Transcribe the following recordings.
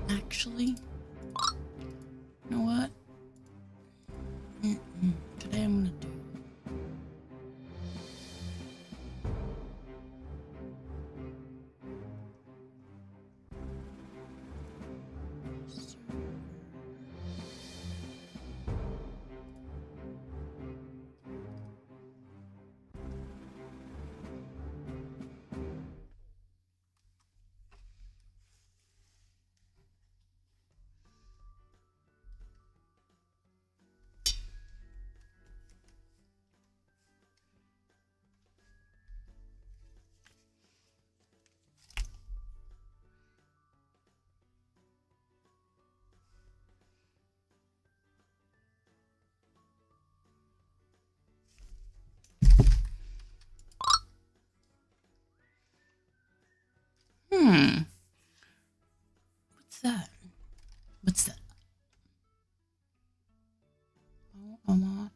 Actually, you know what? Today I'm gonna do. What's that? What's that? Oh, I'm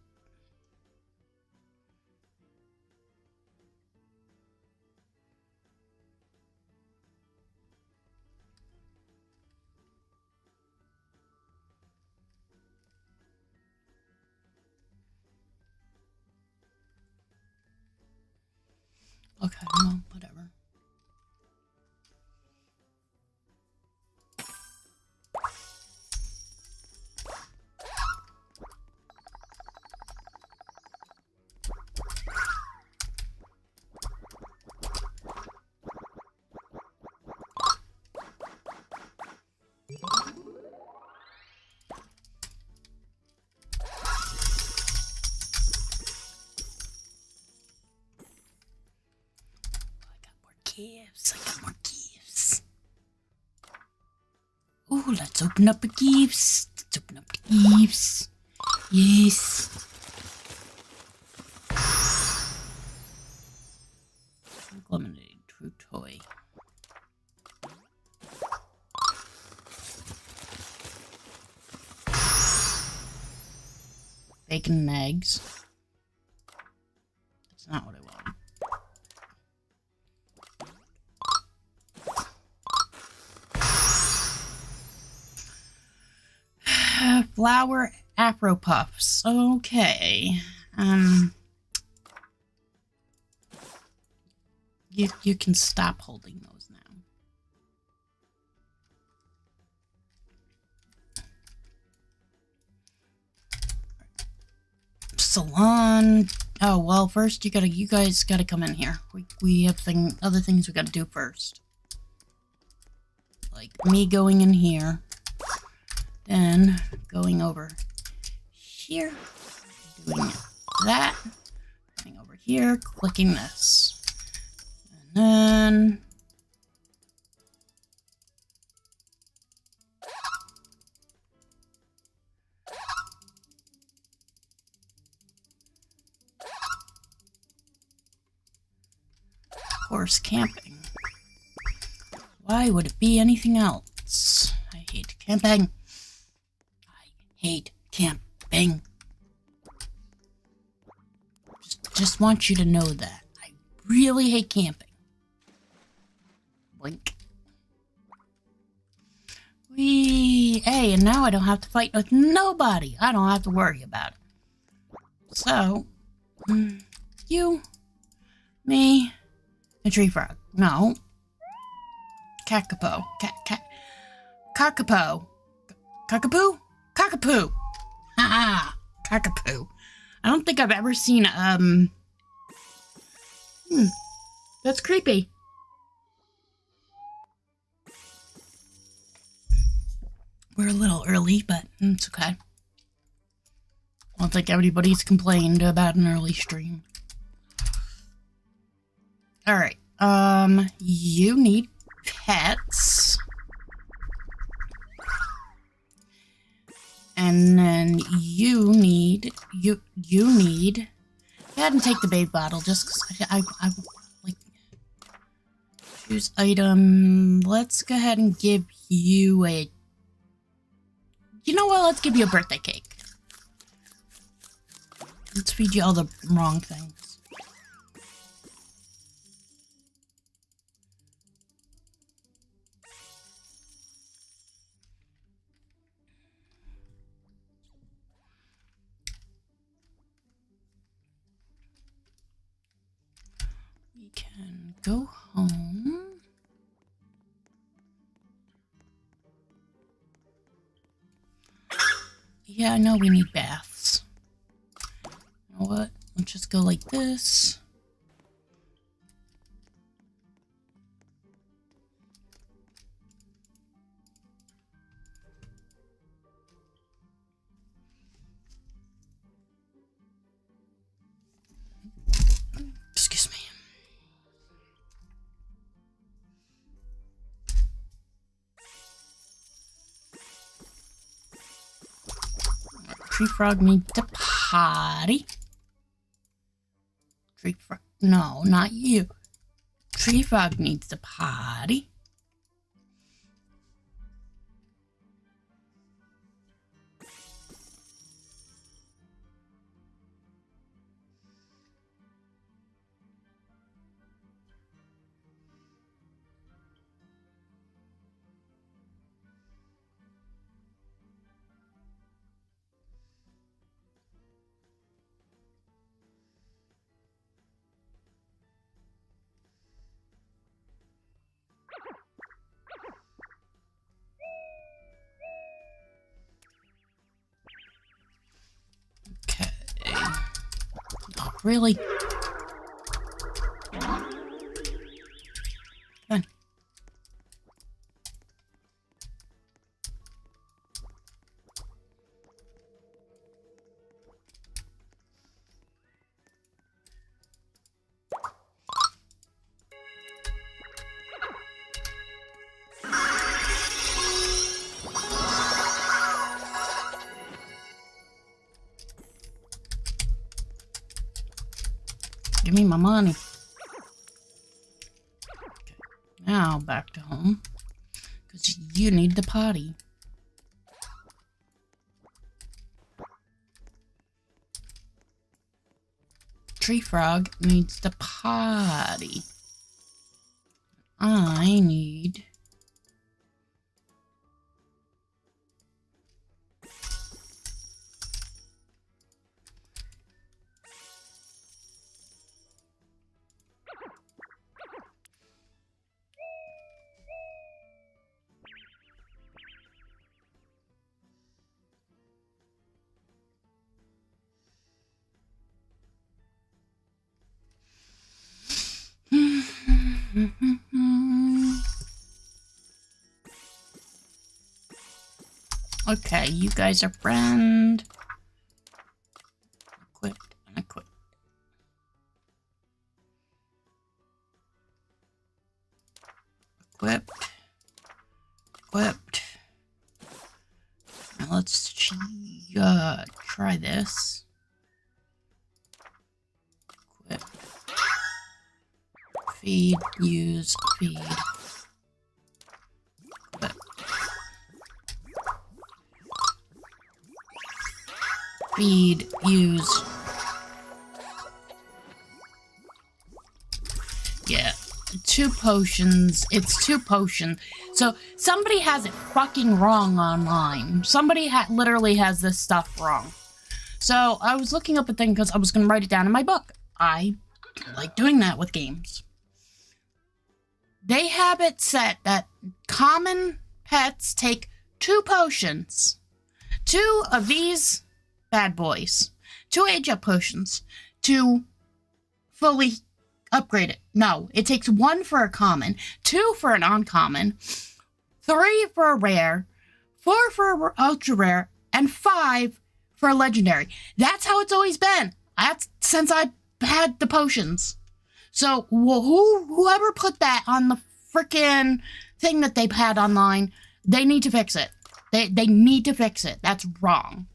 okay, well, whatever. Gifts. I got more gifts. Oh, let's open up the gifts. Let's open up the gifts. Yes. Lemonade, true toy. Bacon and eggs. That's not what I want. Flower Afro Puffs. Okay. You can stop holding those now. Salon. Oh well, first you guys gotta come in here. We have other things we gotta do first. Like me going in here. Then going over here, doing that, going over here, clicking this, and then of course camping. Why would it be anything else? I hate camping. Hate camping. Just want you to know that. I really hate camping. Blink. Hey, and now I don't have to fight with nobody. I don't have to worry about it. So, you, me, a tree frog. No. Kakapo. Kakapo. Cockapoo? Cockapoo! Haha! Cockapoo. I don't think I've ever seen, that's creepy. We're a little early, but it's okay. don't think anybody's complained about an early stream. Alright, you need pets. And then you need, go ahead and take the baby bottle just because I like, choose item. Let's go ahead and give you a, you know what, let's give you a birthday cake. Let's feed you all the wrong things. We can go home. Yeah, I know we need baths. You know what? Let's just go like this. Excuse me. Tree frog needs to potty. Tree frog, no, not you. Tree frog needs to potty. Really? Come on. Give me my money. Okay, now back to home. Because you need the potty. Tree frog needs the potty. I need... Okay, you guys are friend. Equipped and equipped. Equipped. Equipped. Now let's try this. Equip. Feed, use, feed. Equip. Feed, use. Yeah, 2 potions. It's 2 potions. So somebody has it fucking wrong online. Somebody literally has this stuff wrong. So I was looking up a thing because I was going to write it down in my book. I like doing that with games. They have it set that common pets take 2 potions. 2 of these bad boys. 2 age-up potions to fully upgrade it. No, it takes 1 for a common, 2 for an uncommon, 3 for a rare, 4 for a ultra rare, and 5 for a legendary. That's how it's always been. That's since I had the potions. So whoever put that on the freaking thing that they've had online, they need to fix it. They need to fix it. That's wrong.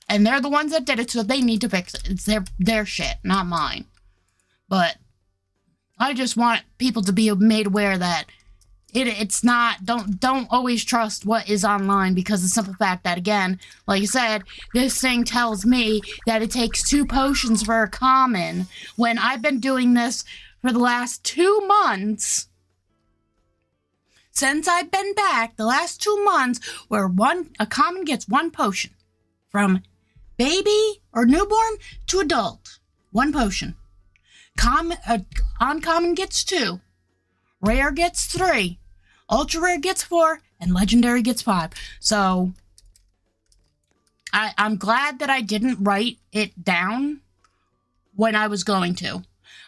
And they're the ones that did it, so they need to fix it. It's their shit, not mine. But I just want people to be made aware that it's not, don't always trust what is online, because of the simple fact that, again, like I said, this thing tells me that it takes 2 potions for a common, when I've been doing this for the last 2 months. Since I've been back, the last 2 months, where a common gets 1 potion. From baby or newborn to adult. 1 potion. Uncommon gets 2. Rare gets 3. Ultra rare gets 4, and legendary gets 5. So, I'm glad that I didn't write it down when I was going to.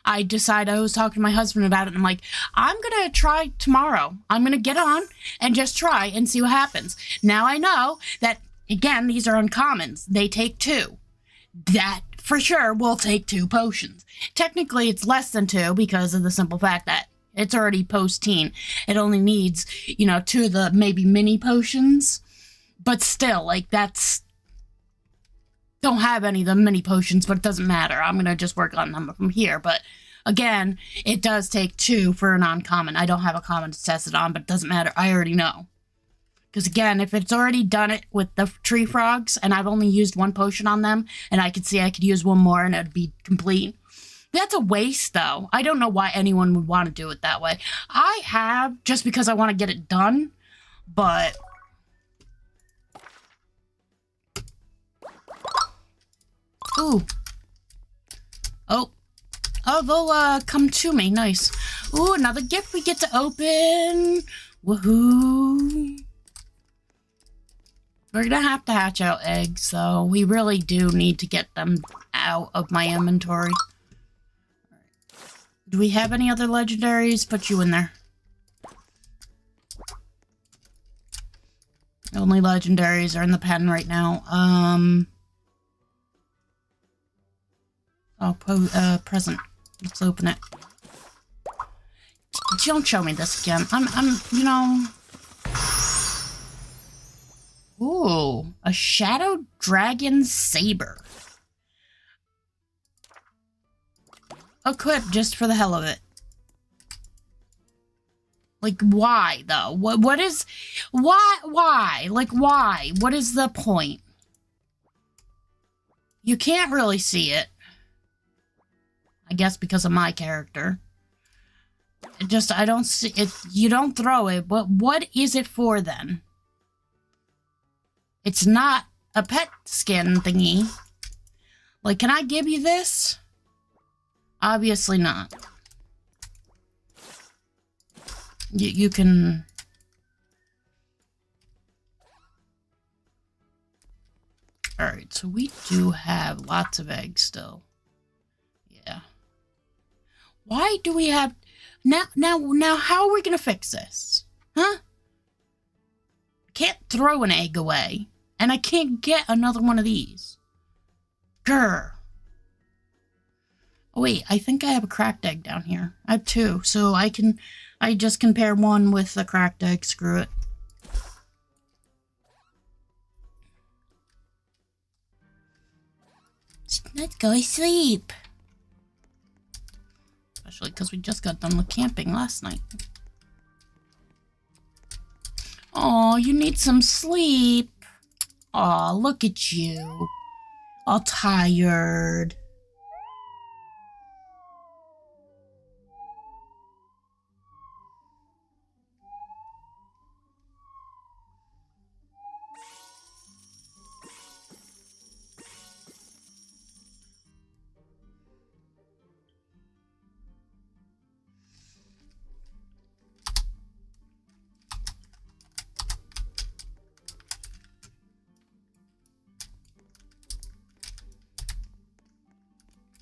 I was talking to my husband about it, and I'm like, I'm gonna try tomorrow. I'm gonna get on and just try and see what happens. Now I know that, again, these are uncommons. They take 2. That, for sure, will take 2 potions. Technically, it's less than 2 because of the simple fact that it's already post-teen. It only needs, 2 of the maybe mini potions. But still, like, don't have any of the mini potions, but it doesn't matter. I'm going to just work on them from here. But, again, it does take 2 for an uncommon. I don't have a common to test it on, but it doesn't matter. I already know. Because, again, if it's already done it with the tree frogs, and I've only used 1 potion on them, and I could see I could use 1 more and it'd be complete. That's a waste, though. I don't know why anyone would want to do it that way. I have, just because I want to get it done, but... Ooh. Oh, they'll, come to me. Nice. Ooh, another gift we get to open. Woohoo. We're gonna have to hatch out eggs, so we really do need to get them out of my inventory. Do we have any other legendaries? Put you in there. Only legendaries are in the pen right now. Present. Let's open it. Don't show me this again. Ooh, a Shadow Dragon Saber. Equip just for the hell of it. Like, why, though? What is... Why? Like, why? What is the point? You can't really see it. I guess because of my character. I don't see it. You don't throw it, but what is it for, then? It's not a pet skin thingy. Like, can I give you this? Obviously not. You can... Alright, so we do have lots of eggs still. Yeah. Why do we have... Now, how are we gonna fix this? Huh? Can't throw an egg away. And I can't get another one of these. Grr. Oh, wait, I think I have a cracked egg down here. I have 2, so I just compare 1 with the cracked egg. Screw it. Let's go sleep. Especially because we just got done with camping last night. Oh, you need some sleep. Oh, look at you. All tired.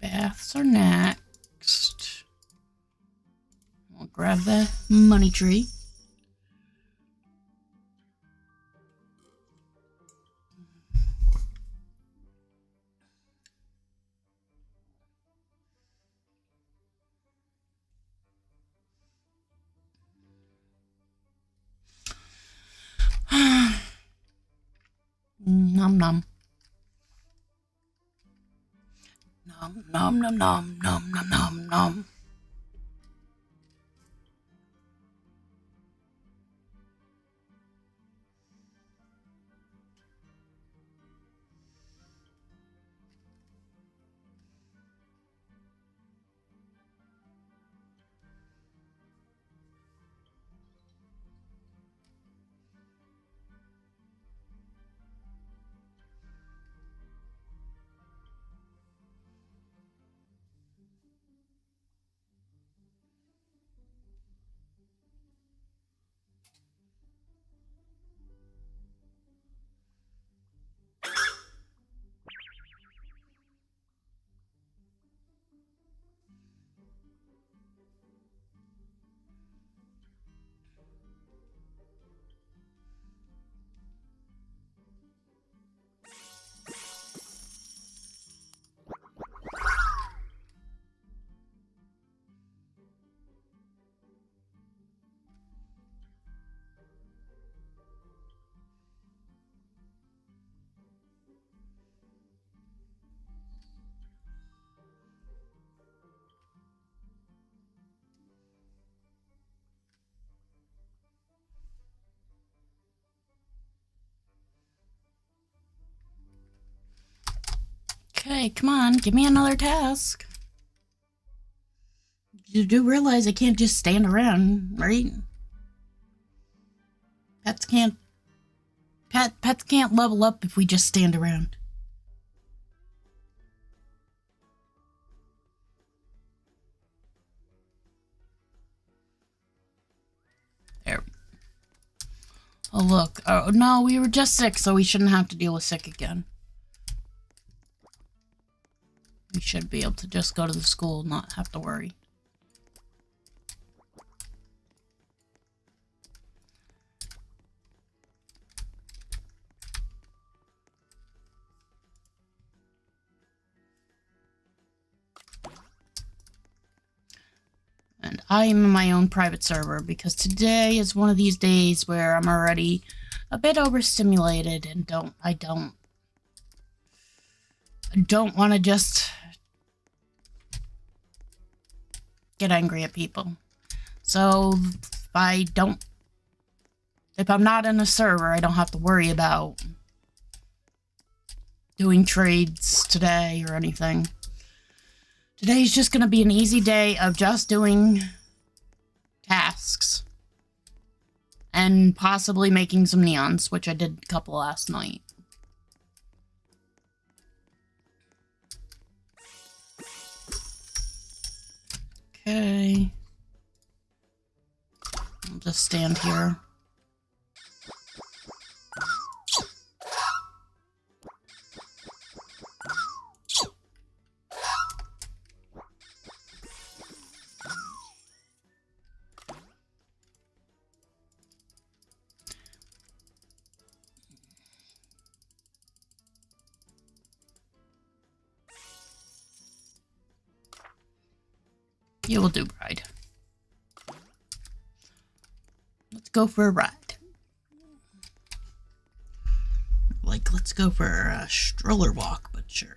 Baths are next. We'll grab the money tree. nom nom. Nom nom nom nom nom nom nom nom. Okay, come on, give me another task. You do realize I can't just stand around, right? Pets can't level up if we just stand around. There. Oh look. Oh no, we were just sick, so we shouldn't have to deal with sick again. We should be able to just go to the school and not have to worry. And I am in my own private server because today is one of these days where I'm already a bit overstimulated and I don't want to just get angry at people. So if I'm not in a server, I don't have to worry about doing trades today or anything. Today's just gonna be an easy day of just doing tasks and possibly making some neons, which I did a couple last night. Okay. I'll just stand here. You will do, bride. Let's go for a ride. Like, let's go for a stroller walk, but sure.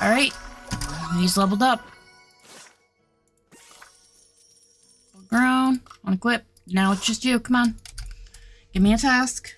Alright, he's leveled up. Grown, unequip. Now it's just you, come on. Give me a task.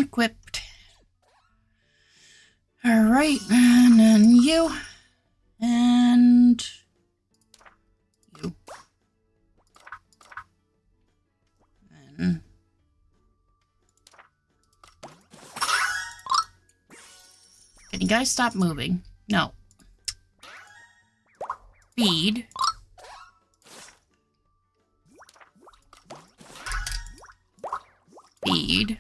equipped. Alright, and then you. And you. And can you guys stop moving? No. Feed. Feed.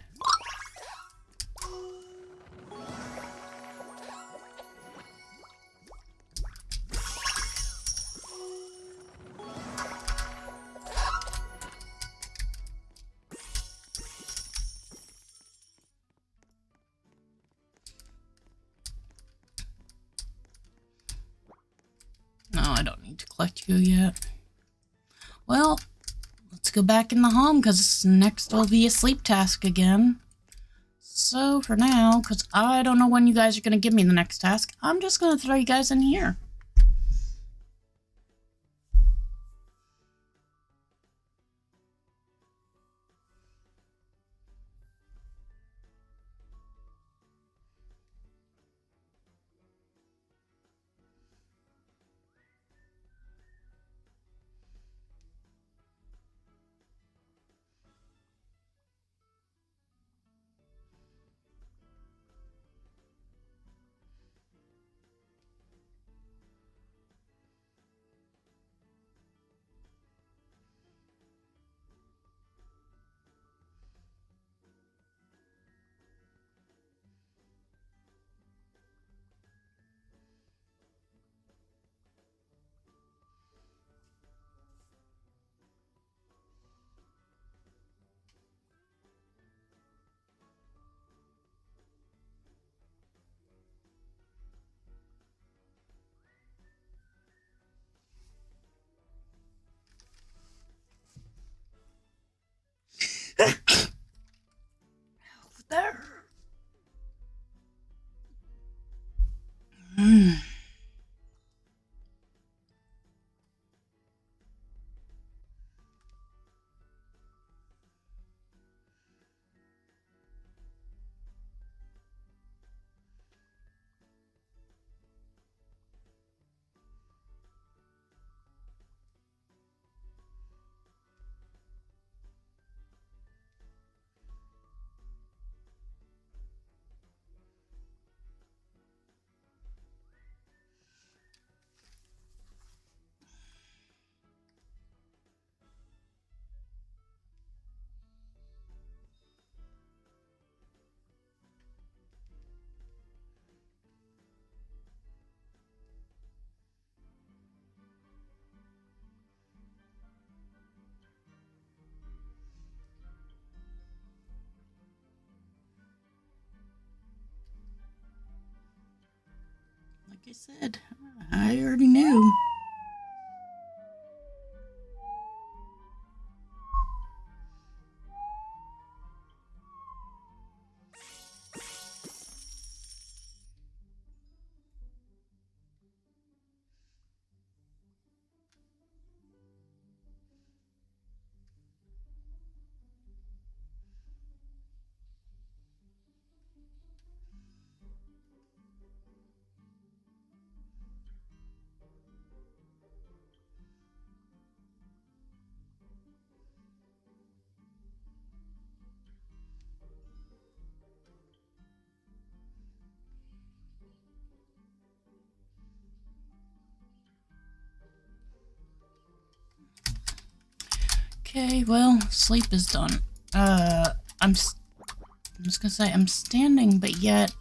No, I don't need to collect you yet. Well, let's go back in the home, because next will be a sleep task again. So for now, because I don't know when you guys are going to give me the next task, I'm just going to throw you guys in here. There. Like I said, I already knew. Okay, well, sleep is done. I'm just gonna say I'm standing, but yet.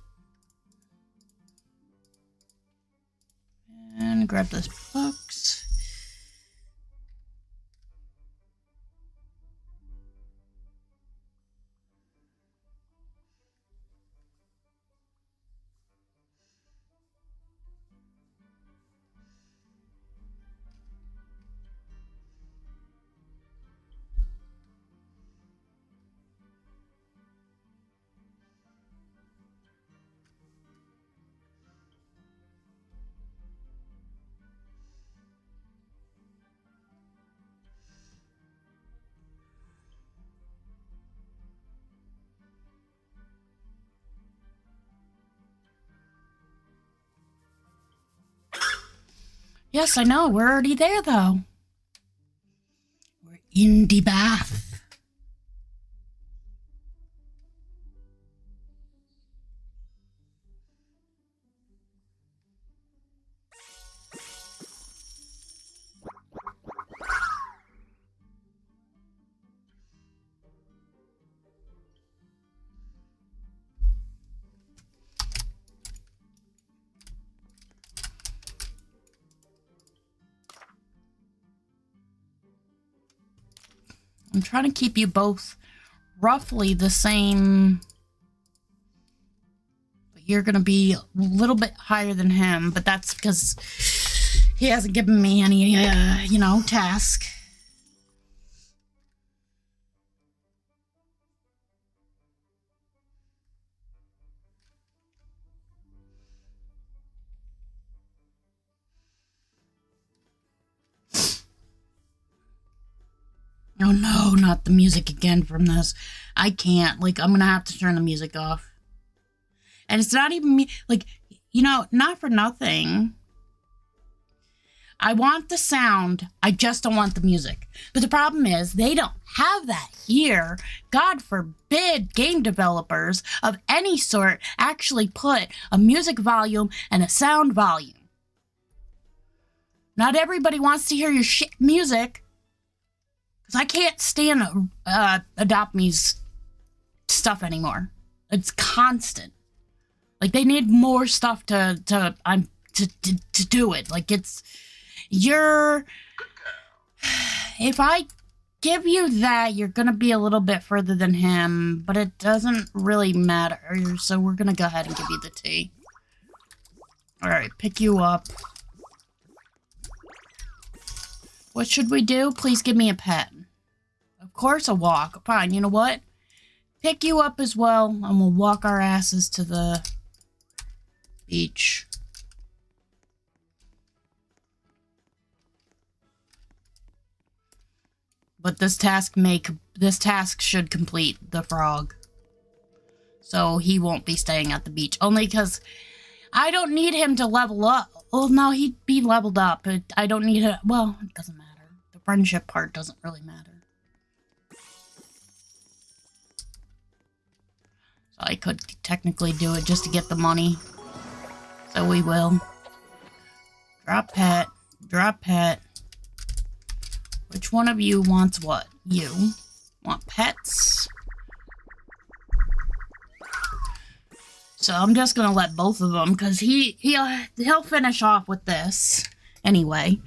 And grab this box. Yes, I know. We're already there, though. We're in the bath. I'm trying to keep you both roughly the same. But you're going to be a little bit higher than him, but that's because he hasn't given me any, you know, task. Oh no, not the music again from this. I can't. Like, I'm gonna have to turn the music off. And it's not even me. Like, you know, not for nothing. I want the sound. I just don't want the music. But the problem is, they don't have that here. God forbid game developers of any sort actually put a music volume and a sound volume. Not everybody wants to hear your shit music. Because I can't stand Adopt Me's stuff anymore. It's constant. Like, they need more stuff to do it. Like, it's... If I give you that, you're gonna be a little bit further than him. But it doesn't really matter. So we're gonna go ahead and give you the tea. Alright, pick you up. What should we do? Please give me a pet. Of course a walk. Fine, you know what? Pick you up as well, and we'll walk our asses to the beach. But this task should complete the frog. So he won't be staying at the beach. Only because I don't need him to level up. Oh, no, he'd be leveled up. I don't need it. Well, it doesn't matter. The friendship part doesn't really matter. So I could technically do it just to get the money. So we will. Drop pet. Drop pet. Which one of you wants what? You want pets? So I'm just gonna let both of them, because he'll finish off with this anyway.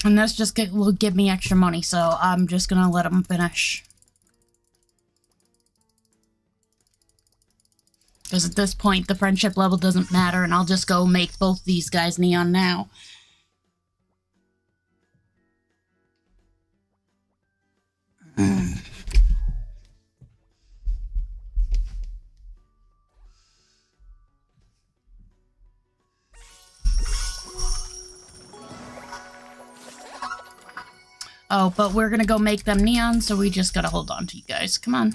And this just will give me extra money, so I'm just gonna let him finish. Because at this point, the friendship level doesn't matter, and I'll just go make both these guys neon now. Oh, but we're gonna go make them neon, so we just gotta hold on to you guys. Come on.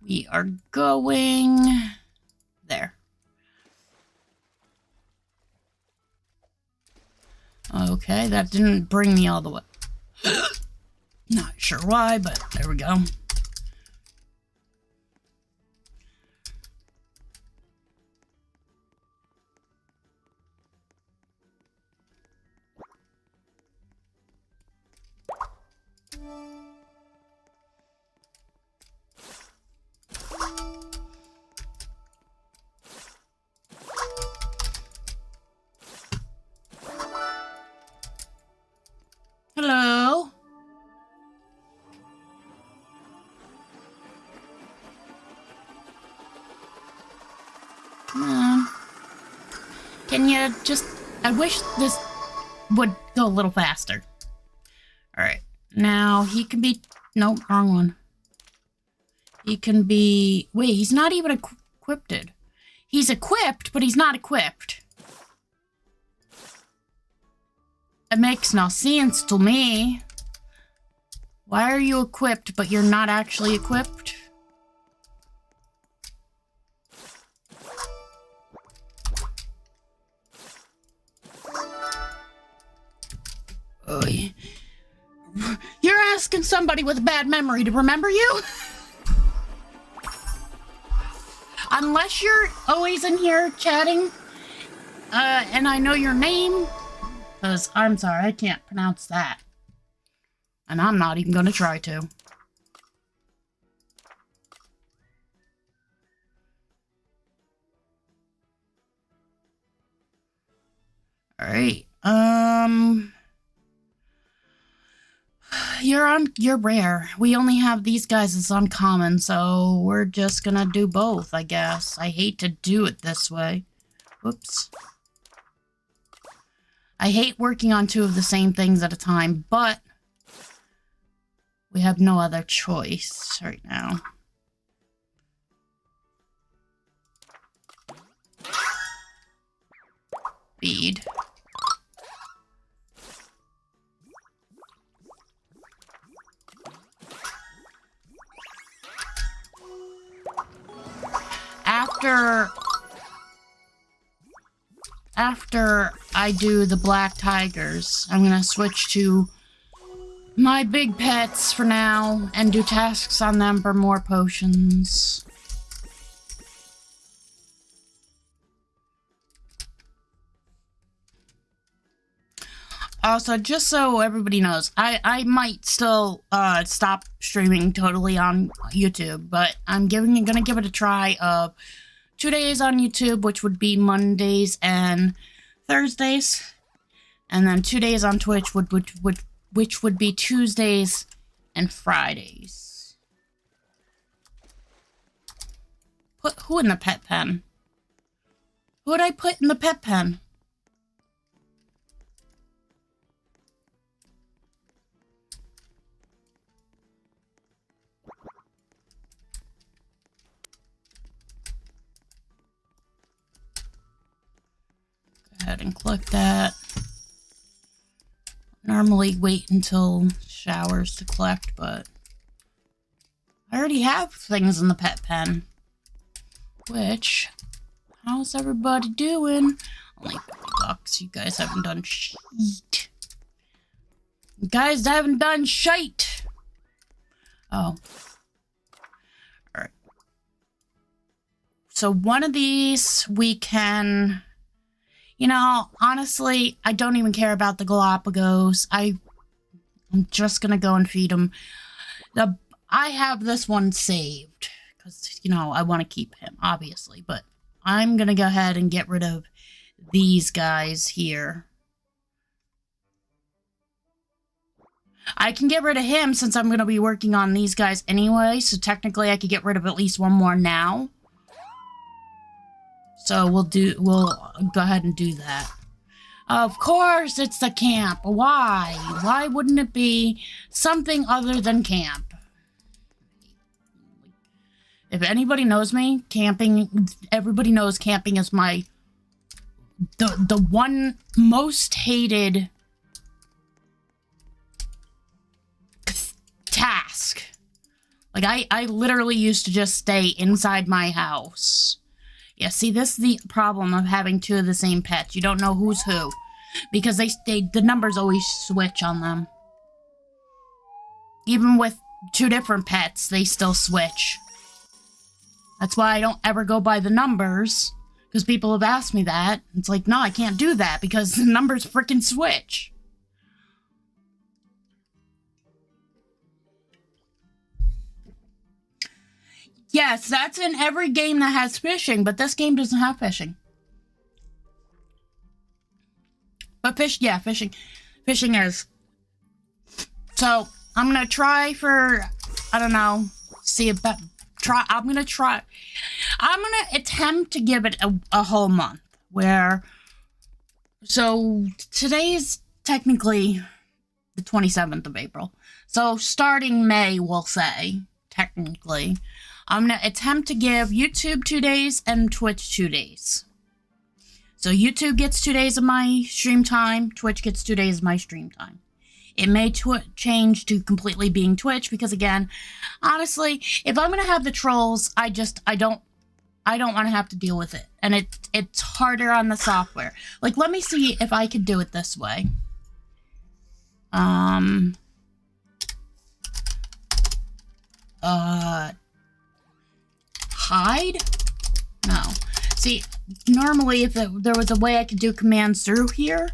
We are going there. Okay, that didn't bring me all the way. Not sure why, but there we go. Hello? Come on. Can you just... I wish this would go a little faster. Alright. Now, he can be... Nope, wrong one. He can be... Wait, he's not even equipped. He's equipped, but he's not equipped. It makes no sense to me. Why are you equipped, but you're not actually equipped? asking somebody with a bad memory to remember you? Unless you're always in here chatting, and I know your name, because I'm sorry, I can't pronounce that. And I'm not even going to try to. Alright, you're rare. We only have these guys as uncommon, so we're just gonna do both, I guess. I hate to do it this way. Whoops. I hate working on two of the same things at a time, but we have no other choice right now. Bead. After I do the black tigers, I'm gonna switch to my big pets for now and do tasks on them for more potions. Also, just so everybody knows, I might still stop streaming totally on YouTube, but I'm gonna give it a try of 2 days on YouTube, which would be Mondays and Thursdays, and then 2 days on Twitch, which would be Tuesdays and Fridays. Put who in the pet pen? Who would I put in the pet pen? Go ahead and click that. Normally wait until showers to collect, but I already have things in the pet pen. Which, how's everybody doing? Only $50. You guys haven't done shit. You guys haven't done shite. Oh. Alright. So one of these we can... You know, honestly, I don't even care about the Galapagos. I'm just gonna go and feed them. I have this one saved, because, you know, I want to keep him, obviously. But I'm gonna go ahead and get rid of these guys here. I can get rid of him since I'm gonna be working on these guys anyway, so technically I could get rid of at least one more now. So we'll go ahead and do that. Of course it's the camp. Why? Why wouldn't it be something other than camp? If anybody knows me, camping, everybody knows camping is my the one most hated task. Like I literally used to just stay inside my house. Yeah, see, this is the problem of having two of the same pets. You don't know who's who. Because the numbers always switch on them. Even with two different pets, they still switch. That's why I don't ever go by the numbers. Because people have asked me that. It's like, no, I can't do that because the numbers frickin' switch. Yes, that's in every game that has fishing, but this game doesn't have fishing. But fishing is. So, I'm gonna try for, I don't know, see if that, I'm gonna attempt to give it a whole month, where, so, today's technically the 27th of April. So, starting May, we'll say, technically, I'm going to attempt to give YouTube 2 days and Twitch 2 days. So YouTube gets 2 days of my stream time, Twitch gets 2 days of my stream time. It may change to completely being Twitch because, again, honestly, if I'm going to have the trolls, I don't want to have to deal with it. And it's harder on the software. Like, let me see if I could do it this way. hide? No. See, normally if there was a way I could do commands through here.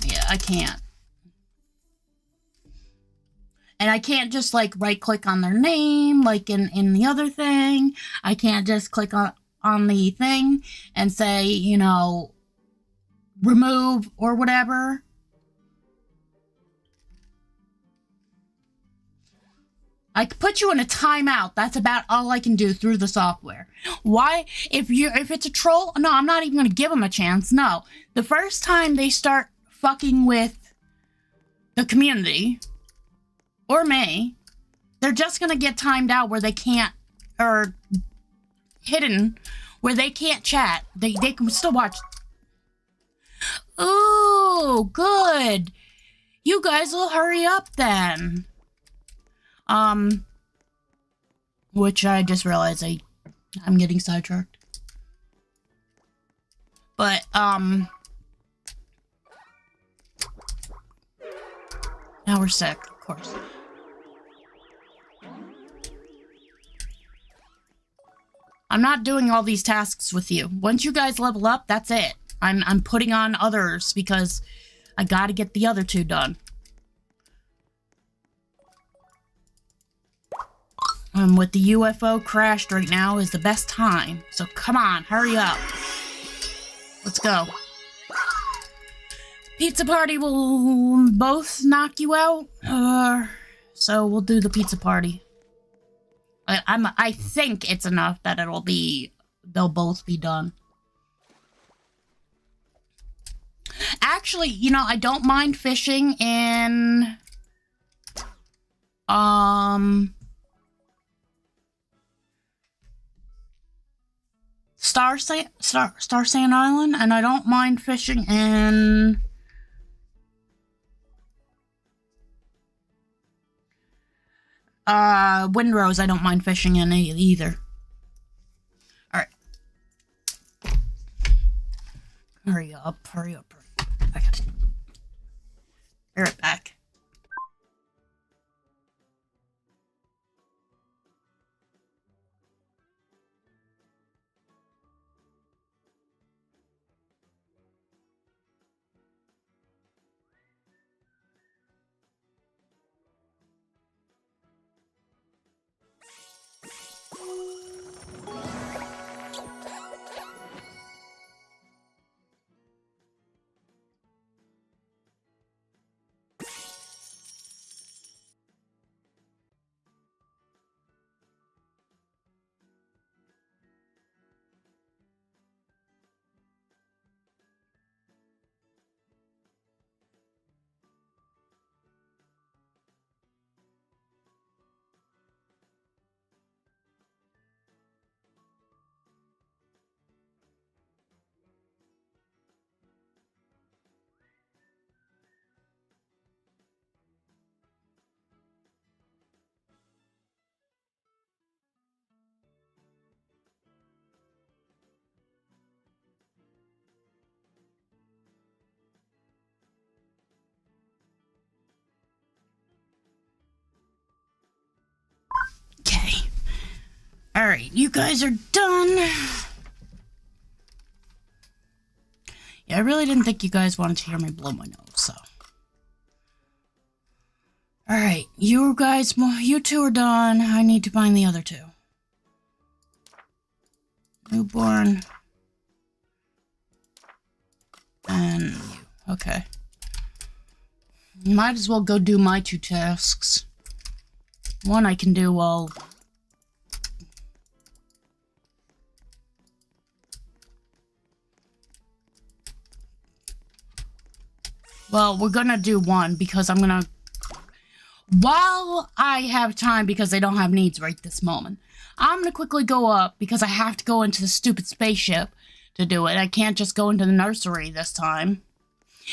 Yeah, I can't. And I can't just like right click on their name like in the other thing. I can't just click on the thing and say, you know, remove or whatever. I could put you in a timeout. That's about all I can do through the software. Why? If it's a troll, no, I'm not even going to give them a chance. No. The first time they start fucking with the community or me, they're just going to get timed out where they can't, or hidden where they can't chat. They can still watch. Ooh, good. You guys will hurry up then. Which I just realized I'm getting sidetracked. But, now we're sick, of course. I'm not doing all these tasks with you. Once you guys level up, that's it. I'm putting on others because I gotta get the other two done. With the UFO crashed right now is the best time. So come on, hurry up. Let's go. Pizza party will both knock you out. So we'll do the pizza party. I think it's enough that they'll both be done. Actually, you know, I don't mind fishing in Star Sand Island, and I don't mind fishing in Windrose. I don't mind fishing in either. Alright. Hurry up. I gotta be right back. Alright, you guys are done. Yeah, I really didn't think you guys wanted to hear me blow my nose, so. Alright, you two are done. I need to find the other two. Newborn. And you. Okay. Might as well go do my two tasks. One I can do while... Well, we're gonna do one because I'm gonna... While I have time, because they don't have needs right this moment, I'm gonna quickly go up because I have to go into the stupid spaceship to do it. I can't just go into the nursery this time.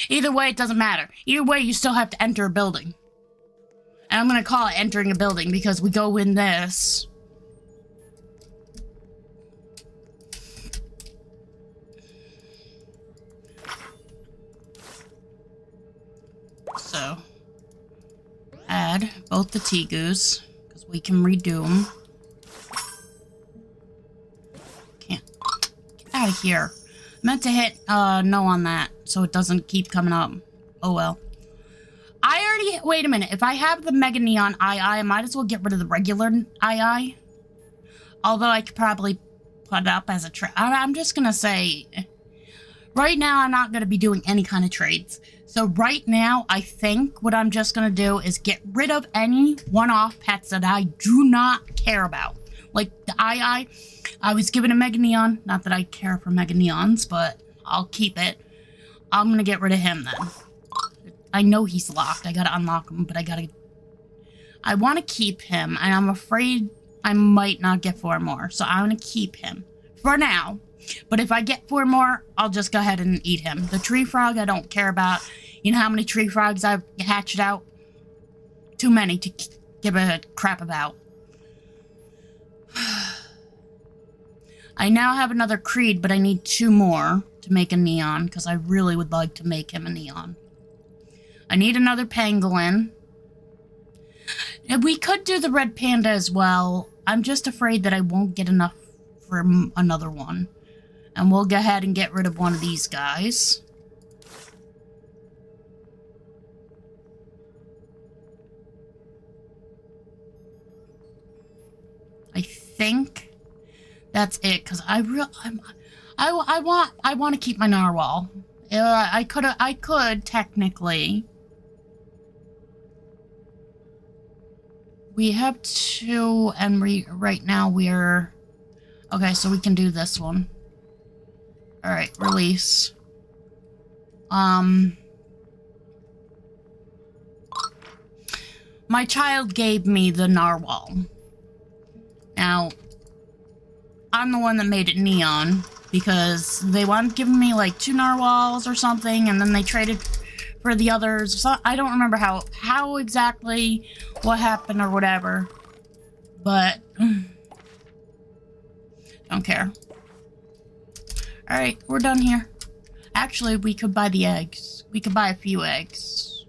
Either way, it doesn't matter. Either way, you still have to enter a building. And I'm gonna call it entering a building because we go in this. So, add both the Tegus. We can redo them. Can't. Get out of here. Meant to hit no on that, so it doesn't keep coming up. Oh well. Wait a minute. If I have the Mega Neon I might as well get rid of the regular I. Although I could probably put it up as a trade. I'm just gonna say, right now I'm not gonna be doing any kind of trades. So right now, I think what I'm just gonna do is get rid of any one-off pets that I do not care about. Like the I was given a Mega Neon. Not that I care for Mega Neons, but I'll keep it. I'm gonna get rid of him then. I know he's locked. I gotta unlock him, but I want to keep him, and I'm afraid I might not get 4 more. So I'm gonna keep him for now. But if I get 4 more, I'll just go ahead and eat him. The tree frog, I don't care about. You know how many tree frogs I've hatched out? Too many to give a crap about. I now have another Creed, but I need 2 more to make a Neon, because I really would like to make him a Neon. I need another Pangolin. And we could do the Red Panda as well. I'm just afraid that I won't get enough for another one. And we'll go ahead and get rid of one of these guys. I think that's it, because I want to keep my narwhal. I could technically. We have 2, and right now we're okay. So we can do this one. All right, release. My child gave me the narwhal. Now, I'm the one that made it Neon because they wanted giving me like 2 narwhals or something, and then they traded for the others. So I don't remember how exactly what happened or whatever, but don't care. All right, we're done here. Actually, we could buy the eggs. We could buy a few eggs.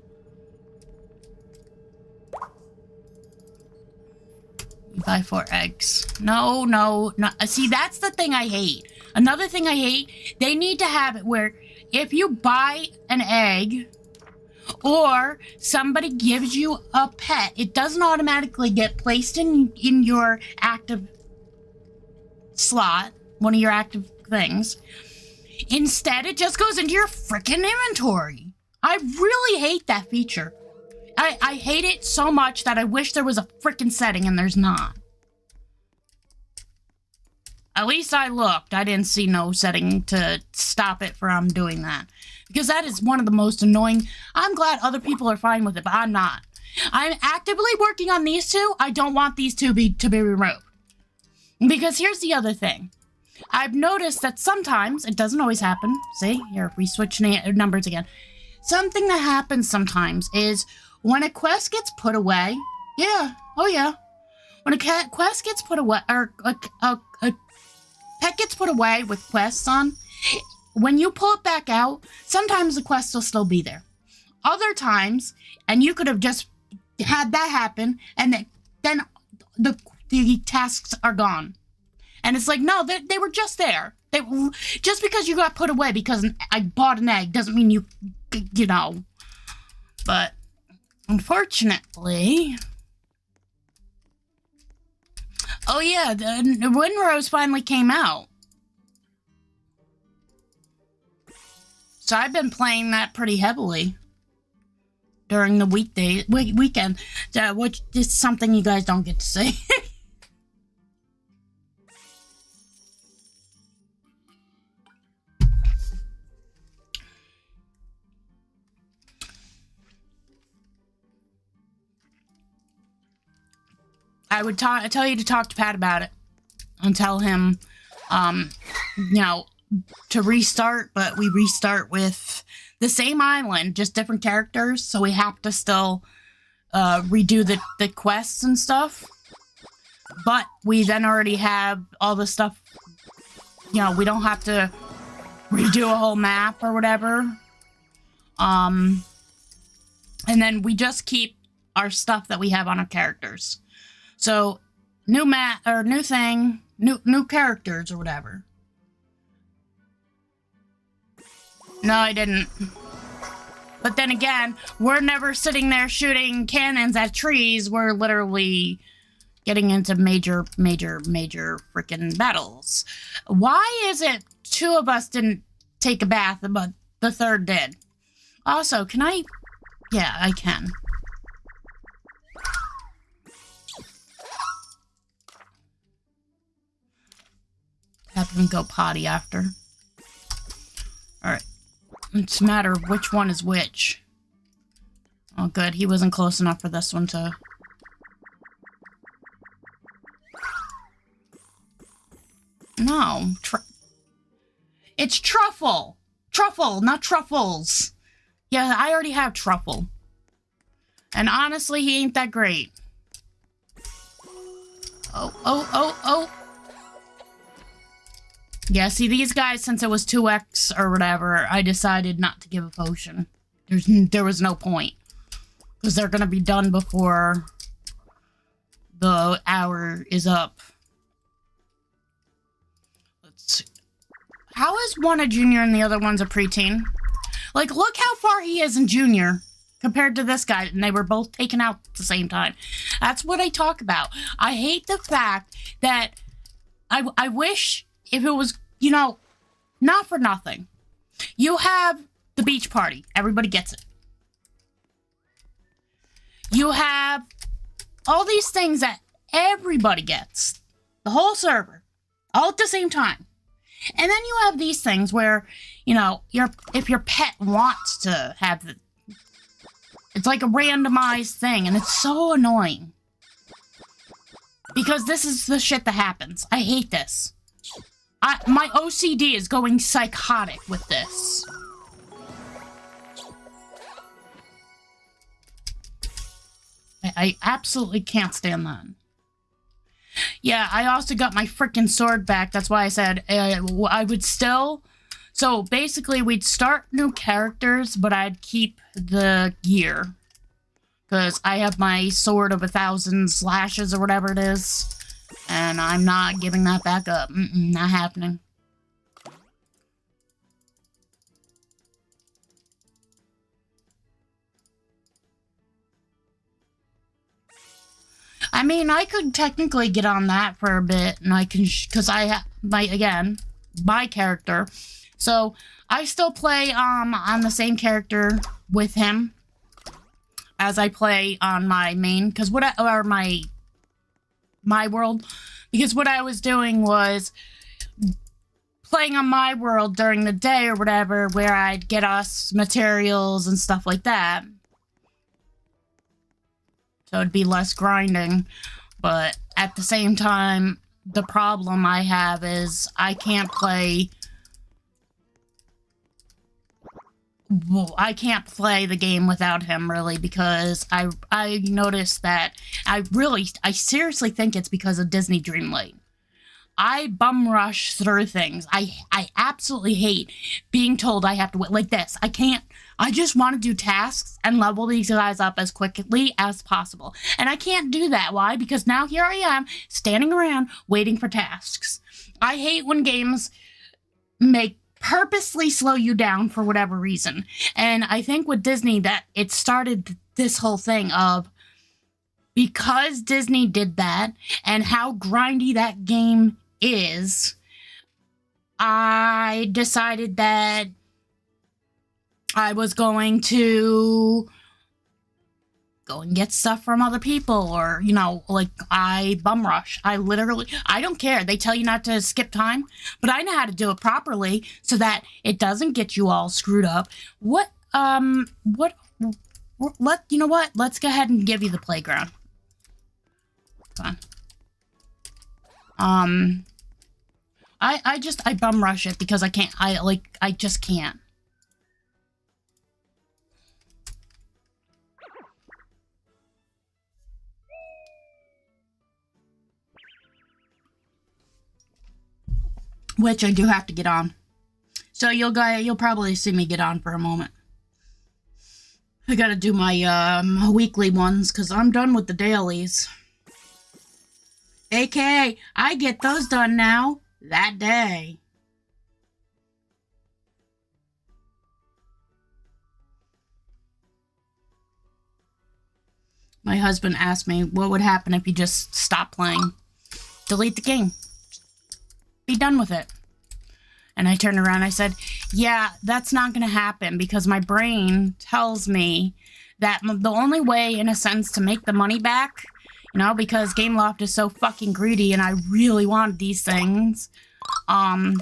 Buy 4 eggs. No. See, that's the thing I hate. Another thing I hate, they need to have it where if you buy an egg or somebody gives you a pet, it doesn't automatically get placed in your active slot, one of your active things. Instead, it just goes into your freaking inventory. I really hate that feature. I hate it so much that I wish there was a freaking setting, and there's not. At least I looked. I didn't see no setting to stop it from doing that. Because that is one of the most annoying. I'm glad other people are fine with it, but I'm not. I'm actively working on these 2. I don't want these to be removed. Because here's the other thing. I've noticed that sometimes, it doesn't always happen. See, here, if we switch numbers again. Something that happens sometimes is when a quest gets put away, when a quest gets put away, or a pet gets put away with quests on, when you pull it back out, sometimes the quest will still be there. Other times, and you could have just had that happen, and then the tasks are gone. And it's like, no, they were just there. Just because you got put away because I bought an egg doesn't mean you know. But unfortunately, oh yeah, the Windrose finally came out. So I've been playing that pretty heavily during the weekend, which is something you guys don't get to see. I would tell you to talk to Pat about it and tell him, to restart, but we restart with the same island, just different characters, so we have to still redo the quests and stuff. But we then already have all the stuff, we don't have to redo a whole map or whatever. And then we just keep our stuff that we have on our characters. So, new new thing, new characters or whatever. No, I didn't. But then again, we're never sitting there shooting cannons at trees. We're literally getting into major freaking battles. Why is it two of us didn't take a bath, but the third did? Also, can I... Yeah, I can. Have him go potty after. Alright. It's a matter of which one is which. Oh, good. He wasn't close enough for this one to... No. It's truffle! Truffle, not truffles. Yeah, I already have truffle. And honestly, he ain't that great. Oh. Yeah, see, these guys, since it was 2x or whatever, I decided not to give a potion. There was no point. Because they're gonna be done before the hour is up. Let's see. How is one a junior and the other one's a preteen? Like, look how far he is in junior compared to this guy, and they were both taken out at the same time. That's what I talk about. I hate the fact that I wish if it was, you know, not for nothing. You have the beach party. Everybody gets it. You have all these things that everybody gets. The whole server. All at the same time. And then you have these things where, you know, if your pet wants to have the... It's like a randomized thing, and it's so annoying. Because this is the shit that happens. I hate this. My OCD is going psychotic with this. I absolutely can't stand that. Yeah, I also got my freaking sword back. That's why I said I would still... So, basically, we'd start new characters, but I'd keep the gear. Because I have my sword of 1,000 slashes or whatever it is. And I'm not giving that back up. Not happening. I mean, I could technically get on that for a bit, and I can, because I have, my character. So, I still play, on the same character with him as I play on my main, because my world, because what I was doing was playing on my world during the day or whatever, where I'd get us materials and stuff like that. So it'd be less grinding, but at the same time, the problem I have is I can't play... Well, I can't play the game without him, really, because I noticed that I seriously think it's because of Disney Dreamlight. I bum rush through things. I absolutely hate being told I have to wait like this. I can't. I just want to do tasks and level these guys up as quickly as possible. And I can't do that. Why? Because now here I am, standing around, waiting for tasks. I hate when games purposely slow you down for whatever reason. And I think with Disney that it started this whole thing of, because Disney did that and how grindy that game is, I decided that I was going to go and get stuff from other people, or, you know, like, I bum rush. I don't care. They tell you not to skip time, but I know how to do it properly so that it doesn't get you all screwed up. You know what? Let's go ahead and give you the playground. Fine. I bum rush it because I can't, I just can't. Which I do have to get on. So you'll probably see me get on for a moment. I gotta do my weekly ones because I'm done with the dailies. AKA, I get those done now, that day. My husband asked me what would happen if you just stop playing. Delete the game. Be done with it. And I turned around and I said, yeah, that's not going to happen because my brain tells me that the only way, in a sense, to make the money back, you know, because Gameloft is so fucking greedy and I really wanted these things, I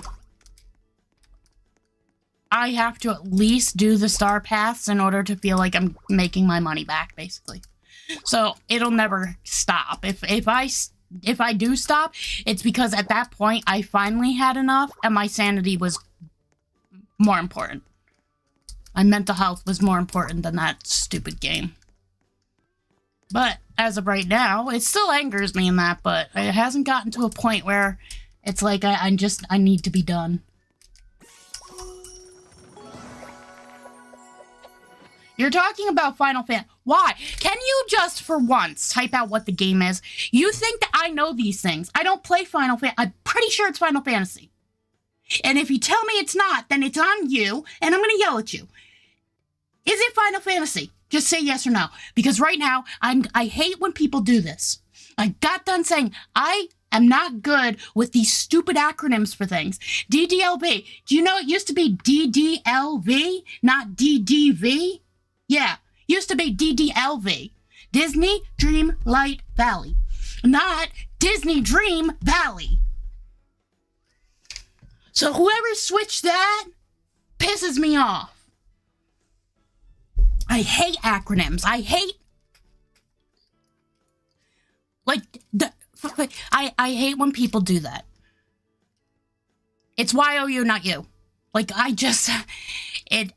have to at least do the star paths in order to feel like I'm making my money back, basically. So it'll never stop. If I do stop, it's because at that point I finally had enough and my sanity was more important. My mental health was more important than that stupid game. But as of right now, it still angers me in that, but it hasn't gotten to a point where it's like I need to be done. You're talking about Final Fantasy. Why? Can you just, for once, type out what the game is? You think that I know these things. I don't play Final Fantasy. I'm pretty sure it's Final Fantasy. And if you tell me it's not, then it's on you, and I'm going to yell at you. Is it Final Fantasy? Just say yes or no. Because right now, I hate when people do this. I got done saying, I am not good with these stupid acronyms for things. DDLV. Do you know it used to be DDLV, not DDV? Yeah, used to be DDLV. Disney Dream Light Valley. Not Disney Dream Valley. So whoever switched that pisses me off. I hate acronyms. I hate... I hate when people do that. It's YOU, not you.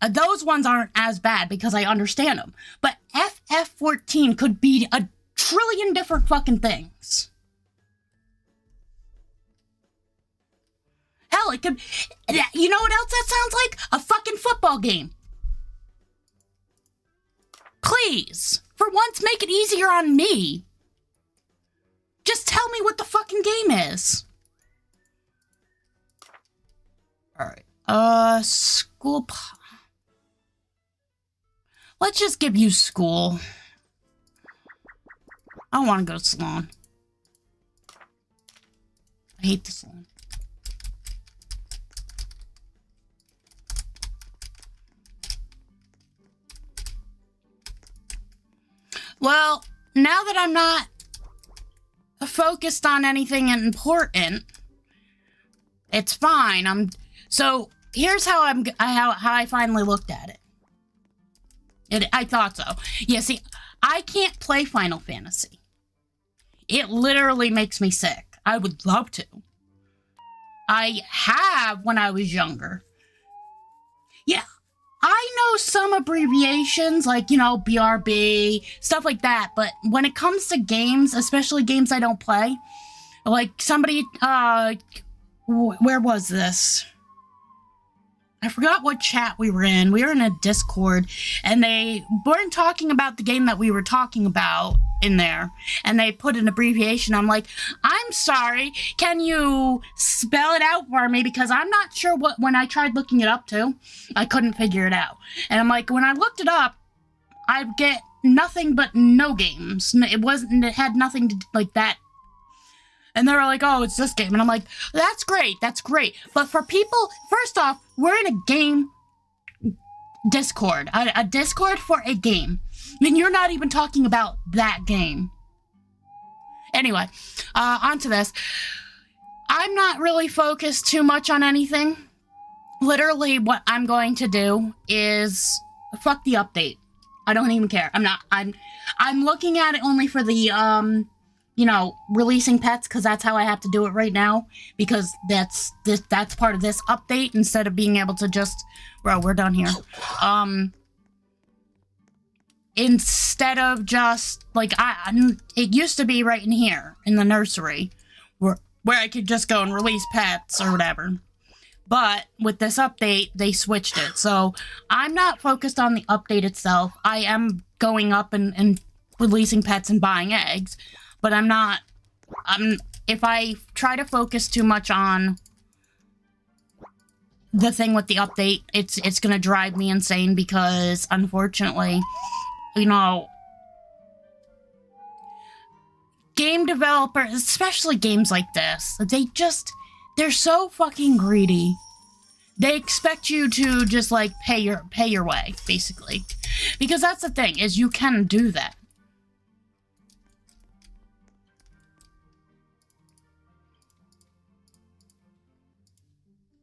Those ones aren't as bad because I understand them. But FF14 could be a trillion different fucking things. Hell, it could... You know what else that sounds like? A fucking football game. Please, for once, make it easier on me. Just tell me what the fucking game is. Alright. School... Let's just give you school. I don't want to go to salon. I hate the salon. Well, now that I'm not focused on anything important, it's fine. So here's how I finally looked at it. I thought so. Yeah, see, I can't play Final Fantasy. It literally makes me sick. I would love to. I have when I was younger. Yeah, I know some abbreviations, like, you know, BRB, stuff like that, but when it comes to games, especially games I don't play, like somebody, where was this? I forgot what chat we were in. We were in a Discord, and they weren't talking about the game that we were talking about in there, and they put an abbreviation. I'm like, I'm sorry, can you spell it out for me? Because I'm not sure what, when I tried looking it up too, I couldn't figure it out. And I'm like, when I looked it up, I get nothing but no games. It had nothing to, like that. And they were like, oh, it's this game. And I'm like, that's great. That's great. But for people, first off, we're in a game Discord. A Discord for a game. I mean, you're not even talking about that game. Anyway, on to this. I'm not really focused too much on anything. Literally, what I'm going to do is fuck the update. I don't even care. I'm looking at it only for the, you know, releasing pets, because that's how I have to do it right now, because that's part of this update, instead of being able to just, bro, we're done here. Instead of just, like, it used to be right in here, in the nursery, where I could just go and release pets or whatever. But with this update, they switched it. So I'm not focused on the update itself. I am going up and releasing pets and buying eggs. But I'm if I try to focus too much on the thing with the update, it's gonna drive me insane because, unfortunately, you know, game developers, especially games like this, they're so fucking greedy. They expect you to just, like, pay your way, basically. Because that's the thing, is you can do that.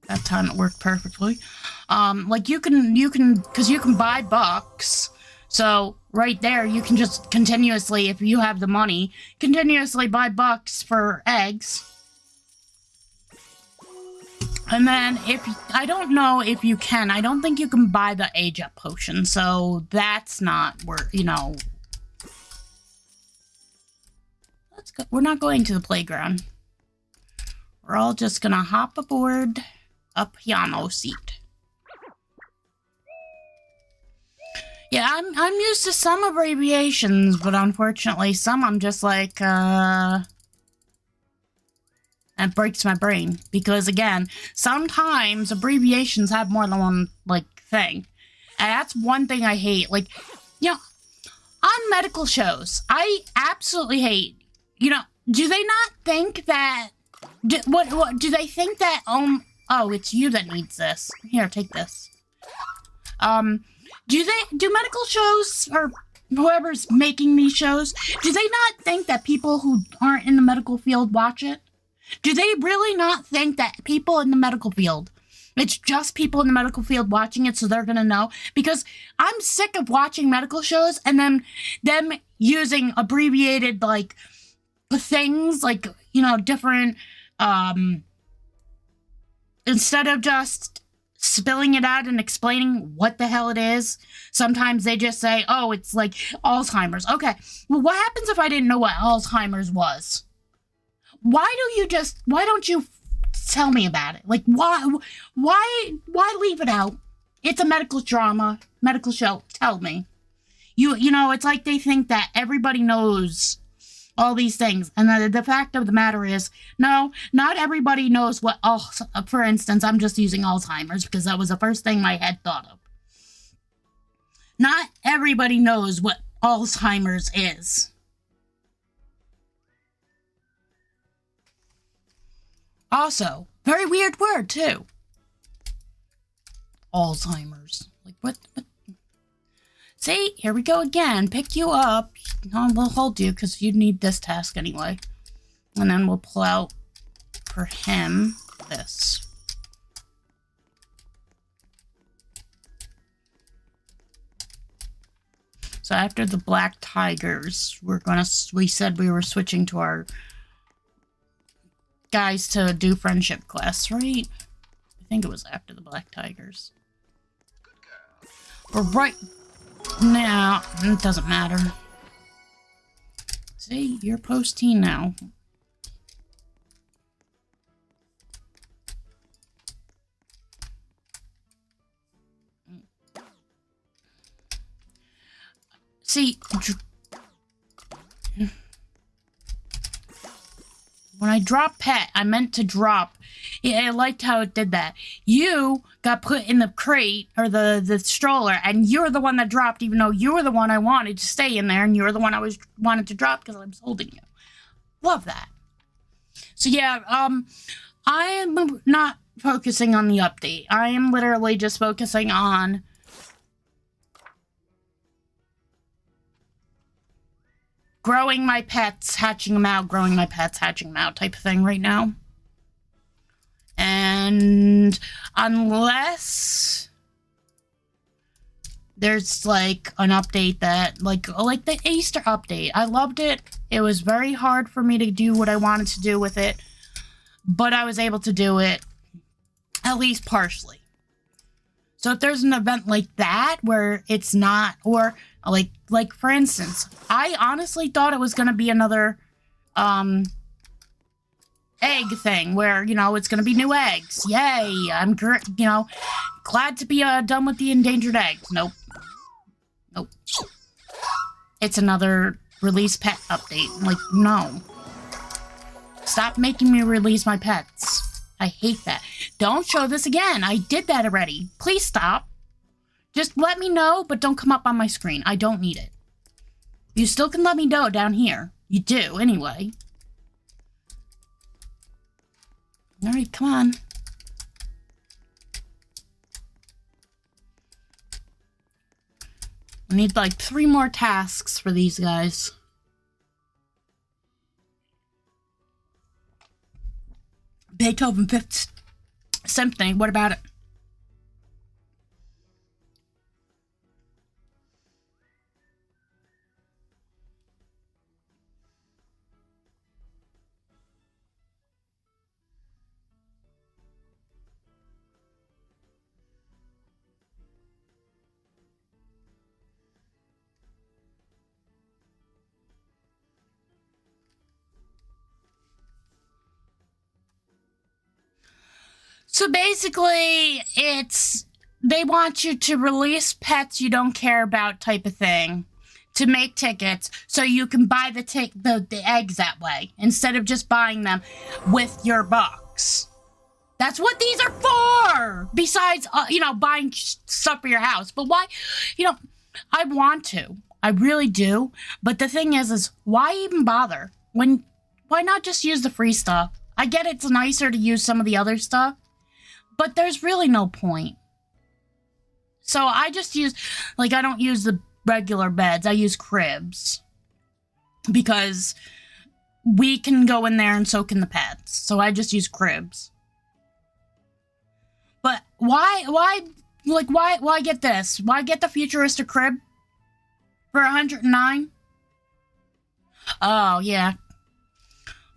That time it worked perfectly. Like, you can, because you can buy bucks. So, right there, you can just continuously, if you have the money, continuously buy bucks for eggs. And then, I don't know if you can, I don't think you can buy the age-up potion, so that's not where, you know. Let's go, we're not going to the playground. We're all just gonna hop aboard a piano seat. Yeah, I'm used to some abbreviations, but unfortunately some I'm just like, that breaks my brain. Because again, sometimes abbreviations have more than one, like, thing. And that's one thing I hate. Like, you know, on medical shows, I absolutely hate, you know, do they not think that, what do they think that, oh, it's you that needs this. Here, take this. Do medical shows, or whoever's making these shows, do they not think that people who aren't in the medical field watch it? Do they really not think that people in the medical field, it's just people in the medical field watching it so they're gonna know? Because I'm sick of watching medical shows and then them using abbreviated, like, things, like, you know, different, instead of just spilling it out and explaining what the hell it is, sometimes they just say, oh, it's like Alzheimer's. Okay, well, what happens if I didn't know what Alzheimer's was? Why don't you tell me about it? Like, why leave it out? It's a medical drama, medical show. Tell me. You know, it's like they think that everybody knows all these things. And the fact of the matter is, no, not everybody knows what, for instance, I'm just using Alzheimer's because that was the first thing my head thought of. Not everybody knows what Alzheimer's is. Also, very weird word, too. Alzheimer's. Like, what? See, here we go again. Pick you up. No, we'll hold you, because you need this task anyway. And then we'll pull out, for him, this. So after the black tigers, we said we were switching to our guys to do friendship quests, right? I think it was after the black tigers. We're right now. It doesn't matter. See, you're post-teen now. See, when I drop pet, I meant to drop. Yeah, I liked how it did that. You got put in the crate, or the stroller, and you're the one that dropped, even though you were the one I wanted to stay in there, and you're the one I wanted to drop because I was holding you. Love that. So yeah, I am not focusing on the update. I am literally just focusing on growing my pets, hatching them out, growing my pets, hatching them out type of thing right now. And unless there's like an update that, like the Easter update, I loved it. It was very hard for me to do what I wanted to do with it, but I was able to do it at least partially. So if there's an event like that where it's not, or like for instance, I honestly thought it was going to be another egg thing where, you know, it's going to be new eggs. Yay, I'm you know, glad to be done with the endangered eggs. Nope. Nope. It's another release pet update. Like, no. Stop making me release my pets. I hate that. Don't show this again. I did that already. Please stop. Just let me know, but don't come up on my screen. I don't need it. You still can let me know down here. You do, anyway. Alright, come on. I need like 3 more tasks for these guys. Beethoven Fifth Symphony, what about it? So basically, it's they want you to release pets you don't care about type of thing to make tickets so you can buy the eggs that way instead of just buying them with your box. That's what these are for! Besides, buying stuff for your house. But why, I want to. I really do. But the thing is why even bother? Why not just use the free stuff? I get it's nicer to use some of the other stuff, but there's really no point. So I just use, I don't use the regular beds. I use cribs. Because we can go in there and so can the pets. So I just use cribs. But why get this? Why get the futuristic crib for 109? Oh, yeah.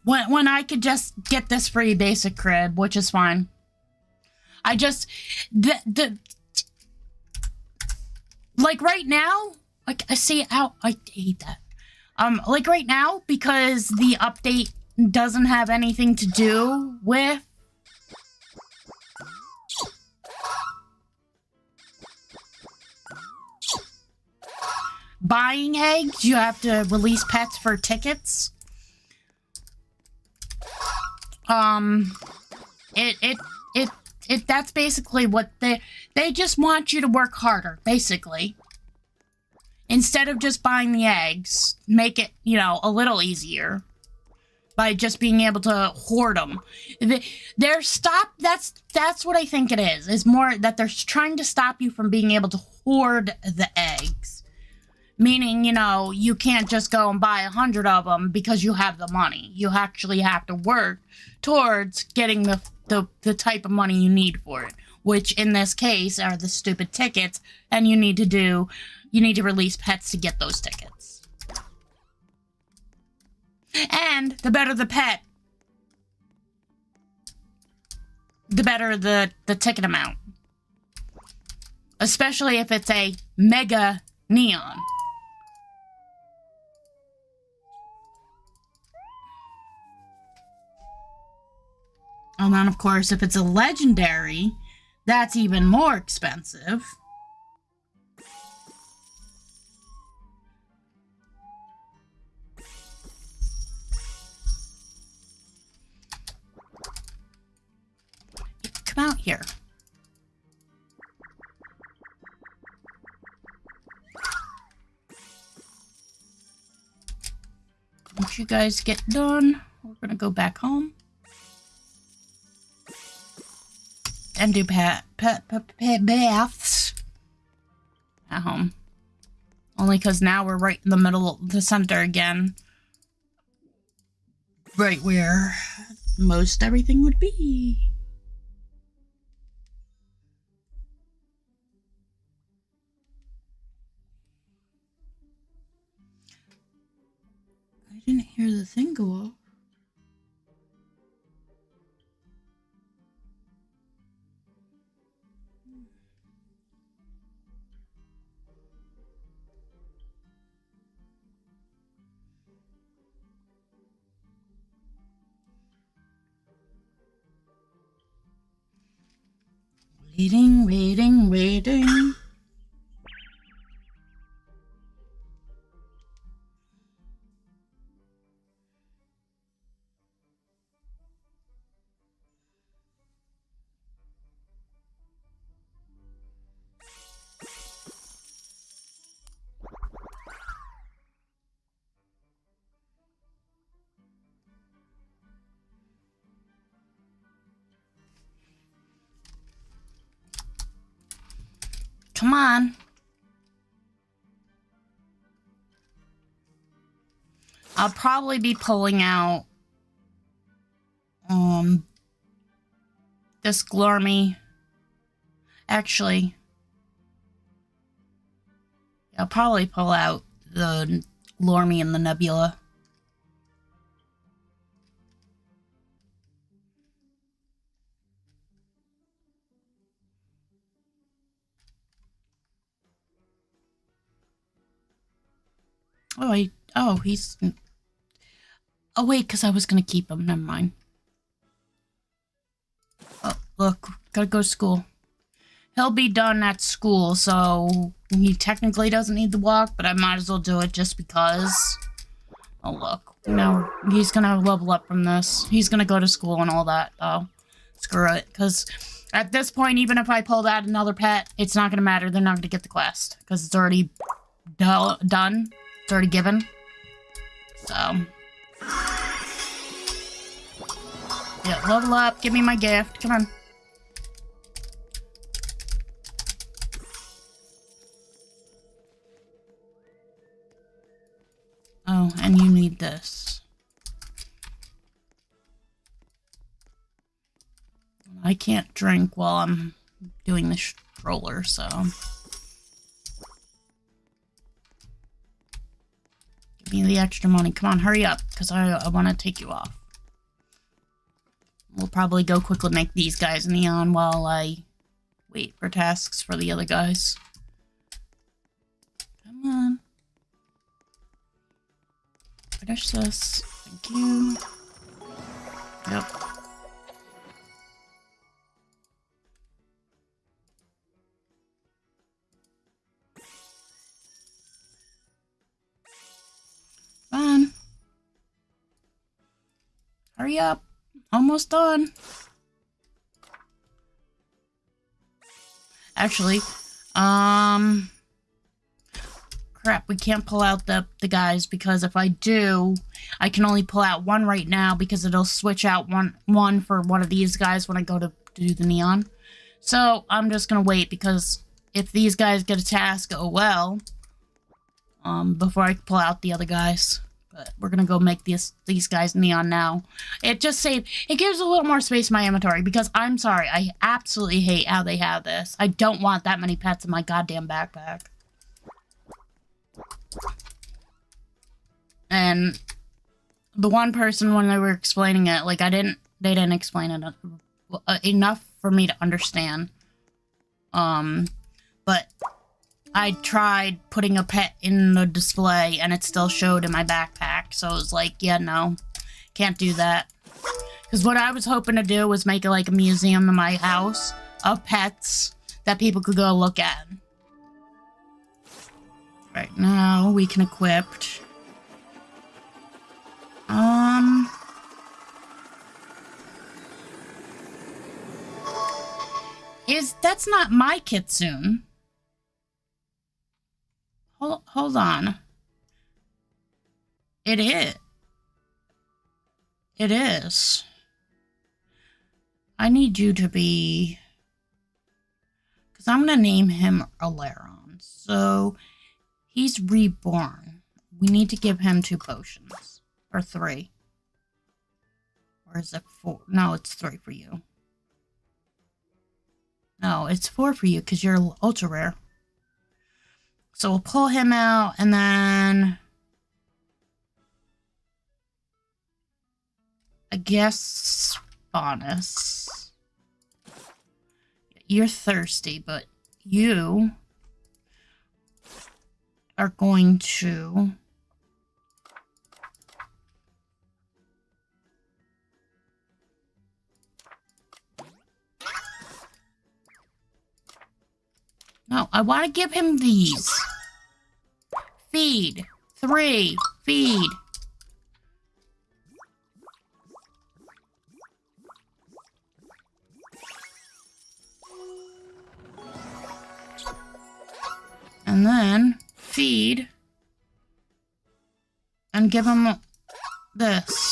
When I could just get this free basic crib, which is fine. I just, right now, I see how, I hate that. Right now, because the update doesn't have anything to do with buying eggs, you have to release pets for tickets. That's basically what they just want you to work harder, basically. Instead of just buying the eggs, make it, a little easier by just being able to hoard them. That's what I think it is. It's more that they're trying to stop you from being able to hoard the eggs. Meaning, you can't just go and buy 100 of them because you have the money. You actually have to work towards getting the type of money you need for it, which in this case are the stupid tickets, and you need to release pets to get those tickets. And the better the pet, the better the ticket amount. Especially if it's a mega neon. And then, of course, if it's a legendary, that's even more expensive. Come out here. Once you guys get done, we're gonna go back home. And do pet baths at home. Only because now we're right in the middle of the center again. Right where most everything would be. I didn't hear the thing go off. Waiting. Come on. I'll probably be pulling out this Glormy. Actually, I'll probably pull out the Glormy and the Nebula. Oh, he's... Oh, wait, because I was going to keep him. Never mind. Oh, look. Gotta go to school. He'll be done at school, so he technically doesn't need the walk, but I might as well do it just because. Oh, look. Now, he's going to level up from this. He's going to go to school and all that. Oh, screw it. Because at this point, even if I pulled out another pet, it's not going to matter. They're not going to get the quest. Because it's already done. It's already given. So. Yeah, level up. Give me my gift. Come on. Oh, and you need this. I can't drink while I'm doing the stroller, so... Give me the extra money. Come on, hurry up, because I want to take you off. We'll probably go quickly make these guys neon while I wait for tasks for the other guys. Come on. Finish this. Thank you. Yep. Fun. Hurry up. Almost done. Actually, crap, we can't pull out the guys because if I do, I can only pull out one right now because it'll switch out one for one of these guys when I go to do the neon. So I'm just gonna wait because if these guys get a task, oh well. Before I pull out the other guys. But we're gonna go make these guys neon now. It just it gives a little more space in my inventory because I'm sorry, I absolutely hate how they have this. I don't want that many pets in my goddamn backpack. And the one person when they were explaining it, like they didn't explain it enough for me to understand. But I tried putting a pet in the display and it still showed in my backpack. So it was like, yeah, no, can't do that. Because what I was hoping to do was make it like a museum in my house of pets that people could go look at. Right now, we can equip. That's not my kitsune. Hold on. It is. It is. I need you to be... Because I'm going to name him Alaron. So, he's reborn. We need to give him 2 potions. Or 3. Or is it 4? No, it's 3 for you. No, it's 4 for you because you're ultra rare. So we'll pull him out and then... I guess... Bonus. You're thirsty, but you... are going to... No, I want to give him these. Feed. 3. Feed. And then feed. And give him this.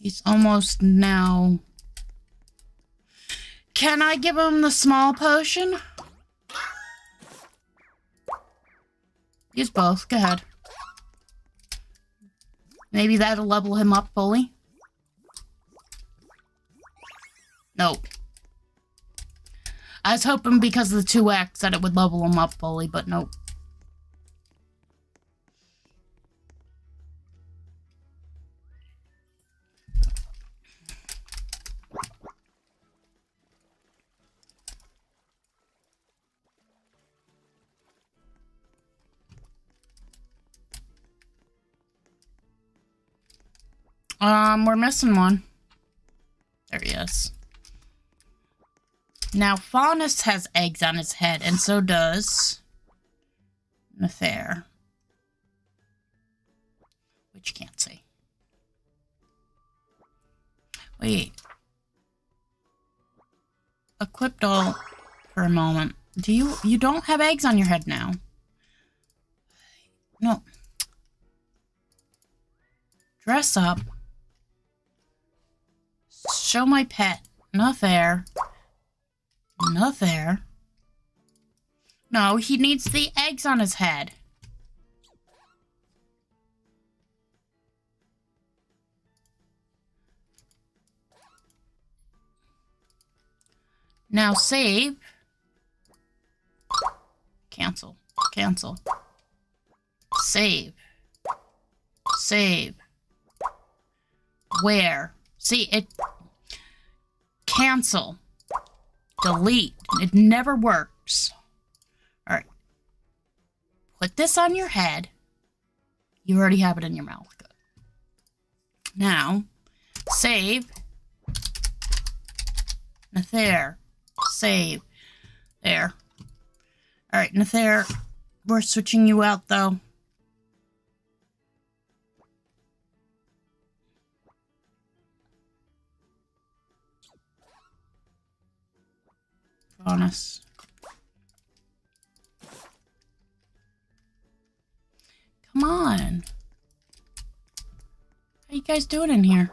He's almost now. Can I give him the small potion? Use both. Go ahead. Maybe that'll level him up fully. Nope. I was hoping because of the 2x that it would level him up fully, but nope. We're missing one. There he is. Now, Faunus has eggs on his head, and so does Nefair. Which you can't see. Wait. Equipped all for a moment. You don't have eggs on your head now? No. Dress up. Show my pet. Nefair. Nefair. No, he needs the eggs on his head. Now save. Cancel. Cancel. Save. Save. Where? See, it... Cancel. Delete. It never works. Alright. Put this on your head. You already have it in your mouth. Good. Now, save. Nefair. Save. There. Alright, Nefair. We're switching you out, though. Honest. Come on. How you guys doing in here?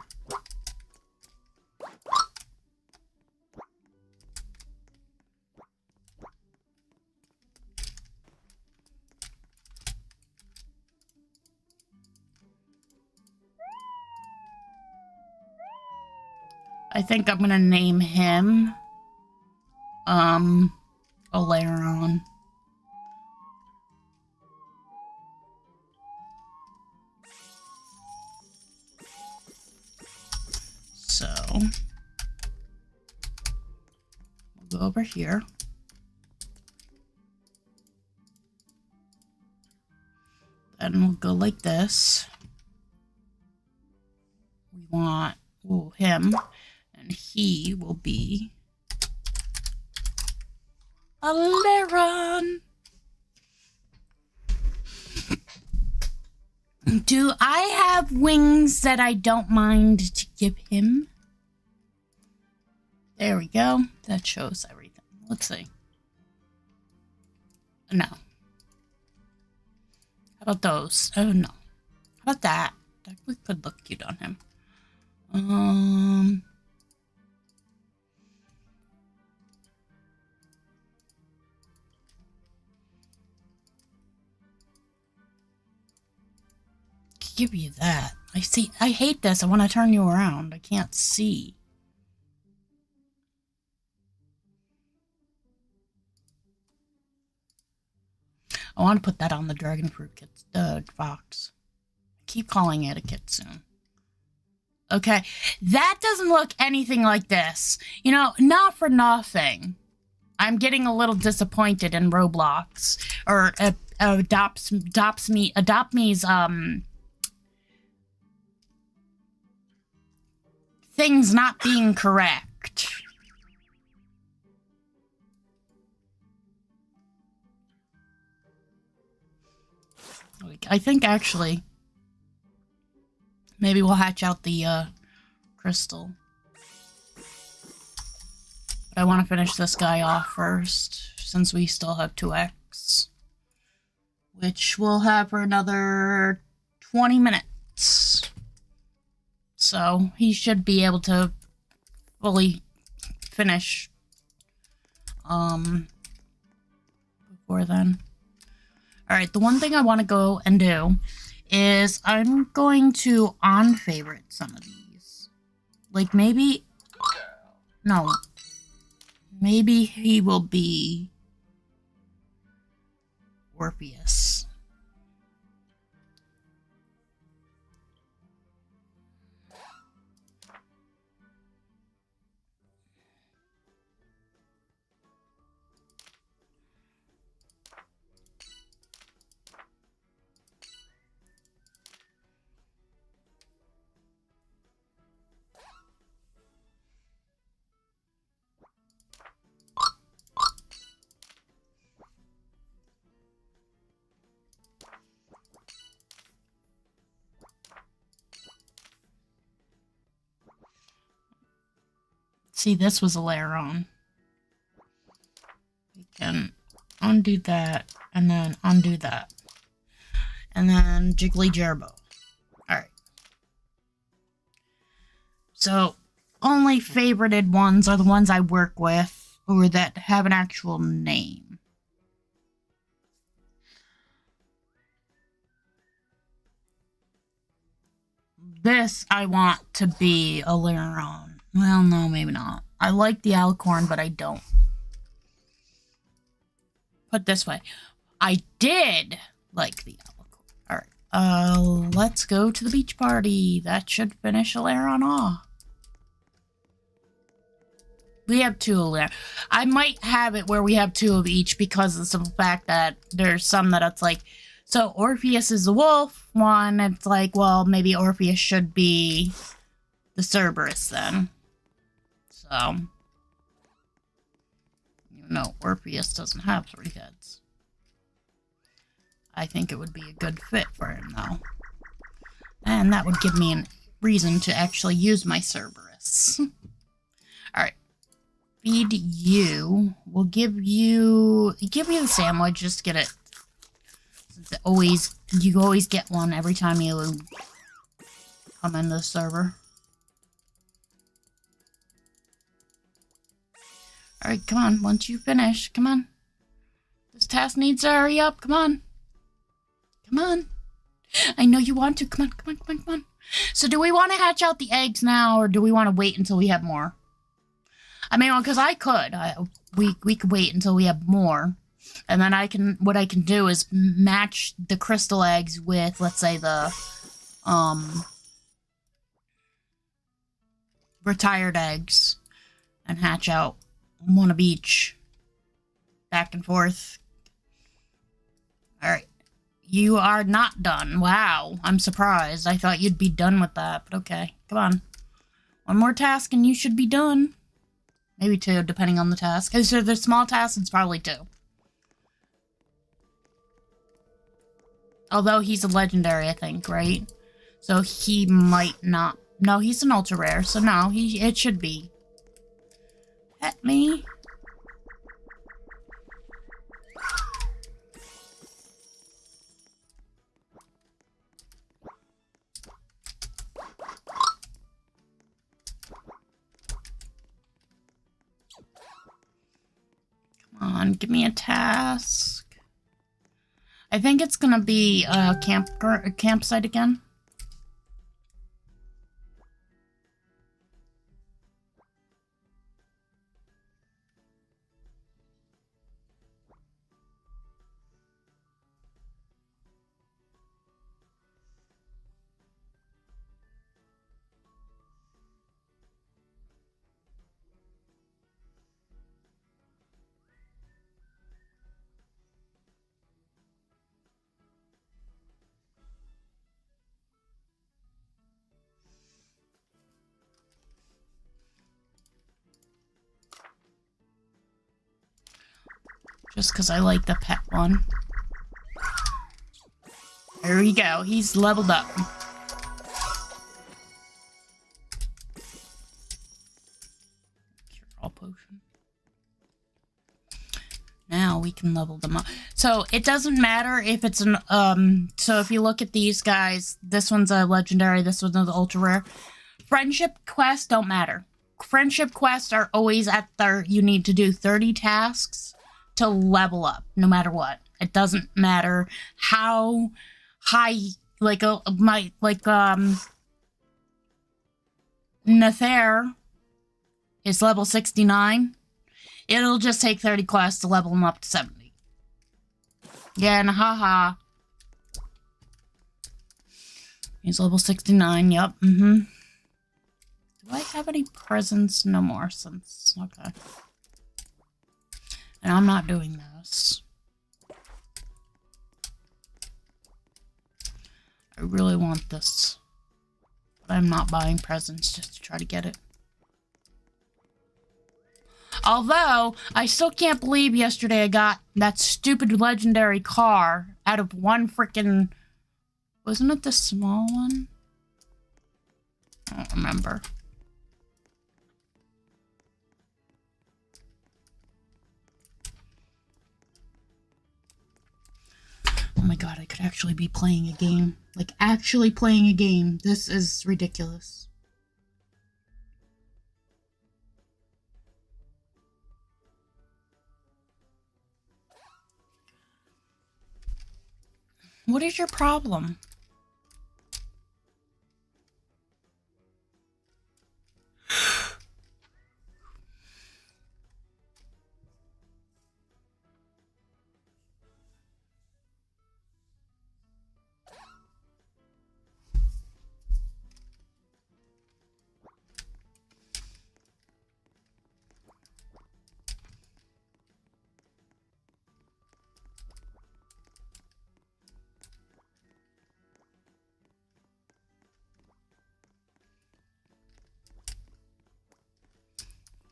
I think I'm gonna name him Olaron. So we'll go over here. Then we'll go like this. We want him, and he will be Olaron. Do I have wings that I don't mind to give him? There we go. That shows everything. Let's see. No. How about those? Oh, no. How about that? That could look cute on him. Give you that. I hate this. I want to turn you around. I can't see. I want to put that on the dragon fruit fox. I keep calling it a kitsune. Okay, that doesn't look anything like this. You know, not for nothing. I'm getting a little disappointed in Roblox or Adopt Me's things not being correct. I think actually maybe we'll hatch out the crystal. But I want to finish this guy off first since we still have 2x, which we'll have for another 20 minutes. so he should be able to fully finish before then. Alright, the one thing I want to go and do is I'm going to unfavorite some of these. Like maybe... No. Maybe he will be Orpheus. See, this was a layer on. We can undo that, and then undo that. And then Jiggly Gerbo. Alright. So, only favorited ones are the ones I work with, or that have an actual name. This I want to be a layer on. Well, no, maybe not. I like the alicorn, but I don't. Put it this way. I did like the alicorn. Alright. Let's go to the beach party. That should finish Aileron off. We have 2 Aileron. I might have it where we have 2 of each because of the fact that there's some that it's like, so Orpheus is the wolf one. It's like, well, maybe Orpheus should be the Cerberus then. So, even though Orpheus doesn't have 3 heads. I think it would be a good fit for him, though. And that would give me a reason to actually use my Cerberus. Alright. Feed you. We'll give you the sandwich, just get it. You always get one every time you come into the server. Alright, come on. Once you finish, come on. This task needs to hurry up. Come on. Come on. I know you want to. Come on, come on, come on, come on. So do we want to hatch out the eggs now, or do we want to wait until we have more? I mean, because I could. We could wait until we have more. And then what I can do is match the crystal eggs with, let's say, the, retired eggs. And hatch out one of each. Back and forth. Alright. You are not done. Wow. I'm surprised. I thought you'd be done with that, but okay. Come on. One more task and you should be done. Maybe 2, depending on the task. So the small task, it's probably 2. Although he's a legendary, I think, right? So he might not... No, he's an ultra rare, so no, it should be. Pet me. Come on, give me a task. I think it's gonna be a campsite again. Just because I like the pet one. There we go. He's leveled up. Cure-all potion. Now we can level them up. So it doesn't matter if it's an so if you look at these guys, this one's a legendary, this one's an ultra rare. Friendship quests don't matter. Friendship quests are always at you need to do 30 tasks to level up, no matter what. It doesn't matter how high, Nether is level 69. It'll just take 30 quests to level him up to 70. Yeah, and haha. He's level 69, yep, Do I have any presents? No more since, okay. And I'm not doing this. I really want this. But I'm not buying presents just to try to get it. Although, I still can't believe yesterday I got that stupid legendary car out of one frickin'... Wasn't it the small one? I don't remember. Oh my god, I could actually be playing a game. Like, actually playing a game. This is ridiculous. What is your problem?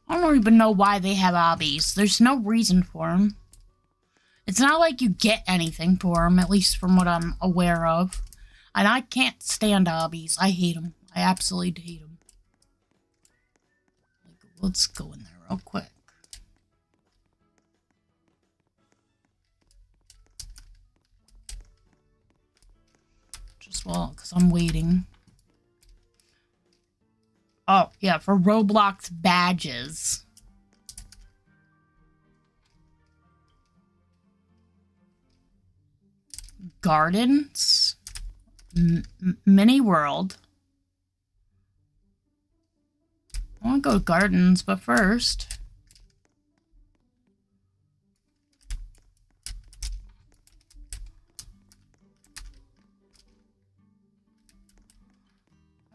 I don't even know why they have obbies. There's no reason for them. It's not like you get anything for them, at least from what I'm aware of. And I can't stand obbies. I hate them. I absolutely hate them. Let's go in there real quick. Just because I'm waiting. Oh, yeah, for Roblox badges. Gardens. Mini world. I want to go to gardens, but first...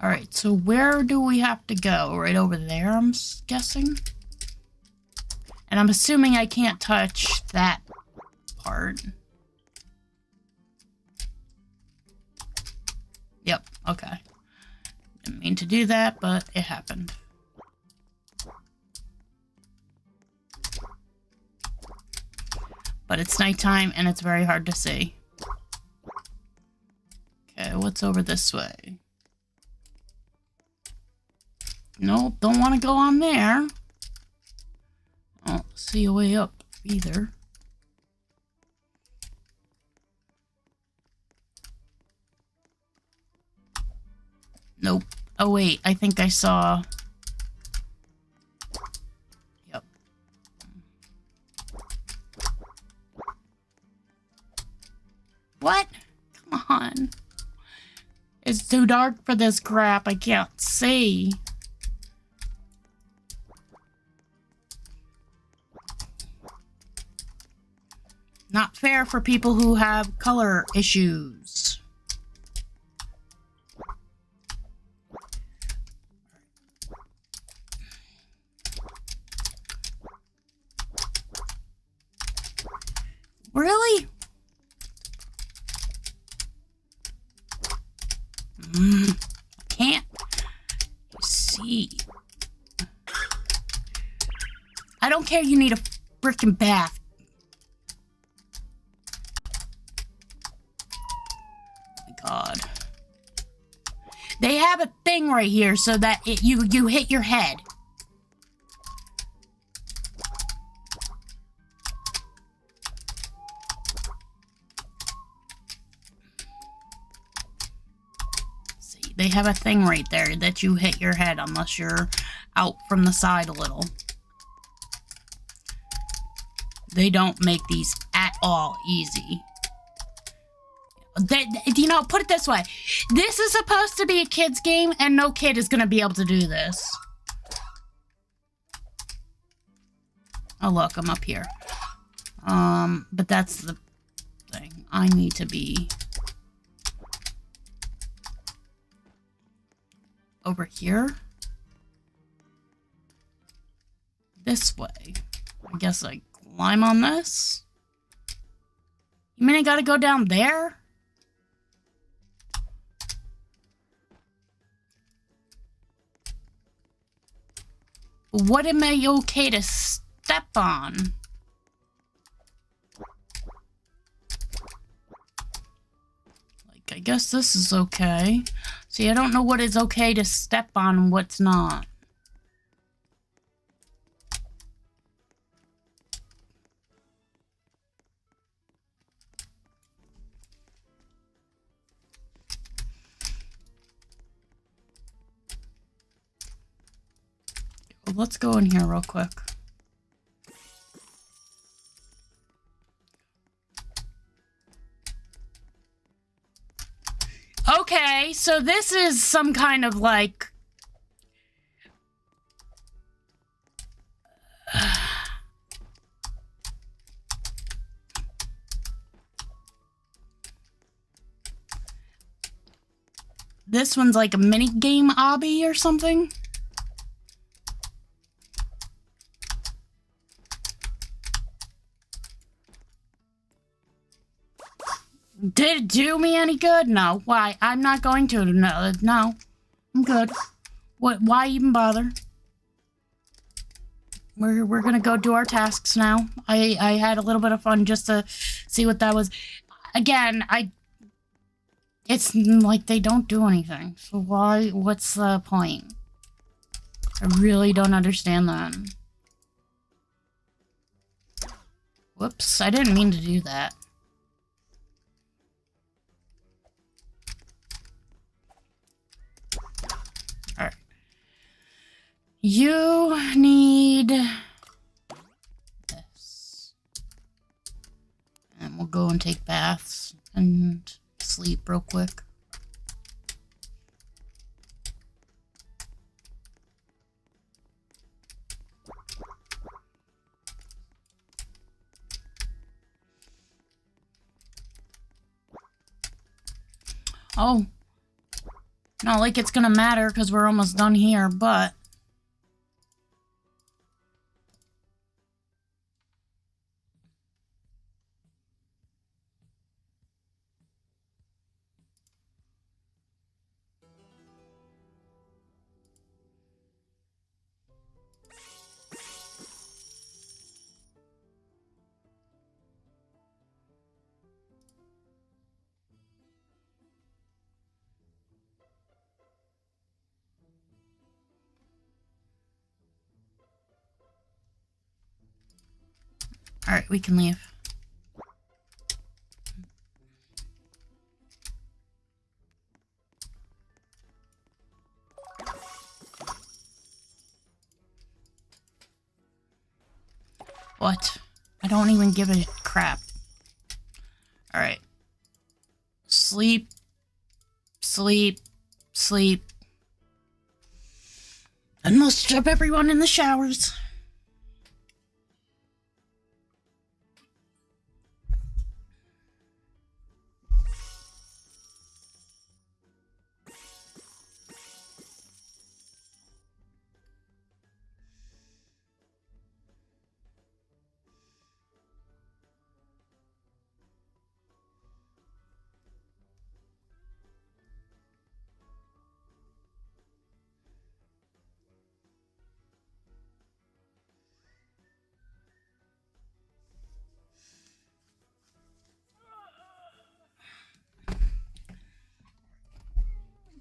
Alright, so where do we have to go? Right over there, I'm guessing? And I'm assuming I can't touch that part. Yep, okay. Didn't mean to do that, but it happened. But it's nighttime and it's very hard to see. Okay, what's over this way? Nope, don't want to go on there. I don't see a way up either. Nope. Oh wait, I think I saw... Yep. What? Come on. It's too dark for this crap. I can't see. Not fair for people who have color issues. Really? I can't see. I don't care, you need a frickin' bath. God. They have a thing right here so that you hit your head. See, They have a thing right there that you hit your head unless you're out from the side a little. They don't make these at all easy. You know, put it this way. This is supposed to be a kid's game, and no kid is going to be able to do this. Oh, look, I'm up here. But that's the thing. I need to be over here. This way. I guess I climb on this. You mean I gotta go down there? What am I okay to step on? Like, I guess this is okay. See, I don't know what is okay to step on and what's not. Well, let's go in here real quick. Okay, so this is some kind of like... This one's like a mini game obby or something. Did it do me any good? No. Why? I'm not going to. No. I'm good. What? Why even bother? We're gonna go do our tasks now. I had a little bit of fun just to see what that was. Again, it's like they don't do anything. So why? What's the point? I really don't understand that. Whoops, I didn't mean to do that. Alright. You need this. And we'll go and take baths and sleep real quick. Oh. Not like it's gonna matter because we're almost done here, but... Alright, we can leave. What? I don't even give a crap. Alright. Sleep. Sleep. Sleep. And we'll strap everyone in the showers.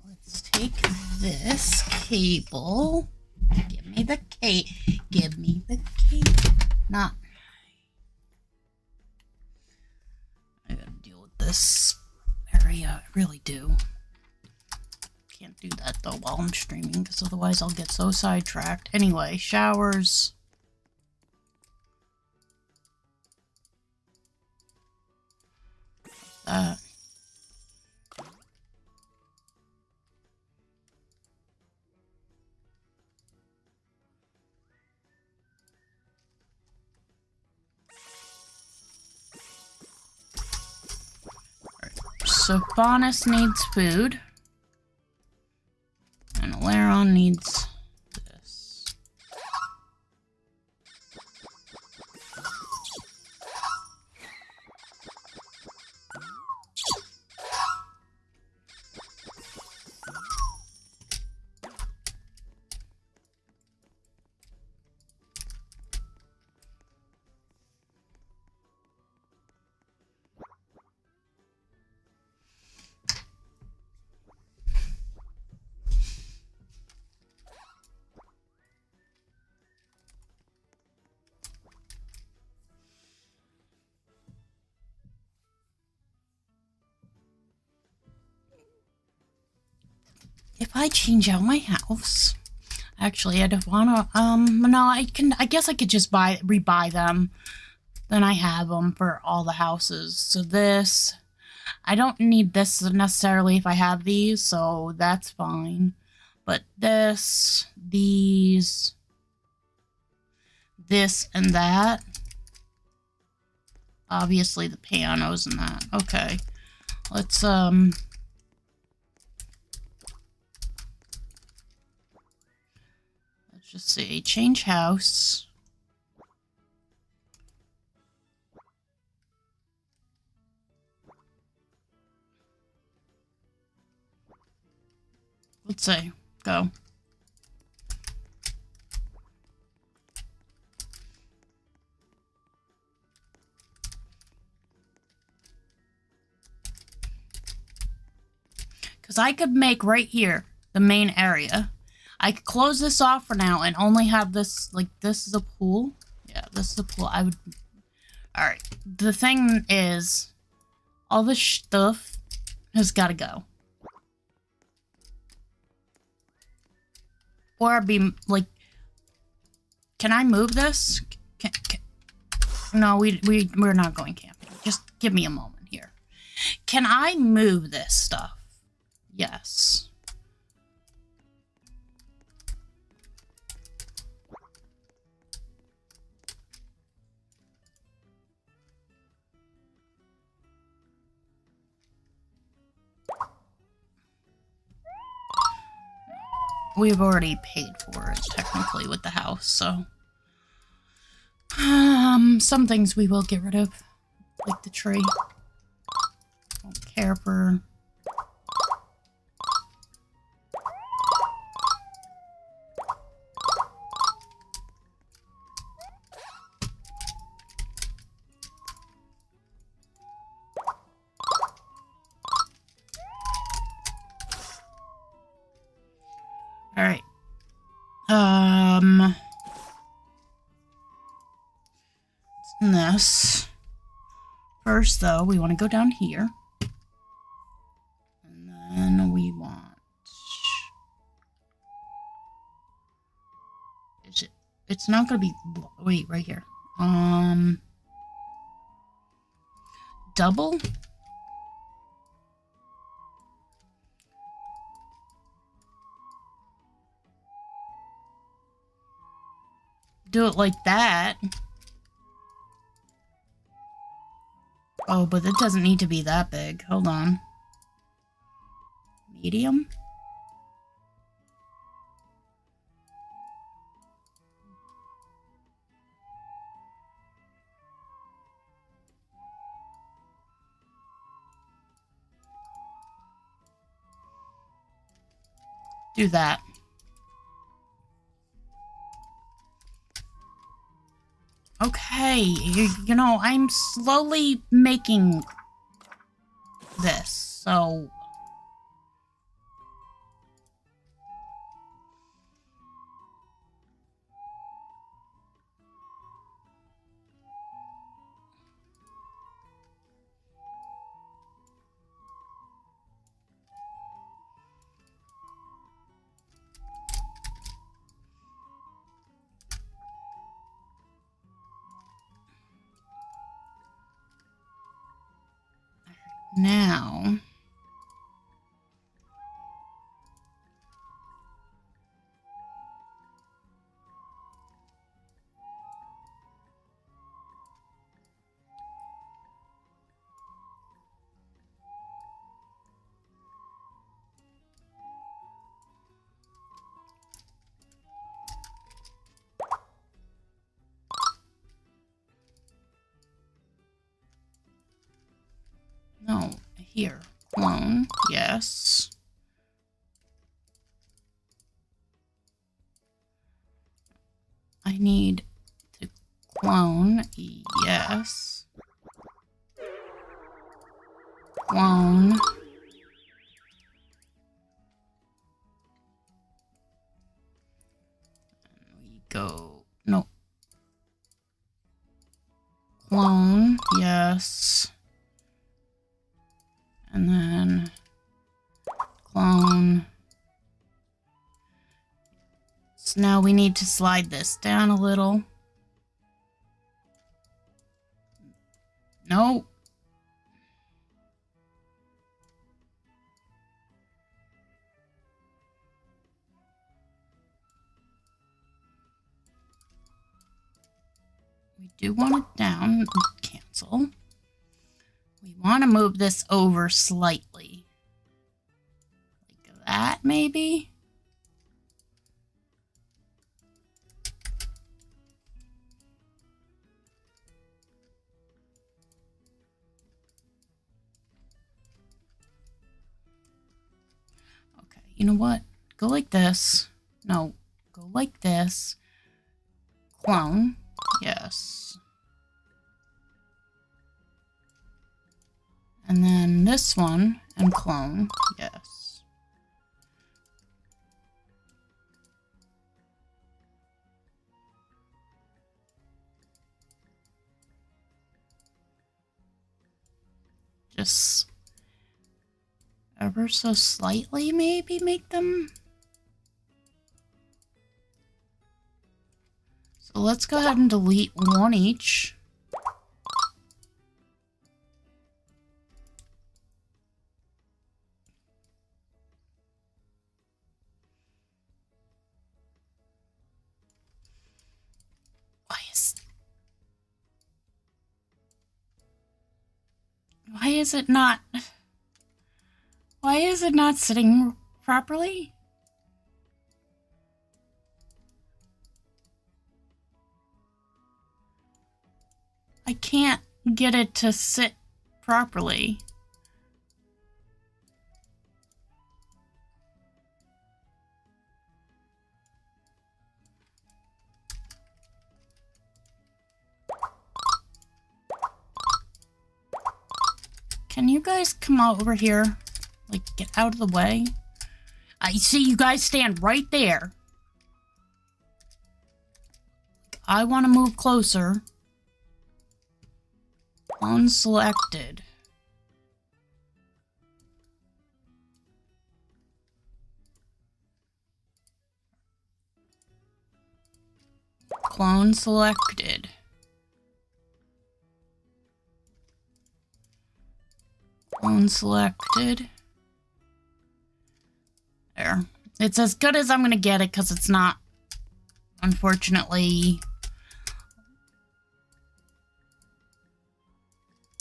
Let's take this cable. Give me the cable. Give me the cable. Not. I gotta deal with this area. I really do. can't do that though while I'm streaming, because otherwise I'll get so sidetracked. Anyway, showers. So Faunus needs food. And Alaron needs this. If I change out my house, actually, I don't wanna, no, I guess I could just rebuy them. Then I have them for all the houses. So this, I don't need this necessarily if I have these, so that's fine. But this, these, this, and that. Obviously the pianos and that. Okay. Let's, just say change house. Let's say go. Because I could make right here the main area. I could close this off for now and only have this, like, this is a pool. Yeah, this is a pool. I would... Alright. The thing is, all this stuff has got to go. Or I'd be, like... Can I move this? No, we're not going camping. Just give me a moment here. Can I move this stuff? Yes. We've already paid for it, technically, with the house, so... some things we will get rid of. Like the tree. Don't care for... Alright. This. First, though, we want to go down here. And then we want... Is it... It's not going to be... Wait, right here. Double? Do it like that. Oh, but it doesn't need to be that big. Hold on. Medium? Do that. Okay, you know, I'm slowly making this, so... now... No, here. Clone, yes. I need to clone, yes. Clone. And we go, no. Clone, yes. And then clone. So now we need to slide this down a little. Nope. We do want it down. Cancel. We want to move this over slightly. Like that, maybe? Okay, you know what? Go like this. No, go like this. Clone. Yes. And then this one, and clone, yes. Just ever so slightly, maybe make them. So let's go ahead and delete one each. Why is it not sitting properly? I can't get it to sit properly. Can you guys come over here? Like, get out of the way. I see you guys stand right there. I want to move closer. Unselected. Clone selected. Clone selected. There. It's as good as I'm gonna get it because it's not, unfortunately.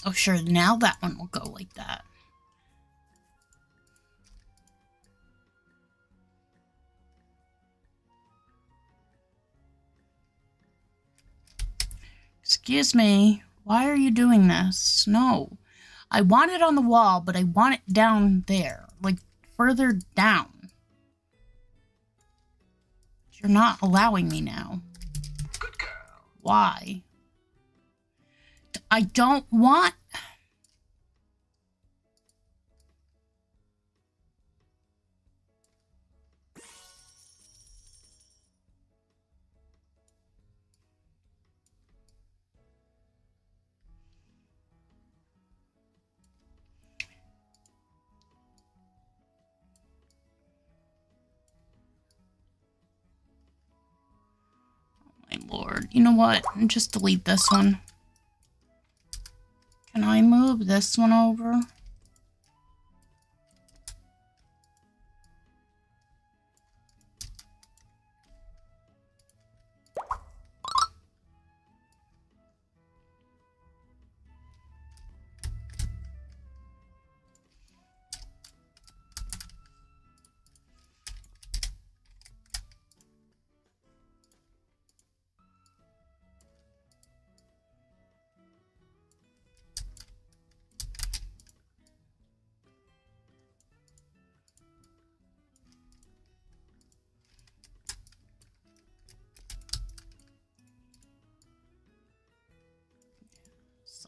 Oh, sure. Now that one will go like that. Excuse me. Why are you doing this? No. I want it on the wall, but I want it down there. Like, further down. You're not allowing me now. Good girl. Why? I don't want... My lord. You know what? Just delete this one. Can I move this one over?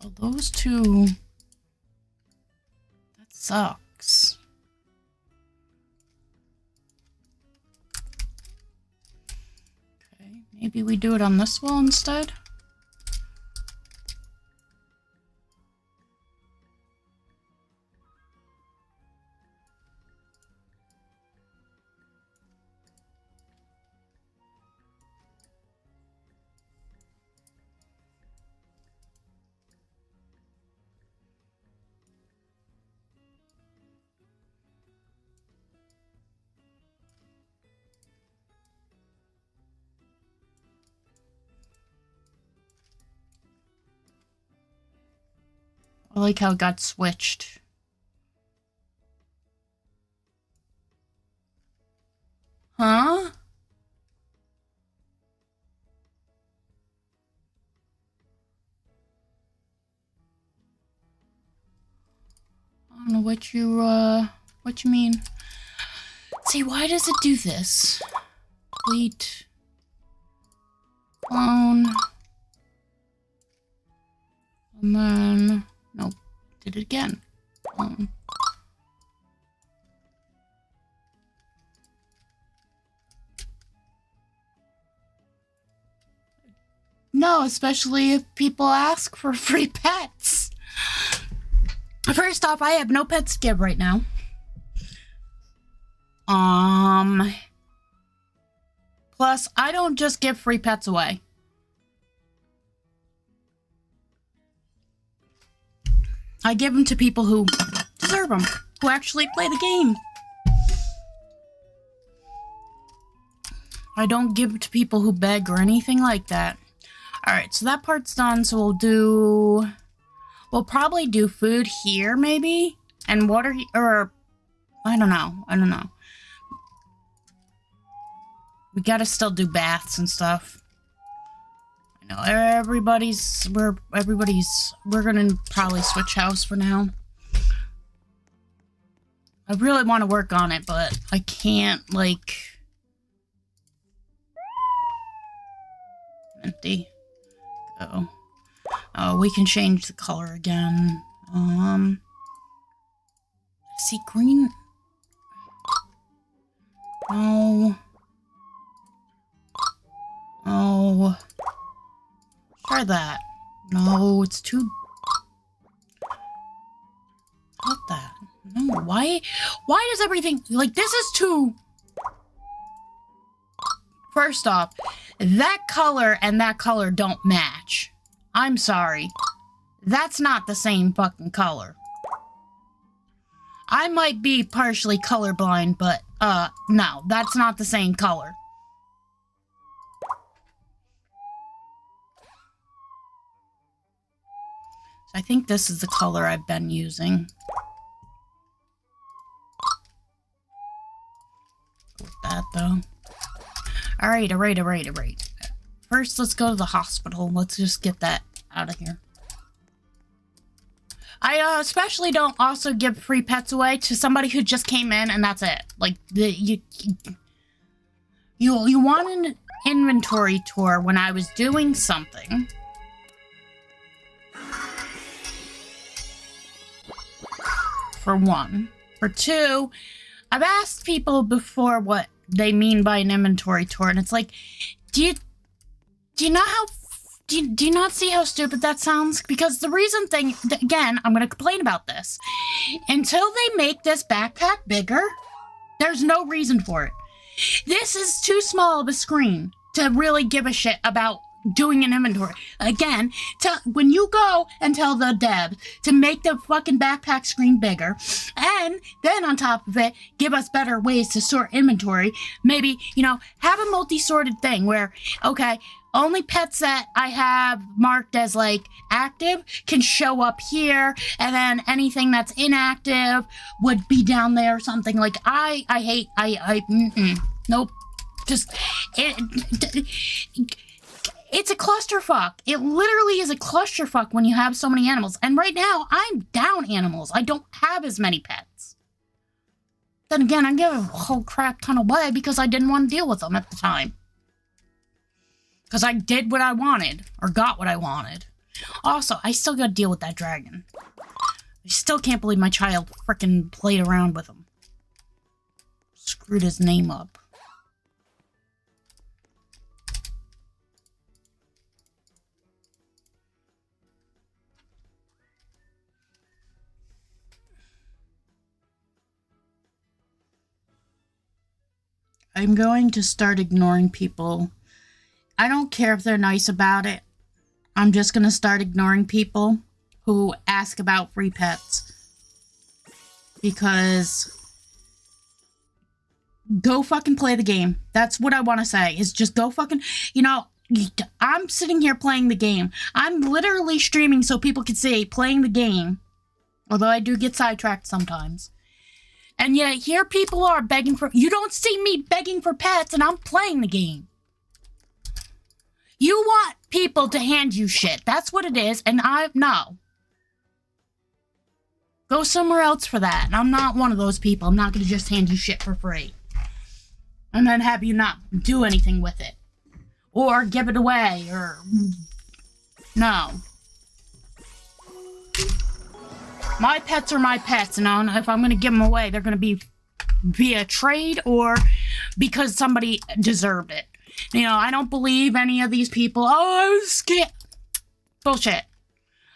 So those two... That sucks. Okay, maybe we do it on this wall instead? I like how it got switched. Huh? I don't know what you mean. See, why does it do this? Delete. Clone. And then... Nope. Did it again. No, especially if people ask for free pets. First off, I have no pets to give right now. Plus, I don't just give free pets away. I give them to people who deserve them, who actually play the game. I don't give to people who beg or anything like that. Alright, so that part's done, so we'll probably do food here, maybe? And water, or, I don't know. We gotta still do baths and stuff. I know, we're gonna probably switch house for now. I really want to work on it, but I can't, like... Empty. Go. Oh, we can change the color again. See, green... Oh. Oh. Try that. No, it's too... Not that. No, why does everything... Like, this is too... First off, that color and that color don't match. I'm sorry. That's not the same fucking color. I might be partially colorblind, but, no, that's not the same color. So I think this is the color I've been using. With that, though. Alright. First, let's go to the hospital. Let's just get that out of here. I especially don't also give free pets away to somebody who just came in and that's it. Like, you want an inventory tour when I was doing something. For one. For two, I've asked people before what they mean by an inventory tour, and it's like, do you not see how stupid that sounds? Because the reason again, I'm gonna complain about this. Until they make this backpack bigger, there's no reason for it. This is too small of a screen to really give a shit about doing an inventory. Again, when you go and tell the dev to make the fucking backpack screen bigger, and then on top of it, give us better ways to sort inventory, maybe, have a multi-sorted thing where, okay, only pets that I have marked as, like, active can show up here, and then anything that's inactive would be down there or something. Like, nope. Just, it's a clusterfuck. It literally is a clusterfuck when you have so many animals. And right now, I'm down animals. I don't have as many pets. Then again, I give a whole crap ton away because I didn't want to deal with them at the time. Because I did what I wanted, or got what I wanted. Also, I still gotta deal with that dragon. I still can't believe my child frickin' played around with him. Screwed his name up. I'm going to start ignoring people. I don't care if they're nice about it. I'm just going to start ignoring people who ask about free pets. Because go fucking play the game. That's what I want to say, is just go fucking, you know, I'm sitting here playing the game. I'm literally streaming so people can see playing the game. Although I do get sidetracked sometimes. And yet here people are begging for, you don't see me begging for pets and I'm playing the game. You want people to hand you shit. That's what it is. And no. Go somewhere else for that. And I'm not one of those people. I'm not going to just hand you shit for free. And then have you not do anything with it. Or give it away. Or... No. My pets are my pets. And if I'm going to give them away, they're going to be via trade or because somebody deserved it. You know, I don't believe any of these people. Oh, I was scared. Bullshit.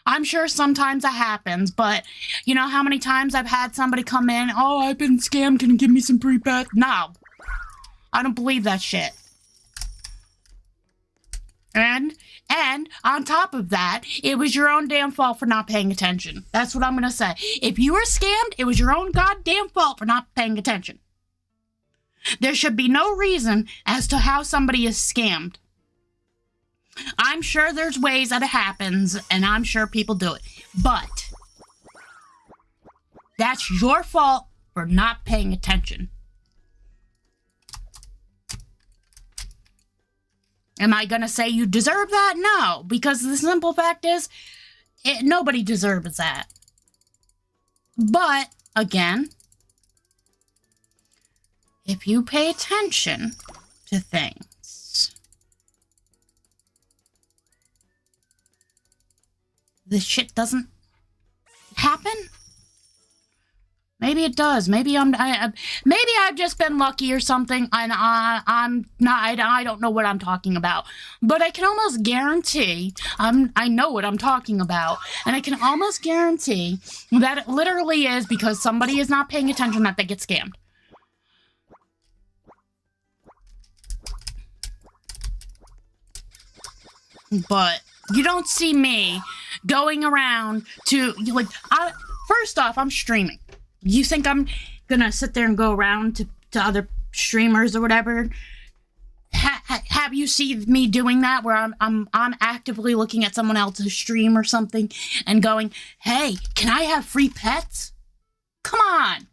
I'm sure sometimes that happens, but you know how many times I've had somebody come in, oh, I've been scammed, can you give me some free pets? No. I don't believe that shit. And on top of that, it was your own damn fault for not paying attention. That's what I'm going to say. If you were scammed, it was your own goddamn fault for not paying attention. There should be no reason as to how somebody is scammed. I'm sure there's ways that it happens, and I'm sure people do it. But that's your fault for not paying attention. Am I going to say you deserve that? No, because the simple fact is, nobody deserves that. But, again, if you pay attention to things, this shit doesn't happen. Maybe it does. Maybe maybe I've just been lucky or something, and I'm not. I don't know what I'm talking about. But I can almost guarantee I know what I'm talking about, and I can almost guarantee that it literally is because somebody is not paying attention that they get scammed. But you don't see me going around to, like, first off, I'm streaming. You think I'm gonna sit there and go around to other streamers or whatever? Have you seen me doing that where I'm actively looking at someone else's stream or something and going, hey, can I have free pets? Come on.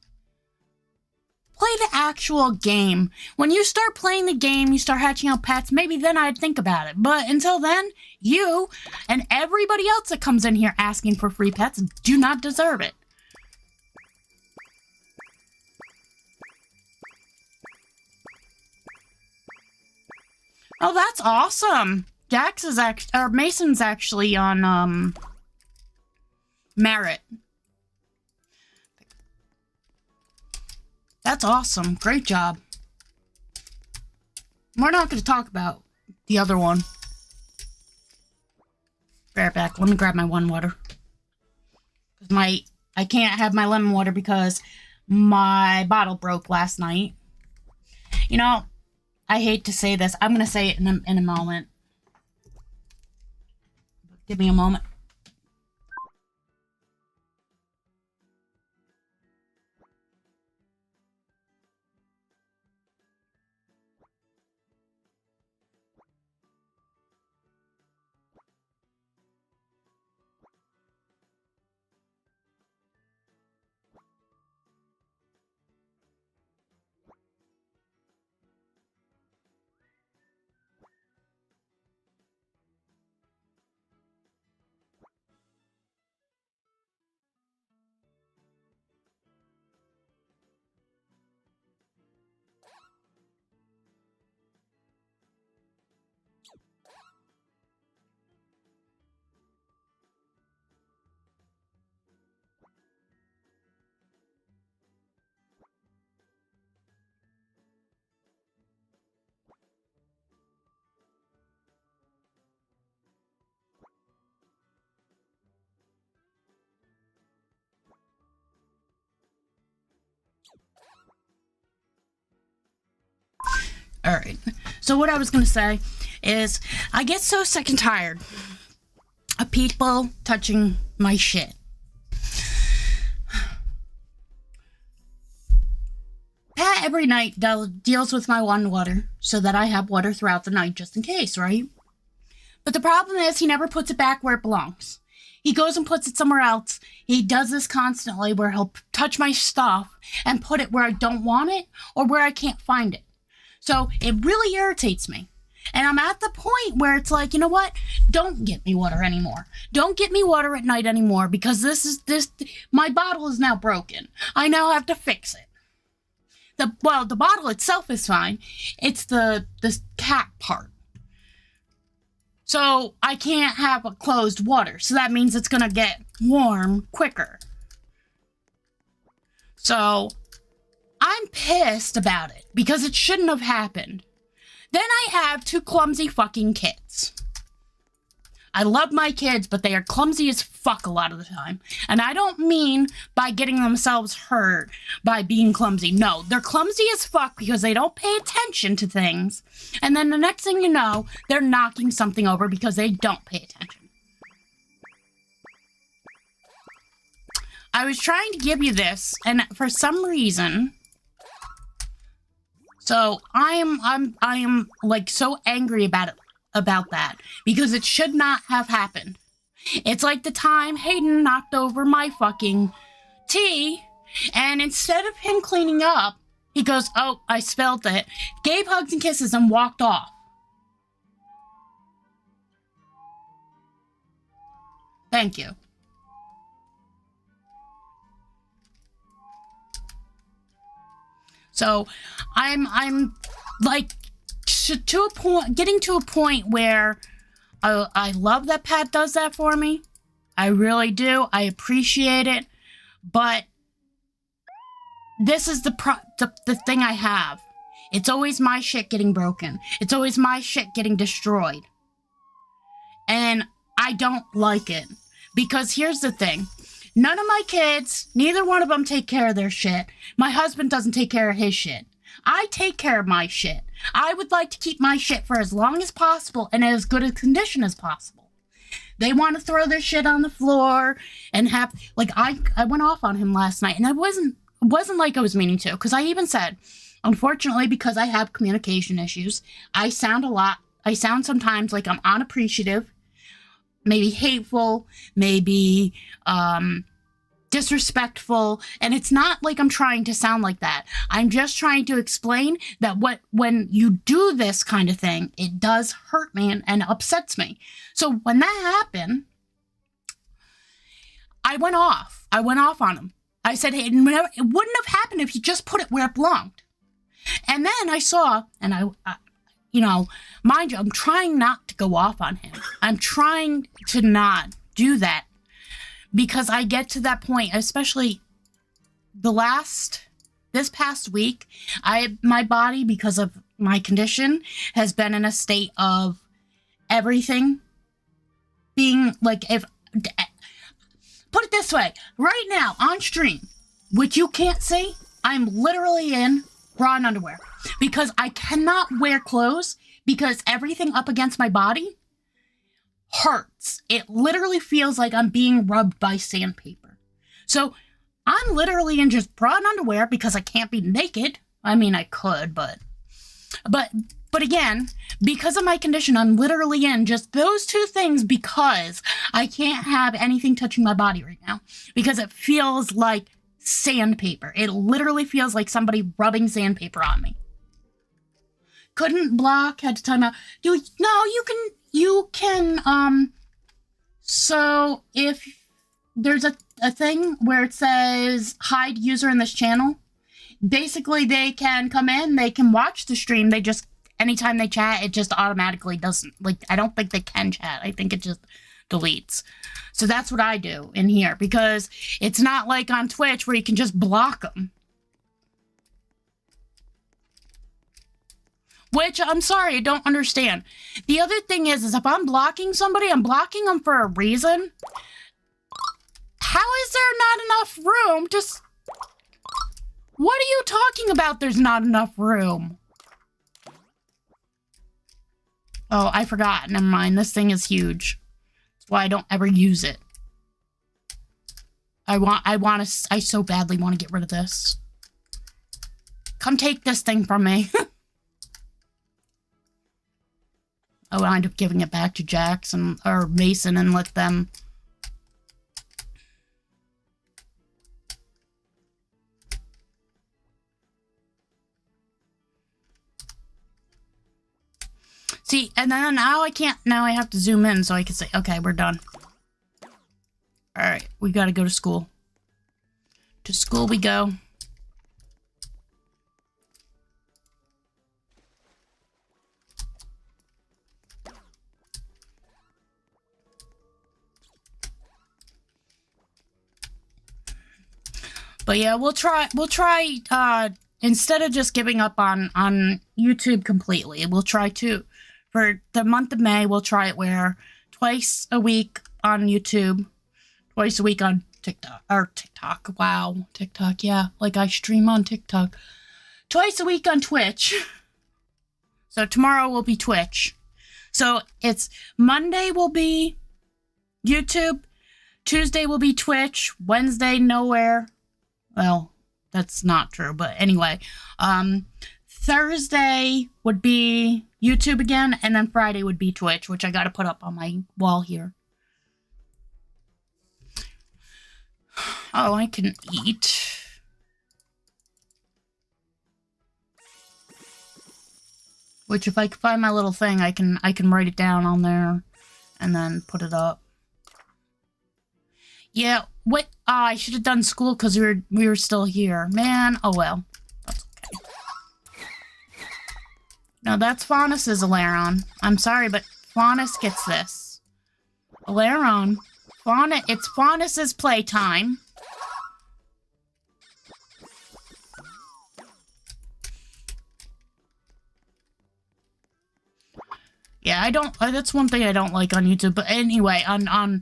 Play the actual game. When you start playing the game, you start hatching out pets, maybe then I'd think about it. But until then, you and everybody else that comes in here asking for free pets do not deserve it. Oh, that's awesome. Jax is Mason's actually on, merit. That's awesome. Great job. We're not going to talk about the other one. Bear back. Let me grab my one water. I can't have my lemon water because my bottle broke last night. You know, I hate to say this. I'm going to say it in a moment. Give me a moment. All right. So what I was going to say is I get so sick and tired of people touching my shit. Pat every night deals with my water so that I have water throughout the night just in case, right? But the problem is he never puts it back where it belongs. He goes and puts it somewhere else. He does this constantly where he'll touch my stuff and put it where I don't want it or where I can't find it. So it really irritates me. And I'm at the point where it's like, you know what? Don't get me water anymore. Don't get me water at night anymore because my bottle is now broken. I now have to fix it. The bottle itself is fine. It's the cap part. So I can't have a closed water. So that means it's going to get warm quicker. So I'm pissed about it because it shouldn't have happened. Then I have 2 clumsy fucking kids. I love my kids, but they are clumsy as fuck a lot of the time. And I don't mean by getting themselves hurt by being clumsy. No, they're clumsy as fuck because they don't pay attention to things. And then the next thing you know, they're knocking something over because they don't pay attention. I was trying to give you this, and for some reason... So I am like so angry about that because it should not have happened. It's like the time Hayden knocked over my fucking tea, and instead of him cleaning up, he goes, "Oh, I spilled it," gave hugs and kisses and walked off. Thank you. So I'm like to a point, getting to a point where I love that Pat does that for me. I really do. I appreciate it. But this is the thing I have. It's always my shit getting broken. It's always my shit getting destroyed. And I don't like it. Because here's the thing. None of my kids, neither one of them take care of their shit. My husband doesn't take care of his shit. I take care of my shit. I would like to keep my shit for as long as possible and in as good a condition as possible. They want to throw their shit on the floor and have, like, I went off on him last night, and it wasn't like I was meaning to, because I even said, unfortunately, because I have communication issues, I sound sometimes like I'm unappreciative, maybe hateful, maybe disrespectful, and it's not like I'm trying to sound like that. I'm just trying to explain that when you do this kind of thing, it does hurt me and upsets me. So when that happened, I went off on him. I said, hey, it wouldn't have happened if you just put it where it belonged. And then I saw, and I you know, mind you, I'm trying not to go off on him. I'm trying to not do that because I get to that point, especially this past week, my body, because of my condition, has been in a state of everything being like, put it this way, right now on stream, which you can't see, I'm literally in bra and underwear because I cannot wear clothes because everything up against my body hurts. It literally feels like I'm being rubbed by sandpaper. So I'm literally in just bra and underwear because I can't be naked. I mean, I could, but again, because of my condition, I'm literally in just those 2 things because I can't have anything touching my body right now because it feels like sandpaper. It literally feels like somebody rubbing sandpaper on me. Couldn't block, had to time out. You can, so if there's a thing where it says hide user in this channel, basically they can come in, they can watch the stream, they just, anytime they chat, it just automatically doesn't, like, I don't think they can chat, I think it just deletes. So that's what I do in here, because it's not like on Twitch where you can just block them. Which, I'm sorry, I don't understand. The other thing is if I'm blocking somebody, I'm blocking them for a reason. How is there not enough room to... What are you talking about, there's not enough room? Oh, I forgot. Never mind. This thing is huge. That's why I don't ever use it. I so badly want to get rid of this. Come take this thing from me. I would end up giving it back to Jackson or Mason and let them. See, and then now I can't, now I have to zoom in so I can say, okay, we're done. All right, we got to go to school. To school we go. But yeah, we'll try, instead of just giving up on YouTube completely, we'll try to, for the month of May, we'll try it where twice a week on YouTube, twice a week on TikTok, wow, TikTok, yeah, like I stream on TikTok, twice a week on Twitch, so tomorrow will be Twitch, so it's Monday will be YouTube, Tuesday will be Twitch, Wednesday nowhere. Well, that's not true, but anyway, Thursday would be YouTube again, and then Friday would be Twitch, which I gotta put up on my wall here. Oh, I can eat. Which, if I can find my little thing, I can write it down on there, and then put it up. Yeah, what? I should have done school because we were still here. Man, oh well. That's okay. No, that's Faunus's Alaron. I'm sorry, but Faunus gets this. Alaron. It's Faunus's playtime. Yeah, I don't, that's one thing I don't like on YouTube, but anyway, on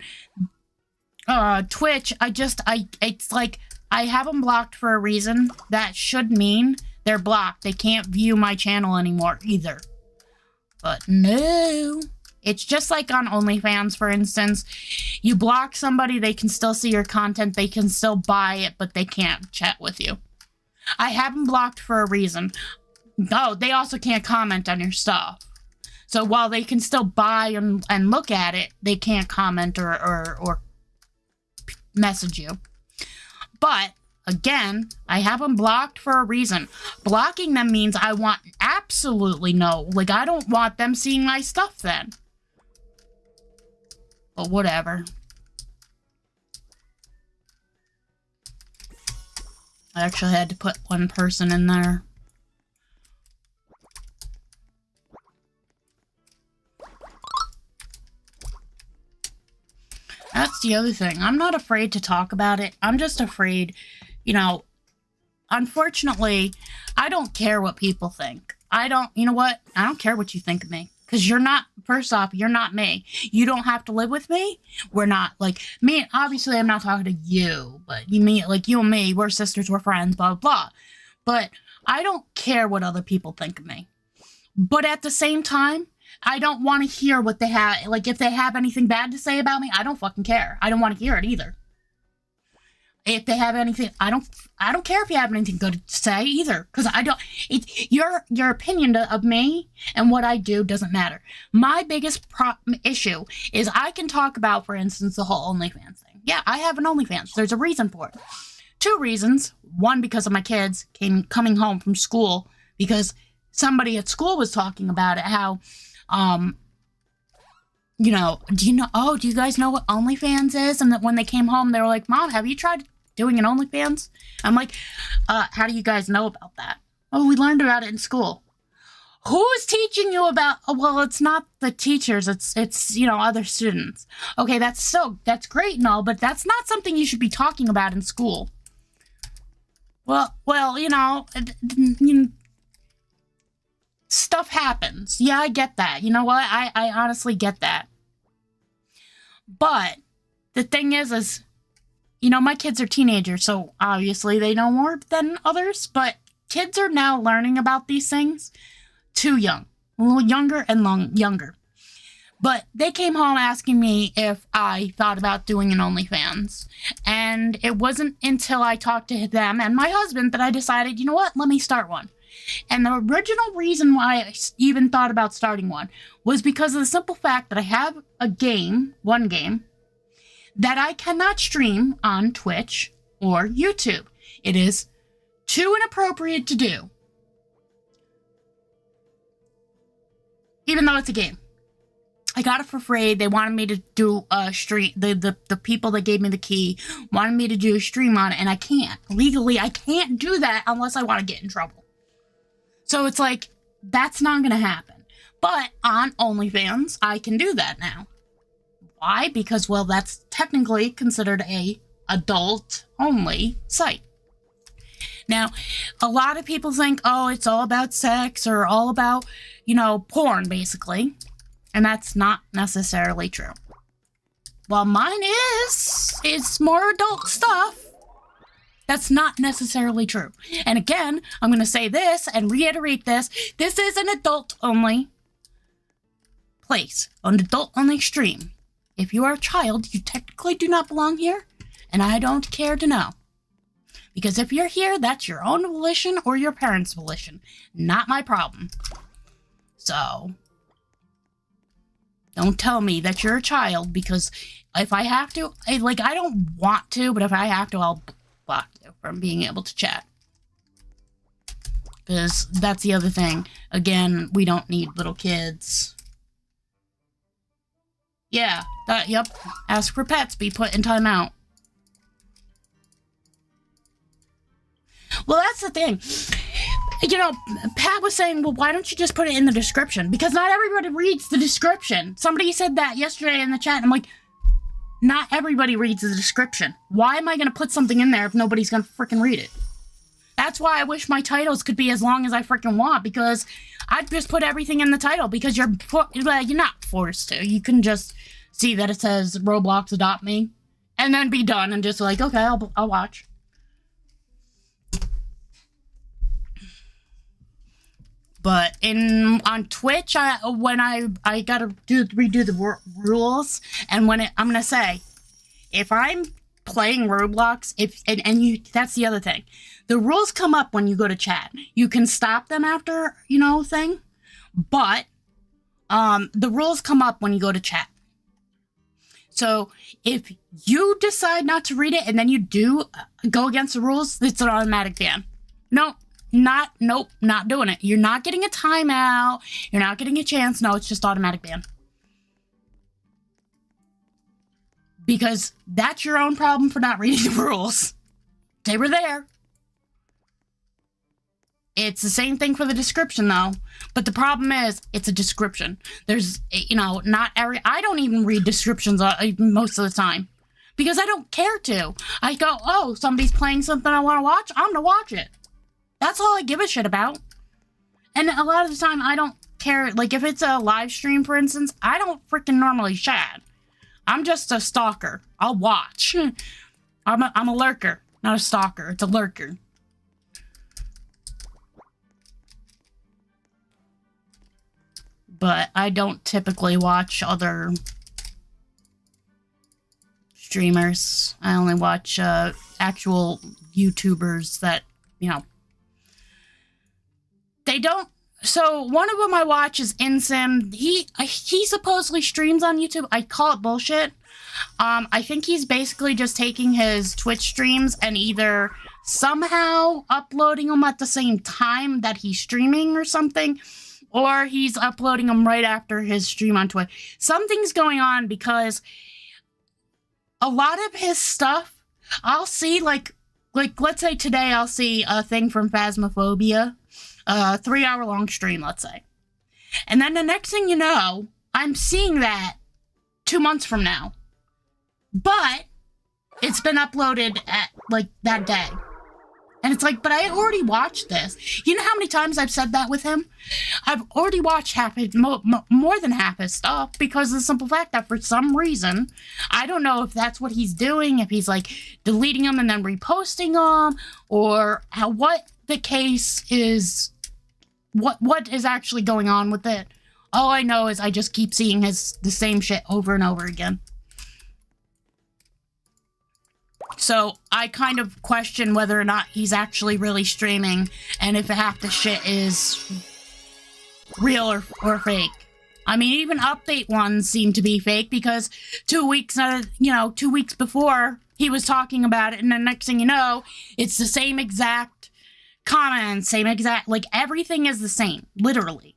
Twitch, it's like, I have them blocked for a reason. That should mean they're blocked. They can't view my channel anymore either. But no. It's just like on OnlyFans, for instance. You block somebody, they can still see your content, they can still buy it, but they can't chat with you. I have them blocked for a reason. Oh, they also can't comment on your stuff. So while they can still buy and look at it, they can't comment or message you. But again, I have them blocked for a reason. Blocking them means I want absolutely no, like I don't want them seeing my stuff then. But whatever. I actually had to put one person in there. That's the other thing. I'm not afraid to talk about it. I'm just afraid, you know, unfortunately, I don't care what people think. You know what? I don't care what you think of me. Because you're not, first off, you're not me. You don't have to live with me. We're not, like, me, obviously I'm not talking to you, but you mean, like, you and me, we're sisters, we're friends, blah, blah, blah. But I don't care what other people think of me. But at the same time, I don't want to hear what they have, like, if they have anything bad to say about me, I don't fucking care. I don't want to hear it either. If they have anything, I don't care if you have anything good to say either, because I don't, your opinion of me and what I do doesn't matter. My biggest issue is I can talk about, for instance, the whole OnlyFans thing. Yeah, I have an OnlyFans. There's a reason for it. Two reasons. One, because of my kids coming home from school, because somebody at school was talking about it, how, you know, do you guys know what OnlyFans is? And that when they came home, they were like, Mom, have you tried doing an OnlyFans? I'm like, how do you guys know about that? Oh, we learned about it in school. Who's teaching you about, oh, well, it's not the teachers, it's, you know, other students. Okay, that's great and all, but that's not something you should be talking about in school. Well, you know, stuff happens. Yeah, I get that. You know what? I honestly get that. But the thing is, you know, my kids are teenagers, so obviously they know more than others, but kids are now learning about these things too young. A little younger and younger. But they came home asking me if I thought about doing an OnlyFans. And it wasn't until I talked to them and my husband that I decided, you know what, let me start one. And the original reason why I even thought about starting one was because of the simple fact that I have one game, that I cannot stream on Twitch or YouTube. It is too inappropriate to do. Even though it's a game. I got it for free. They wanted me to do a stream. The people that gave me the key wanted me to do a stream on it, and I can't. Legally, I can't do that unless I want to get in trouble. So it's like, that's not going to happen. But on OnlyFans, I can do that now. Why? Because, well, that's technically considered a adult-only site. Now, a lot of people think, oh, it's all about sex or all about, porn, basically. And that's not necessarily true. Well, mine is. It's more adult stuff. That's not necessarily true. And again, I'm going to say this and reiterate this. This is an adult-only place, an adult-only stream. If you are a child, you technically do not belong here, and I don't care to know. Because if you're here, that's your own volition or your parents' volition. Not my problem. So, don't tell me that you're a child, because if I have to, I don't want to, but if I have to, I'll block you from being able to chat. Because that's the other thing. Again, we don't need little kids. Yeah, yep. Ask for pets, be put in timeout. Well, that's the thing. Pat was saying, well, why don't you just put it in the description? Because not everybody reads the description. Somebody said that yesterday in the chat. And I'm like, not everybody reads the description. Why am I going to put something in there if nobody's going to freaking read it? That's why I wish my titles could be as long as I freaking want, because I'd just put everything in the title, because you're not forced to. You can just see that it says Roblox Adopt Me and then be done and just like, okay, I'll watch. But on Twitch, when I gotta redo the rules, and I'm gonna say, if I'm playing Roblox, that's the other thing. The rules come up when you go to chat. You can stop them after, thing, but the rules come up when you go to chat. So if you decide not to read it and then you do go against the rules, it's an automatic ban. Nope, not doing it. You're not getting a timeout. You're not getting a chance. No, it's just automatic ban. Because that's your own problem for not reading the rules. They were there. It's the same thing for the description, though. But the problem is, it's a description. There's, I don't even read descriptions most of the time. Because I don't care to. I go, oh, somebody's playing something I want to watch? I'm going to watch it. That's all I give a shit about. And a lot of the time, I don't care. Like, if it's a live stream, for instance, I don't freaking normally chat. I'm just a stalker. I'll watch. I'm a lurker, not a stalker. It's a lurker. But I don't typically watch other streamers. I only watch actual YouTubers that, they don't. So one of them I watch is Insim. He supposedly streams on YouTube. I call it bullshit. I think he's basically just taking his Twitch streams and either somehow uploading them at the same time that he's streaming or something, or he's uploading them right after his stream on Twitch. Something's going on, because a lot of his stuff, I'll see, like let's say today I'll see a thing from Phasmophobia, a 3-hour-long stream, let's say. And then the next thing you know, I'm seeing that 2 months from now. But it's been uploaded at, that day. And it's like, but I already watched this. You know how many times I've said that with him? I've already watched more than half his stuff, because of the simple fact that for some reason, I don't know if that's what he's doing, if he's deleting them and then reposting them, or what the case is, what is actually going on with it. All I know is I just keep seeing the same shit over and over again. So I kind of question whether or not he's actually really streaming and if half the shit is real or fake. I mean, even update ones seem to be fake because 2 weeks, 2 weeks before he was talking about it, and the next thing you know, it's the same exact comments, same exact, like everything is the same, literally.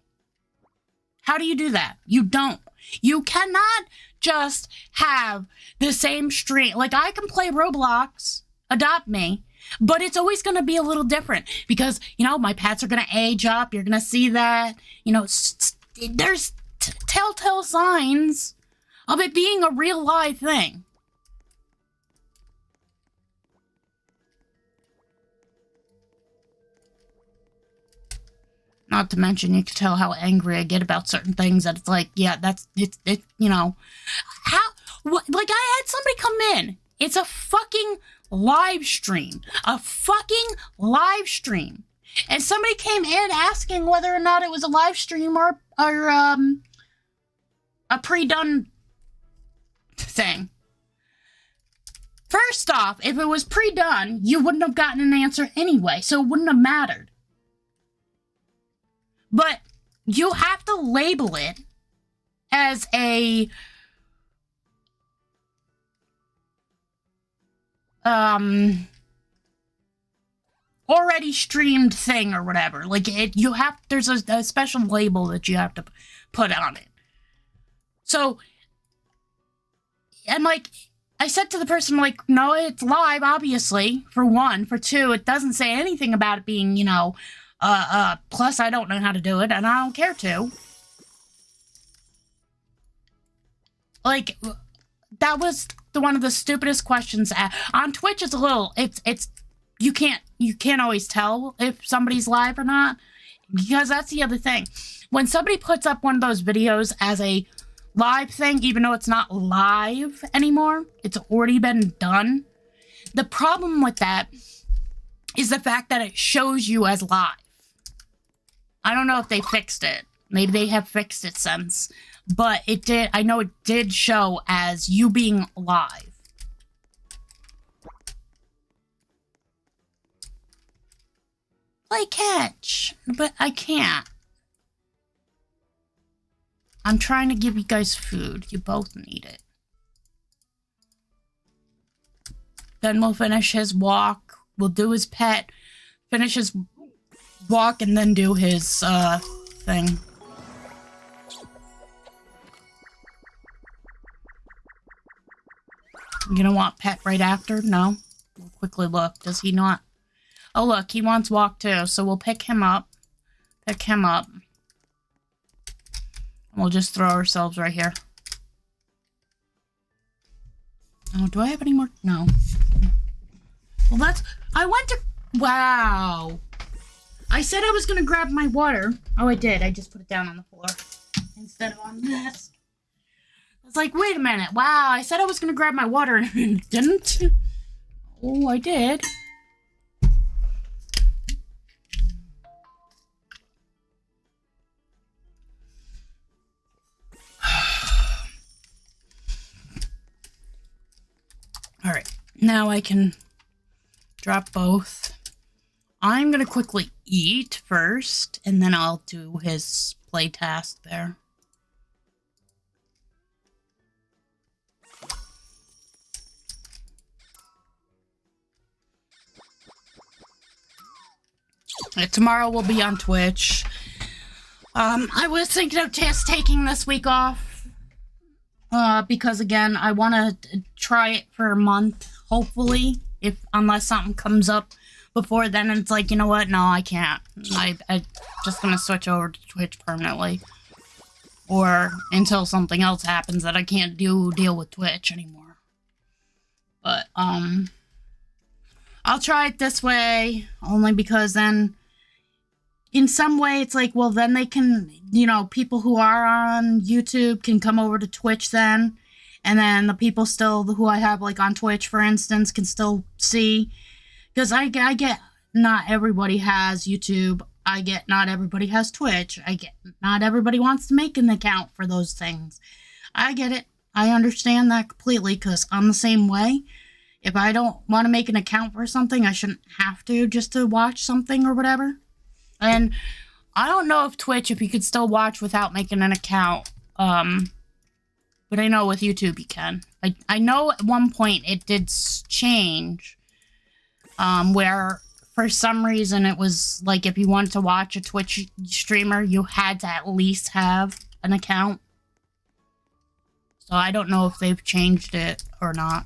How do you do that? You don't. You cannot just have the same stream. Like, I can play Roblox, adopt me, but it's always going to be a little different because, my pets are going to age up. You're going to see that. There's telltale signs of it being a real live thing. Not to mention, you can tell how angry I get about certain things that it's like, yeah, like I had somebody come in. It's a fucking live stream. A fucking live stream. And somebody came in asking whether or not it was a live stream or a pre-done thing. First off, if it was pre-done, you wouldn't have gotten an answer anyway, so it wouldn't have mattered. But you have to label it as a already streamed thing or whatever. Like there's a special label that you have to put on it. So, and like, I said to the person, like, no, it's live, obviously, for one. For two, it doesn't say anything about it being, plus I don't know how to do it, and I don't care to. Like, that was one of the stupidest questions. On Twitch, it's a little, you can't always tell if somebody's live or not, because that's the other thing. When somebody puts up one of those videos as a live thing, even though it's not live anymore, it's already been done. The problem with that is the fact that it shows you as live. I don't know if they fixed it. Maybe they have fixed it since. But I know it did show as you being live. Play catch. But I can't. I'm trying to give you guys food. You both need it. Then we'll finish his walk. We'll do his pet. Finish his walk and then do his thing. You gonna want pet right after? No? We'll quickly look. Does he not? Oh, look, he wants walk too, so we'll pick him up. Pick him up. And we'll just throw ourselves right here. Oh, do I have any more? No. Well, I went to... Wow. I said I was going to grab my water. Oh, I did. I just put it down on the floor instead of on this. I was like, wait a minute. Wow, I said I was going to grab my water and didn't. Oh, I did. All right. Now I can drop both. I'm going to quickly eat first, and then I'll do his play task there. Tomorrow we'll be on Twitch. I was thinking of just taking this week off. Because again, I want to try it for a month, hopefully, unless something comes up before then, and it's like, you know what? No, I can't. I'm just gonna switch over to Twitch permanently. Or until something else happens that I can't deal with Twitch anymore. But, I'll try it this way, only because then, in some way, it's like, well, then they can, people who are on YouTube can come over to Twitch then, and then the people still who I have, like, on Twitch, for instance, can still see. Because I get not everybody has YouTube I get not everybody has Twitch. I get not everybody wants to make an account for those things. I get it. I understand that completely because I'm the same way. If I don't want to make an account for something, I shouldn't have to just to watch something or whatever. And I don't know if Twitch, if you could still watch without making an account. But I know with YouTube you can. I know at one point it did change. Where for some reason it was like if you wanted to watch a Twitch streamer, you had to at least have an account. So I don't know if they've changed it or not.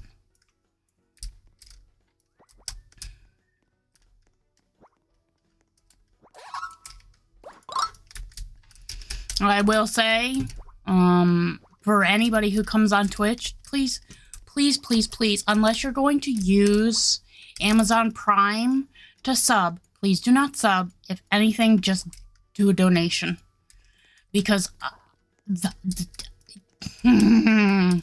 I will say, for anybody who comes on Twitch, please, please, please, please, unless you're going to use Amazon Prime to sub, please do not sub. If anything, just do a donation. Because they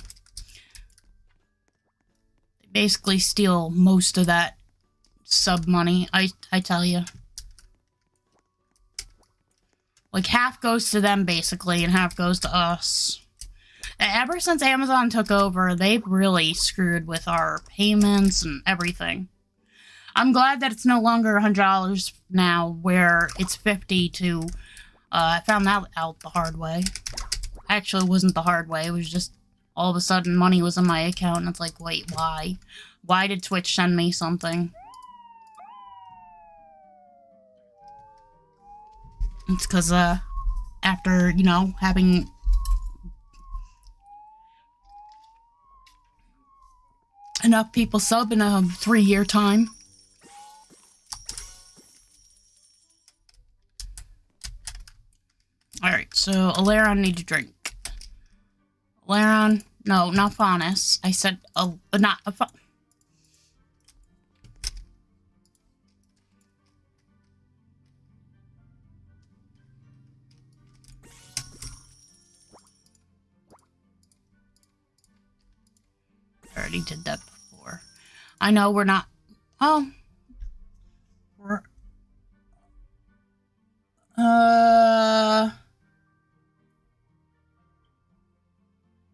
basically steal most of that sub money, I tell you. Like, half goes to them, basically, and half goes to us. Ever since Amazon took over, they've really screwed with our payments and everything. I'm glad that it's no longer $100 now, where it's $50 to... I found that out the hard way. Actually, it wasn't the hard way. It was just, all of a sudden, money was in my account, and it's like, wait, why? Why did Twitch send me something? It's because, after, you know, having... enough people sub in a 3-year time. Alright, so Alaron need to drink. Alaron, no, not Faunus. I said, not a I already did that before. I know we're not... Oh. We're...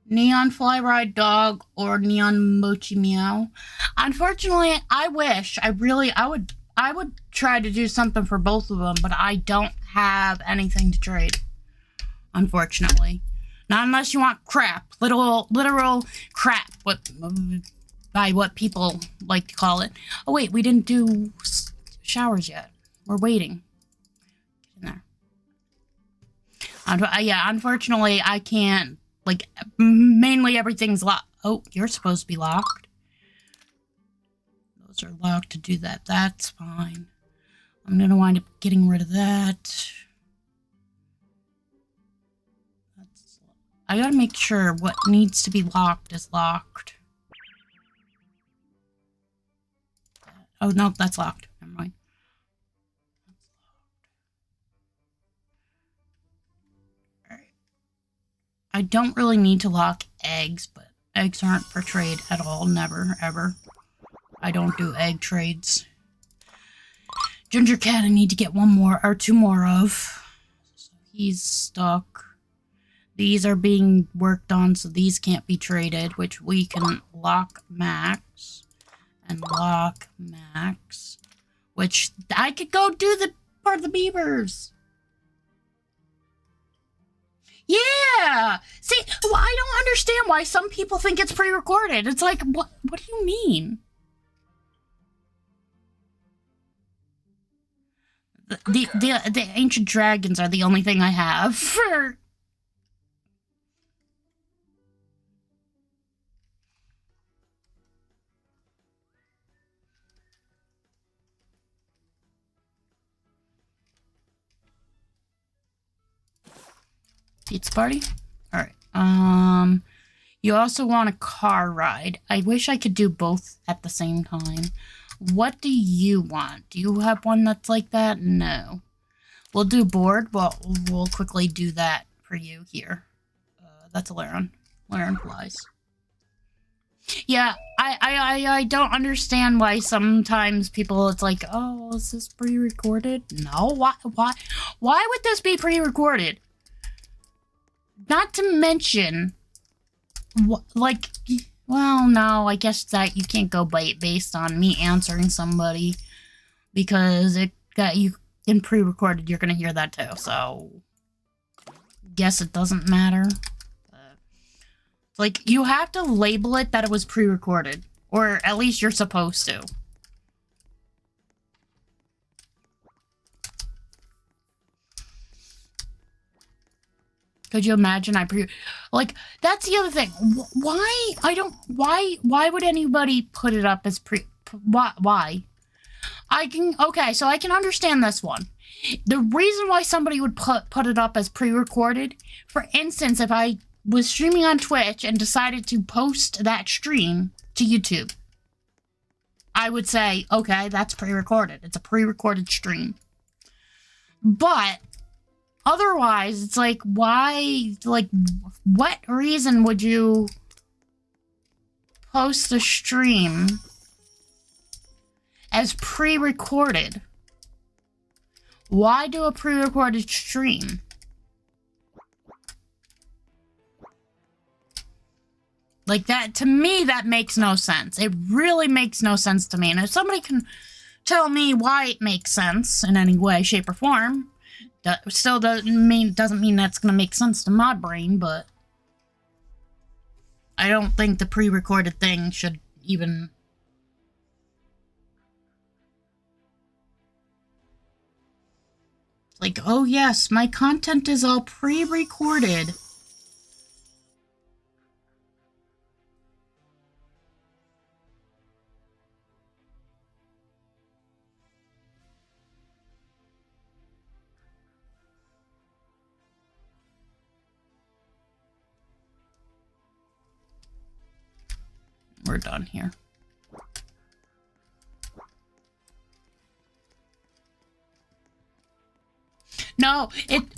Neon Fly Ride Dog or Neon Mochi Meow. Unfortunately, I wish. I would try to do something for both of them, but I don't have anything to trade. Unfortunately. Not unless you want crap. Literal crap. By what people like to call it. Oh wait, we didn't do showers yet. We're waiting. Get in there. Yeah, unfortunately, I can't. Like, mainly everything's locked. Oh, you're supposed to be locked. Those are locked to do that. That's fine. I'm gonna wind up getting rid of that. I gotta make sure what needs to be locked is locked. Oh, no, that's locked. Never mind. Alright. I don't really need to lock eggs, but eggs aren't for trade at all. Never, ever. I don't do egg trades. Ginger Cat, I need to get one more, or 2 more of. So he's stuck. These are being worked on, so these can't be traded, which we can lock Max and lock Max, which I could go do the part of the beavers. Yeah! See, well, I don't understand why some people think it's pre-recorded. It's like, what do you mean? The ancient dragons are the only thing I have for... Pizza party? Alright. You also want a car ride. I wish I could do both at the same time. What do you want? Do you have one that's like that? No. We'll do board. Well, we'll quickly do that for you here. That's Alaron. Alaron flies. Yeah, I don't understand why sometimes people, it's like, oh, is this pre-recorded? No, why would this be pre-recorded? Not to mention, like, well, no, I guess that you can't go based on me answering somebody, because it got you in pre-recorded, you're gonna hear that too, so guess it doesn't matter. Like, you have to label it that it was pre-recorded, or at least you're supposed to. Could you imagine like, that's the other thing. Why would anybody put it up as why? Okay, so I can understand this one. The reason why somebody would put it up as pre-recorded, for instance, if I was streaming on Twitch and decided to post that stream to YouTube, I would say, okay, that's pre-recorded. It's a pre-recorded stream. But otherwise, it's like, why, like, what reason would you post a stream as pre-recorded? Why do a pre-recorded stream? Like, that, to me, that makes no sense. It really makes no sense to me. And if somebody can tell me why it makes sense in any way, shape, or form, that still doesn't mean that's going to make sense to my brain, but I don't think the pre-recorded thing should even... Like, oh yes, my content is all pre-recorded. We're done here. No,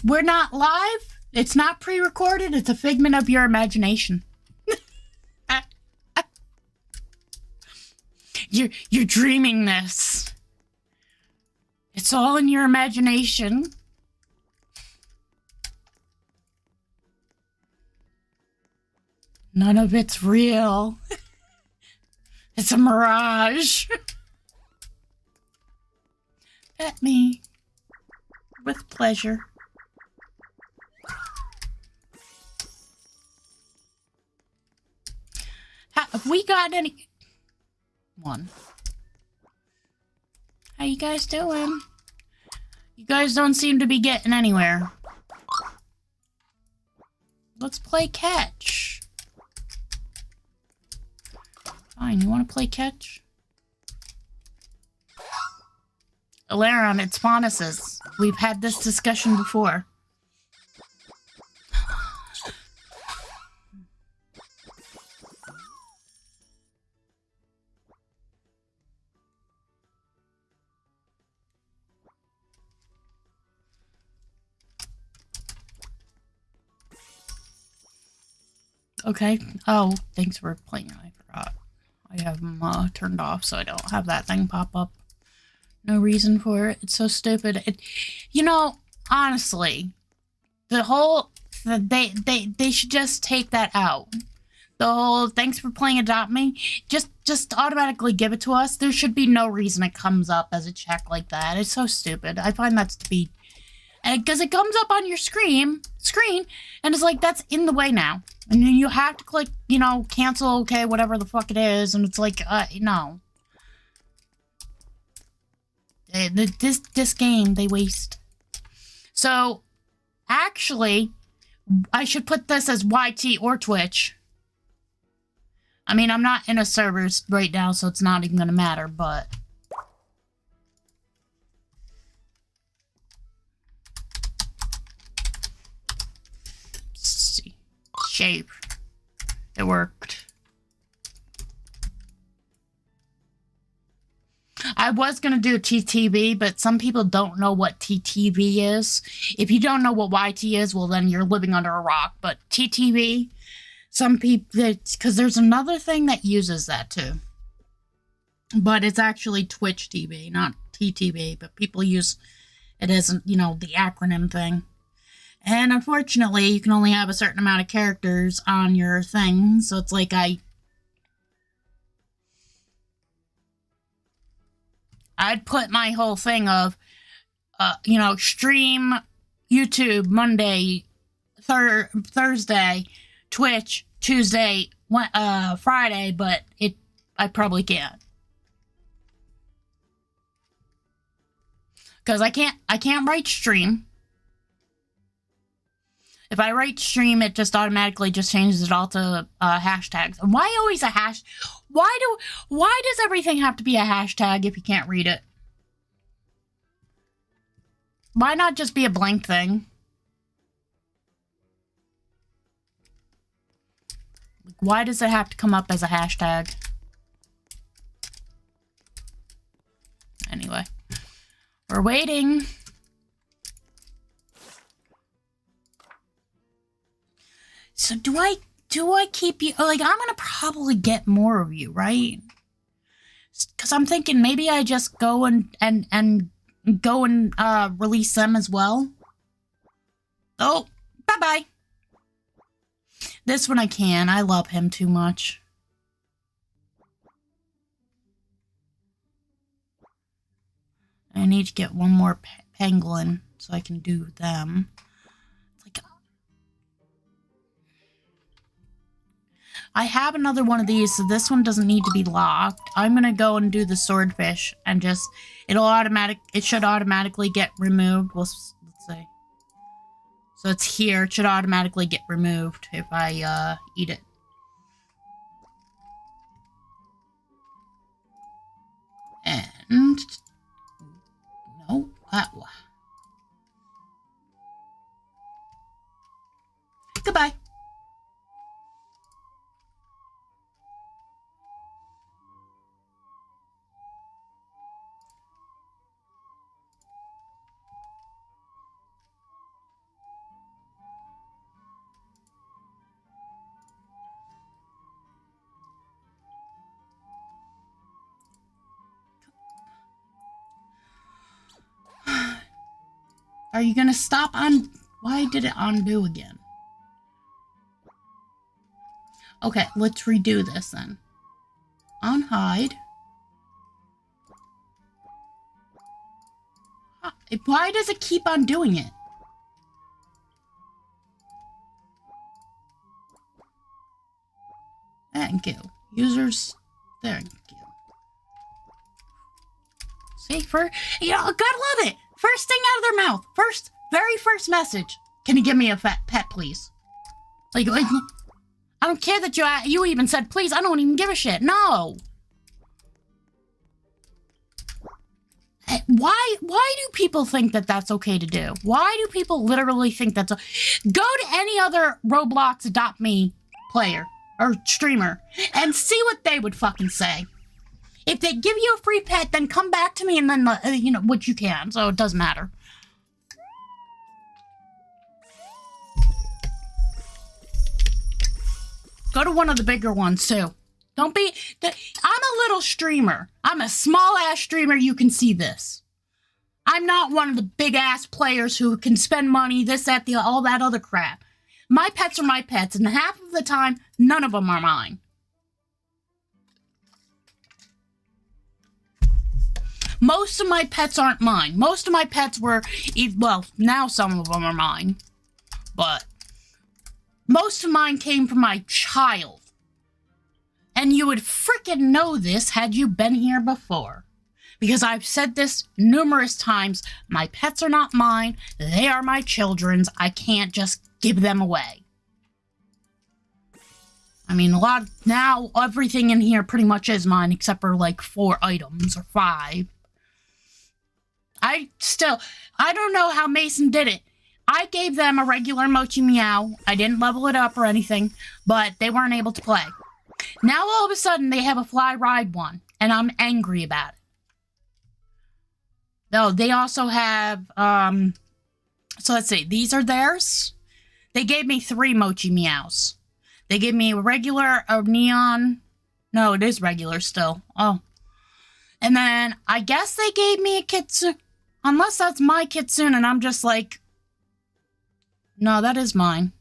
we're not live. It's not pre-recorded. It's a figment of your imagination. You're dreaming this. It's all in your imagination. None of it's real. It's a mirage. Pet me. With pleasure. Have we got any... One. How you guys doing? You guys don't seem to be getting anywhere. Let's play catch. Fine, you want to play catch? Alaron, it's Faunus's. We've had this discussion before. Okay. Oh, thanks for playing. I forgot. I have them turned off, so I don't have that thing pop up. No reason for it. It's so stupid. You know, honestly, the whole they should just take that out. The whole thanks for playing Adopt Me, just automatically give it to us. There should be no reason it comes up as a check like that. It's so stupid. I find that to be, because it comes up on your screen, and it's like, that's in the way now. And then you have to click, you know, cancel, okay, whatever the fuck it is, and it's like, no. This game, they waste. So, actually, I should put this as YT or Twitch. I mean, I'm not in a server right now, so it's not even gonna matter, but... Let's see. Shape. It worked. I was going to do TTV, but some people don't know what TTV is. If you don't know what YT is, well, then you're living under a rock. But TTV some people, because there's another thing that uses that too. But it's actually Twitch TV, not TTV, but people use it as, you know, the acronym thing. And unfortunately, you can only have a certain amount of characters on your thing, so it's like I'd put my whole thing of, you know, stream YouTube Monday, Thursday, Twitch Tuesday, Friday, but I probably can't. Because I can't write stream. If I write stream, it just automatically just changes it all to hashtags. And why always a hash? Why does everything have to be a hashtag if you can't read it? Why not just be a blank thing? Why does it have to come up as a hashtag? Anyway, we're waiting. So do I keep you? Like, I'm gonna probably get more of you, right? Because I'm thinking maybe I just go and release them as well. Oh, bye-bye. This one I can. I love him too much. I need to get one more pangolin so I can do them. It's like, I have another one of these, so this one doesn't need to be locked. I'm gonna go and do the swordfish and just, it should automatically get removed. Let's see. So it's here. It should automatically get removed if I eat it. And no, that one. Goodbye. Are you gonna stop on? Why did it undo again? Okay, let's redo this then. On hide. Why does it keep on doing it? Thank you. Users, thank you. See, you know, gotta love it. First thing out of their mouth. Very first message. Can you give me a pet, please? Like, I don't care that you even said please. I don't even give a shit. No. Why do people think that that's okay to do? Why do people literally think that's go to any other Roblox Adopt Me player or streamer and see what they would fucking say. If they give you a free pet, then come back to me and then, you know, what you can. So it doesn't matter. Go to one of the bigger ones, too. Don't be... I'm a little streamer. I'm a small-ass streamer. You can see this. I'm not one of the big-ass players who can spend money, this, that, all that other crap. My pets are my pets, and half of the time, none of them are mine. Most of my pets aren't mine. Most of my pets were, well, now some of them are mine. But most of mine came from my child. And you would frickin' know this had you been here before. Because I've said this numerous times. My pets are not mine. They are my children's. I can't just give them away. I mean, now everything in here pretty much is mine except for like 4 items or 5. I don't know how Mason did it. I gave them a regular Mochi Meow. I didn't level it up or anything, but they weren't able to play. Now all of a sudden they have a Fly Ride one, and I'm angry about it. Though they also have, so let's see, these are theirs. They gave me 3 Mochi Meows. They gave me a regular, a neon. No, it is regular still. Oh. And then I guess they gave me a kitsune. Unless that's my kitsune and I'm just like, no, that is mine.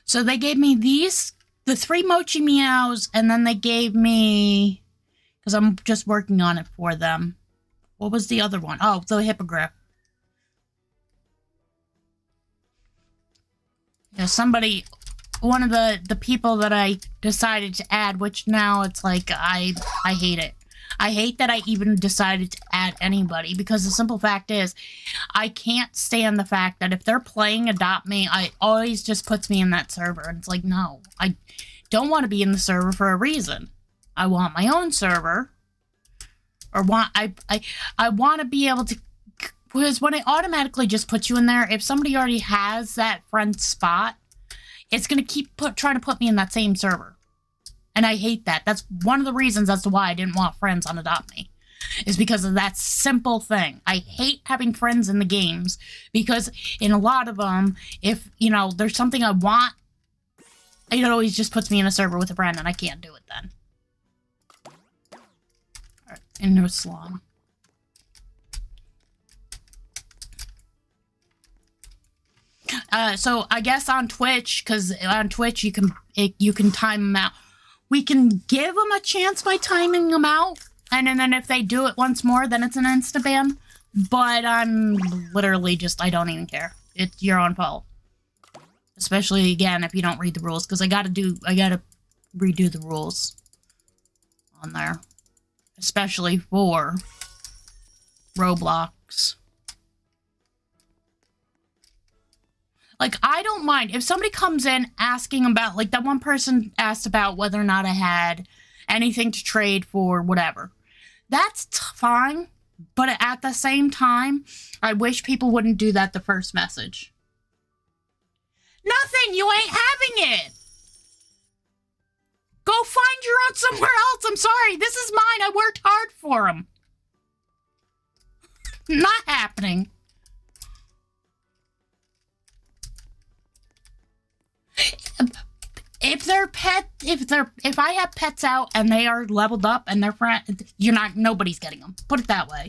So they gave me these, the 3 Mochi Meows, and then they gave me, because I'm just working on it for them. What was the other one? Oh, the Hippogriff. Yeah, somebody, one of the people that I decided to add, which now it's like, I hate it. I hate that I even decided to add anybody, because the simple fact is, I can't stand the fact that if they're playing Adopt Me, it always just puts me in that server. And it's like, no, I don't want to be in the server for a reason. I want my own server. Or I want to be able to, because when it automatically just puts you in there, if somebody already has that friend spot, it's going to keep trying to put me in that same server. And I hate that. That's one of the reasons as to why I didn't want friends on Adopt Me. Is because of that simple thing. I hate having friends in the games. Because in a lot of them, if, you know, there's something I want, it always just puts me in a server with a friend and I can't do it then. Alright, into a salon. So I guess on Twitch, because on Twitch you can time them out. We can give them a chance by timing them out, and then if they do it once more, then it's an insta-ban. But I'm literally just, I don't even care. It's your own fault. Especially, again, if you don't read the rules, because I gotta redo the rules on there. Especially for Roblox. Like, I don't mind. If somebody comes in asking about, like, that one person asked about whether or not I had anything to trade for whatever. That's fine. But at the same time, I wish people wouldn't do that the first message. Nothing! You ain't having it! Go find your own somewhere else! I'm sorry, this is mine! I worked hard for them! Not happening. If I have pets out and they are leveled up and they're friend, nobody's getting them. Put it that way.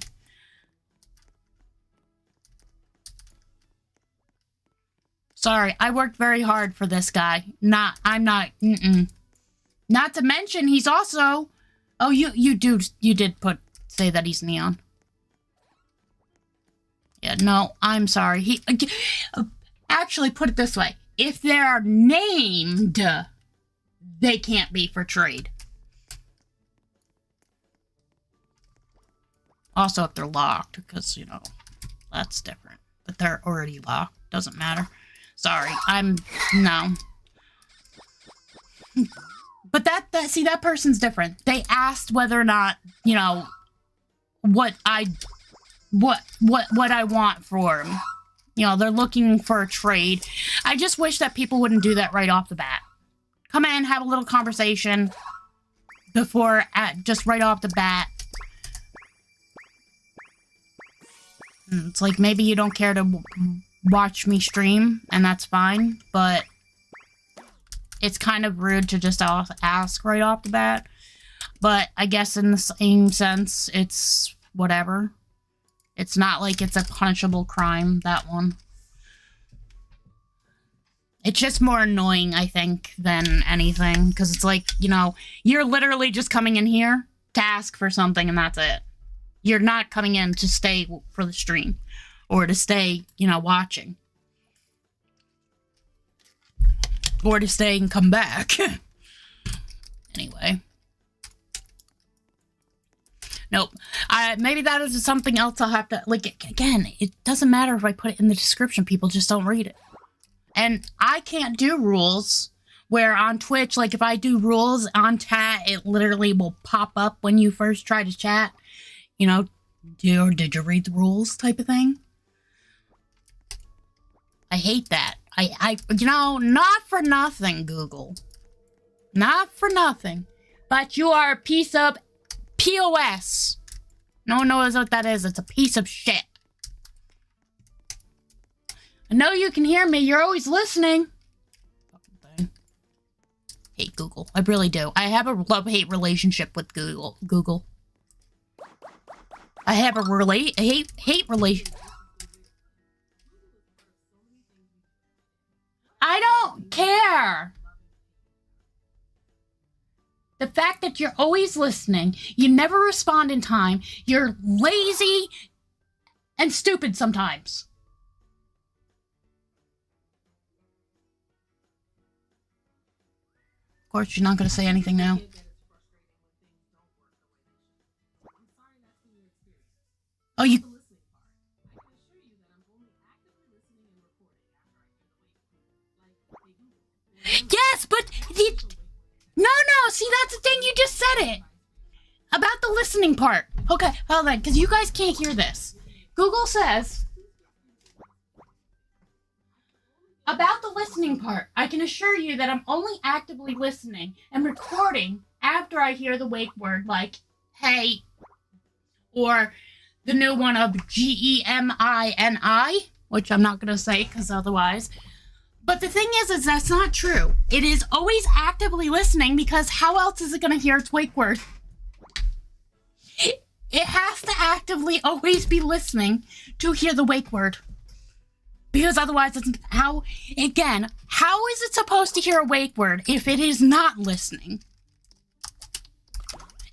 Sorry, I worked very hard for this guy. Not to mention, he's also, oh, you did say that he's neon. Yeah, no, I'm sorry. Actually, put it this way. If they're named, they can't be for trade. Also, if they're locked, because, you know, that's different. But they're already locked. Doesn't matter. Sorry, no. But that person's different. They asked whether or not, you know, what I want for them. You know, they're looking for a trade. I just wish that people wouldn't do that right off the bat. Come in, have a little conversation before, just right off the bat. It's like, maybe you don't care to watch me stream, and that's fine, but it's kind of rude to just ask right off the bat. But I guess in the same sense, it's whatever. It's not like it's a punishable crime, that one. It's just more annoying, I think, than anything. Because it's like, you know, you're literally just coming in here to ask for something and that's it. You're not coming in to stay for the stream. Or to stay, you know, watching. Or to stay and come back. Anyway. Nope. Maybe that is something else I'll have to, like, again, it doesn't matter if I put it in the description, people just don't read it. And I can't do rules where on Twitch, like, if I do rules on chat, it literally will pop up when you first try to chat. You know, did you read the rules type of thing? I hate that. You know, not for nothing, Google. Not for nothing. But you are a piece of POS. No one knows what that is. It's a piece of shit. know you can hear me. You're always listening. Hate Google. I really do. I have a love-hate relationship with Google. I have a hate relation. I don't care. The fact that you're always listening, you never respond in time, you're lazy and stupid sometimes. Of course, you're not going to say anything now. Oh, you... Yes, but... No, see, that's the thing, you just said it. About the listening part. Okay, hold on, because you guys can't hear this. Google says... About the listening part, I can assure you that I'm only actively listening and recording after I hear the wake word, like, hey, or the new one of G-E-M-I-N-I, which I'm not going to say because otherwise. But the thing is that's not true. It is always actively listening because how else is it going to hear its wake word? It has to actively always be listening to hear the wake word. Because otherwise, it's how is it supposed to hear a wake word if it is not listening?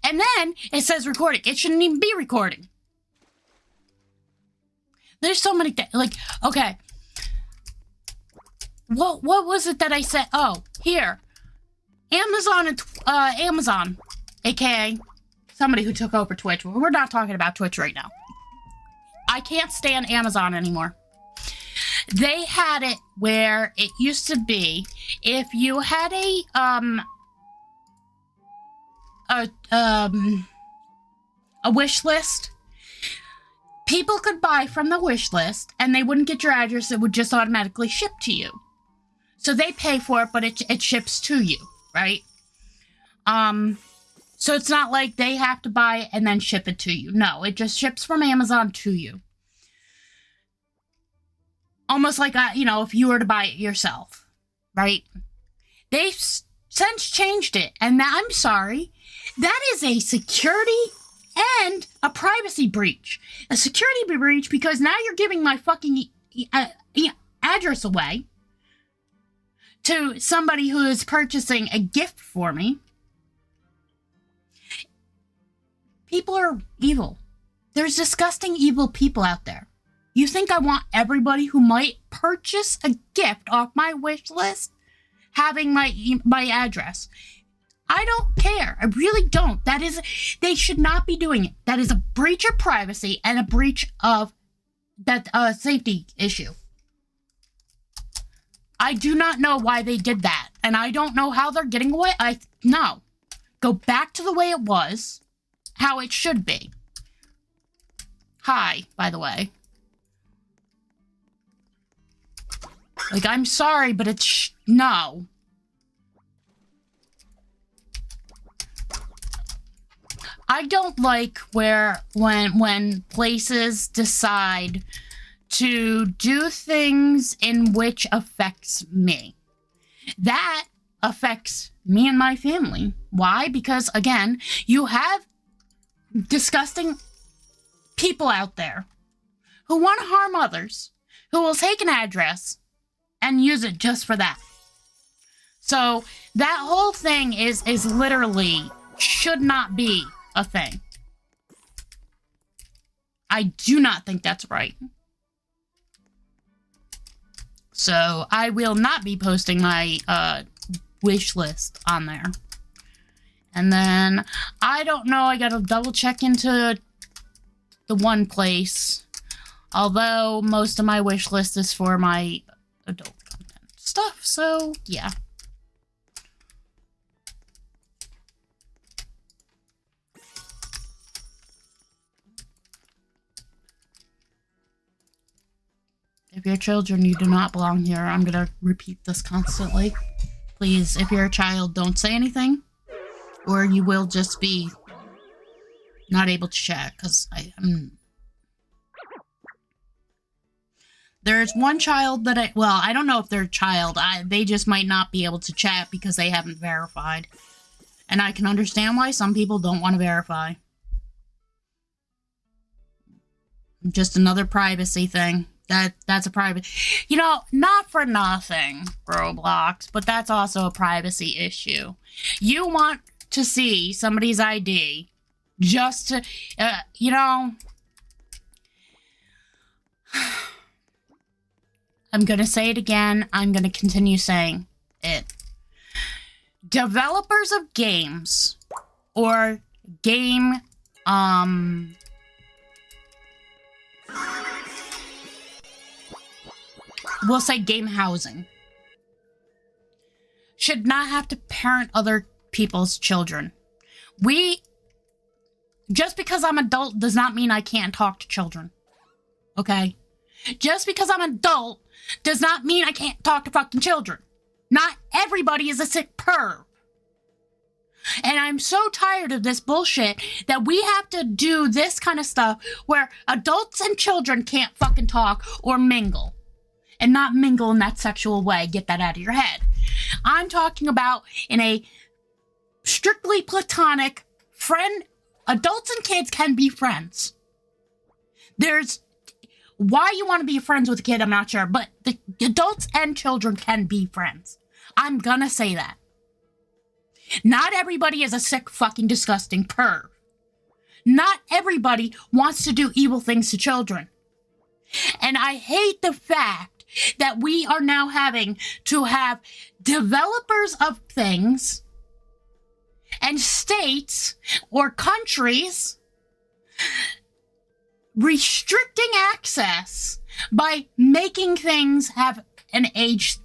And then it says recording. It shouldn't even be recording. There's so many things. Like, okay. What was it that I said? Oh, here. Amazon, aka somebody who took over Twitch. We're not talking about Twitch right now. I can't stand Amazon anymore. They had it where it used to be if you had a wish list, people could buy from the wish list and they wouldn't get your address. It would just automatically ship to you. So they pay for it, but it ships to you, right? So it's not like they have to buy it and then ship it to you. No, it just ships from Amazon to you. Almost like, if you were to buy it yourself, right? They've since changed it, and I'm sorry, that is a security and a privacy breach. A security breach because now you're giving my fucking address away to somebody who is purchasing a gift for me. People are evil. There's disgusting, evil people out there. You think I want everybody who might purchase a gift off my wish list having my address? I don't care. I really don't. They should not be doing it. That is a breach of privacy and a breach of that safety issue. I do not know why they did that, and I don't know how they're getting away. No. Go back to the way it was, how it should be. Hi, by the way. Like, I'm sorry, but it's... no. I don't like when places decide to do things in which affects me. That affects me and my family. Why? Because, again, you have disgusting people out there who want to harm others, who will take an address and use it just for that. So that whole thing is literally should not be a thing. I do not think that's right. So I will not be posting my wish list on there. And then I don't know, I gotta double check into the one place. Although most of my wish list is for my adult content stuff, so yeah. If you're children, you do not belong here. I'm gonna repeat this constantly. Please, if you're a child, don't say anything, or you will just be not able to chat, because I'm... There's one child that I don't know if they're a child. They just might not be able to chat because they haven't verified. And I can understand why some people don't want to verify. Just another privacy thing. That's a private... You know, not for nothing, Roblox, but that's also a privacy issue. You want to see somebody's ID just to... you know... I'm gonna say it again. I'm gonna continue saying it. Developers of games or game, we'll say game housing, should not have to parent other people's children. Just because I'm adult does not mean I can't talk to children. Okay? Just because I'm adult does not mean I can't talk to fucking children. Not everybody is a sick perv. And I'm so tired of this bullshit that we have to do this kind of stuff where adults and children can't fucking talk or mingle. And not mingle in that sexual way. Get that out of your head. I'm talking about in a strictly platonic friend. Adults and kids can be friends. Why you want to be friends with a kid, I'm not sure. But the adults and children can be friends. I'm gonna say that. Not everybody is a sick, fucking, disgusting perv. Not everybody wants to do evil things to children. And I hate the fact that we are now having to have developers of things and states or countries restricting access by making things have an age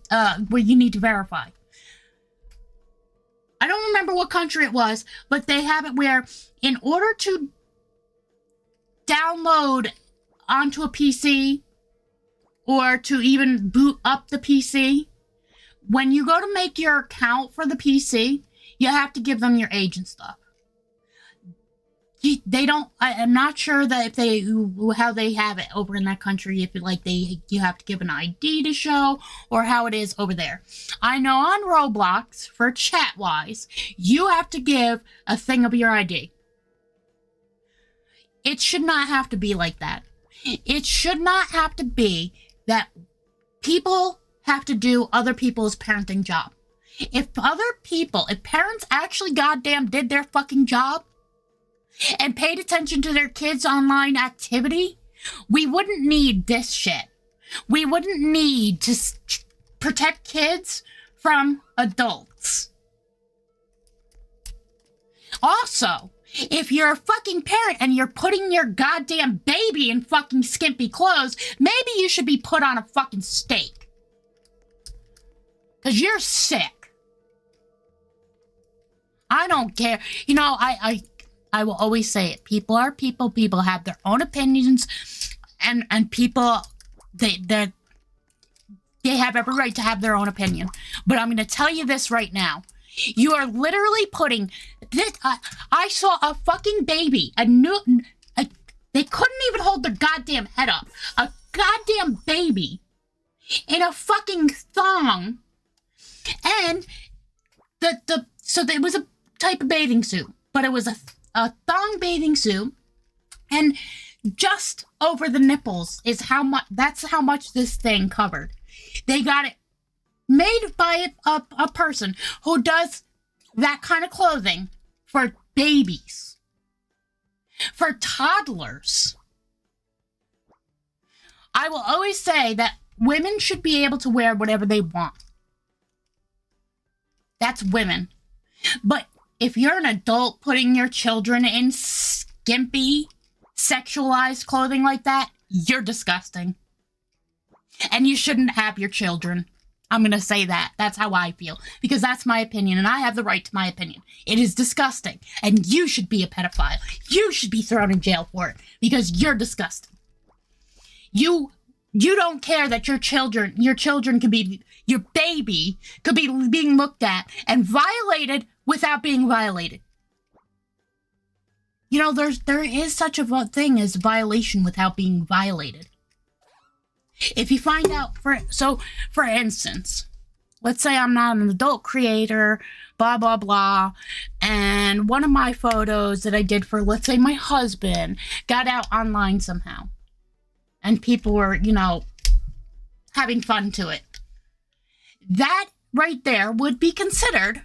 where you need to verify. I don't remember what country it was, but they have it where in order to download onto a PC or to even boot up the PC, when you go to make your account for the PC, you have to give them your age and stuff. They don't. I'm not sure that how they have it over in that country. If you have to give an ID to show, or how it is over there. I know on Roblox for chat wise, you have to give a thing of your ID. It should not have to be like that. It should not have to be that people have to do other people's parenting job. If parents actually goddamn did their fucking job and paid attention to their kids' online activity, we wouldn't need this shit. We wouldn't need to protect kids from adults. Also, if you're a fucking parent and you're putting your goddamn baby in fucking skimpy clothes, maybe you should be put on a fucking stake. 'Cause you're sick. I don't care. You know, I will always say it. People are people. People have their own opinions, and people they have every right to have their own opinion. But I'm going to tell you this right now. You are literally putting this. I saw a fucking baby. They couldn't even hold their goddamn head up. A goddamn baby in a fucking thong, and so it was a type of bathing suit, but it was a thong bathing suit, and just over the nipples is how much. That's how much this thing covered. They got it made by a person who does that kind of clothing for babies, for toddlers. I will always say that women should be able to wear whatever they want. That's women. But if you're an adult putting your children in skimpy, sexualized clothing like that, you're disgusting. And you shouldn't have your children. I'm going to say that. That's how I feel. Because that's my opinion, and I have the right to my opinion. It is disgusting. And you should be a pedophile. You should be thrown in jail for it. Because you're disgusting. You don't care that your children could be, your baby could be being looked at and violated without being violated. You know, there is such a thing as violation without being violated. If you find out, for instance, let's say I'm not an adult creator, blah, blah, blah, and one of my photos that I did for, let's say, my husband got out online somehow, and people were, you know, having fun to it. That right there would be considered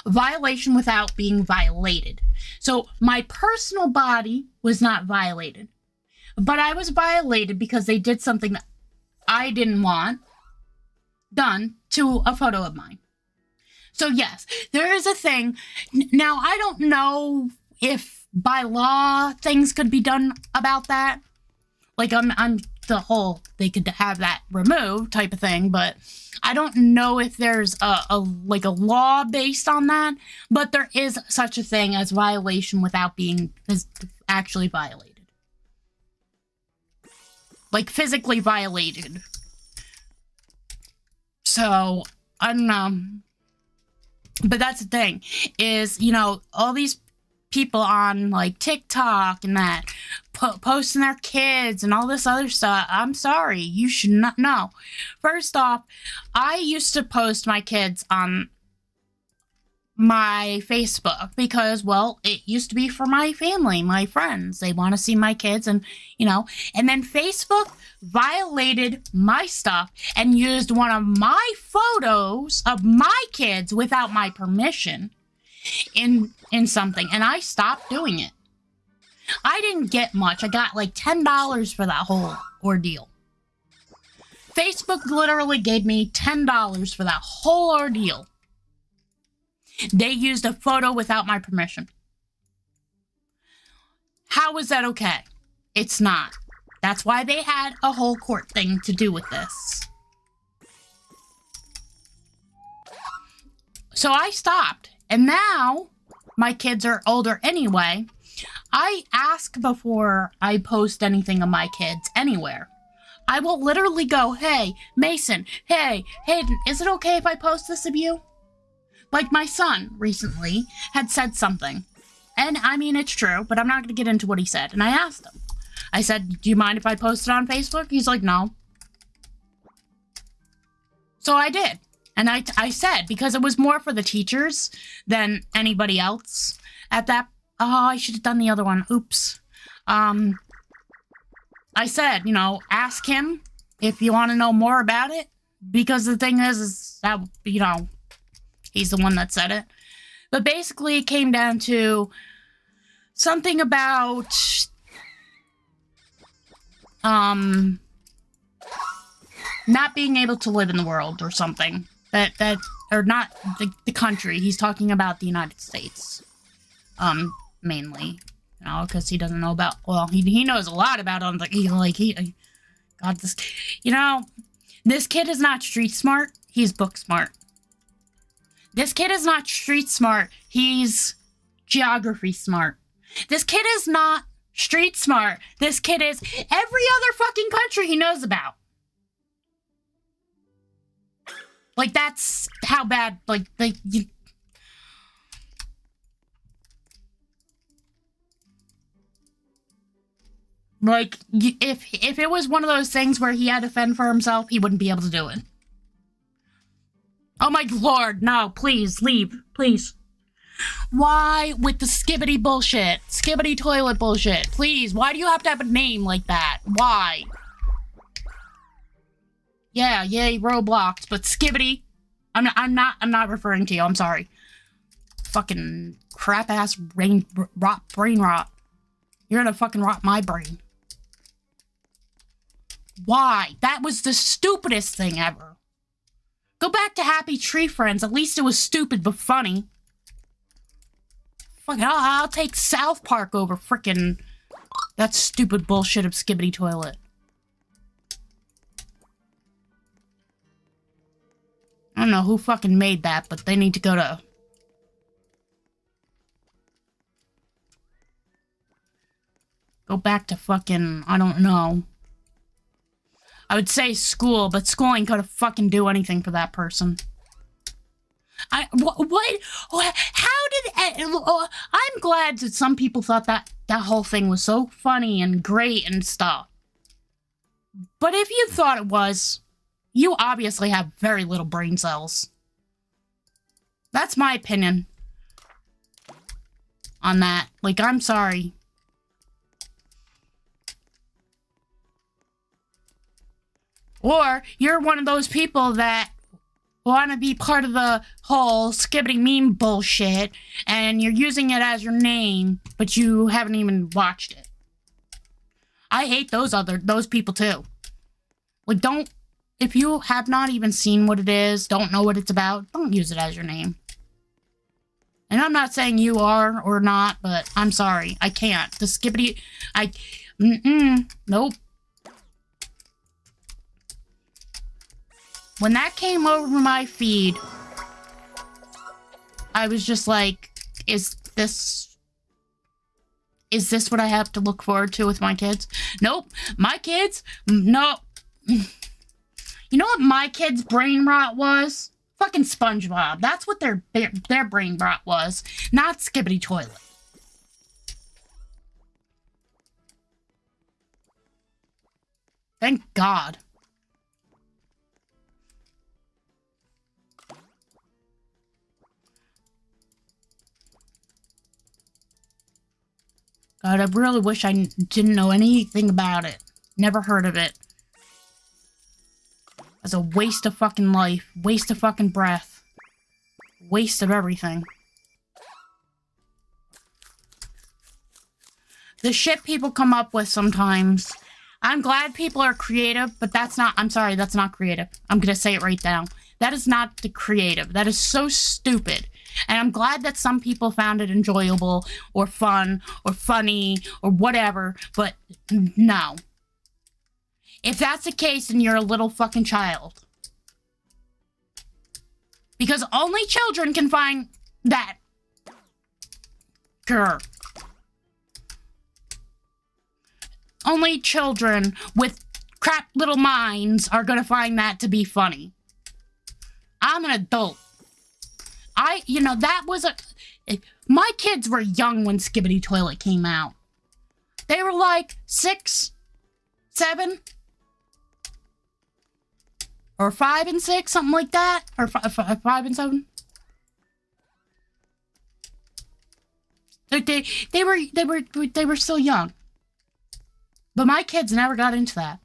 a violation without being violated. So my personal body was not violated, but I was violated because they did something that I didn't want done to a photo of mine. So yes, there is a thing. Now, I don't know if by law things could be done about that. Like, I'm the whole, they could have that removed type of thing, but I don't know if there's a law based on that, but there is such a thing as violation without being actually violated. Like, physically violated. So, I don't know. But that's the thing, is, you know, all these people on, like, TikTok and that, posting their kids and all this other stuff. I'm sorry, you should not know. First off, I used to post my kids on my Facebook because, well, it used to be for my family, my friends. They want to see my kids and, you know, and then Facebook violated my stuff and used one of my photos of my kids without my permission in something, and I stopped doing it. I didn't get much. I got like $10 for that whole ordeal. Facebook literally gave me $10 for that whole ordeal. They used a photo without my permission. How is that okay? It's not. That's why they had a whole court thing to do with this. So I stopped. And now, my kids are older anyway. I ask before I post anything of my kids anywhere. I will literally go, hey, Mason, hey, Hayden, is it okay if I post this of you? Like my son recently had said something. And I mean, it's true, but I'm not going to get into what he said. And I asked him. I said, do you mind if I post it on Facebook? He's like, no. So I did. And I said, because it was more for the teachers than anybody else at that. Oh, I should have done the other one. Oops. I said, you know, ask him if you want to know more about it. Because the thing is that, you know, he's the one that said it. But basically, it came down to something about, not being able to live in the world or something. That or not the country. He's talking about the United States, mainly, you know, because he doesn't know about. Well, he knows a lot about it. God, this, you know, this kid is not street smart. He's book smart. This kid is not street smart. He's geography smart. This kid is not street smart. This kid is every other fucking country he knows about. Like, that's how bad, like, if it was one of those things where he had to fend for himself, he wouldn't be able to do it. Oh my lord, no, please, leave, please. Why with the skibbity bullshit? Skibbity toilet bullshit, please. Why do you have to have a name like that? Why? Yeah, yay, Roblox, but skibbity. I'm not referring to you, I'm sorry. Fucking crap-ass brain rot. You're gonna fucking rot my brain. Why? That was the stupidest thing ever. Go back to Happy Tree Friends, at least it was stupid but funny. Fucking, I'll take South Park over frickin' that stupid bullshit of skibbity toilet. I don't know who fucking made that, but they need to go to... Go back to fucking, I don't know. I would say school, but school ain't gonna fucking do anything for that person. What? How did... I'm glad that some people thought that whole thing was so funny and great and stuff. But if you thought it was, you obviously have very little brain cells. That's my opinion on that. Like, I'm sorry. Or you're one of those people that want to be part of the whole skibbity meme bullshit, and you're using it as your name, but you haven't even watched it. I hate those people too. Like, if you have not even seen what it is, don't know what it's about, don't use it as your name. And I'm not saying you are or not, but I'm sorry. I can't. The skibbity... Nope. When that came over my feed, I was just like, is this what I have to look forward to with my kids? Nope. My kids? No. You know what my kids' brain rot was? Fucking SpongeBob. That's what their brain rot was. Not Skibbity Toilet. Thank God. God, I really wish I didn't know anything about it. Never heard of it. It's a waste of fucking life. Waste of fucking breath. Waste of everything. The shit people come up with sometimes. I'm glad people are creative, but that's not... I'm sorry, that's not creative. I'm gonna say it right now. That is not the creative. That is so stupid. And I'm glad that some people found it enjoyable or fun or funny or whatever, but no. If that's the case, then you're a little fucking child. Because only children can find that. Grr. Only children with crap little minds are gonna find that to be funny. I'm an adult. That was my kids were young when Skibbity Toilet came out. They were like 6, 7, or 5 and 6, something like that, or 5 and 7. They were still young, but my kids never got into that.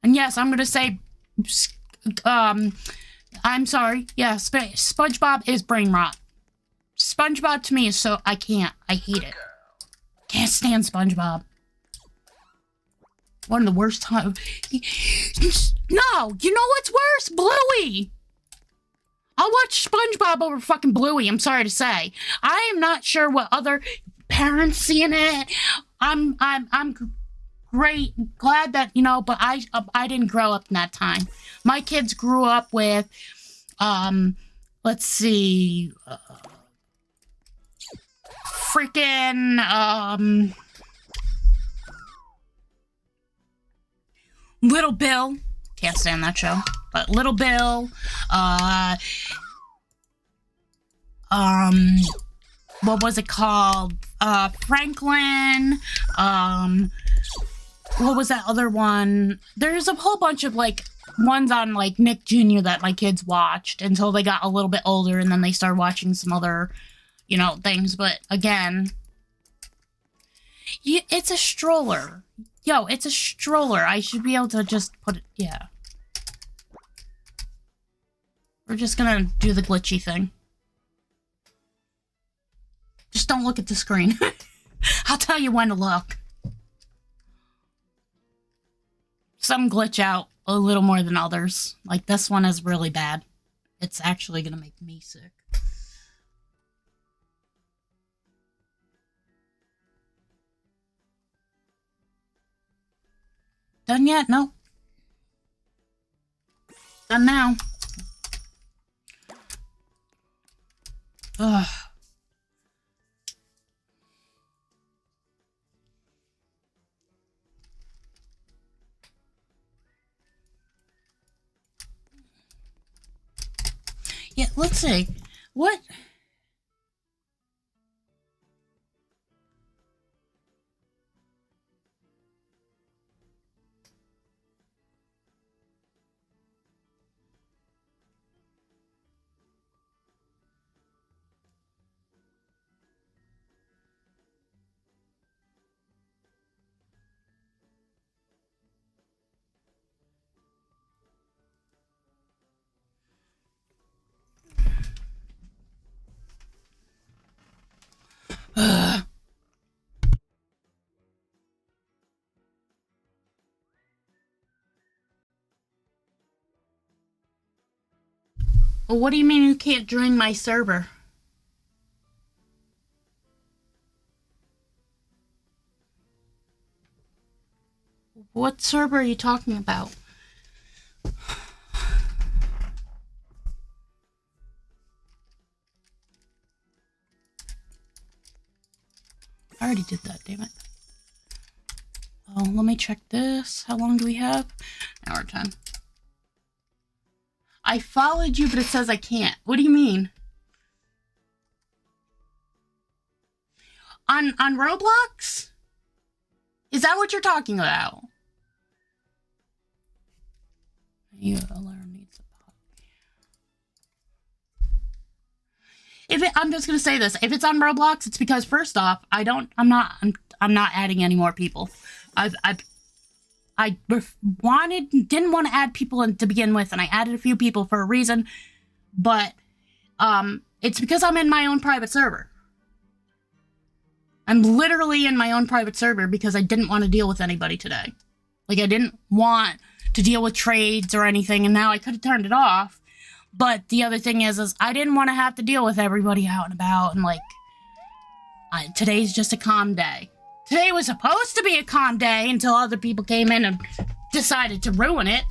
And yes, I'm gonna say, I'm sorry. Yeah, SpongeBob is brain rot. SpongeBob to me is so... I hate it. Can't stand SpongeBob. One of the worst times... No! You know what's worse? Bluey! I'll watch SpongeBob over fucking Bluey, I'm sorry to say. I am not sure what other parents see in it. I'm great, glad that, but I didn't grow up in that time. My kids grew up with, let's see, freaking, Little Bill. Can't stand that show. But Little Bill, what was it called? Franklin, what was that other one? There's a whole bunch of, ones on, Nick Jr. that my kids watched until they got a little bit older, and then they started watching some other, things. But, again, it's a stroller. Yo, it's a stroller. I should be able to just put it, yeah. We're just gonna do the glitchy thing. Just don't look at the screen. I'll tell you when to look. Some glitch out a little more than others. Like, this one is really bad. It's actually gonna make me sick. Done yet? Nope. Done now. Ugh. Yeah, let's see. What? Ugh. Well, what do you mean you can't join my server? What server are you talking about? I already did that, damn it. Oh, let me check this. How long do we have? An hour 10. I followed you, but it says I can't. What do you mean? On Roblox? Is that what you're talking about? Your alarm needs a pop. I'm just gonna say this. If it's on Roblox, it's because first off, I'm not adding any more people. I didn't want to add people in to begin with, and I added a few people for a reason, but it's because I'm in my own private server. I'm literally in my own private server because I didn't want to deal with anybody today. Like, I didn't want to deal with trades or anything, and now I could have turned it off. But the other thing is I didn't want to have to deal with everybody out and about, and like, today's just a calm day. Today was supposed to be a calm day until other people came in and decided to ruin it.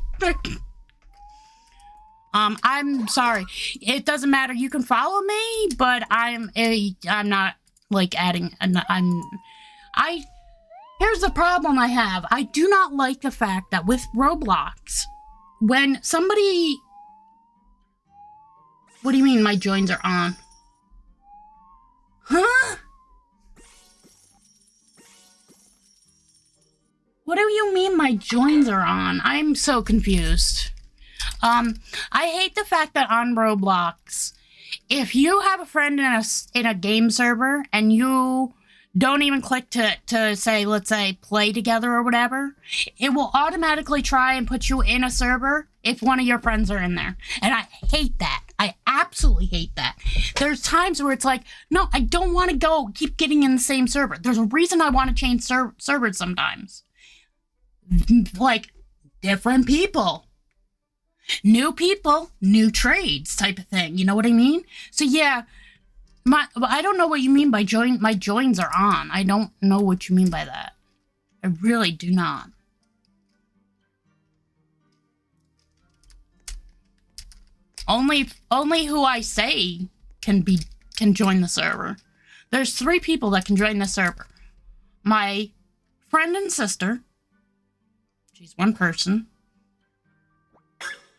I'm sorry. It doesn't matter. You can follow me, but I'm not like adding. Here's the problem I have. I do not like the fact that with Roblox, when somebody. What do you mean my joins are on? Huh? What do you mean my joins are on? I'm so confused. I hate the fact that on Roblox, if you have a friend in a game server and you don't even click to say, let's say, play together or whatever, it will automatically try and put you in a server if one of your friends are in there. And I hate that. I absolutely hate that. There's times where it's like, no, I don't want to keep getting in the same server. There's a reason I want to change servers sometimes. Like, different people, new trades type of thing. You know what I mean? So yeah, I don't know what you mean by my joins are on. I don't know what you mean by that. I really do not. Only who I say can join the server. There's 3 people that can join the server. My friend and sister. She's one person.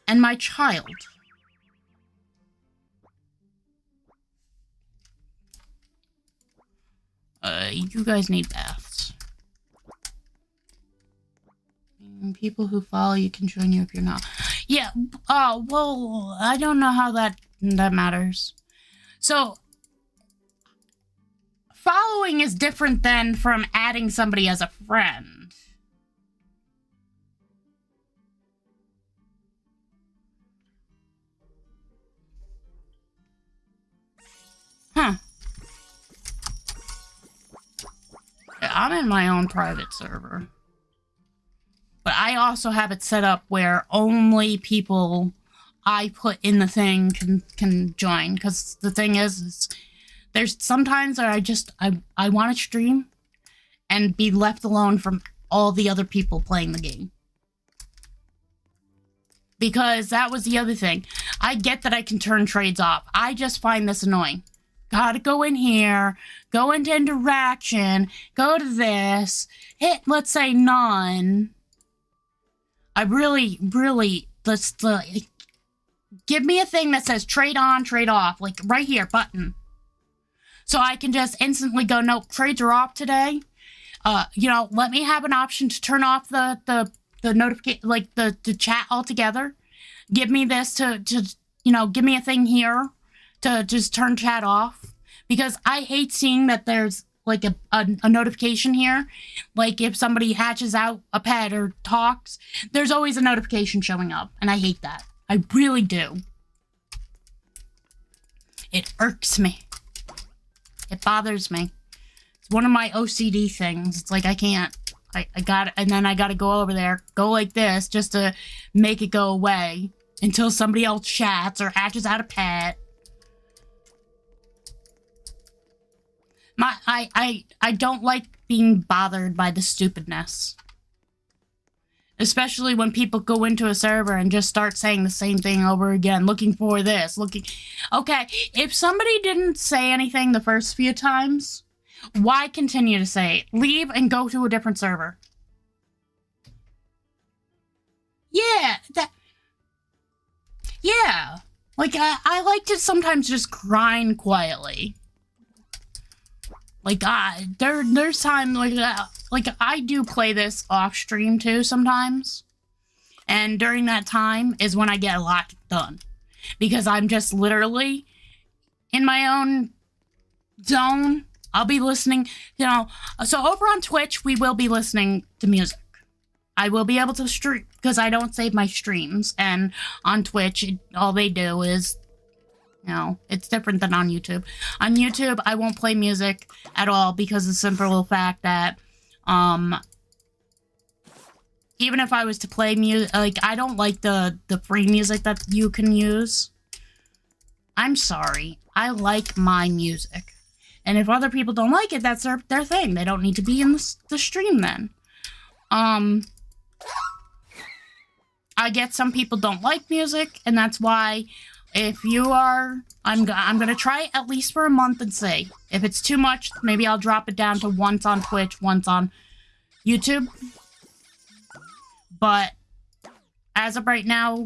And my child. You guys need baths. People who follow you can join you if you're not. Yeah, well, I don't know how that matters. So, following is different than from adding somebody as a friend. Huh. I'm in my own private server. But I also have it set up where only people I put in the thing can join. Because the thing is there's sometimes where I want to stream and be left alone from all the other people playing the game. Because that was the other thing. I get that I can turn trades off. I just find this annoying. Gotta go in here, go into interaction, go to this, hit, let's say, none. I really, let's give me a thing that says trade on, trade off, like right here, button. So I can just instantly go, nope, trades are off today. Let me have an option to turn off the notification, like the chat altogether. Give me this to give me a thing here to just turn chat off. Because I hate seeing that there's like a notification here. Like if somebody hatches out a pet or talks, there's always a notification showing up. And I hate that. I really do. It irks me. It bothers me. one of my OCD things. It's like I can't. I got, and then I got to go over there, go like this, just to make it go away until somebody else chats or hatches out a pet. I don't like being bothered by the stupidness. Especially when people go into a server and just start saying the same thing over again, looking for this, looking... Okay, if somebody didn't say anything the first few times, why continue to say it? Leave and go to a different server. Yeah, yeah. Like, I like to sometimes just grind quietly. Like, there's time, like, I do play this off stream too sometimes. And during that time is when I get a lot done. Because I'm just literally in my own zone. I'll be listening, you know. So over on Twitch, we will be listening to music. I will be able to stream, because I don't save my streams. And on Twitch, all they do is... You know, it's different than on YouTube. On YouTube, I won't play music at all because of the simple fact that, even if I was to play music, like, I don't like the free music that you can use. I'm sorry. I like my music. And if other people don't like it, that's their thing. They don't need to be in the stream then. I get some people don't like music, and that's why... If you are, I'm gonna try it at least for a month and see. If it's too much, maybe I'll drop it down to once on Twitch, once on YouTube. But as of right now,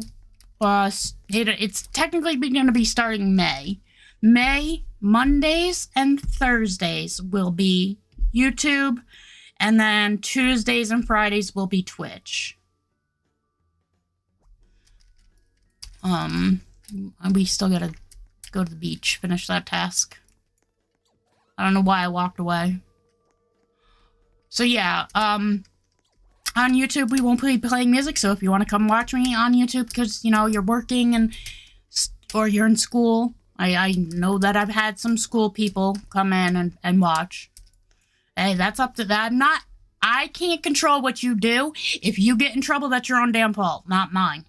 it's technically gonna be starting May. May, Mondays and Thursdays will be YouTube, and then Tuesdays and Fridays will be Twitch. We still gotta go to the beach, finish that task. I don't know why I walked away. So yeah, on YouTube we won't be playing music, so if you want to come watch me on YouTube because, you know, you're working or you're in school, I know that I've had some school people come in and watch. Hey, that's up to that. I can't control what you do. If you get in trouble, that's your own damn fault, not mine.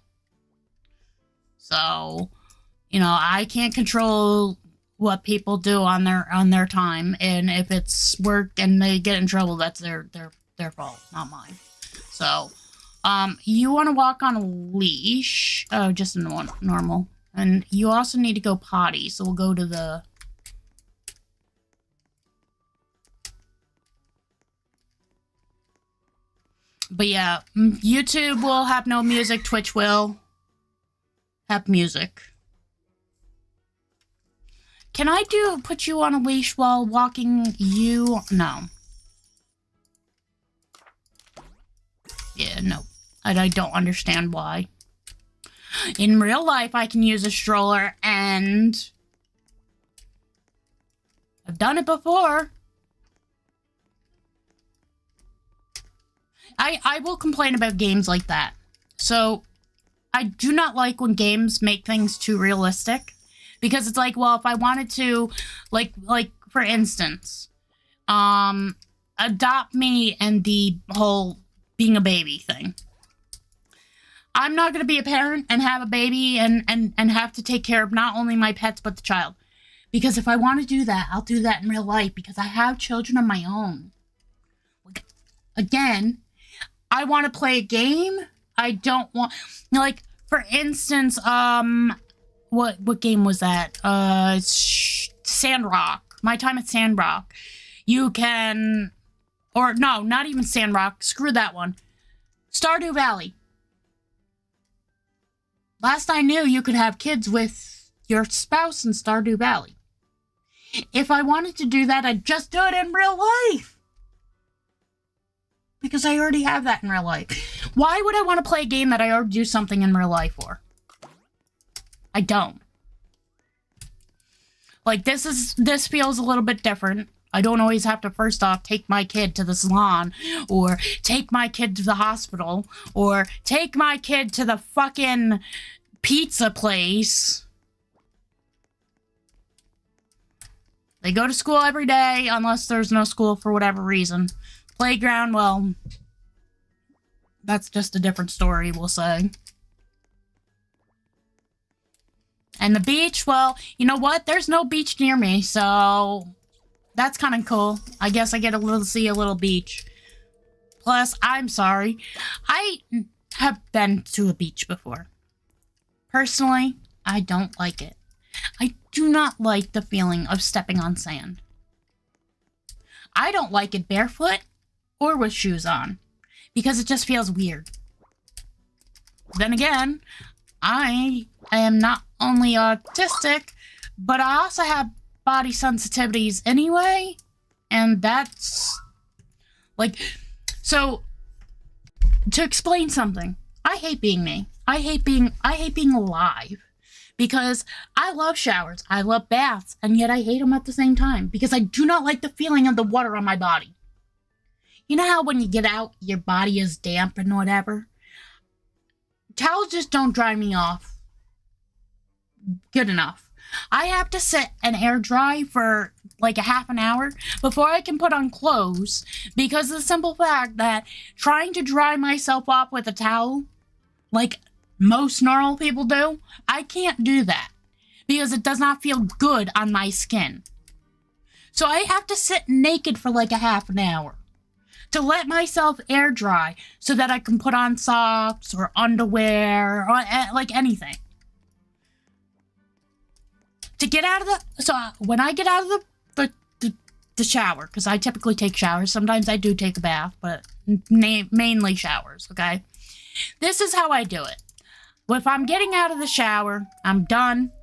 So, you know, I can't control what people do on their time, and if it's work and they get in trouble, that's their fault, not mine. So, you want to walk on a leash, just a normal, and you also need to go potty. So we'll go to the. But yeah, YouTube will have no music. Twitch will have music. Can I put you on a leash while walking you? No. Yeah, no. I don't understand why. In real life, I can use a stroller, and I've done it before. I will complain about games like that. So, I do not like when games make things too realistic. Because it's like, well, if I wanted to, like for instance, adopt me and the whole being a baby thing. I'm not going to be a parent and have a baby and have to take care of not only my pets, but the child. Because if I want to do that, I'll do that in real life because I have children of my own. Again, I want to play a game. I don't want, like, for instance, What game was that? Sandrock. My time at Sandrock. You can... Or, no, not even Sandrock. Screw that one. Stardew Valley. Last I knew, you could have kids with your spouse in Stardew Valley. If I wanted to do that, I'd just do it in real life. Because I already have that in real life. Why would I want to play a game that I already do something in real life for? I don't. Like, this feels a little bit different. I don't always have to, first off, take my kid to the salon, or take my kid to the hospital, or take my kid to the fucking pizza place. They go to school every day unless there's no school for whatever reason. Playground, well, that's just a different story, we'll say. And the beach, well, you know what? There's no beach near me, so that's kind of cool. I guess I get to see a little beach. Plus, I'm sorry. I have been to a beach before. Personally, I don't like it. I do not like the feeling of stepping on sand. I don't like it barefoot or with shoes on because it just feels weird. Then again, I am not only autistic, but I also have body sensitivities anyway, and that's like, so to explain something, I hate being me. I hate being alive because I love showers, I love baths, and yet I hate them at the same time because I do not like the feeling of the water on my body. You know how when you get out, your body is damp and whatever? Towels just don't dry me off good enough. I have to sit and air dry for like a half an hour before I can put on clothes because of the simple fact that trying to dry myself off with a towel, like most normal people do, I can't do that because it does not feel good on my skin. So I have to sit naked for like a half an hour to let myself air dry so that I can put on socks or underwear or like anything. To get out of when I get out of the shower, because I typically take showers, sometimes I do take a bath, but mainly showers, okay? This is how I do it. If I'm getting out of the shower, I'm done,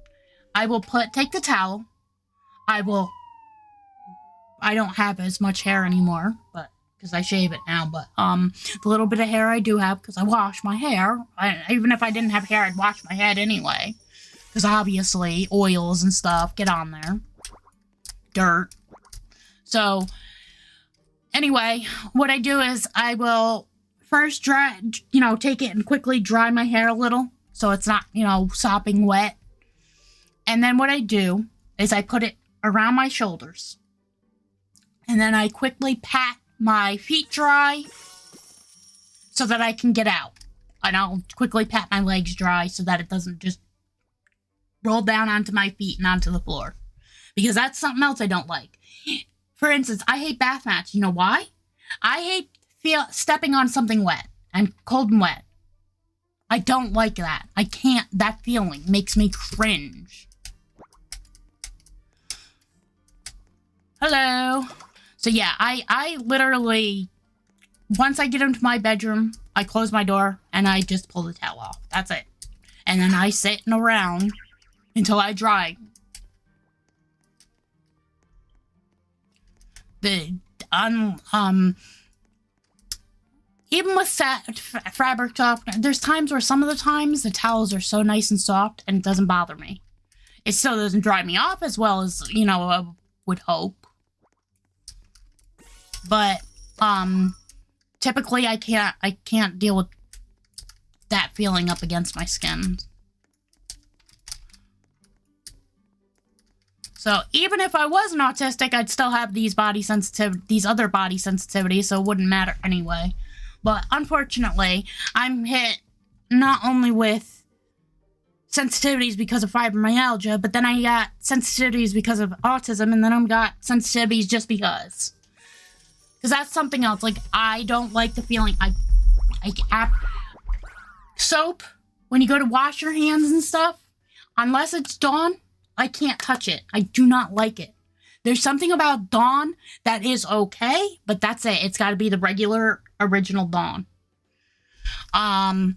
I will take the towel, I don't have as much hair anymore, but because I shave it now, but the little bit of hair I do have, because I wash my hair, even if I didn't have hair, I'd wash my head anyway. Because obviously, oils and stuff get on there. Dirt. So, anyway, what I do is I will first take it and quickly dry my hair a little. So it's not, sopping wet. And then what I do is I put it around my shoulders. And then I quickly pat my feet dry so that I can get out. And I'll quickly pat my legs dry so that it doesn't just roll down onto my feet and onto the floor. Because that's something else I don't like. For instance, I hate bath mats. You know why? I hate stepping on something wet and cold and wet. I don't like that. I can't. That feeling makes me cringe. Hello. So yeah, I literally, once I get into my bedroom, I close my door and I just pull the towel off. That's it. And then I sit around until I dry. Even with fabric softener, there's times where some of the times the towels are so nice and soft and it doesn't bother me. It still doesn't dry me off as well as, I would hope. But, typically I can't deal with that feeling up against my skin. So even if I wasn't autistic, I'd still have these other body sensitivities, so it wouldn't matter anyway. But unfortunately, I'm hit not only with sensitivities because of fibromyalgia, but then I got sensitivities because of autism, and then I've got sensitivities just because. Because that's something else. Like, I don't like the feeling. Soap, when you go to wash your hands and stuff, unless it's Dawn, I can't touch it. I do not like it. There's something about Dawn that is okay, but that's it. It's got to be the regular, original Dawn. I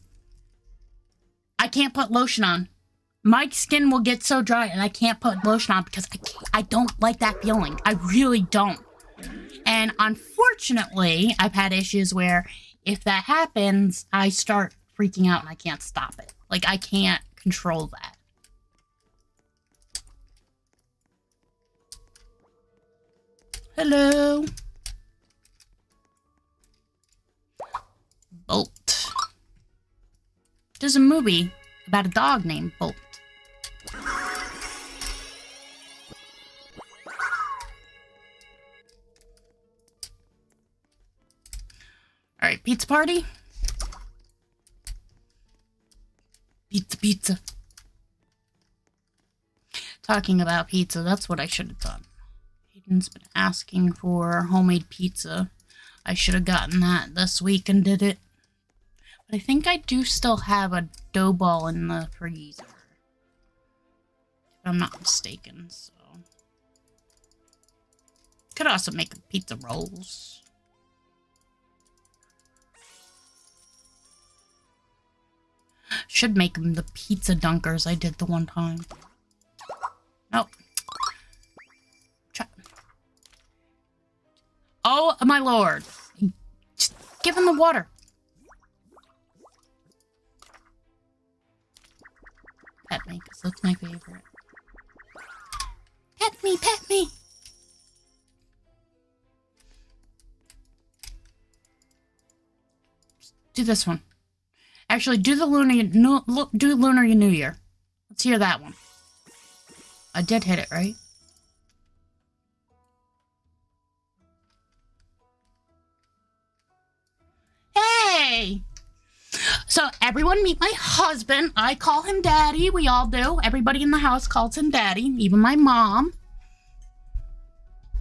can't put lotion on. My skin will get so dry, and I can't put lotion on because I don't like that feeling. I really don't. And unfortunately, I've had issues where if that happens, I start freaking out and I can't stop it. Like, I can't control that. Hello. Bolt. There's a movie about a dog named Bolt. Alright, pizza party. Pizza. Talking about pizza, that's what I should have done. Hayden's been asking for homemade pizza. I should have gotten that this week and did it. But I think I do still have a dough ball in the freezer. If I'm not mistaken, so. Could also make pizza rolls. Should make them the pizza dunkers I did the one time. Nope. Oh, my lord. Just give him the water. Pet me, because that's my favorite. Pet me, pet me. Do this one. Actually, do the Lunar New Year. Let's hear that one. I did hit it, right? Hey! So, everyone meet my husband. I call him Daddy. We all do. Everybody in the house calls him Daddy. Even my mom.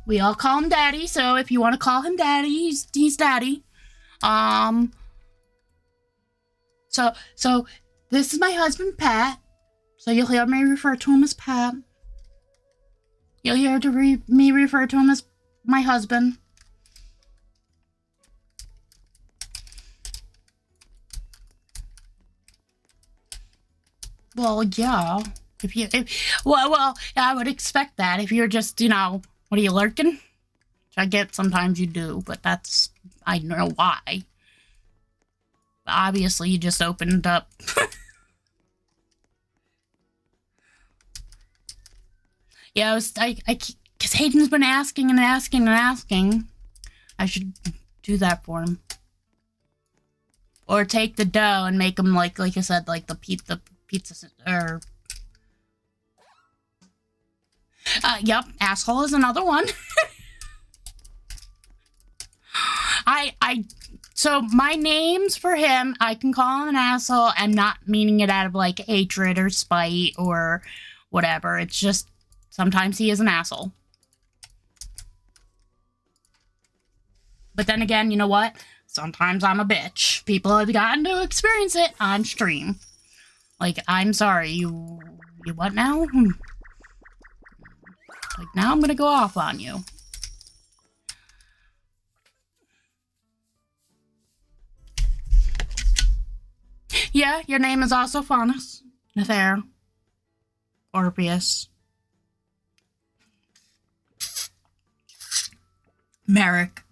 We all call him Daddy. So, if you want to call him Daddy, he's Daddy. So, this is my husband, Pat. So, you'll hear me refer to him as Pat. You'll hear me refer to him as my husband. Well, yeah. Well, I would expect that if you're just, you know, what are you, lurking? Which I get sometimes you do, but that's, I don't know why. But obviously, you just opened up. Yeah, because Hayden's been asking and asking and asking. I should do that for him. Or take the dough and make them like I said, like the pizza, or... Yep, asshole is another one. So my names for him, I can call him an asshole and not meaning it out of like hatred or spite or whatever. It's just, sometimes he is an asshole. But then again, you know what? Sometimes I'm a bitch. People have gotten to experience it on stream. Like, I'm sorry, you what now? Like, now I'm gonna go off on you. Yeah, your name is also Faunus, Nether, Orpheus, Merrick.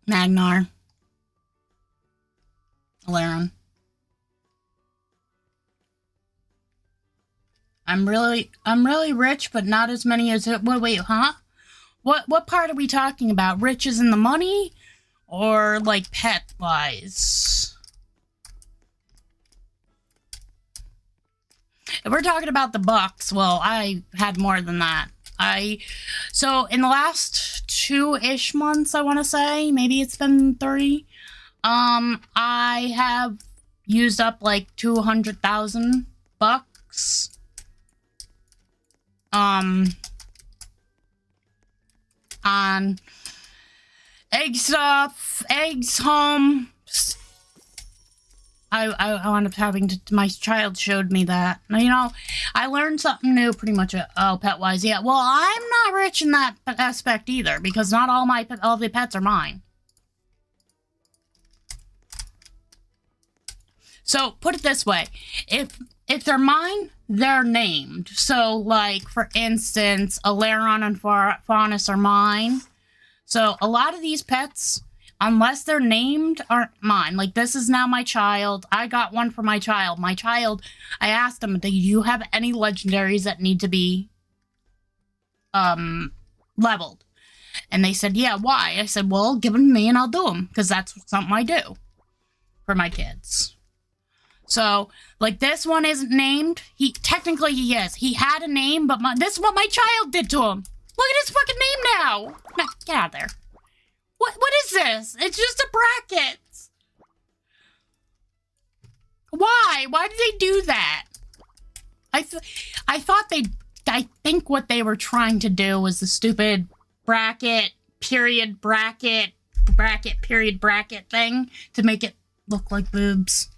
Magnar. Alaron. I'm really rich, but not as many as it. Wait, huh? What part are we talking about? Riches in the money, or like pet wise? If we're talking about the bucks, well, I had more than that. So in the last 2-ish months, I want to say, maybe it's been 3, I have used up like 200,000 bucks. On egg stuff, eggs, home. I wound up having to, my child showed me that. Now, you know, I learned something new pretty much, pet-wise. Yeah, well, I'm not rich in that aspect either, because not all the pets are mine. So, put it this way. If they're mine, they're named. So, like, for instance, Alaron and Faunus are mine. So, a lot of these pets, unless they're named, aren't mine. Like, this is now my child. I got one for my child. My child, I asked them, do you have any legendaries that need to be leveled? And they said, yeah, why? I said, well, give them to me and I'll do them, because that's something I do for my kids. So, like, this one isn't named. Technically he is. He had a name, but this is what my child did to him. Look at his fucking name now. Nah, get out of there. What is this? It's just a bracket. Why? Why did they do that? I think what they were trying to do was the stupid bracket, period, bracket, period, bracket thing to make it look like boobs.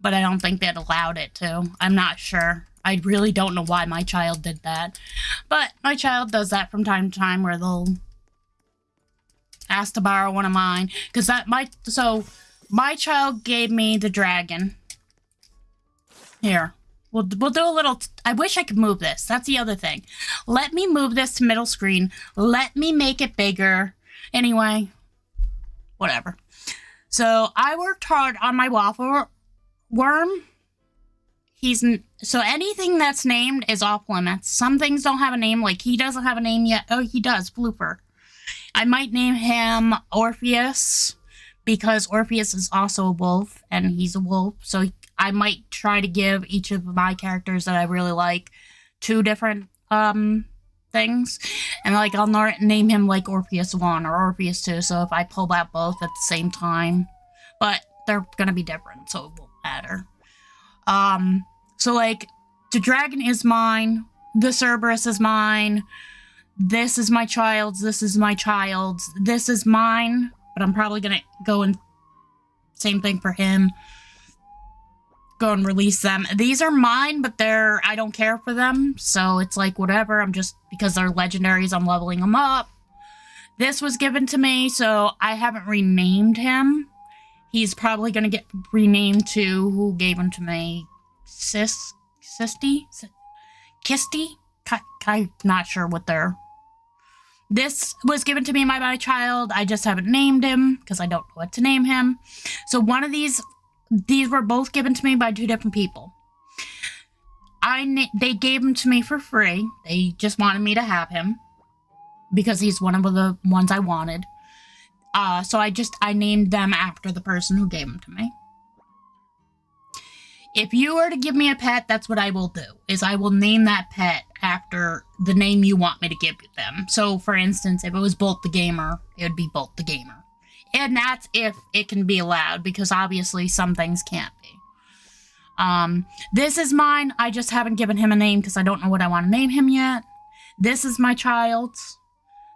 But I don't think they'd allowed it to. I'm not sure. I really don't know why my child did that. But my child does that from time to time where they'll ask to borrow one of mine. So my child gave me the dragon. Here. We'll do a little... I wish I could move this. That's the other thing. Let me move this to middle screen. Let me make it bigger. Anyway. Whatever. So I worked hard on my waffle worm. So anything that's named is off limits. Some things don't have a name, like he doesn't have a name yet. Oh, he does, Blooper. I might name him Orpheus, because Orpheus is also a wolf, and he's a wolf, so I might try to give each of my characters that I really like 2 different, things. And, like, I'll name him, like, Orpheus 1 or Orpheus 2, so if I pull out both at the same time. But they're gonna be different, so it won't matter. So, like, the dragon is mine, the Cerberus is mine, this is my child's, this is my child's, this is mine, but I'm probably gonna go and same thing for him. Go and release them. These are mine, but I don't care for them, so it's like whatever. Because they're legendaries, I'm leveling them up. This was given to me, so I haven't renamed him. He's probably gonna get renamed to who gave him to me. Kisty? I'm not sure what they're... This was given to me by my child. I just haven't named him because I don't know what to name him. So one of these were both given to me by 2 different people. They gave him to me for free. They just wanted me to have him because he's one of the ones I wanted. So I named them after the person who gave them to me. If you were to give me a pet, that's what I will do, is I will name that pet after the name you want me to give them. So, for instance, if it was Bolt the Gamer, it would be Bolt the Gamer. And that's if it can be allowed, because obviously some things can't be. This is mine. I just haven't given him a name because I don't know what I want to name him yet. This is my child's.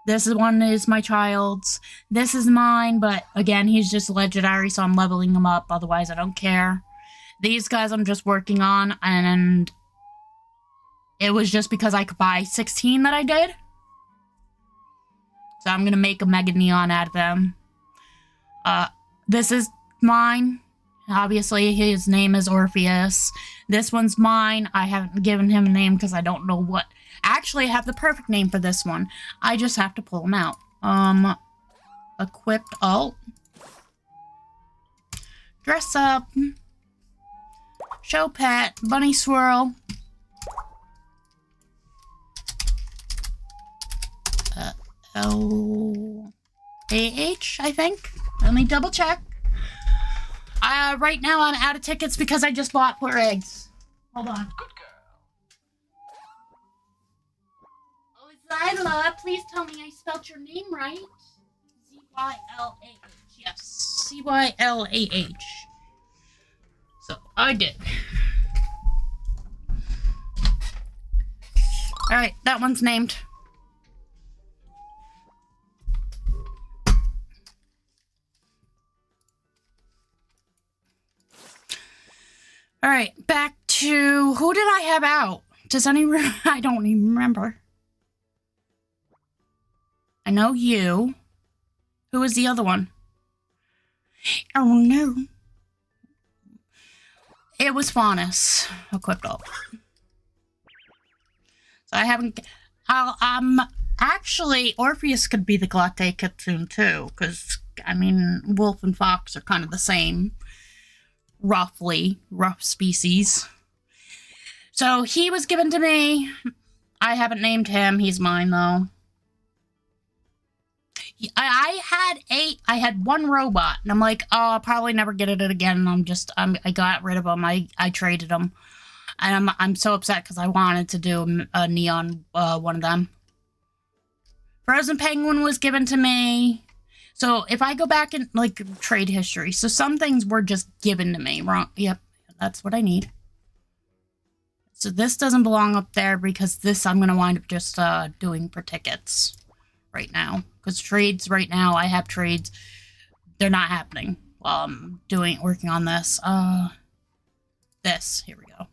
This one is my child's. This is mine, but again, he's just legendary, so I'm leveling him up. Otherwise, I don't care. These guys I'm just working on, and it was just because I could buy 16 that I did. So I'm going to make a Mega Neon out of them. This is mine. Obviously, his name is Orpheus. This one's mine. I haven't given him a name because I don't know what... Actually, I have the perfect name for this one. I just have to pull him out. Equipped alt. Dress up. Show pet. Bunny swirl. L-A-H, I think. Let me double check. Right now I'm out of tickets because I just bought 4 eggs. Hold on. Good girl. Oh, Zyla, please tell me I spelled your name right. Z-Y-L-A-H. Yes, C-Y-L-A-H. So, I did. Alright, that one's named. Alright, back to... Who did I have out? Does anyone... I don't even remember. I know you. Who was the other one? Oh, no. It was Faunus. Equipped all. So I haven't... Actually, Orpheus could be the Glatte Kitsune, too. Because, I mean, wolf and fox are kind of the same. Roughly. Rough species. So, he was given to me. I haven't named him. He's mine, though. I had 8. I had 1 robot, and I'm like, oh, I'll probably never get it again. I got rid of them. I traded them, and I'm so upset because I wanted to do a neon one of them. Frozen Penguin was given to me. So if I go back in like trade history, so some things were just given to me. Wrong. Yep, that's what I need. So this doesn't belong up there because this I'm gonna wind up just doing for tickets right now. Because trades right now, I have trades. They're not happening while I'm working on this. Here we go.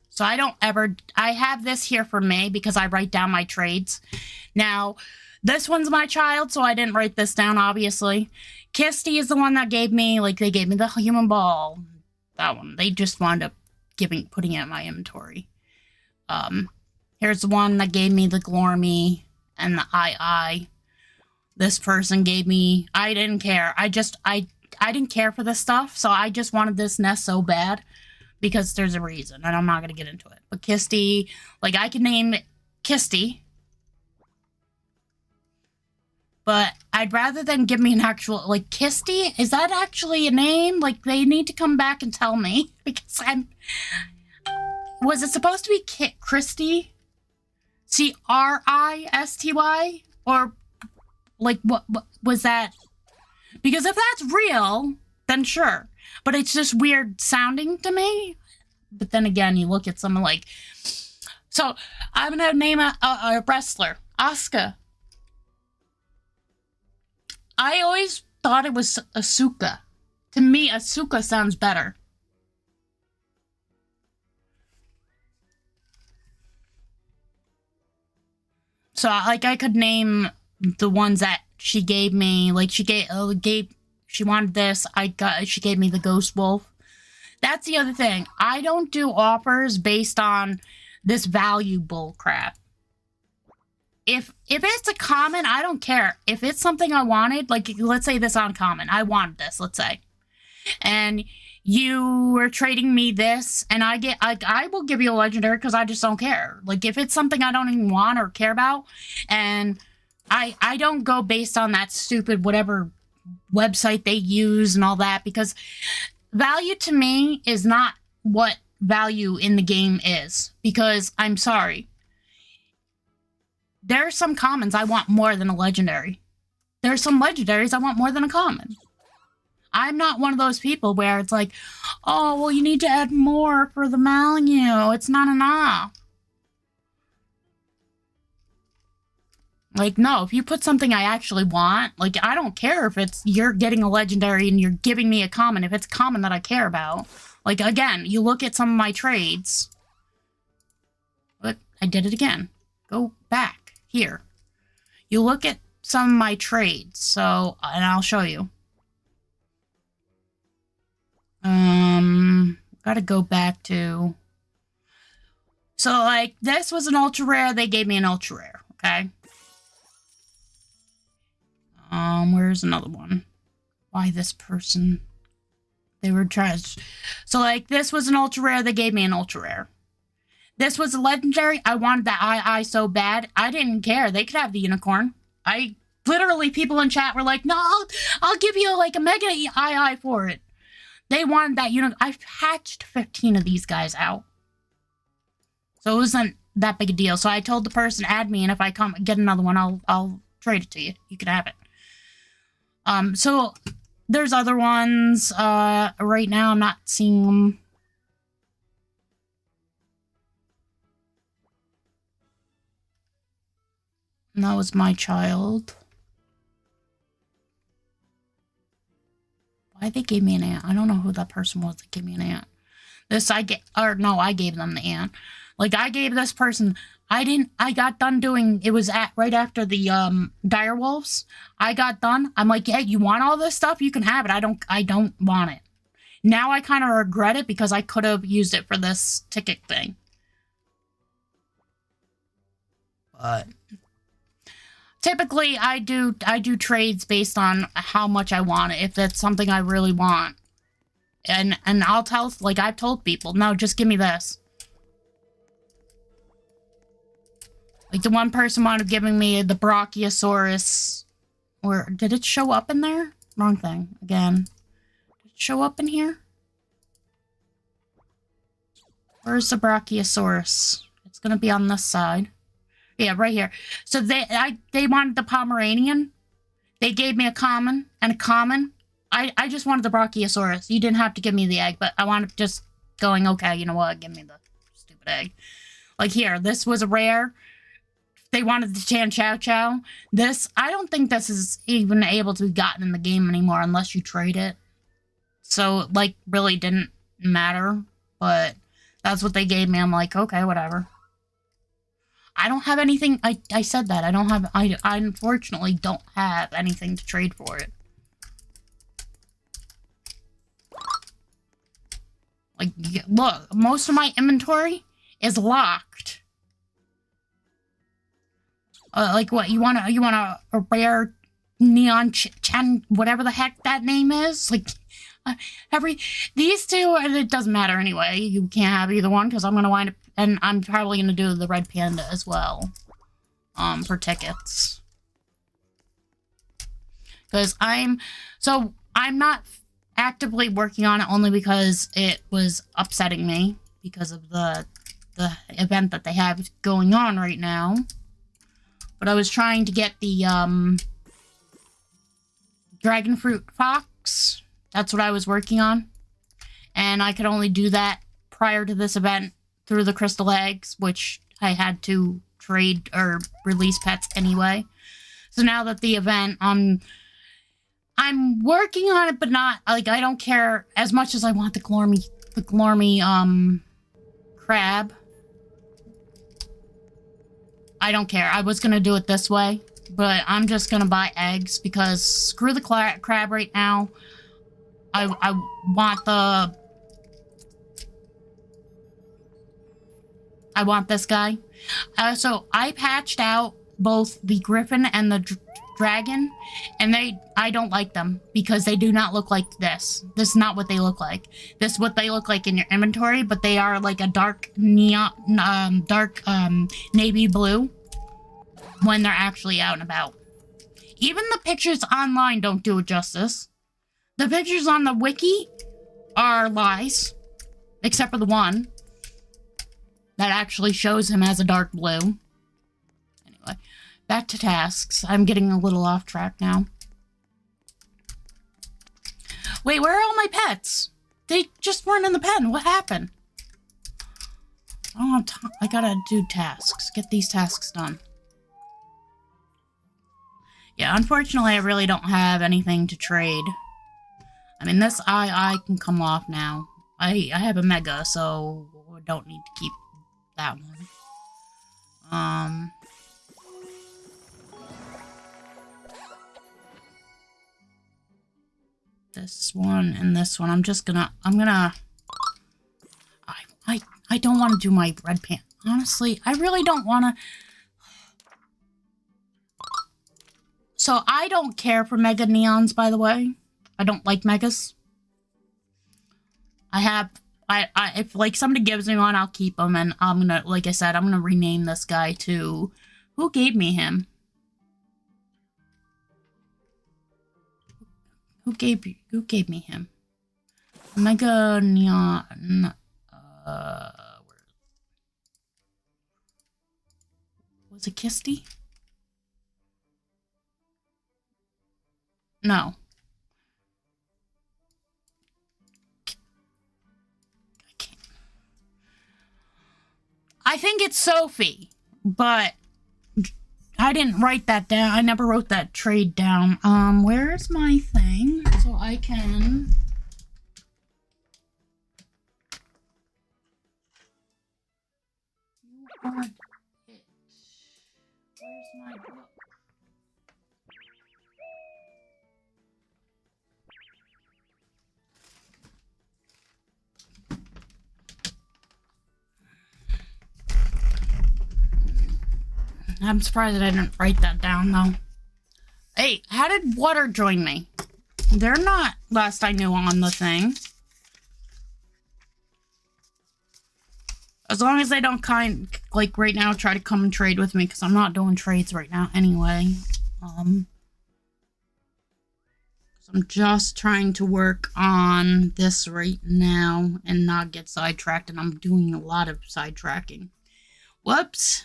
So I have this here for me because I write down my trades. Now, this one's my child, so I didn't write this down, obviously. Kisty is the one that gave me, they gave me the human ball. That one. They just wound up putting it in my inventory. Here's the one that gave me the Glormy and the II. This person gave me, I didn't care. I didn't care for this stuff, so I just wanted this nest so bad because there's a reason, and I'm not going to get into it. But Kisty, I can name it Kisty, but I'd rather than give me an actual, Kisty, is that actually a name? They need to come back and tell me, because was it supposed to be Christy? Cristy? Or, what was that? Because if that's real, then sure. But it's just weird sounding to me. But then again, you look at someone so I'm going to name a wrestler, Asuka. I always thought it was Asuka. To me, Asuka sounds better. So, I could name the ones that she gave me. She wanted this. She gave me the Ghost Wolf. That's the other thing. I don't do offers based on this value bull crap. If it's a common, I don't care. If it's something I wanted, let's say this uncommon. I wanted this, let's say. And you were trading me this, and I will give you a legendary because I just don't care. If it's something I don't even want or care about, and I don't go based on that stupid whatever website they use and all that, because value to me is not what value in the game is, because I'm sorry. There are some commons I want more than a legendary. There are some legendaries I want more than a common. I'm not one of those people where it's oh, well, you need to add more for the value. It's not enough. No, if you put something I actually want, I don't care if you're getting a legendary and you're giving me a common, if it's common that I care about. Again, you look at some of my trades. But I did it again. Go back here. You look at some of my trades, and I'll show you. Gotta go back to... So, this was an ultra rare, they gave me an ultra rare, okay? Where's another one? Why this person? They were trash. So, this was an ultra rare, they gave me an ultra rare. This was a legendary, I wanted that II so bad, I didn't care, they could have the unicorn. Literally, people in chat were no, I'll give you, a mega II for it. They wanted that unicorn. I've hatched 15 of these guys out. So it wasn't that big a deal. So I told the person, add me, and if I get another one, I'll trade it to you. You can have it. So there's other ones. Right now, I'm not seeing them. And that was my child. Why they gave me an ant? I don't know who that person was that gave me an ant. I gave them the ant. I gave this person, I got done doing, it was right after the, dire wolves. I got done. I'm hey, you want all this stuff? You can have it. I don't want it. Now I kind of regret it because I could have used it for this ticket thing. But... typically, I do trades based on how much I want it, if that's something I really want. And I'll tell, I've told people, no, just give me this. The one person wanted giving me the Brachiosaurus Or did it show up in there? Wrong thing. Again. Did it show up in here? Where's the Brachiosaurus? It's gonna be on this side. Yeah, right here. So they wanted the Pomeranian. They gave me a common and a common. I just wanted the Brachiosaurus. You didn't have to give me the egg, but I wanted just going, okay, you know what? Give me the stupid egg. Like here, this was a rare. They wanted the Chan Chow Chow. This, I don't think this is even able to be gotten in the game anymore unless you trade it. So, like, really didn't matter. But that's what they gave me. I'm like, okay, whatever. I don't have anything. I said that. I unfortunately don't have anything to trade for it. Like, look, most of my inventory is locked. Like what, you want a rare neon Chen, whatever the heck that name is? Like, these two, it doesn't matter anyway. You can't have either one because I'm going to wind up, and I'm probably going to do the red panda as well, for tickets. Because I'm not actively working on it only because it was upsetting me because of the event that they have going on right now. But I was trying to get the dragon fruit fox. That's what I was working on. And I could only do that prior to this event through the crystal eggs, which I had to trade or release pets anyway. So now that the event, I'm working on it, but not, like, I don't care as much as I want the Glormy crab. I don't care. I was gonna do it this way, but I'm just gonna buy eggs because screw the crab right now. I want this guy. So I patched out both the griffin and the dragon, and I don't like them because they do not look like this. This is not what they look like. This is what they look like in your inventory, but they are like a dark neon, navy blue when they're actually out and about. Even the pictures online don't do it justice. The pictures on the wiki are lies, except for the one that actually shows him as a dark blue. Anyway, back to tasks. I'm getting a little off track now. Wait, where are all my pets? They just weren't in the pen. What happened? I don't have time. I gotta do tasks. Get these tasks done. Yeah, unfortunately, I really don't have anything to trade. I mean, this I can come off now. I have a mega, so I don't need to keep that one. This one and this one. I'm gonna I don't want to do my red pants. Honestly, I really don't want to. So I don't care for mega neons, by the way. I don't like megas. If like somebody gives me one, I'll keep them, and I'm gonna, like I said, I'm gonna rename this guy to, who gave me him? Who gave me him? Mega neon. Was it Kisty? No. I think it's Sophie, but I didn't write that down. I never wrote that trade down. Where's my thing? So I can... You are it. Where's my book? I'm surprised that I didn't write that down, though. Hey, how did water join me? They're not, last I knew, on the thing. As long as they don't like, right now, try to come and trade with me, because I'm not doing trades right now anyway. So I'm just trying to work on this right now and not get sidetracked, and I'm doing a lot of sidetracking. Whoops.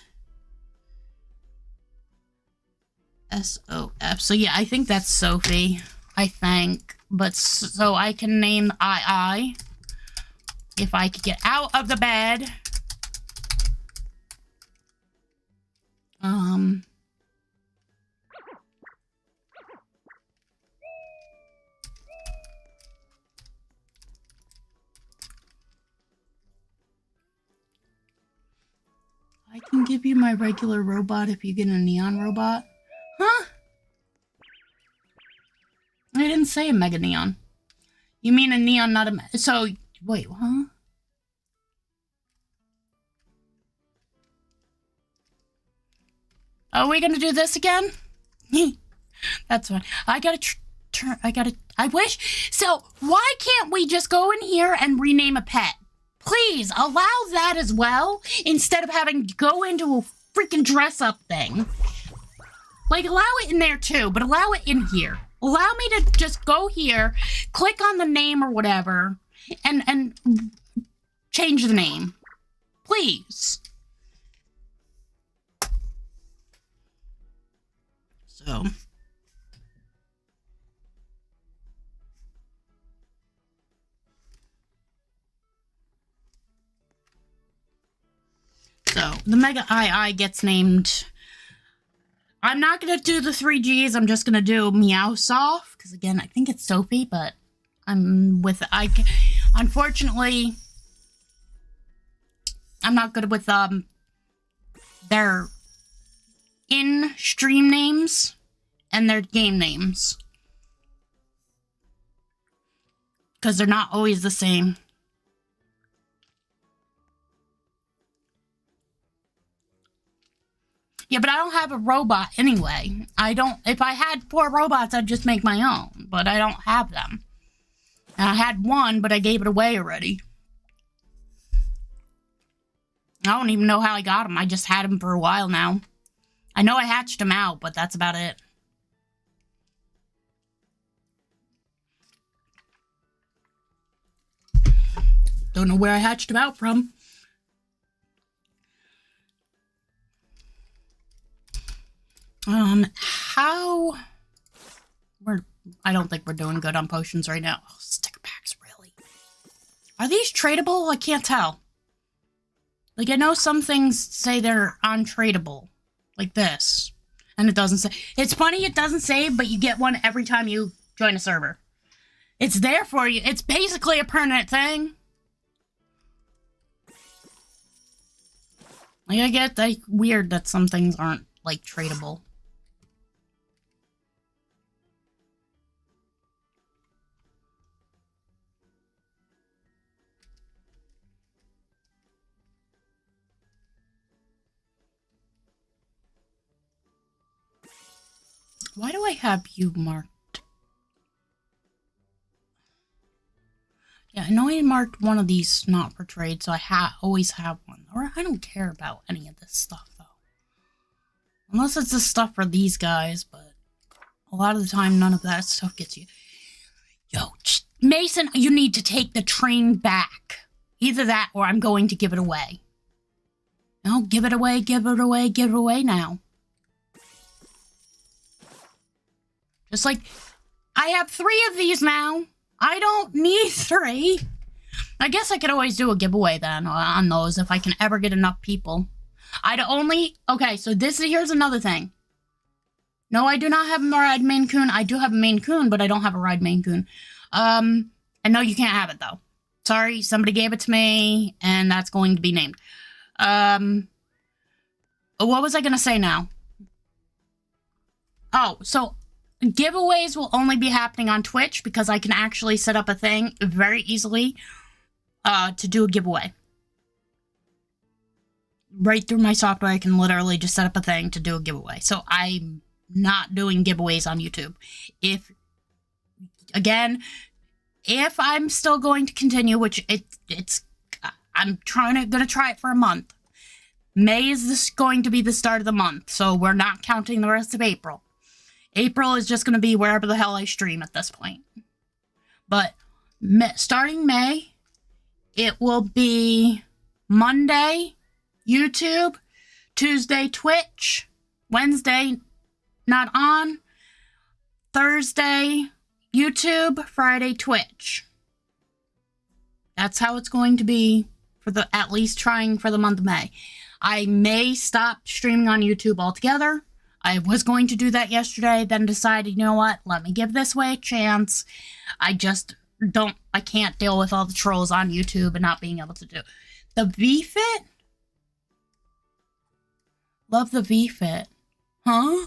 S-O-F. So yeah, I think that's Sophie. I think. But so I can name I. If I could get out of the bed. I can give you my regular robot if you get a neon robot. Huh? I didn't say a mega neon. You mean a neon, not a... So, wait, huh? Are we gonna do this again? That's fine. I wish... So, why can't we just go in here and rename a pet? Please, allow that as well, instead of having to go into a freaking dress-up thing. Like, allow it in there too, but allow it in here. Allow me to just go here, click on the name or whatever, and change the name. Please. So... So, the Mega II gets named... I'm not going to do the 3Gs, I'm just going to do Meowsoft, because again, I think it's Sophie, but I'm with... Unfortunately, I'm not good with, their in-stream names and their game names. Because they're not always the same. Yeah, but I don't have a robot anyway. If I had 4 robots, I'd just make my own, but I don't have them. And I had one, but I gave it away already. I don't even know how I got him. I just had him for a while now. I know I hatched him out, but that's about it. Don't know where I hatched him out from. I don't think we're doing good on potions right now. Oh, sticker packs, really? Are these tradable? I can't tell. Like, I know some things say they're untradable. Like this. And it doesn't say. It's funny it doesn't say, but you get one every time you join a server. It's there for you. It's basically a permanent thing. Like, I get, like, weird that some things aren't, like, tradable. Why do I have you marked? Yeah, I know I marked one of these not for trade, so I always have one. Or I don't care about any of this stuff, though. Unless it's the stuff for these guys, but a lot of the time, none of that stuff gets you. Yo, Mason, you need to take the train back. Either that, or I'm going to give it away. No, give it away, give it away, give it away now. Just like, I have 3 of these now. I don't need 3. I guess I could always do a giveaway then on those if I can ever get enough people. Okay, so here's another thing. No, I do not have a Ride Maine Coon. I do have a Maine Coon, but I don't have a Ride Maine Coon. And no, you can't have it though. Sorry, somebody gave it to me, and that's going to be named. What was I gonna say now? Oh, so giveaways will only be happening on Twitch because I can actually set up a thing very easily to do a giveaway. Right through my software, I can literally just set up a thing to do a giveaway. So I'm not doing giveaways on YouTube. If I'm still going to continue, which I'm gonna try it for a month. May is going to be the start of the month, so we're not counting the rest of April. April is just going to be wherever the hell I stream at this point. But starting May, it will be Monday, YouTube, Tuesday, Twitch, Wednesday, not on, Thursday, YouTube, Friday, Twitch. That's how it's going to be for at least trying for the month of May. I may stop streaming on YouTube altogether. I was going to do that yesterday, then decided, you know what, let me give this way a chance. I can't deal with all the trolls on YouTube and not being able to do it. The V-Fit? Love the V-Fit. Huh?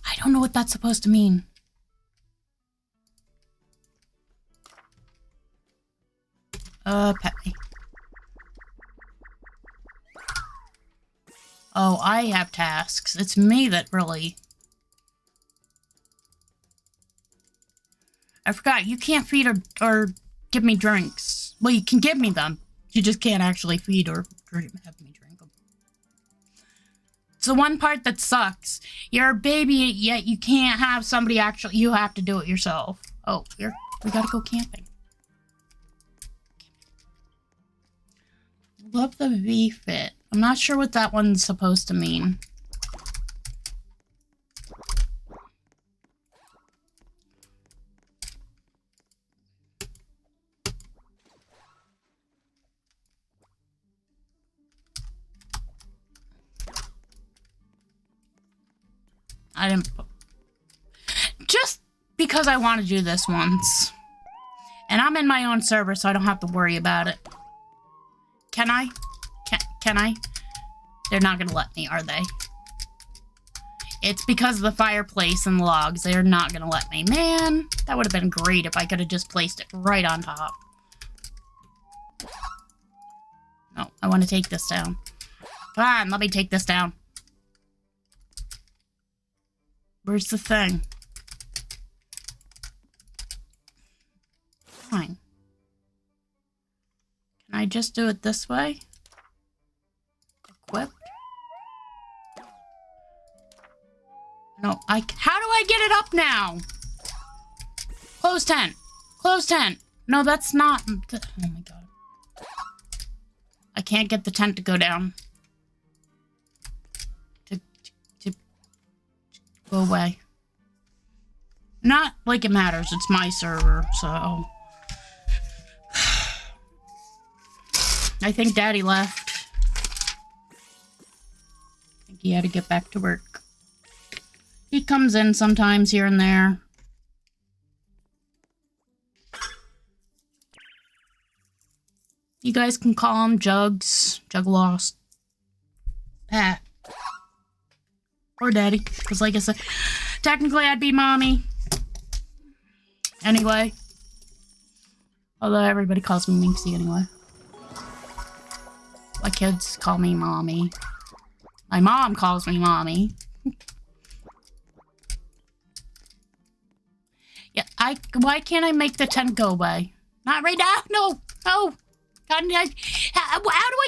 I don't know what that's supposed to mean. Pet me. Oh, I have tasks. It's me that really... I forgot, you can't feed or give me drinks. Well, you can give me them. You just can't actually feed or have me drink them. It's the one part that sucks. You're a baby, yet you can't have somebody actually... You have to do it yourself. Oh, we gotta go camping. Love the V-Fit. I'm not sure what that one's supposed to mean. I didn't... Just because I want to do this once. And I'm in my own server, so I don't have to worry about it. Can I? Can I? They're not gonna let me, are they? It's because of the fireplace and logs. They're not gonna let me. Man, that would have been great if I could have just placed it right on top. No, I want to take this down. Come on, let me take this down. Where's the thing? Fine. Can I just do it this way? Equipped? No, how do I get it up now? Close tent. Close tent. No, that's not... Oh my god. I can't get the tent to go down. To go away. Not like it matters. It's my server, so... I think Daddy left. I think he had to get back to work. He comes in sometimes here and there. You guys can call him Jugs. Jug Lost. Pat. Or Daddy. Because like I said, technically I'd be Mommy. Anyway. Although everybody calls me Minxy anyway. My kids call me Mommy. My mom calls me Mommy. Yeah, why can't I make the tent go away? Not right now. No. No. How do I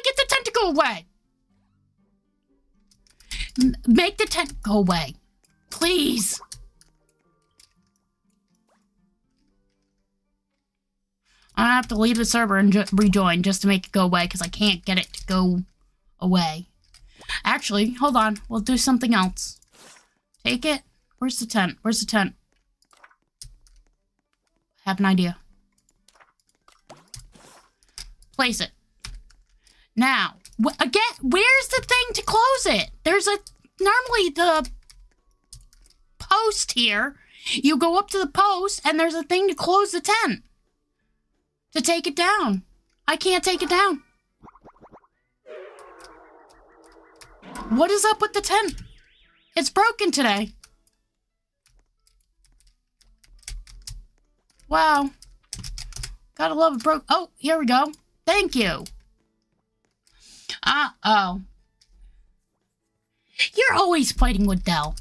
get the tent to go away? Make the tent go away. Please. I'm gonna have to leave the server and rejoin just to make it go away because I can't get it to go away. Actually, hold on. We'll do something else. Take it. Where's the tent? Where's the tent? I have an idea. Place it. Now, again, where's the thing to close it? There's normally the post here. You go up to the post and there's a thing to close the tent. To take it down. I can't take it down. What is up with the tent? It's broken today. Wow. Gotta love it broke. Oh, here we go. Thank you. Uh-oh. You're always fighting with Dell.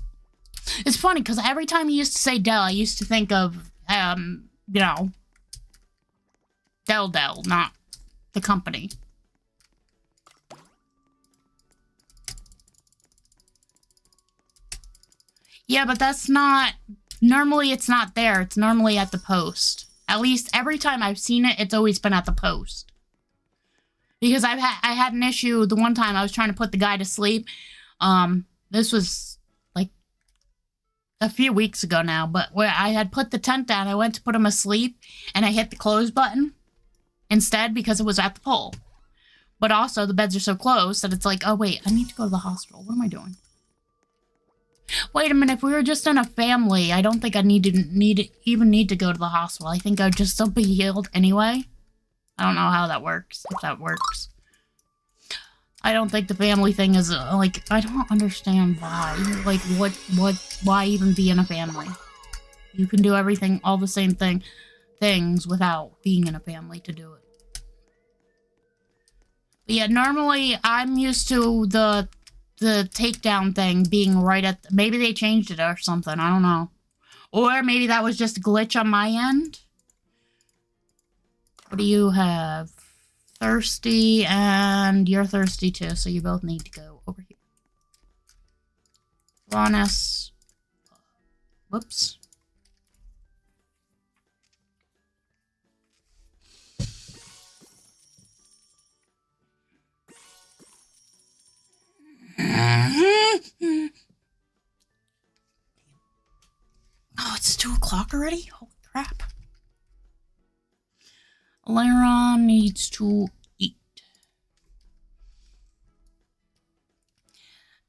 It's funny, because every time you used to say Dell, I used to think of, you know, Dell, not the company. Yeah, but that's not... Normally, it's not there. It's normally at the post. At least, every time I've seen it, it's always been at the post. Because I had an issue the one time I was trying to put the guy to sleep. This was, like, a few weeks ago now. But where I had put the tent down, I went to put him asleep, and I hit the close button instead because it was at the pole. But also, the beds are so close that it's like, oh, wait, I need to go to the hospital. What am I doing? Wait a minute, if we were just in a family, I don't think I'd even need to go to the hospital. I think I'd just still be healed anyway. I don't know how that works, if that works. I don't think the family thing is, like, I don't understand why. Like, why even be in a family? You can do everything, all the same things without being in a family to do it. But yeah, normally I'm used to the takedown thing being right at... maybe they changed it or something. I don't know. Or maybe that was just a glitch on my end. What do you have? Thirsty, and you're thirsty too, so you both need to go over here. Rawness. Whoops. Oh, it's 2 o'clock already? Holy crap. Laron needs to eat.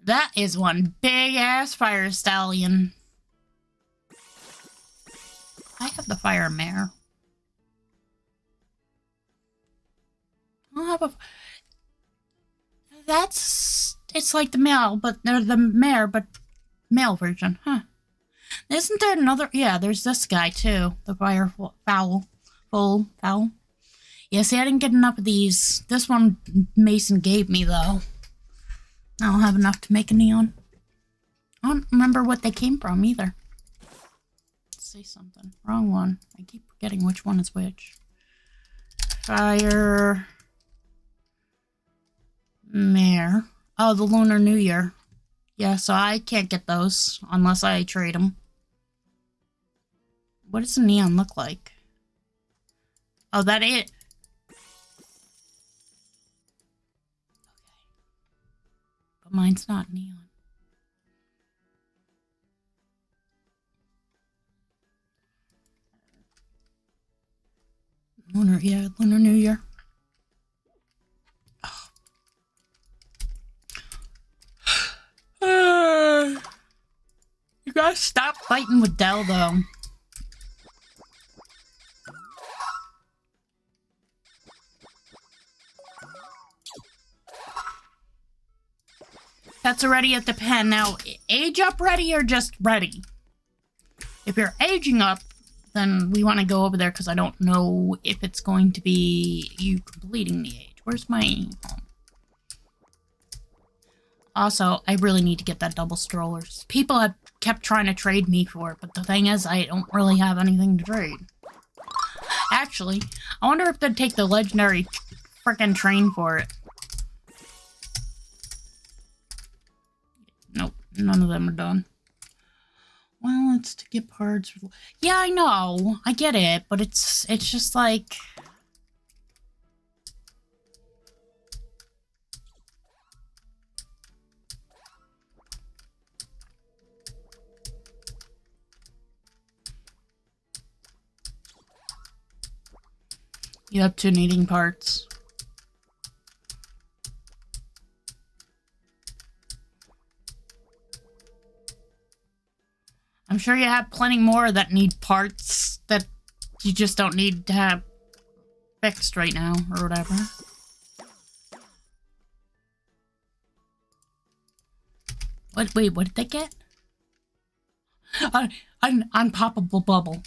That is one big-ass fire stallion. I have the fire mare. I'll have a... That's... It's like the male, but they're the mare, but male version, huh? Isn't there another... Yeah, there's this guy, too. The fire fowl. Fowl. Yeah, see, I didn't get enough of these. This one Mason gave me, though. I don't have enough to make a neon. I don't remember what they came from, either. Let's say something. Wrong one. I keep forgetting which one is which. Fire... Mare. Oh, the Lunar New Year. Yeah, so I can't get those unless I trade them. What does the neon look like? Oh, that it. Okay. But mine's not neon. Lunar New Year. You guys stop fighting with Dell, though. That's already at the pen. Now, age up ready or just ready? If you're aging up, then we want to go over there because I don't know if it's going to be you completing the age. Where's my home? Also, I really need to get that double strollers. People have kept trying to trade me for it, but the thing is, I don't really have anything to trade. Actually, I wonder if they'd take the legendary frickin' train for it. Nope, none of them are done. Well, it's to get parts. Yeah, I know. I get it, but it's just like... You have 2 needing parts. I'm sure you have plenty more that need parts that you just don't need to have fixed right now, or whatever. Wait, what did they get? An unpoppable bubble.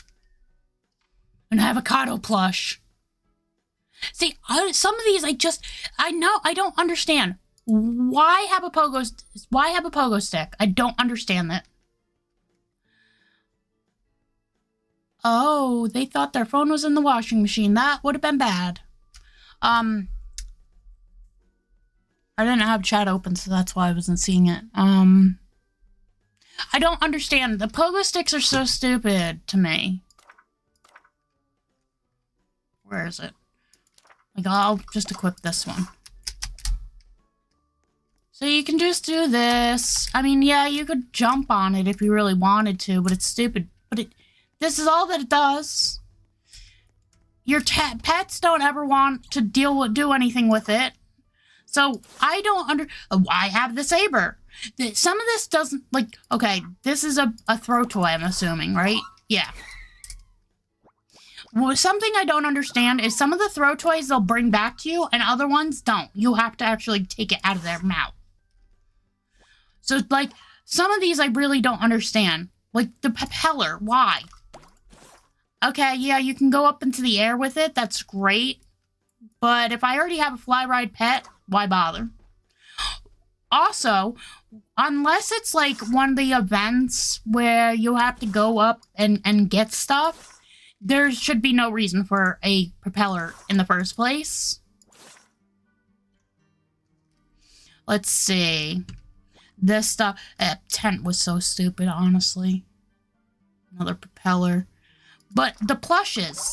An avocado plush. See, some of these I don't understand. Why have a pogo stick? I don't understand that. Oh, they thought their phone was in the washing machine. That would have been bad. I didn't have chat open, so that's why I wasn't seeing it. I don't understand. The pogo sticks are so stupid to me. Where is it? Like, I'll just equip this one. So you can just do this. I mean, yeah, you could jump on it if you really wanted to, but it's stupid. But this is all that it does. Your pets don't ever want to do anything with it. So I don't I have the saber. Some of this doesn't, like, okay, this is a throw toy, I'm assuming, right? Yeah. Well, something I don't understand is some of the throw toys they'll bring back to you and other ones don't. You have to actually take it out of their mouth. So, like, some of these I really don't understand. Like, the propeller, why? Okay, yeah, you can go up into the air with it. That's great. But if I already have a fly ride pet, why bother? Also, unless it's, like, one of the events where you have to go up and get stuff, there should be no reason for a propeller in the first place. Let's see. This stuff, tent was so stupid, honestly. Another propeller. But the plushes,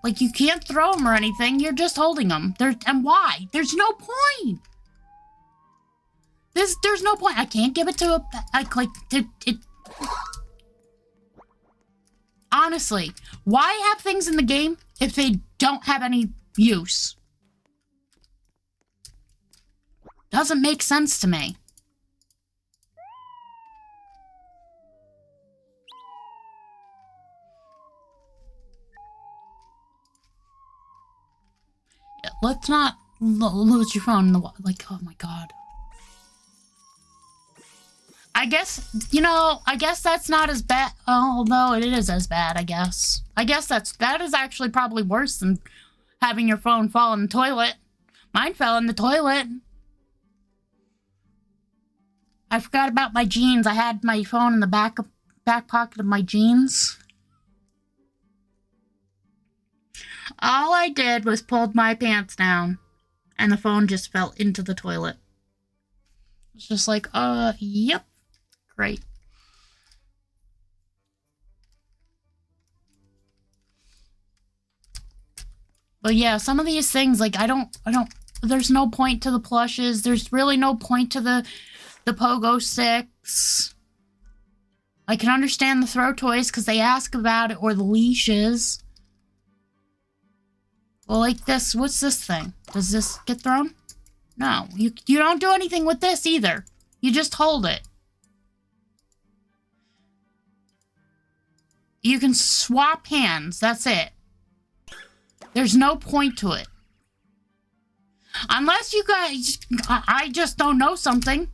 like, you can't throw them or anything. You're just holding them. And why? There's no point. There's no point. I can't give it to honestly, why have things in the game if they don't have any use? Doesn't make sense to me. Let's not lose your phone in the like, oh my god. I guess, you know, I guess that's not as bad, although it is as bad, I guess. I guess that is actually probably worse than having your phone fall in the toilet. Mine fell in the toilet. I forgot about my jeans. I had my phone in the back pocket of my jeans. All I did was pulled my pants down, and the phone just fell into the toilet. It's just like, yep. Great. But yeah, some of these things, like, I don't, there's no point to the plushes. There's really no point to the pogo sticks. I can understand the throw toys because they ask about it, or the leashes. Well, like this, what's this thing? Does this get thrown? No, you don't do anything with this either. You just hold it. You can swap hands, that's it. There's no point to it. Unless you guys, I just don't know something.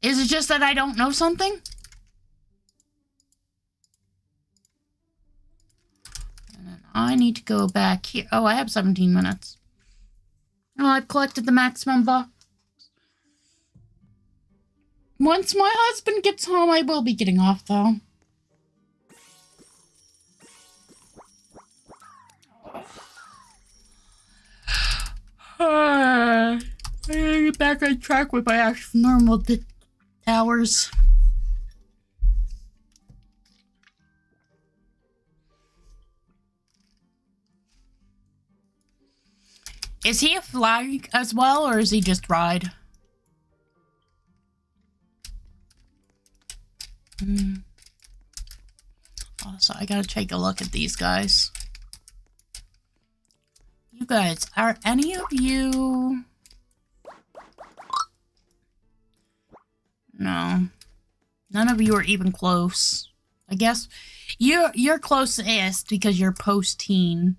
Is it just that I don't know something? And then I need to go back here. Oh, I have 17 minutes. Oh, I've collected the maximum box. Once my husband gets home, I will be getting off, though. I gotta get back on track with my actual normal hours. Is he a fly as well, or is he just ride? Also, I gotta take a look at these guys. You guys, are any of you... No. None of you are even close. I guess you're closest because you're post-teen.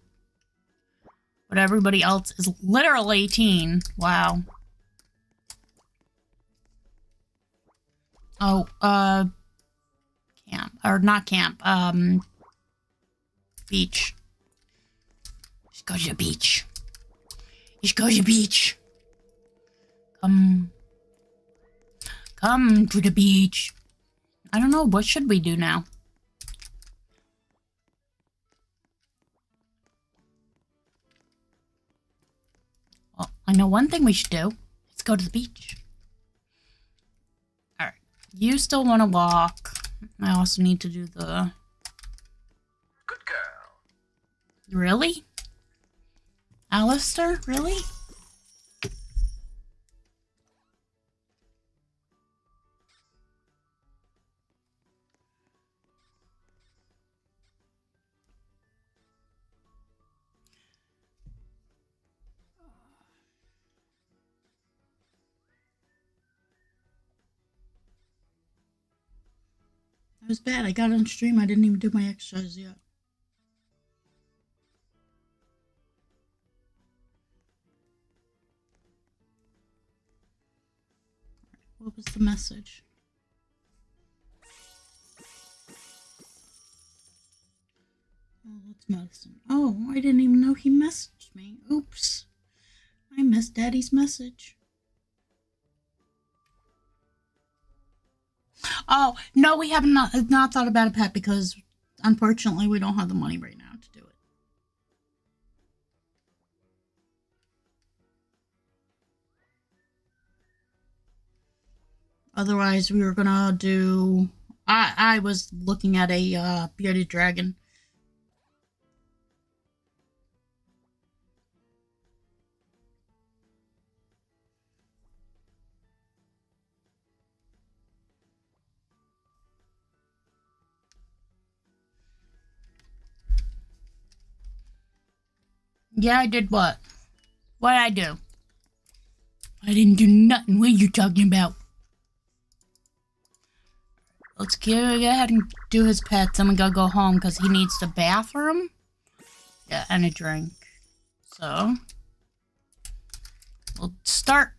But everybody else is literally teen. Wow. Oh, camp. Or not camp. Beach. Just go to the beach. Just go to the beach. Come to the beach. I don't know. What should we do now? Well, I know one thing we should do. Let's go to the beach. Alright. You still want to walk. I also need to do the... Good girl. Really? Alistair? Really? It was bad. I got on stream. I didn't even do my exercise yet. What was the message? Oh, that's medicine. Oh, I didn't even know he messaged me. Oops. I missed Daddy's message. Oh, no, we have not thought about a pet because, unfortunately, we don't have the money right now to do it. Otherwise, we were gonna do... I was looking at a bearded dragon. Yeah, I did what? What did I do? I didn't do nothing. What are you talking about? Let's go ahead and do his pets. I'm gonna go home because he needs the bathroom. Yeah, and a drink. So, we'll start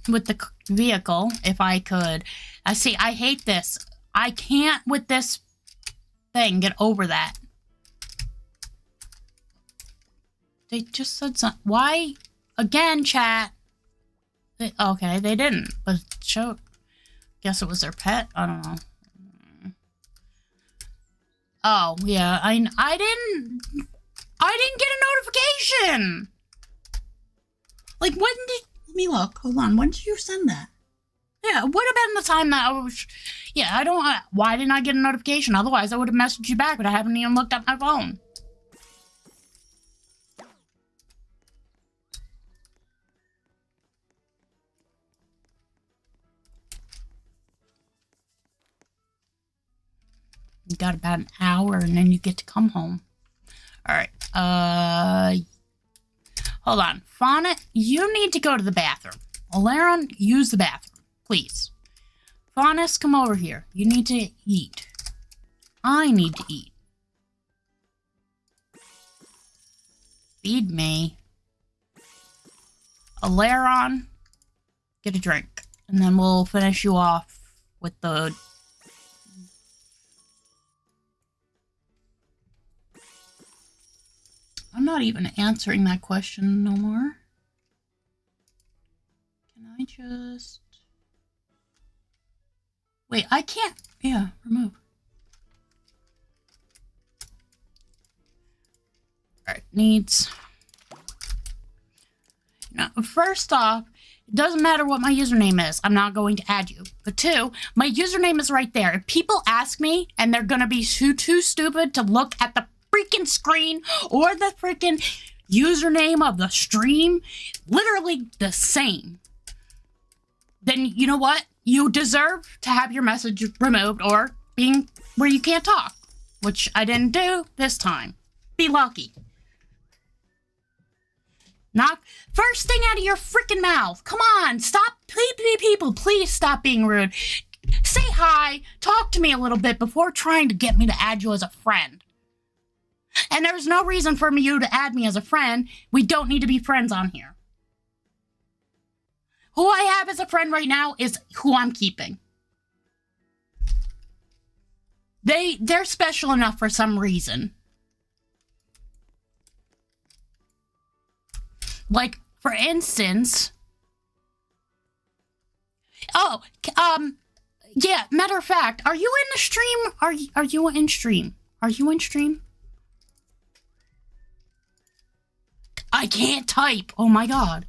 with the vehicle, if I could. I see, I hate this. I can't, with this thing, get over that. They just said something. Why? Again, chat. Okay, they didn't. But show. Guess it was their pet. I don't know. Oh yeah, I didn't get a notification. Like when did? Let me look. Hold on. When did you send that? Yeah, it would have been the time that I was. Yeah, I don't. Why didn't I get a notification? Otherwise, I would have messaged you back, but I haven't even looked at my phone. You got about an hour and then you get to come home. Alright, hold on. Fauna, you need to go to the bathroom. Alaron, use the bathroom, please. Faunus, come over here. You need to eat. I need to eat. Feed me. Alaron, get a drink. And then we'll finish you off with the... I'm not even answering that question no more. Can I just... Wait, I can't... Yeah, remove. Alright, needs... Now, first off, it doesn't matter what my username is. I'm not going to add you. But two, my username is right there. If people ask me and they're gonna be too stupid to look at the freaking screen or the freaking username of the stream, literally the same, then you know what? You deserve to have your message removed or being where you can't talk, which I didn't do this time. Be lucky. Not first thing out of your freaking mouth. Come on, stop. People, please stop being rude. Say hi, talk to me a little bit before trying to get me to add you as a friend. And there's no reason for you to add me as a friend. We don't need to be friends on here. Who I have as a friend right now is who I'm keeping. They're special enough for some reason. Like, for instance... Oh, Yeah, matter of fact, are you in the stream? Are you in stream? Are you in stream? I can't type. Oh my god.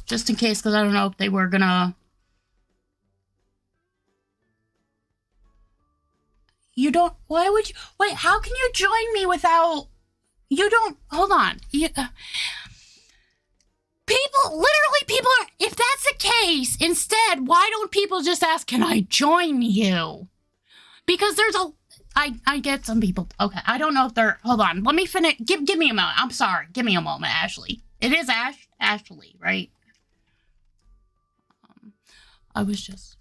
Just in case, because I don't know if they were gonna... You don't... Why would you... Wait, how can you join me without... You don't... Hold on. People... Literally, people are... If that's the case, instead, why don't people just ask, can I join you? Because there's a... I get some people... Okay, I don't know if they're... Hold on. Let me finish... Give me a moment. I'm sorry. Give me a moment, Ashley. It is Ashley, right? I was just...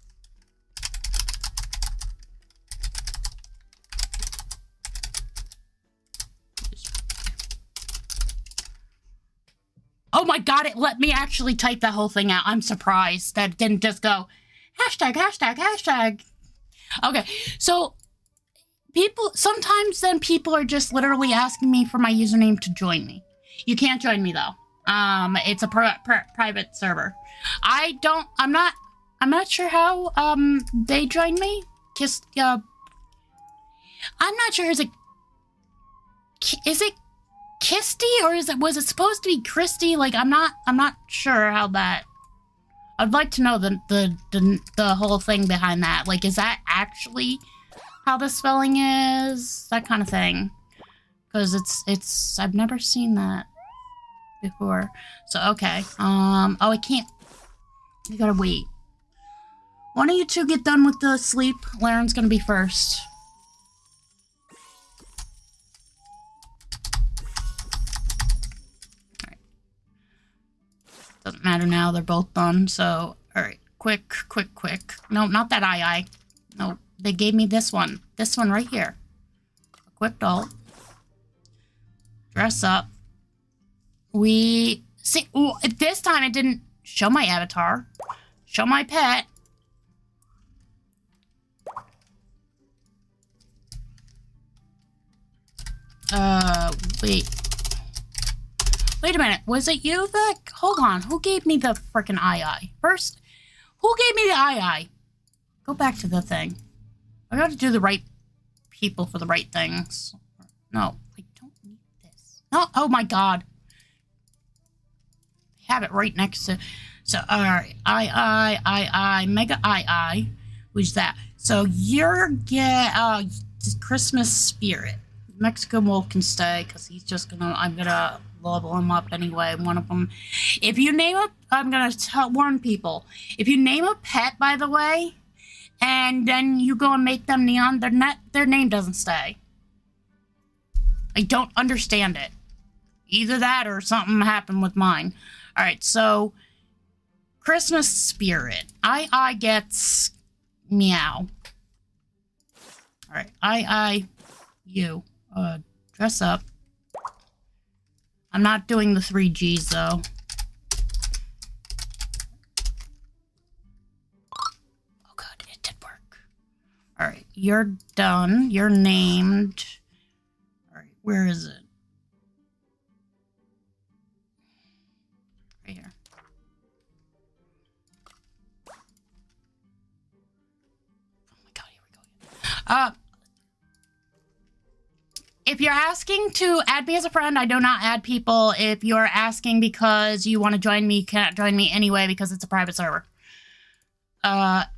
Oh my god, it let me actually type that whole thing out. I'm surprised that it didn't just go hashtag, hashtag, hashtag. Okay, so sometimes then people are just literally asking me for my username to join me. You can't join me though. It's a private server. I'm not sure how, they joined me. I'm not sure, is it Kisty or was it supposed to be Christy? Like, I'm not sure how that, I'd like to know the whole thing behind that. Like, is that actually how the spelling is? That kind of thing. Because I've never seen that before. So, okay. Oh, I can't, I gotta wait. Why don't you two get done with the sleep? Lauren's gonna be first. Alright. Doesn't matter now, they're both done, so... Alright, quick. No, not that I. No, they gave me this one. This one right here. Equipped alt. Dress up. See, ooh, this time it didn't show my avatar. Show my pet. Wait a minute. Was it you that... Hold on. Who gave me the frickin' eye? First, who gave me the eye? Go back to the thing. I gotta do the right people for the right things. No, I don't need this. No, oh my god. I have it right next to... So, alright. Mega I. Who's that? So, you're Christmas Spirit. Mexican Wolf can stay because he's just gonna... I'm gonna level him up anyway. One of them. If you name a... I'm gonna warn people. If you name a pet, by the way, and then you go and make them neon, their name doesn't stay. I don't understand it. Either that or something happened with mine. Alright, so... Christmas Spirit. I gets... Meow. Alright, you. Dress up. I'm not doing the 3 Gs, though. Oh, good. It did work. Alright, you're done. You're named. Alright, where is it? Right here. Oh my god, here we go. If you're asking to add me as a friend, I do not add people. If you're asking because you want to join me, you can't join me anyway because it's a private server. What?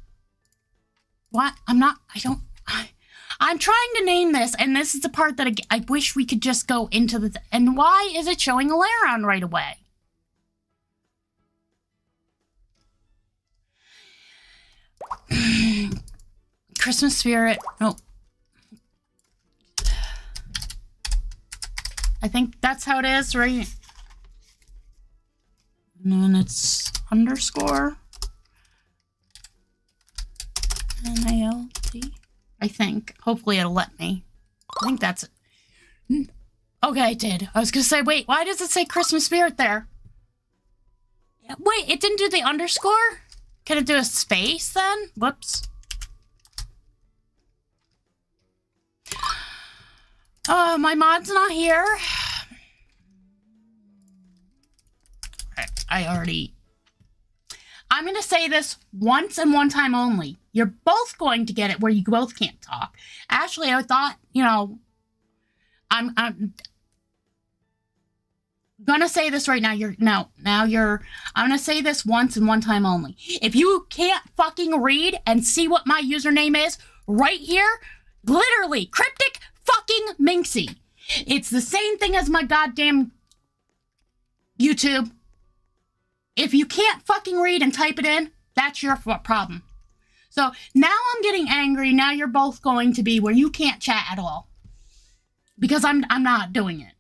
I'm trying to name this, and this is the part that I wish we could just go into the... And why is it showing a layer on right away? Christmas Spirit. No. I think that's how it is, right? And then it's underscore NALT. I think. Hopefully it'll let me. I think that's it. Okay, it did. I was gonna say, wait, why does it say Christmas spirit there? Wait, it didn't do the underscore? Can it do a space then? Whoops. My mod's not here. I'm gonna say this once and one time only. You're both going to get it where you both can't talk. Ashley, I thought, you know, I'm gonna say this right now. I'm gonna say this once and one time only. If you can't fucking read and see what my username is right here, literally, Kryptic-Minxy. It's the same thing as my goddamn YouTube. If you can't fucking read and type it in, that's your problem. So now I'm getting angry. Now you're both going to be where you can't chat at all. Because I'm not doing it.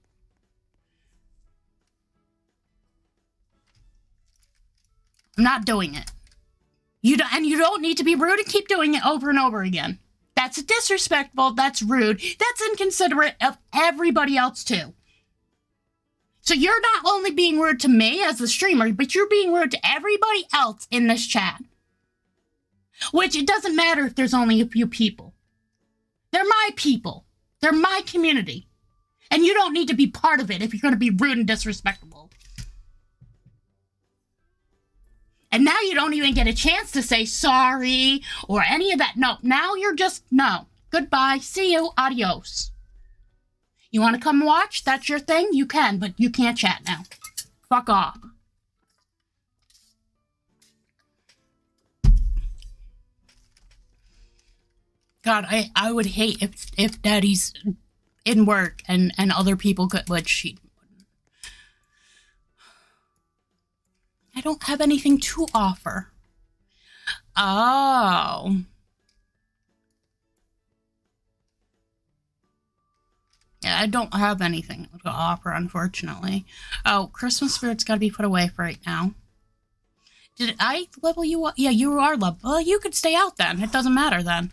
I'm not doing it. You don't need to be rude and keep doing it over and over again. That's disrespectful. That's rude. That's inconsiderate of everybody else too. So you're not only being rude to me as the streamer, but you're being rude to everybody else in this chat. Which it doesn't matter if there's only a few people. They're my people. They're my community. And you don't need to be part of it if you're going to be rude and disrespectful. And now you don't even get a chance to say sorry or any of that. No, now you're just, no. Goodbye. See you. Adios. You want to come watch? That's your thing? You can, but you can't chat now. Fuck off. God, I would hate if Daddy's in work and other people could, but she wouldn't. I don't have anything to offer. Oh. Yeah, I don't have anything to offer, unfortunately. Oh, Christmas spirit's got to be put away for right now. Did I level you up? Yeah, you are leveled. Well, you could stay out then. It doesn't matter then.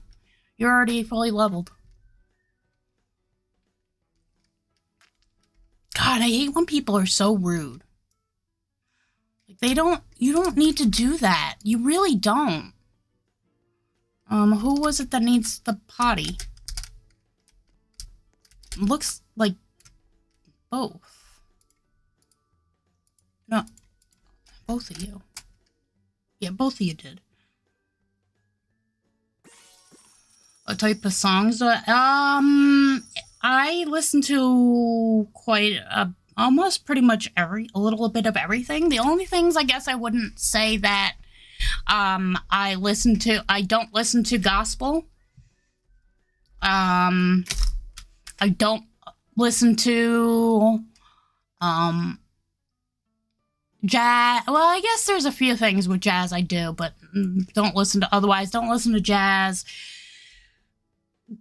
You're already fully leveled. God, I hate when people are so rude. Like you don't need to do that. You really don't. Who was it that needs the potty? Looks like both. No, both of you. Yeah, both of you did. What type of songs? I listen to almost pretty much a little bit of everything. The only things I guess I wouldn't say that I don't listen to gospel. I don't listen to jazz. Well, I guess there's a few things with jazz I do, but don't listen to jazz.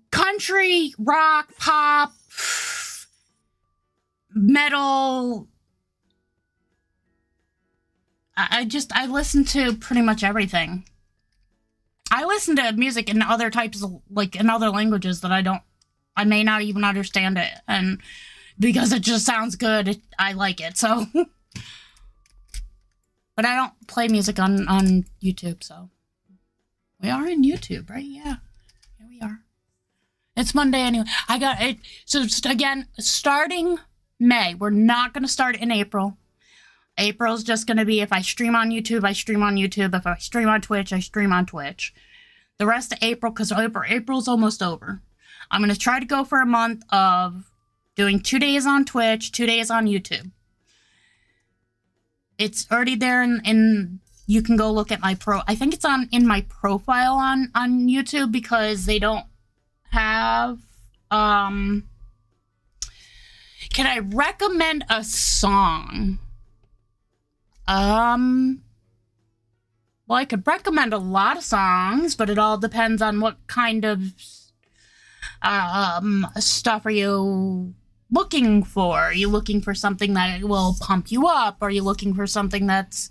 Country, rock, pop, metal. I listen to pretty much everything. I listen to music in other types of, like, in other languages that I may not even understand it, and because it just sounds good, I like it, so. But I don't play music on YouTube, so. We are in YouTube, right? Yeah. Here we are. It's Monday anyway. I got it. So, again, starting May. We're not going to start in April. April's just going to be if I stream on YouTube, I stream on YouTube. If I stream on Twitch, I stream on Twitch. The rest of April, because April's almost over. I'm going to try to go for a month of doing 2 days on Twitch, 2 days on YouTube. It's already there in you can go look at my I think it's in my profile on YouTube because they don't have, can I recommend a song? Well, I could recommend a lot of songs, but it all depends on what kind of stuff are you looking for? Are you looking for something that will pump you up? Are you looking for something that's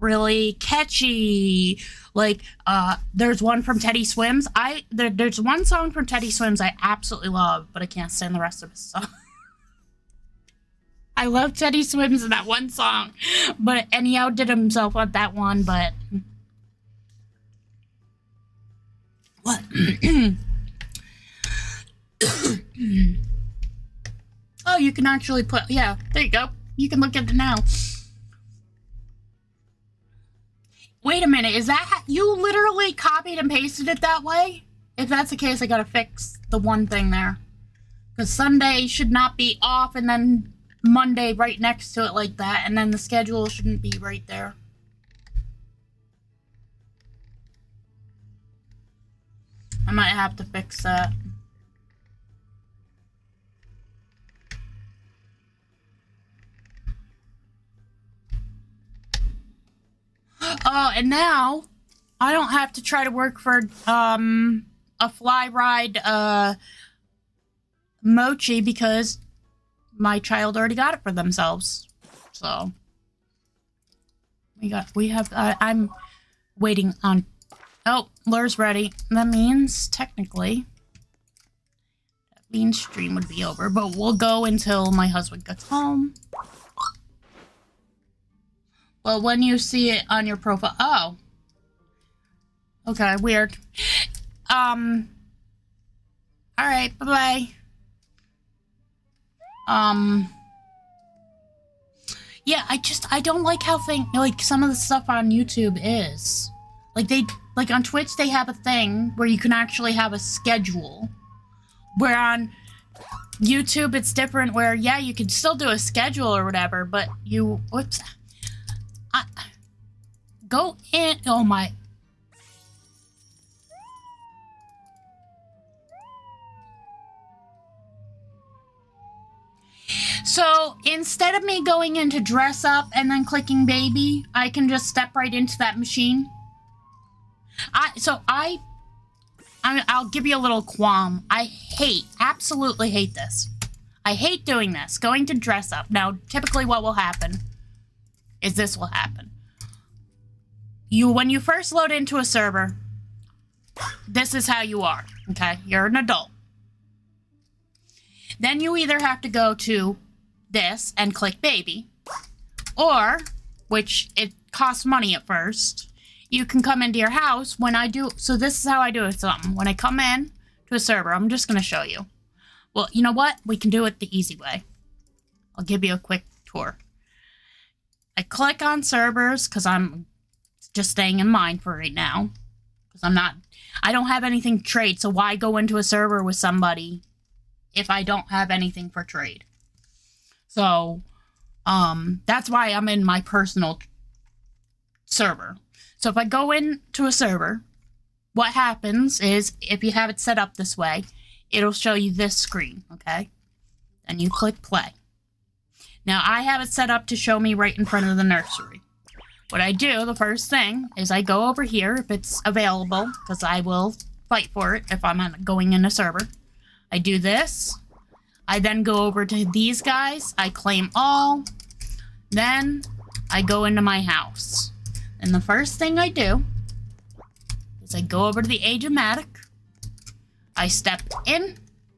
really catchy. Like, there's one from Teddy Swims. There's one song from Teddy Swims I absolutely love, but I can't stand the rest of his song. I love Teddy Swims in that one song, and he outdid himself on that one, but... What? Oh, you can actually put... Yeah, there you go. You can look at it now. Wait a minute, is that... You literally copied and pasted it that way? If that's the case, I gotta fix the one thing there. Because Sunday should not be off, and then Monday right next to it like that, and then the schedule shouldn't be right there. I might have to fix that. Oh, and now I don't have to try to work for a fly ride mochi because my child already got it for themselves. So I'm waiting on... Oh, Lur's ready. That means technically that means stream would be over, but we'll go until my husband gets home. Well, when you see it on your profile... Oh. Okay, weird. Alright, bye-bye. Yeah, I don't like how some of the stuff on YouTube is. Like on Twitch, they have a thing where you can actually have a schedule. Where on YouTube, it's different where, yeah, you can still do a schedule or whatever, but whoops. Go in, oh my. So instead of me going in to dress up and then clicking baby, I can just step right into that machine. I'll give you a little qualm. I absolutely hate this. I hate doing this, going to dress up. Now, typically what will happen is this will happen. When you first load into a server, this is how you are, okay? You're an adult. Then you either have to go to this and click baby, or, which it costs money at first, you can come into your house when I do... So this is how I do it. Something. When I come in to a server, I'm just going to show you. Well, you know what? We can do it the easy way. I'll give you a quick tour. I click on servers because I'm just staying in mine for right now. Because I don't have anything to trade. So why go into a server with somebody if I don't have anything for trade? So, that's why I'm in my personal server. So if I go into a server, what happens is, if you have it set up this way, it'll show you this screen, okay? And you click play. Now, I have it set up to show me right in front of the nursery. What I do, the first thing, is I go over here if it's available, because I will fight for it if I'm going in a server. I do this. I then go over to these guys. I claim all. Then I go into my house. And the first thing I do is I go over to the age-o-matic. I step in.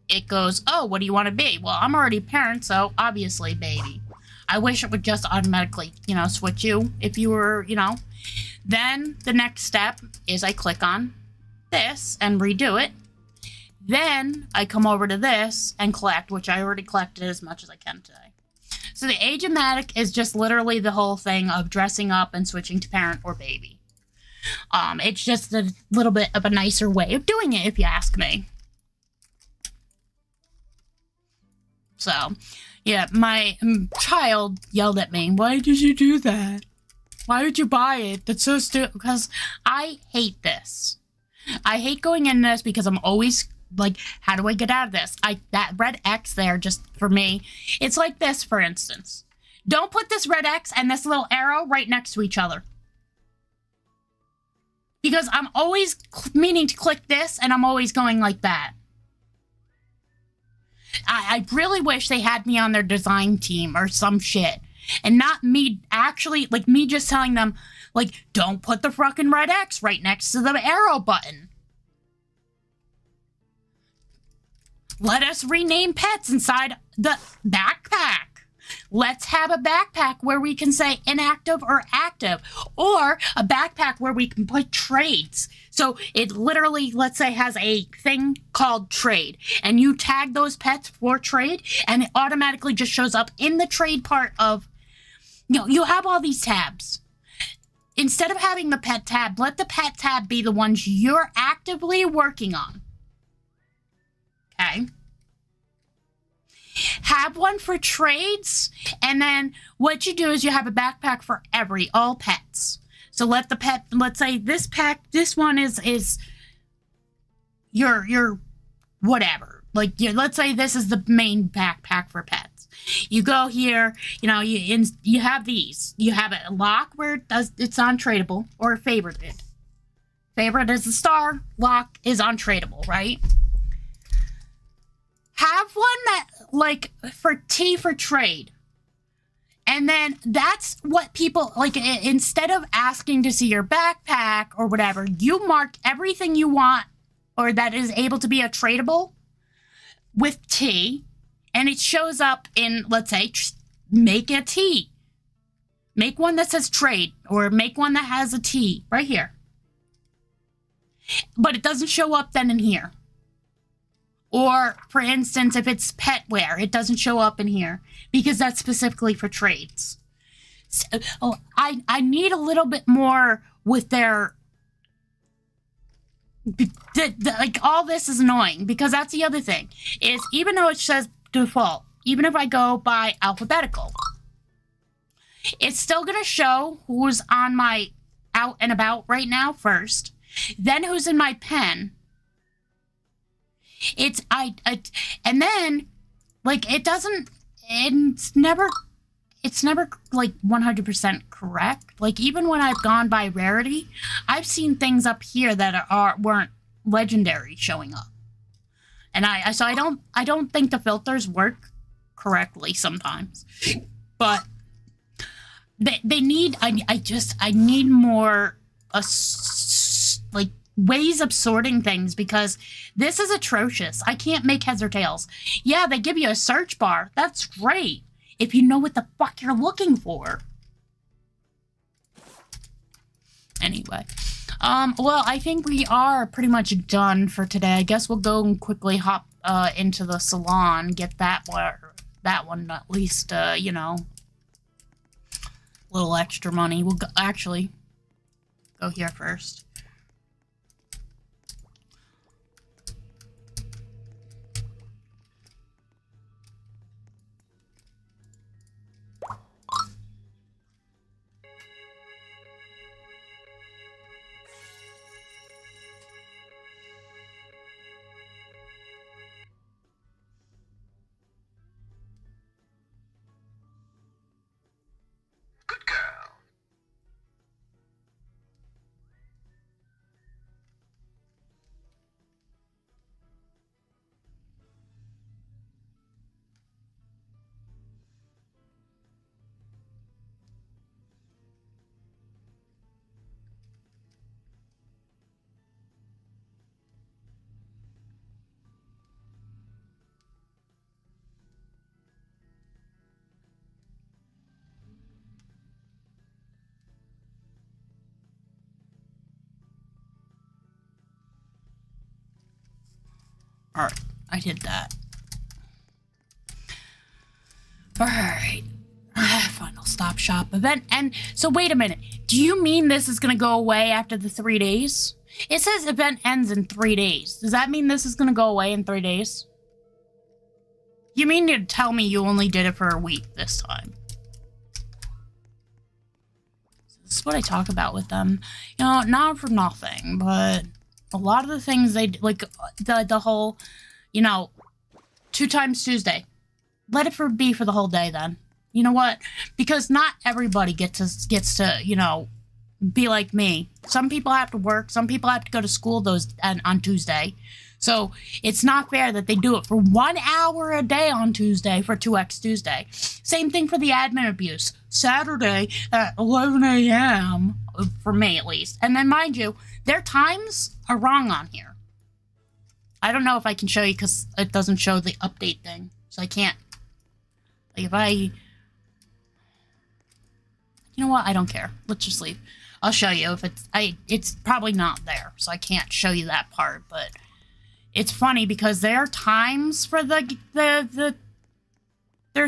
It goes, oh, what do you want to be? Well, I'm already a parent, so obviously baby. I wish it would just automatically, switch you if you were, Then the next step is I click on this and redo it. Then I come over to this and collect, which I already collected as much as I can today. So the age-o-matic is just literally the whole thing of dressing up and switching to parent or baby. It's just a little bit of a nicer way of doing it, if you ask me. So, yeah, my child yelled at me, why did you do that? Why would you buy it? That's so stupid. Because I hate this. I hate going in this because I'm always... like, how do I get out of this? That red X there, just for me, it's like this, for instance. Don't put this red X and this little arrow right next to each other. Because I'm always meaning to click this, and I'm always going like that. I really wish they had me on their design team or some shit. and not me actually, like, me just telling them, like, don't put the fucking red X right next to the arrow button. Let us rename pets inside the backpack. Let's have a backpack where we can say inactive or active, or a backpack where we can put trades. So it literally, let's say, has a thing called trade, and you tag those pets for trade, and it automatically just shows up in the trade part of, you know, you have all these tabs. Instead of having the pet tab, let the pet tab be the ones you're actively working on. Okay? Have one for trades, and then what you do is you have a backpack for all pets. So let the pet, let's say this one is your whatever. Like, let's say this is the main backpack for pets. You go here, you know, you have these. You have a lock where it's untradeable, or favorited. Favorite is the star, lock is untradeable, right? Have one that, like, for T for trade. And then that's what people, like, instead of asking to see your backpack or whatever, you mark everything you want or that is able to be a tradable with T, and it shows up in, let's say, make a T. Make one that says trade, or make one that has a T right here. But it doesn't show up then in here. Or, for instance, if it's pet wear, it doesn't show up in here because that's specifically for trades. So, I need a little bit more with their... like, all this is annoying because that's the other thing. Is even though it says default, even if I go by alphabetical, it's still going to show who's on my out and about right now first, then who's in my pen. And then, like, it's never like 100% correct. Like, even when I've gone by rarity, I've seen things up here that weren't legendary showing up. And so I don't think the filters work correctly sometimes. But they need, I need more, like, ways of sorting things, because this is atrocious. I can't make heads or tails. Yeah, they give you a search bar. That's great if you know what the fuck you're looking for. Anyway, well, I think we are pretty much done for today. I guess we'll go and quickly hop into the salon, get that one at least, you know, a little extra money. We'll actually go here first. Good girl. Alright, I did that. Alright. Final stop shop event. And so wait a minute. Do you mean this is going to go away after the 3 days? It says event ends in 3 days. Does that mean this is going to go away in 3 days? You mean to tell me you only did it for a week this time? This is what I talk about with them. You know, not for nothing, but a lot of the things they like, the whole, you know, 2 times Tuesday. Let it be for the whole day then. You know what? Because not everybody gets to, you know, be like me. Some people have to work. Some people have to go to school on Tuesday. So it's not fair that they do it for 1 hour a day on Tuesday for 2X Tuesday. Same thing for the admin abuse. Saturday at 11 a.m. for me at least. And then mind you, their times are wrong on here. I don't know if I can show you because it doesn't show the update thing. So I can't. Like if I... You know what? I don't care. Let's just leave. I'll show you if it's probably not there. So I can't show you that part, but... It's funny because their times for their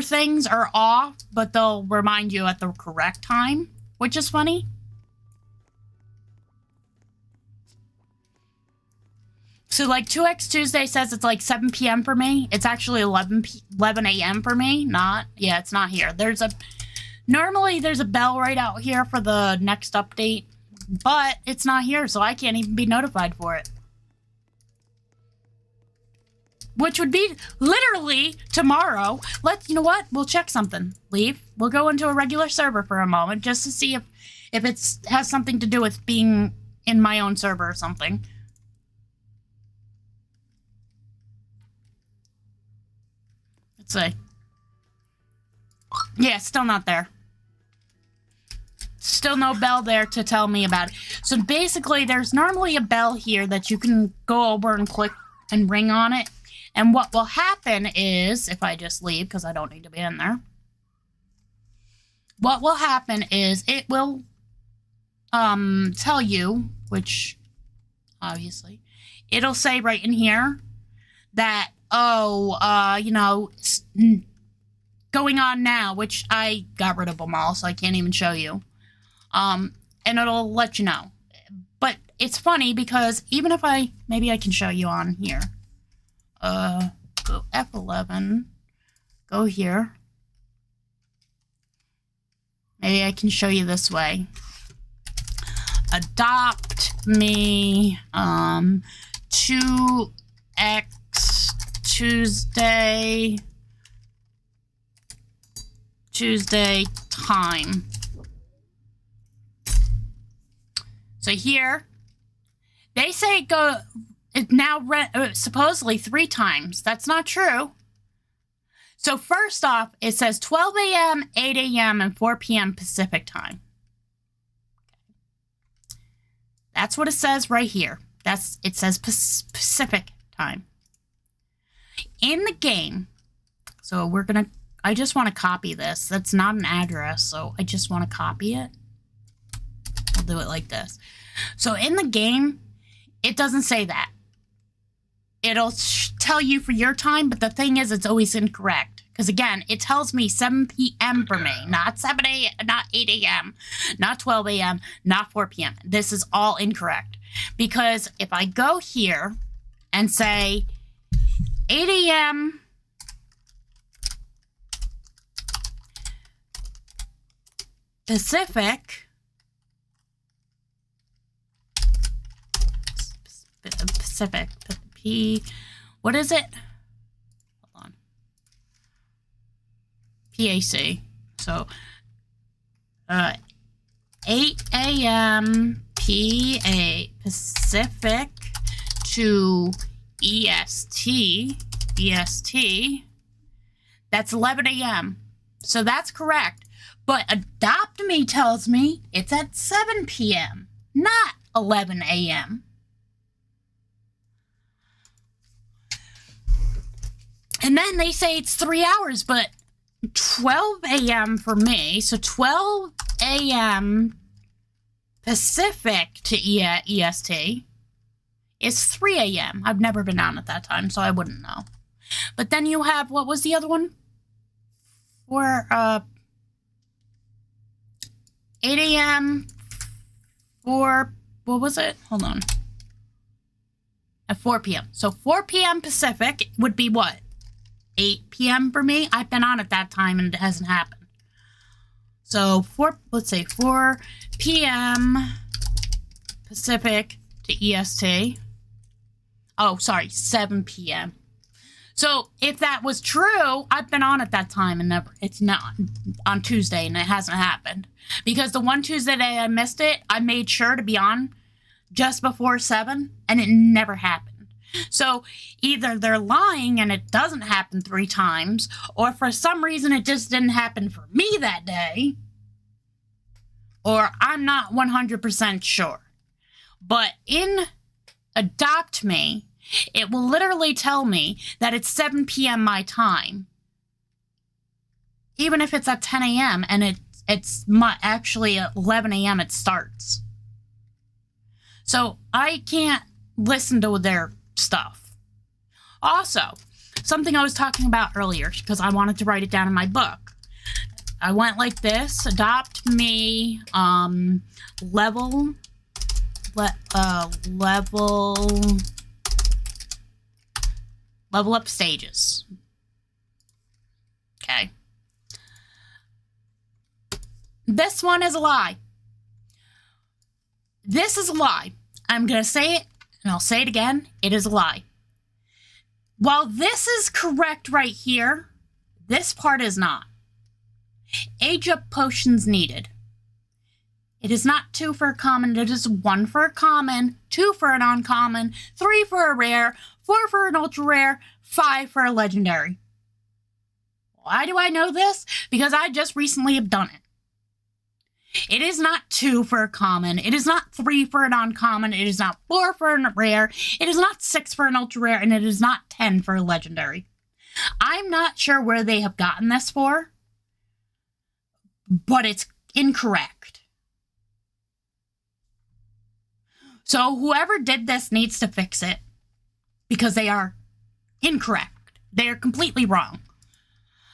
things are off, but they'll remind you at the correct time, which is funny. So like 2X Tuesday says it's like 7 p.m. for me. It's actually 11 a.m. for me. Yeah, it's not here. Normally there's a bell right out here for the next update, but it's not here, so I can't even be notified for it. Which would be literally tomorrow. You know what? We'll check something. Leave. We'll go into a regular server for a moment just to see if it has something to do with being in my own server or something. Let's see. Yeah, still not there. Still no bell there to tell me about it. So basically, there's normally a bell here that you can go over and click and ring on it. And what will happen is, if I just leave, because I don't need to be in there, what will happen is it will tell you, which, obviously, it'll say right in here that, you know, going on now, which I got rid of them all, so I can't even show you. And it'll let you know. But it's funny because even if maybe I can show you on here. Go F11, go here. Maybe I can show you this way. Adopt me, 2X Tuesday time. So here, they say go... It now supposedly 3 times. That's not true. So first off, it says 12 a.m., 8 a.m., and 4 p.m. Pacific time. That's what it says right here. It says Pacific time. In the game, so I just want to copy this. That's not an address, so I just want to copy it. I'll do it like this. So in the game, it doesn't say that. It'll tell you for your time, but the thing is, it's always incorrect. Because again, it tells me 7 p.m. for me, not 7 a.m., not 8 a.m., not 12 a.m., not 4 p.m. This is all incorrect. Because if I go here and say 8 a.m. Pacific, what is it? Hold on. PAC. So, 8 a.m. PA Pacific to EST. That's 11 a.m. So that's correct. But Adopt Me tells me it's at 7 p.m., not 11 a.m. And then they say it's 3 hours, but 12 a.m. for me, so 12 a.m. Pacific to EST is 3 a.m. I've never been on at that time, so I wouldn't know. But then you have, what was the other one? For 8 a.m. for, what was it? Hold on. At 4 p.m. So 4 p.m. Pacific would be what? 8 p.m. for me. I've been on at that time and it hasn't happened. So let's say 4 p.m. Pacific to EST. Oh, sorry, 7 p.m. So if that was true, I've been on at that time and it's not on Tuesday and it hasn't happened. Because the one Tuesday day I missed it, I made sure to be on just before 7 and it never happened. So either they're lying and it doesn't happen 3 times, or for some reason it just didn't happen for me that day, or I'm not 100% sure. But in Adopt Me, it will literally tell me that it's 7 p.m. my time, even if it's at 10 a.m. and it's actually at 11 a.m. it starts. So I can't listen to their stuff. Also, something I was talking about earlier, because I wanted to write it down in my book. I went like this: Adopt Me, level up stages. Okay. This one is a lie. This is a lie. I'm going to say it, and I'll say it again. It is a lie. While this is correct right here, this part is not. Age up potions needed. It is not 2 for a common, it is 1 for a common, 2 for an uncommon, 3 for a rare, 4 for an ultra rare, 5 for a legendary. Why do I know this? Because I just recently have done it. It is not 2 for a common, it is not 3 for an uncommon, it is not 4 for a rare, it is not 6 for an ultra rare, and it is not 10 for a legendary. I'm not sure where they have gotten this for, but it's incorrect. So whoever did this needs to fix it, because they are incorrect. They are completely wrong.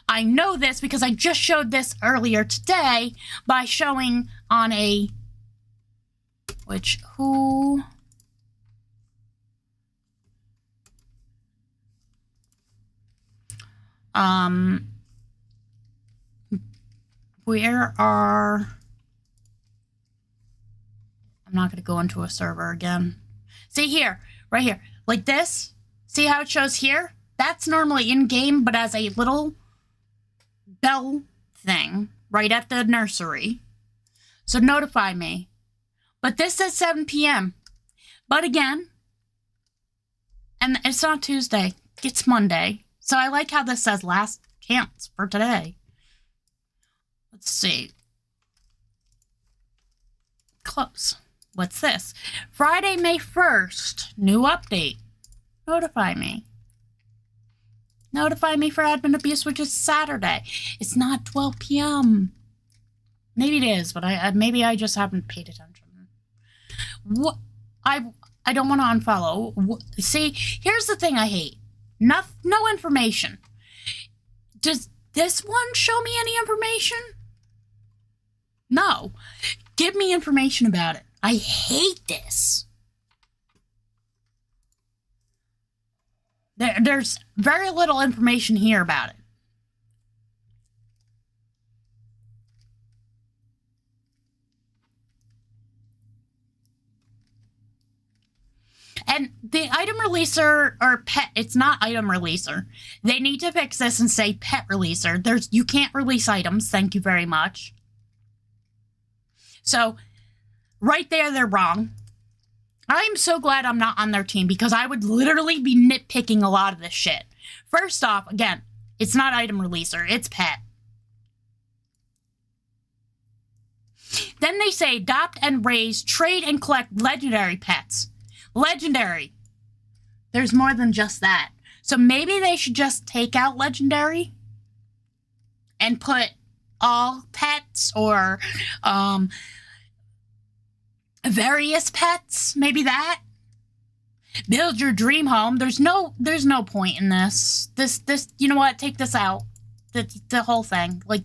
I know this because I just showed this earlier today by showing on a, I'm not going to go into a server again. See here, right here, like this. See how it shows here? That's normally in-game, but as a little bell thing right at the nursery. So notify me. But this says 7 p.m. But again, and it's not Tuesday, it's Monday. So I like how this says last chance for today. Let's see. Close. What's this? Friday, May 1st. New update. Notify me. Notify me for admin abuse, which is Saturday. It's not 12 p.m. Maybe it is, but maybe I just haven't paid attention. What? I don't want to unfollow. See, here's the thing I hate. No information. Does this one show me any information? No. Give me information about it. I hate this. There's very little information here about it. And the item releaser or pet, it's not item releaser. They need to fix this and say pet releaser. You can't release items. Thank you very much. So right there, they're wrong. I'm so glad I'm not on their team because I would literally be nitpicking a lot of this shit. First off, again, it's not item releaser, it's pet. Then they say adopt and raise, trade and collect legendary pets. Legendary. There's more than just that. So maybe they should just take out legendary and put all pets or various pets, maybe that. Build your dream home. There's no point in this. This, you know what? Take this out. The whole thing. Like,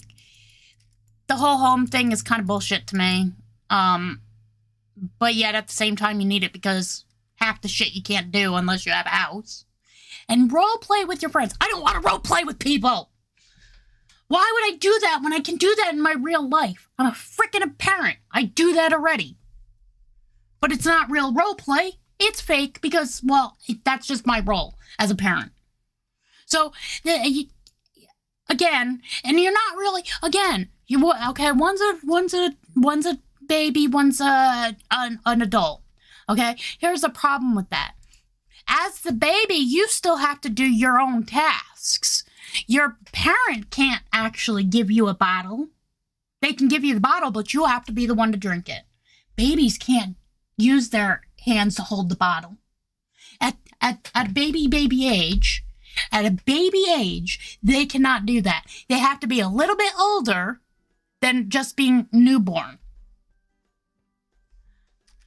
the whole home thing is kind of bullshit to me. But yet at the same time you need it because half the shit you can't do unless you have a house. And role play with your friends. I don't want to role play with people. Why would I do that when I can do that in my real life? I'm a freaking parent. I do that already. But it's not real role play. It's fake because, well, that's just my role as a parent. So, again, and you're not really, again, okay, one's a baby, one's an adult. Okay, here's the problem with that. as the baby, you still have to do your own tasks. Your parent can't actually give you a bottle. They can give you the bottle, but you have to be the one to drink it. Babies can't use their hands to hold the bottle. At a baby age, they cannot do that. They have to be a little bit older than just being newborn.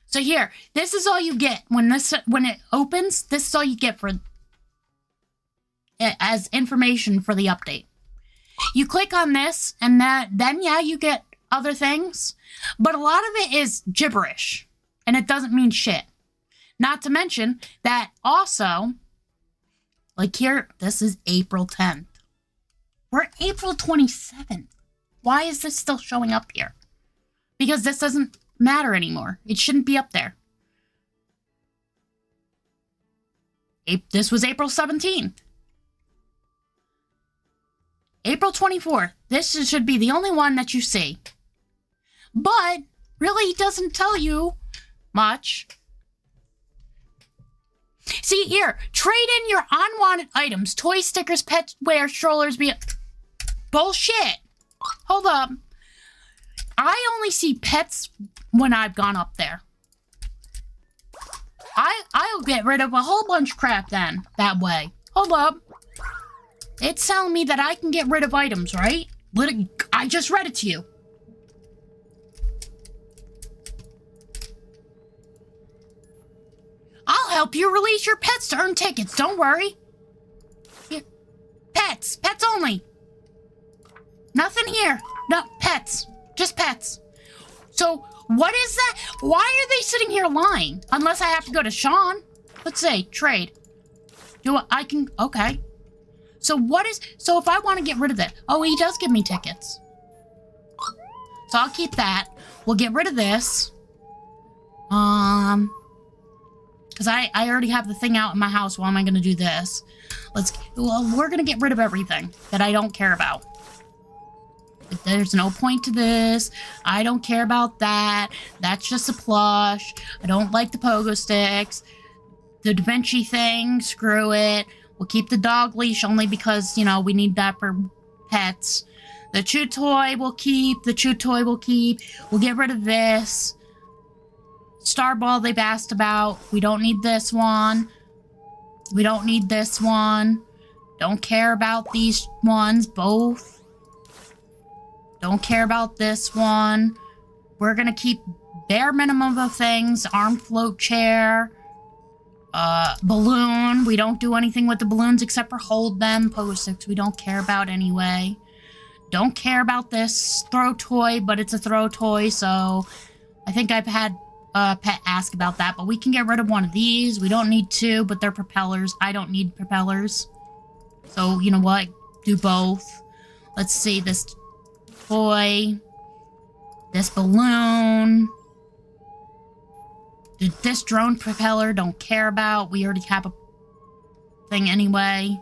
So here, this is all you get when it opens. This is all you get for as information for the update. You click on this, and then yeah, you get other things, but a lot of it is gibberish, and it doesn't mean shit. Not to mention that also, like here, this is April 10th. We're April 27th. Why is this still showing up here? Because this doesn't matter anymore. It shouldn't be up there. This was April 17th. April 24th. This should be the only one that you see. But really doesn't tell you much. See here, trade in your unwanted items. Toy stickers, pet wear, strollers, bullshit. Hold up. I only see pets when I've gone up there. I'll get rid of a whole bunch of crap then, that way. Hold up. It's telling me that I can get rid of items, right? I just read it to you. I'll help you release your pets to earn tickets, don't worry. Here. Pets only. Nothing here. No, pets. Just pets. So, what is that? Why are they sitting here lying? Unless I have to go to Sean. Let's say, trade. I can, okay. So if I want to get rid of that, oh, he does give me tickets. So I'll keep that. We'll get rid of this. Because I already have the thing out in my house. Why am I going to do this? We're going to get rid of everything that I don't care about. There's no point to this. I don't care about that. That's just a plush. I don't like the pogo sticks. The Da Vinci thing, screw it. We'll keep the dog leash only because, you know, we need that for pets. The chew toy we'll keep. The chew toy we'll keep. We'll get rid of this. Star ball they've asked about. We don't need this one. We don't need this one. Don't care about these ones, both. Don't care about this one. We're gonna keep bare minimum of things. Arm float chair. Balloon. We don't do anything with the balloons except for hold them. Pogo sticks we don't care about anyway. Don't care about this throw toy, but it's a throw toy, so I think I've had a pet ask about that, but we can get rid of one of these. We don't need two, but they're propellers. I don't need propellers. So, you know what? Do both. Let's see, this toy. This balloon. This drone propeller, don't care about. We already have a thing anyway.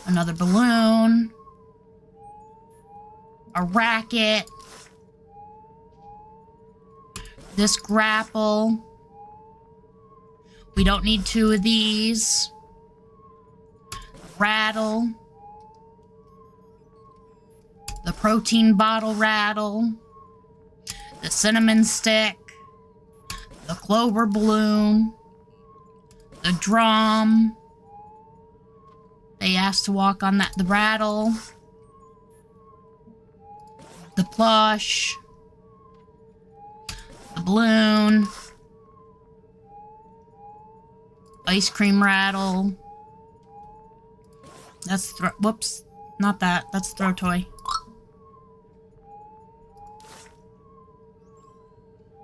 Another balloon. A racket. This grapple. We don't need two of these. Rattle. The protein bottle rattle. The cinnamon stick. The clover balloon. The drum. They asked to walk on that. The rattle. The plush. The balloon. Ice cream rattle. That's whoops. Not that. That's throw toy.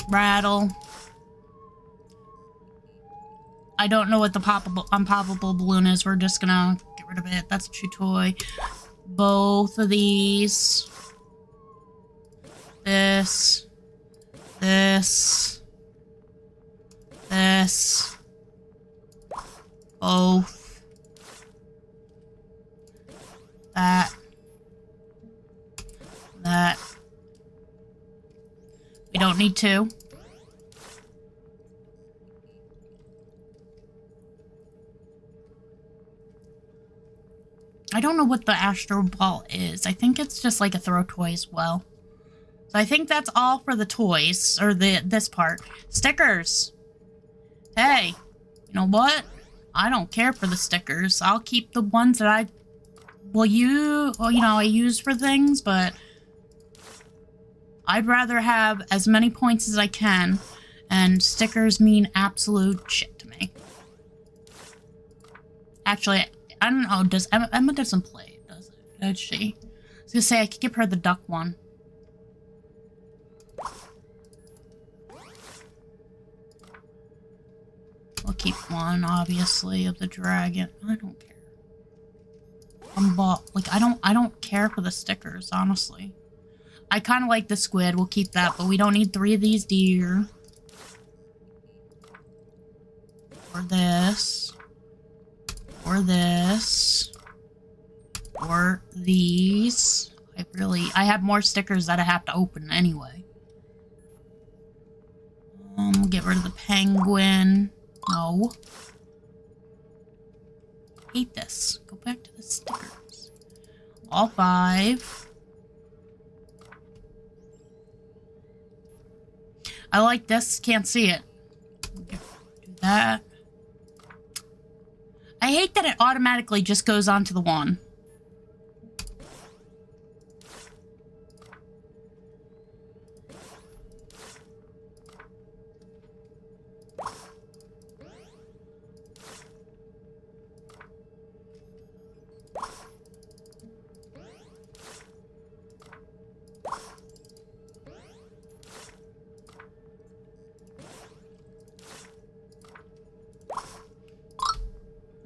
Rattle. I don't know what the unpoppable balloon is. We're just gonna get rid of it. That's a chew toy. Both of these. This. This. This. Both. That. That. We don't need two. I don't know what the Astro Ball is. I think it's just like a throw toy as well. So I think that's all for the toys, or this part. Stickers. Hey, you know what? I don't care for the stickers. I'll keep the ones that I use for things, but I'd rather have as many points as I can, and stickers mean absolute shit to me. Actually, I don't know, does Emma doesn't play it, does it? Does she? I was gonna say I could give her the duck one. We'll keep one, obviously, of the dragon. I don't care. I don't care for the stickers, honestly. I kind of like the squid. We'll keep that, but we don't need 3 of these deer. Or this. Or this. Or these. I have more stickers that I have to open anyway. We'll get rid of the penguin. No. Hate this. Go back to the stickers. All 5. I like this. Can't see it. Do that. I hate that it automatically just goes onto the one.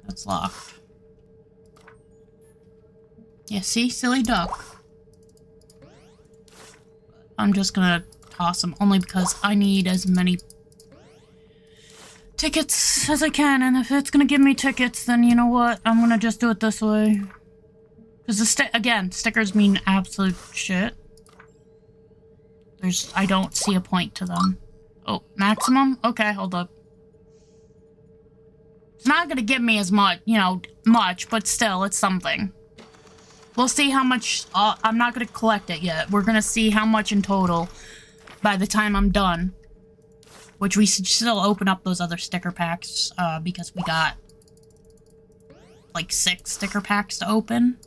It's locked. Yeah, see? Silly duck. I'm just gonna toss them only because I need as many tickets as I can, and if it's gonna give me tickets, then you know what? I'm gonna just do it this way. Because again, stickers mean absolute shit. I don't see a point to them. Oh, maximum? Okay, hold up. It's not gonna give me as much, but still, it's something. We'll see how much, I'm not gonna collect it yet. We're gonna see how much in total by the time I'm done. Which we should still open up those other sticker packs, because we got, like, 6 sticker packs to open.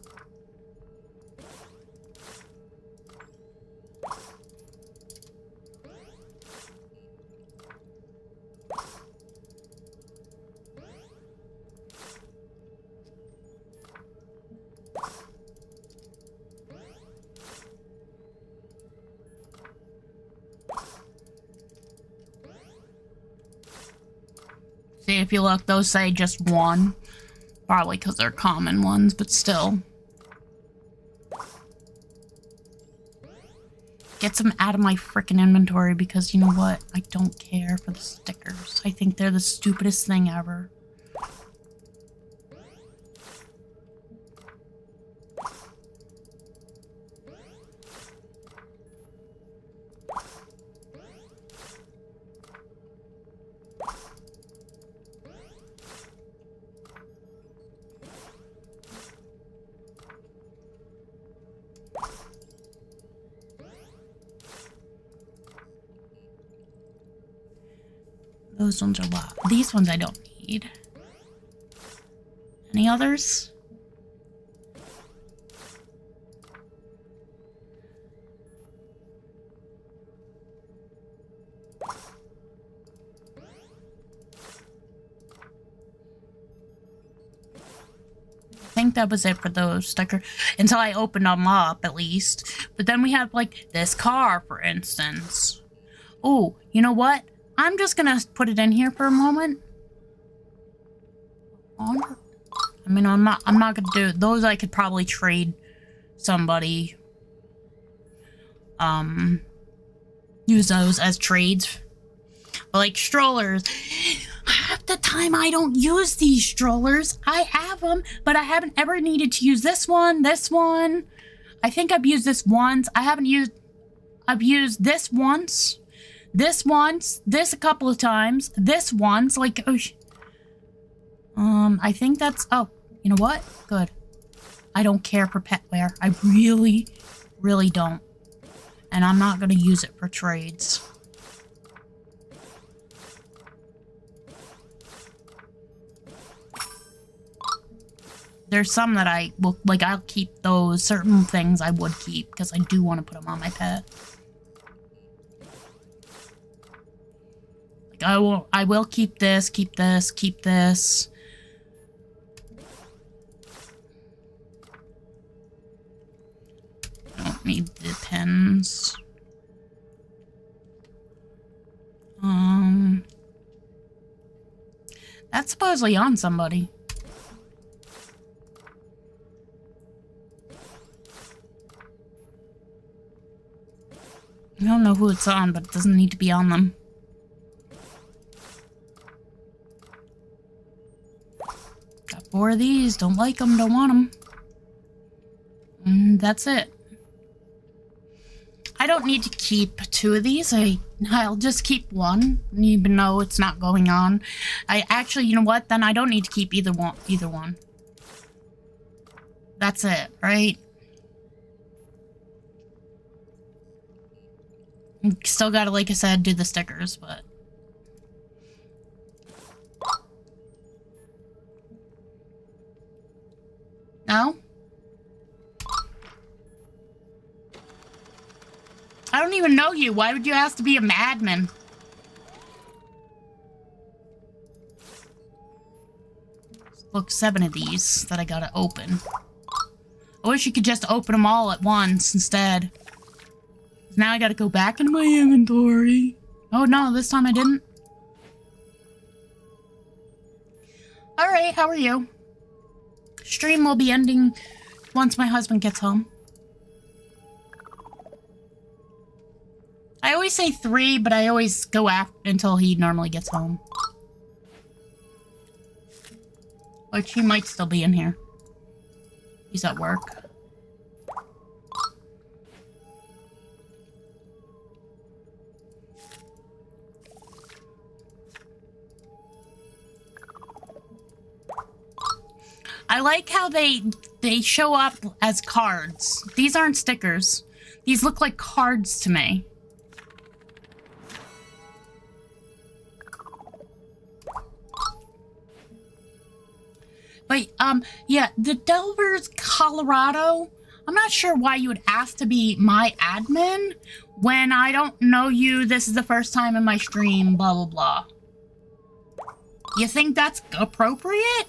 See, if you look, those say just 1. Probably because they're common ones, but still. Get them out of my frickin' inventory because, you know what? I don't care for the stickers. I think they're the stupidest thing ever. Those ones are locked. These ones I don't need. Any others? I think that was it for those stickers. Until I opened them up, at least. But then we have, like, this car, for instance. Oh, you know what? I'm just gonna put it in here for a moment. I mean, I'm not gonna do it. Those I could probably trade somebody. Use those as trades. But like strollers, half the time I don't use these strollers. I have them, but I haven't ever needed to use this one, this one. I think I've used this once. I've used this once. This once, this a couple of times, this once, like, oh, I think that's, oh, you know what? Good. I don't care for petware. I really, really don't. And I'm not going to use it for trades. There's some that I will, like, I'll keep those. Certain things I would keep because I do want to put them on my pet. Like, I will keep this, keep this, keep this. I don't need the pens. That's supposedly on somebody. I don't know who it's on, but it doesn't need to be on them. Got 4 of these. Don't like them, don't want them. And that's it. I don't need to keep 2 of these. I'll just keep 1, even though it's not going on. I actually, you know what? Then I don't need to keep either one. That's it, right? Still gotta, like I said, do the stickers, but... No? I don't even know you. Why would you ask to be a madman? Look, 7 of these that I gotta open. I wish you could just open them all at once instead. Now I gotta go back into my inventory. Oh no, this time I didn't. Alright, how are you? Stream will be ending once my husband gets home. I always say 3, but I always go after until he normally gets home. Which he might still be in here. He's at work. I like how they show up as cards. These aren't stickers. These look like cards to me. But, yeah, the Delvers, Colorado, I'm not sure why you would ask to be my admin when I don't know you, this is the first time in my stream, blah, blah, blah. You think that's appropriate?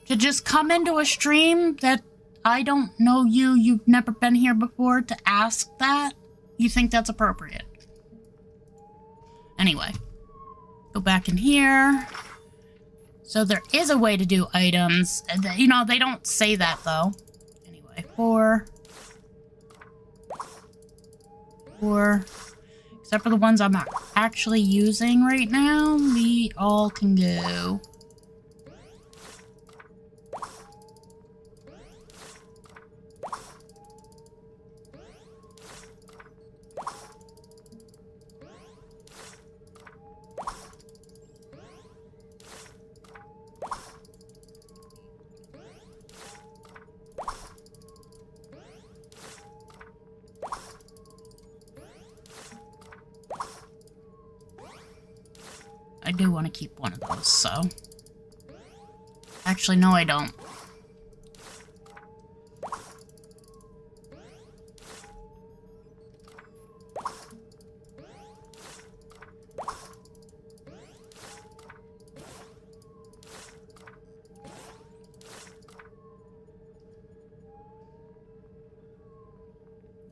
To just come into a stream that I don't know you, you've never been here before, to ask that? You think that's appropriate? Anyway, go back in here. So there is a way to do items. You know, they don't say that though. Anyway, 4. Except for the ones I'm not actually using right now, we all can go. I do want to keep one of those, so... Actually, no, I don't.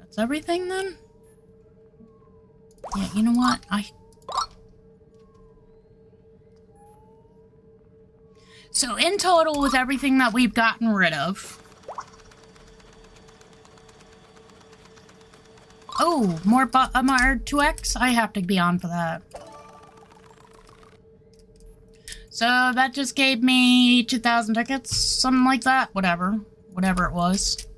That's everything, then? Yeah, you know what? So in total, with everything that we've gotten rid of... Oh, more 2x? I have to be on for that. So that just gave me 2,000 tickets, something like that. Whatever it was.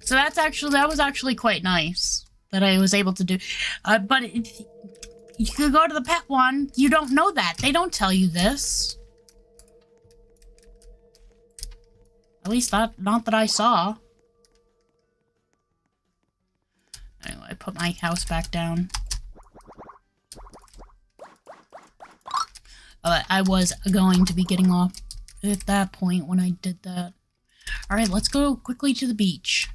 So that was actually quite nice that I was able to do. But you could go to the pet one. You don't know that. They don't tell you this. At least not that I saw. Anyway, I put my house back down. I was going to be getting off at that point when I did that. Alright, let's go quickly to the beach.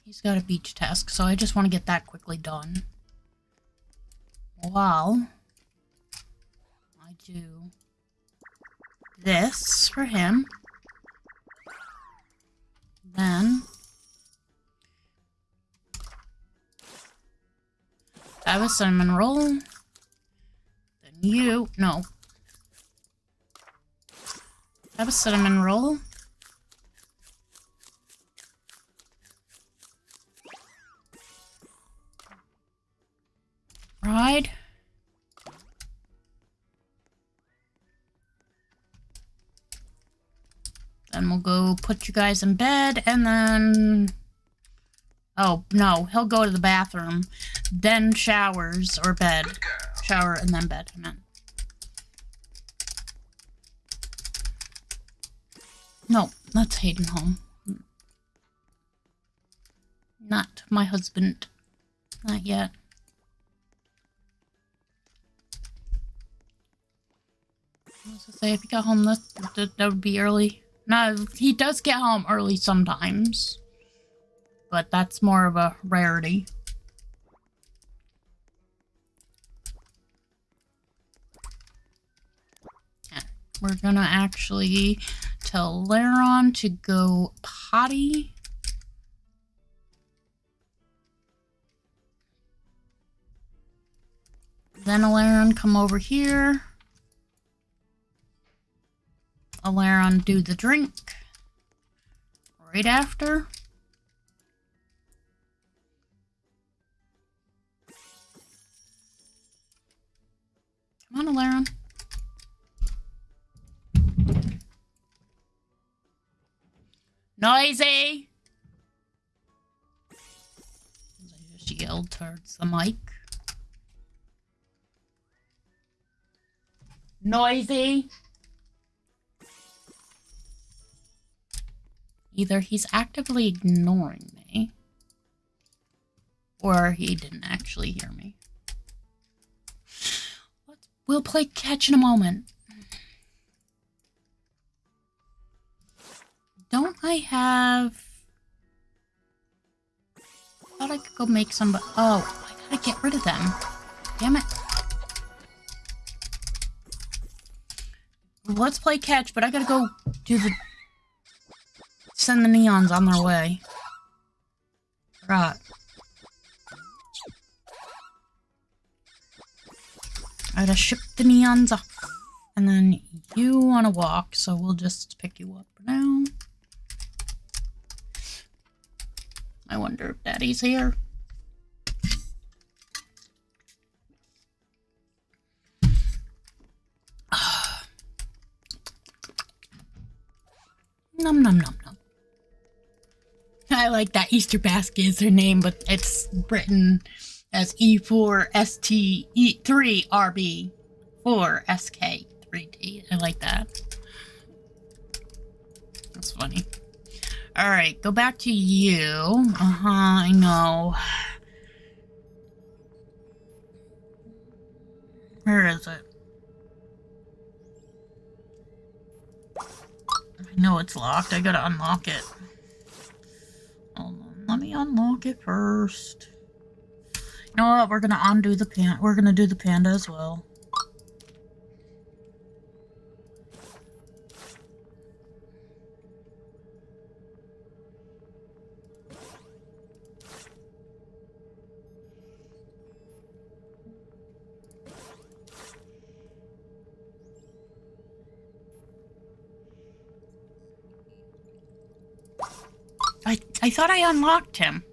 He's got a beach task, so I just want to get that quickly done. While I do this for him. Then have a cinnamon roll. Then no. Have a cinnamon roll. Ride. Then we'll go put you guys in bed, and then... Oh, no, he'll go to the bathroom, then showers, or bed. Shower and then bed, I meant. No, that's Hayden home. Not my husband. Not yet. I was gonna say, if he got home, that would be early. No, he does get home early sometimes. But that's more of a rarity. Yeah, we're gonna actually tell Laron to go potty. Then Laron come over here. Laron do the drink right after. Come on, Laron. Noisy! I just yelled towards the mic. Noisy! Either he's actively ignoring me, or he didn't actually hear me. We'll play catch in a moment. Don't I have... I thought I could go make some... Oh, I gotta get rid of them. Damn it. Let's play catch, but I gotta go do the... Send the neons on their way. Right. I gotta ship the neons off. And then you wanna walk, so we'll just pick you up for now. I wonder if Daddy's here. Nom nom nom nom. I like that Easter basket is her name, but it's written as E4ST3RB 4SK3D. I like that. That's funny. Alright, go back to you. I know. Where is it? I know it's locked. I gotta unlock it. Hold on. Let me unlock it first. You know what? We're gonna undo the panda. We're gonna do the panda as well. I thought I unlocked him.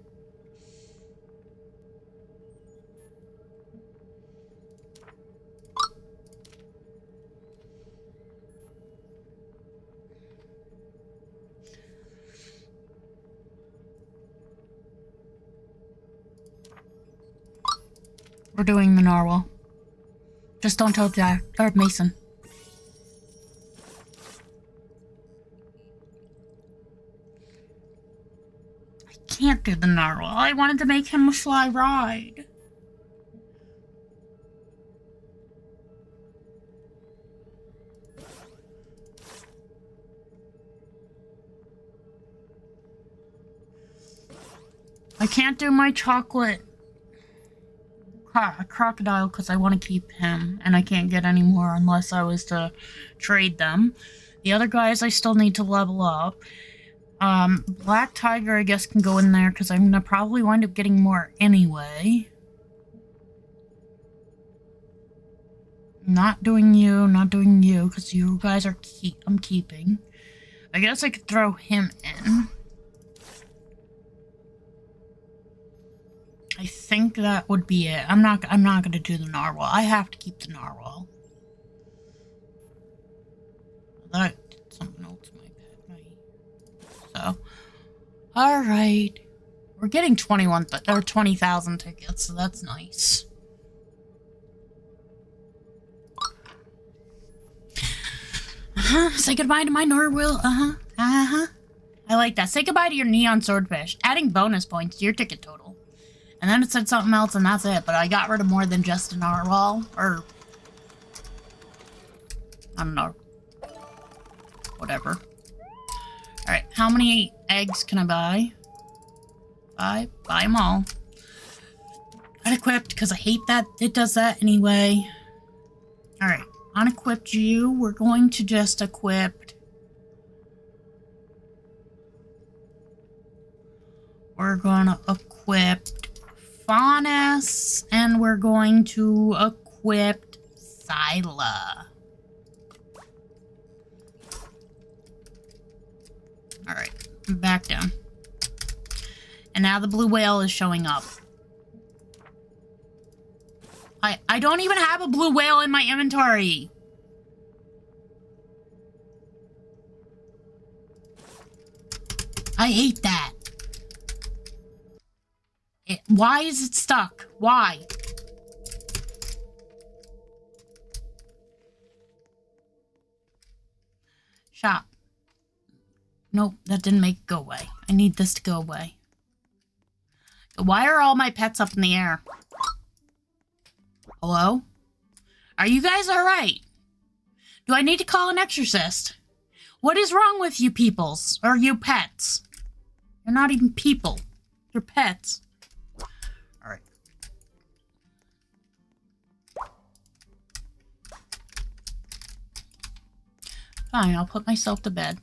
we're doing the narwhal. Just don't tell Jack or Mason. I can't do the narwhal. I wanted to make him a fly ride. I can't do my chocolate crocodile because I want to keep him, and I can't get any more unless I was to trade them. The other guys I still need to level up. Black tiger I guess can go in there because I'm gonna probably wind up getting more anyway. Not doing you because you guys are I'm keeping. I guess I could throw him in. I think that would be it. I'm not gonna do the narwhal. I have to keep the narwhal. That did something else in my pet. So, all right, we're getting 20,000 tickets, so that's nice. Say goodbye to my narwhal. I like that. Say goodbye to your neon swordfish. Adding bonus points to your ticket total. And then it said something else, and that's it. But I got rid of more than just a narwhal. Or, I don't know. Whatever. Alright, how many eggs can I buy? Buy them all. Unequipped, because I hate that it does that anyway. Alright, unequipped you. We're going to just equip. We're going to equip Faunus, and we're going to equip Scylla. Alright, back down. And now the blue whale is showing up. I don't even have a blue whale in my inventory. I hate that. Why is it stuck? Why? Shop. Nope, that didn't make it go away. I need this to go away. Why are all my pets up in the air? Hello? Are you guys alright? Do I need to call an exorcist? What is wrong with you peoples? Or you pets? You're not even people. You're pets. Alright. Fine, I'll put myself to bed.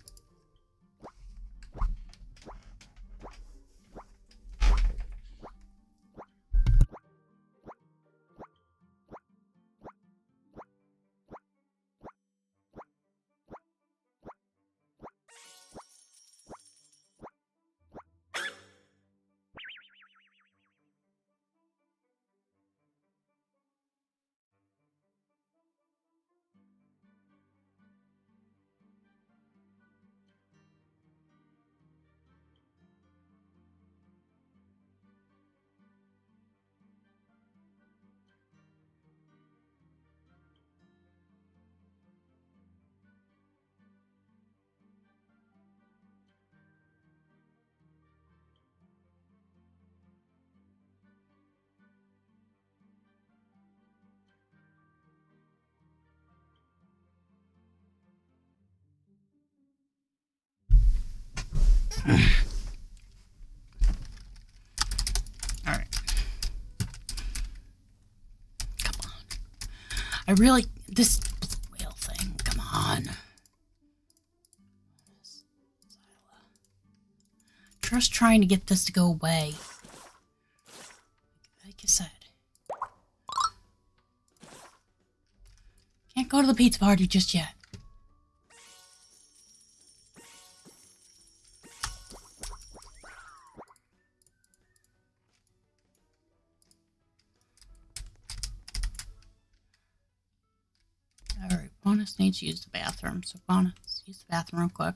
Alright. Come on. I really... This whale thing, come on. Just trying to get this to go away. Like I said. Can't go to the pizza party just yet. Alright, Bonus needs to use the bathroom, so Bonus, use the bathroom real quick.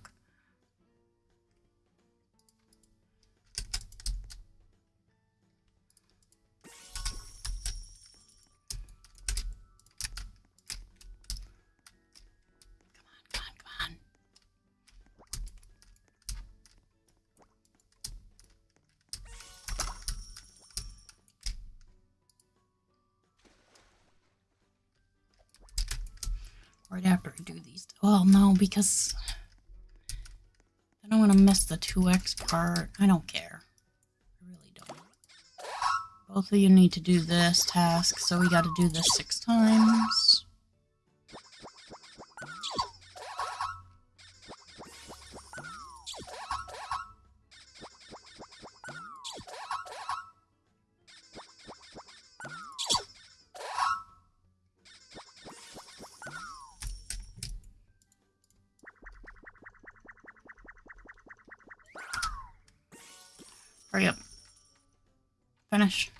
right after I do these. Well, no, because I don't want to miss the 2x part. I don't care. I really don't. Both of you need to do this task, so we got to do this 6 times. Hurry up. Finish.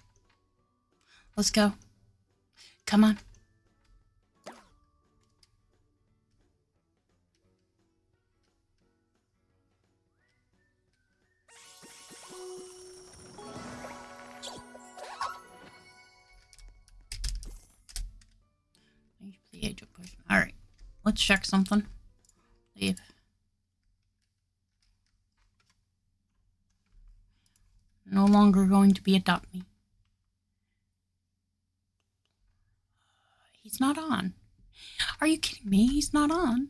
Let's go. Come on. The age of pushing. Alright. Let's check something. Leave. No longer going to be adopt me. He's not on. Are you kidding me? He's not on.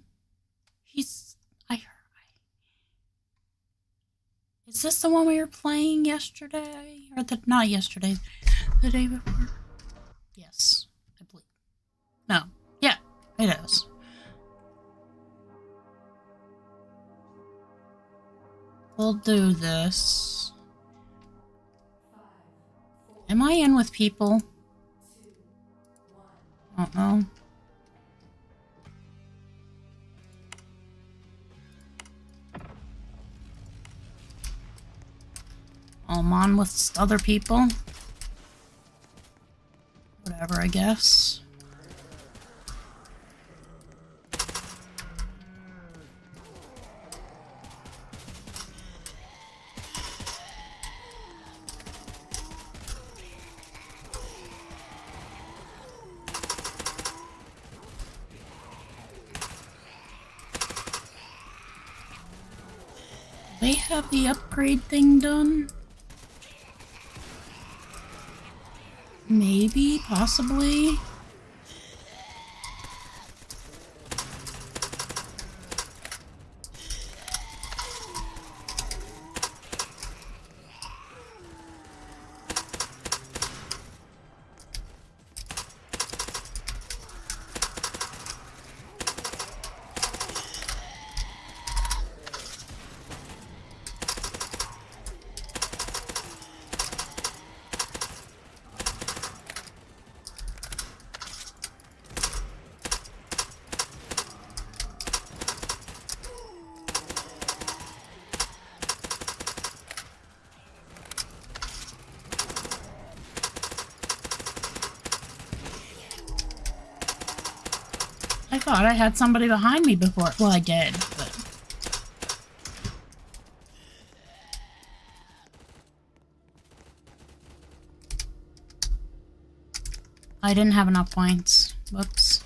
He's... Is this the one we were playing yesterday? Or not yesterday. The day before? Yes. I believe. No. Yeah. It is. We'll do this. Am I in with people? I don't know. I'm on with other people. Whatever, I guess. They have the upgrade thing done? Maybe, possibly. I thought I had somebody behind me before. Well, I did, but... I didn't have enough points. Whoops.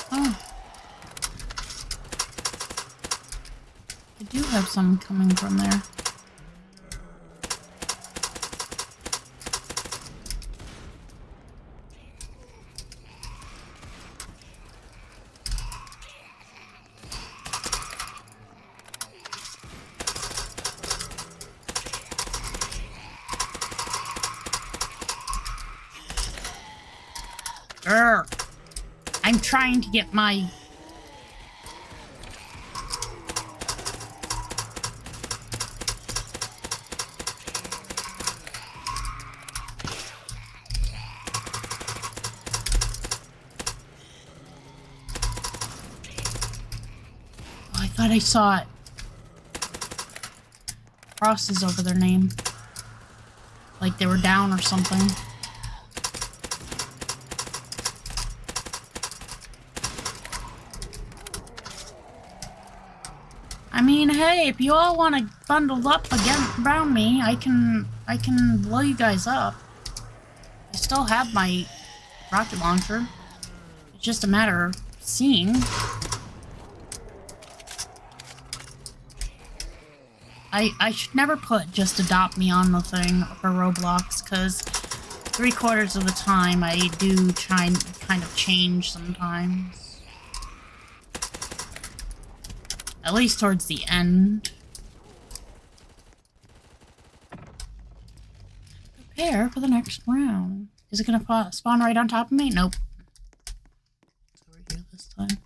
Oh. I do have some coming from there. Grr. I'm trying to get my... thought I saw it. Crosses over their name. Like they were down or something. I mean, hey, if you all want to bundle up again around me, I can blow you guys up. I still have my rocket launcher. It's just a matter of seeing. I should never put just adopt me on the thing for Roblox, because 3/4 of the time I do try and kind of change sometimes. At least towards the end. Prepare for the next round. Is it gonna spawn right on top of me? Nope. It's over here this time.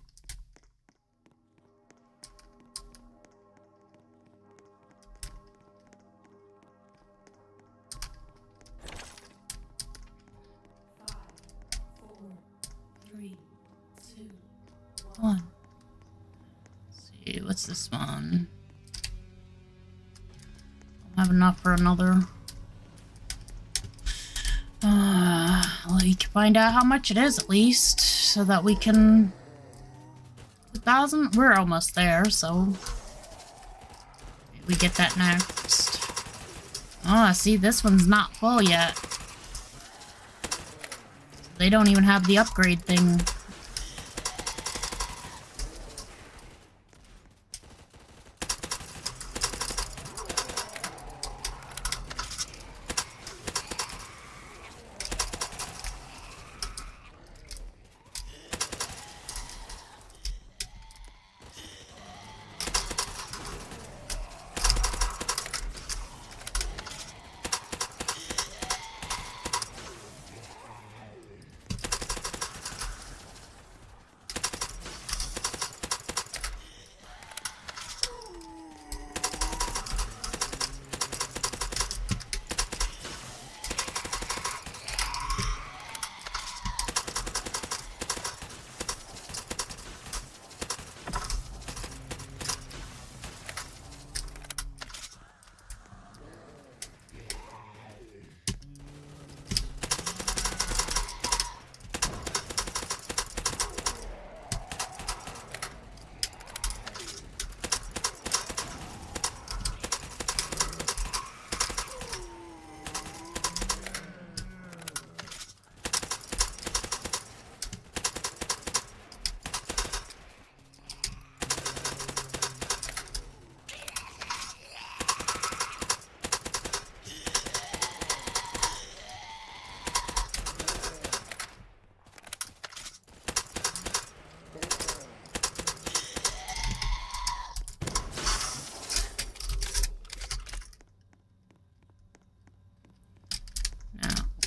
One. Let's see, what's this one? Don't have enough for another. We can find out how much it is at least, so that we can. 2,000? We're almost there, so we get that next. Oh, see, this one's not full yet. They don't even have the upgrade thing.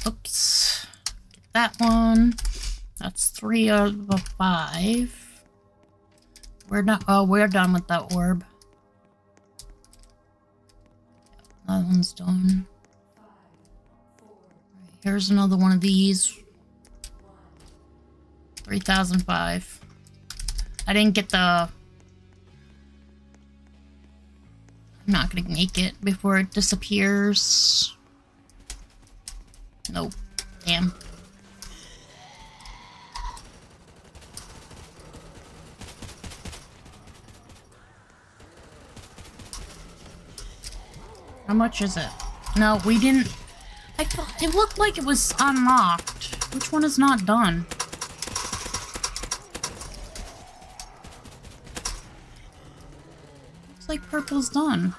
Oops. Get that one. That's 3 of 5. We're not. Oh, we're done with that orb. That one's done. Here's another one of these. 3,005. I didn't get the. I'm not gonna make it before it disappears. Nope. Damn. How much is it? No, we didn't. I thought it looked like it was unlocked. Which one is not done? Looks like purple's done.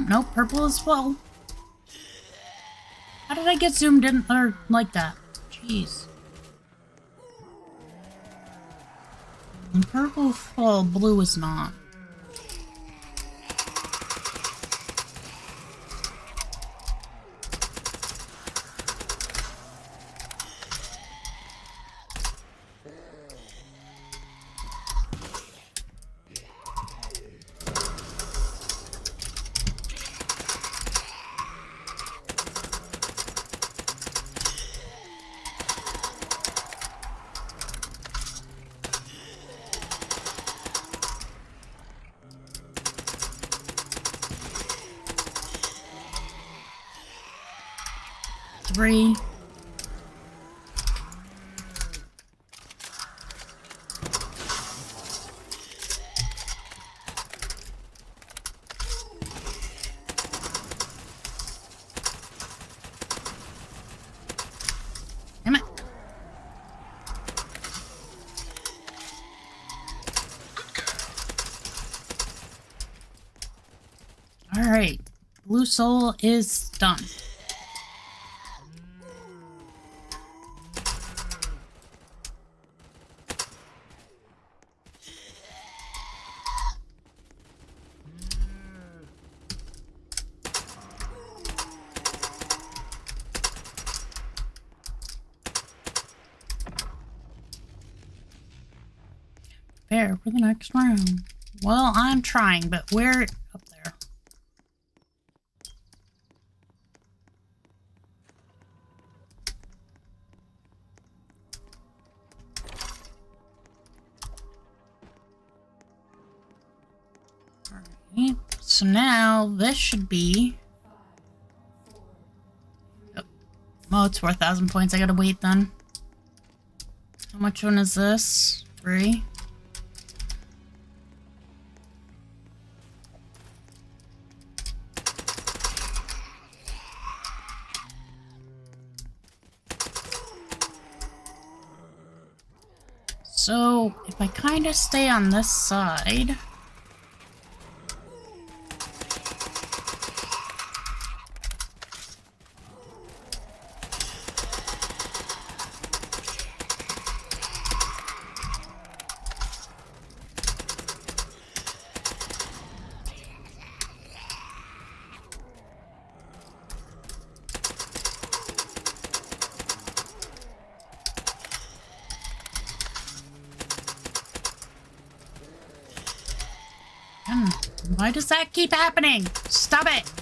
Nope, purple is full. How did I get zoomed in or like that? Jeez. Purple full, blue is not. 3. Damn it. Alright. Blue soul is done. Prepare for the next round. Well, I'm trying, but where up there? Alright, so now this should be... Oh, it's 4,000 points. I gotta wait then. How much one is this? 3. So, if I kind of stay on this side... Why does that keep happening? Stop it!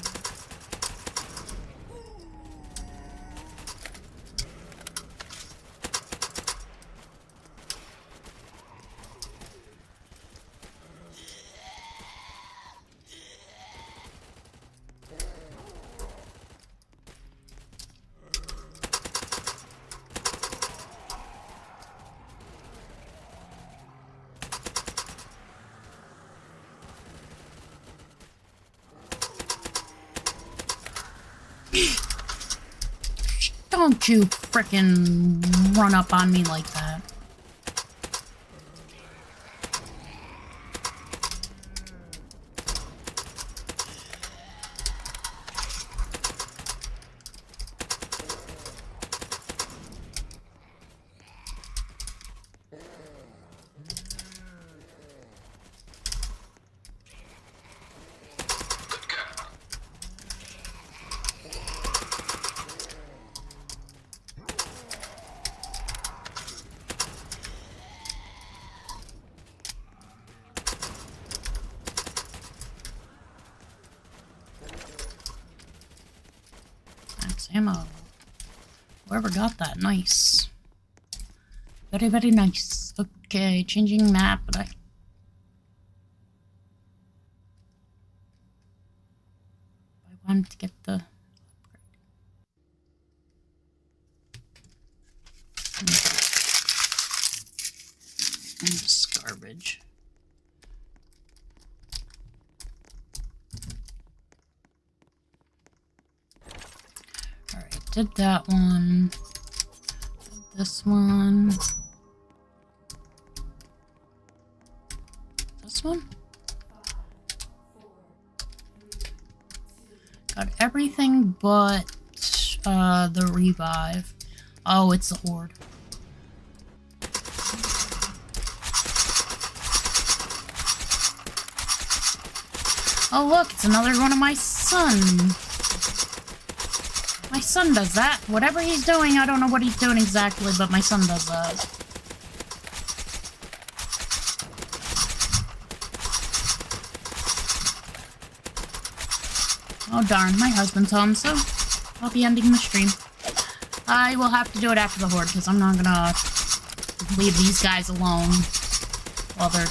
Don't you frickin' run up on me like that. Ammo. Whoever got that, nice. Very, very nice. Okay, changing map, but I wanted to get the this garbage. Did that one. Did this one. This one? Got everything but the revive. Oh, it's the horde. Oh look, it's another one of my sons. My son does that. Whatever he's doing, I don't know what he's doing exactly, but my son does that. Oh darn, my husband's home, so I'll be ending the stream. I will have to do it after the horde, because I'm not gonna leave these guys alone while they're...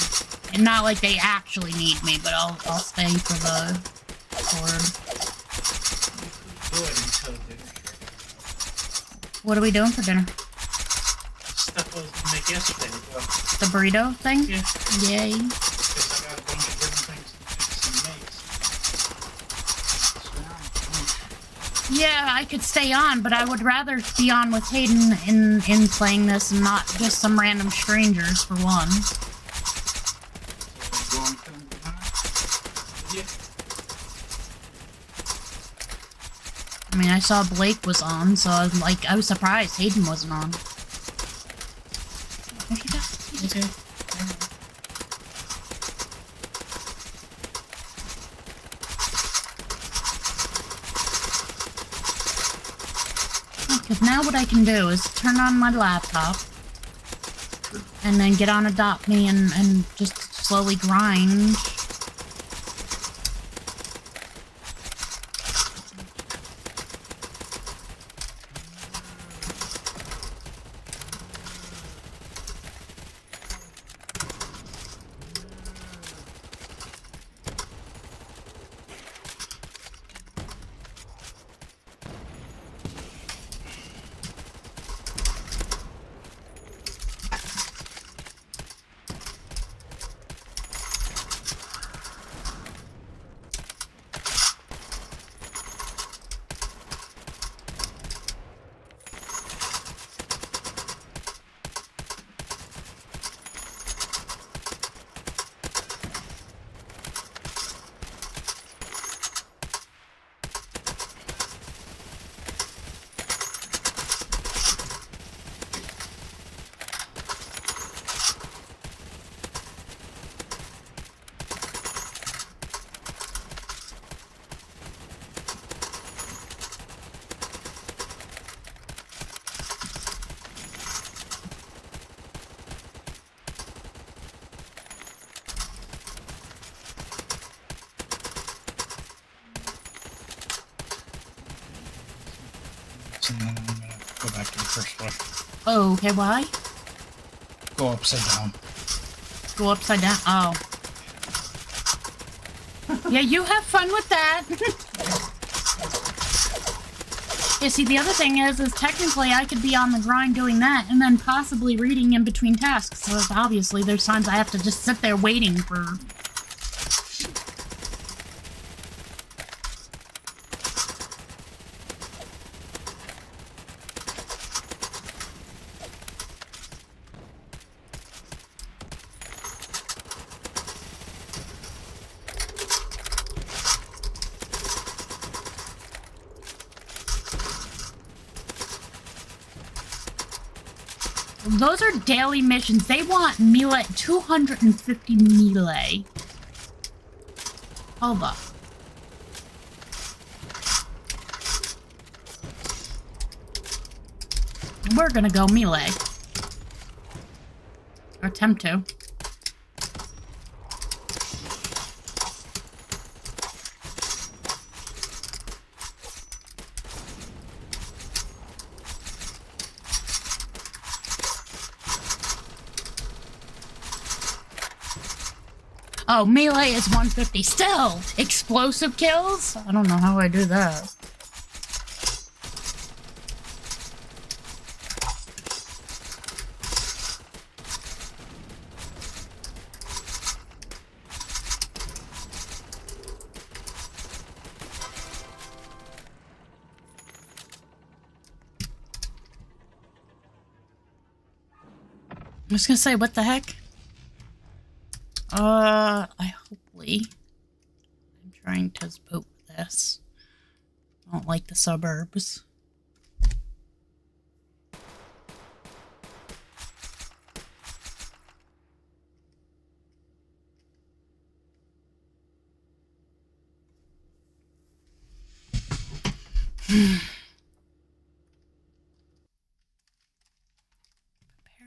And not like they actually need me, but I'll stay for the horde. What are we doing for dinner? Stuff I was gonna make yesterday as well. The burrito thing? Yeah. Yay. Because I got a bunch of different things to mix and make. Yeah, I could stay on, but I would rather be on with Hayden in playing this and not just some random strangers for one. So you want to come behind? Yeah. I mean, I saw Blake was on, so I was surprised Hayden wasn't on. There she goes. Okay. Because now what I can do is turn on my laptop and then get on Adopt Me and just slowly grind. And then I'm gonna go back to the first floor. Oh, okay, why? Go upside down. Go upside down. Oh. Yeah, you have fun with that. Yeah, see, the other thing is technically I could be on the grind doing that and then possibly reading in between tasks. So obviously there's times I have to just sit there waiting for... Those are daily missions. They want melee, 250 melee. Hold up. We're gonna go melee. Or attempt to. Oh, melee is 150. Still! Explosive kills? I don't know how I do that. I was gonna say, what the heck? I'm trying to vote for this. I don't like the suburbs. Prepare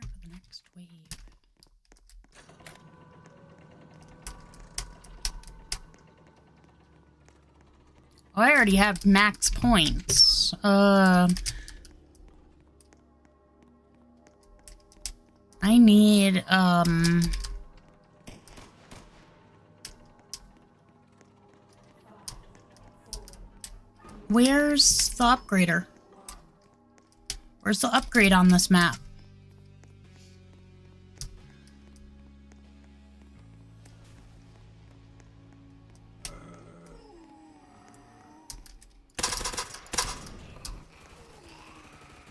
for the next wave. Oh, I already have max points. I need, where's the upgrader? Where's the upgrade on this map?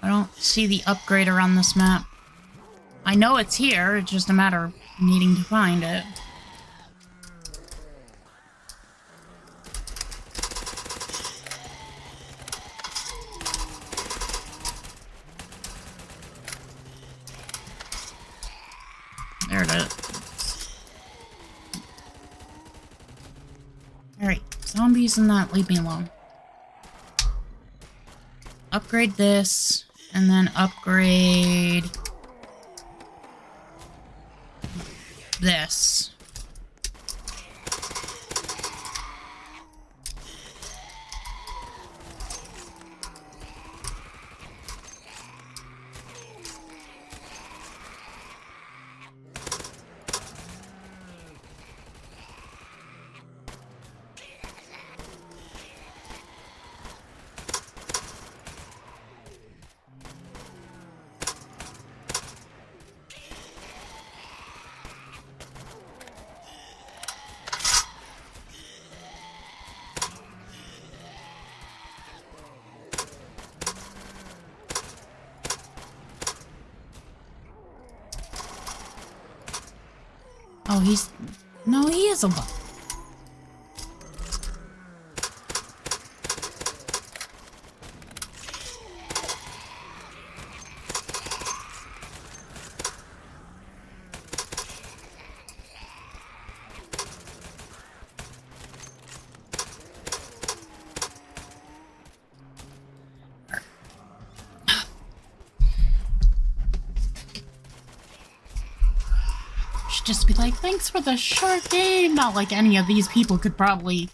I don't see the upgrader on this map. I know it's here, it's just a matter of needing to find it. There it is. Alright, zombies and that, leave me alone. Upgrade this, and then upgrade this. Oh, he's... No, he is a bug. Just be like, thanks for the short game. Not like any of these people could probably...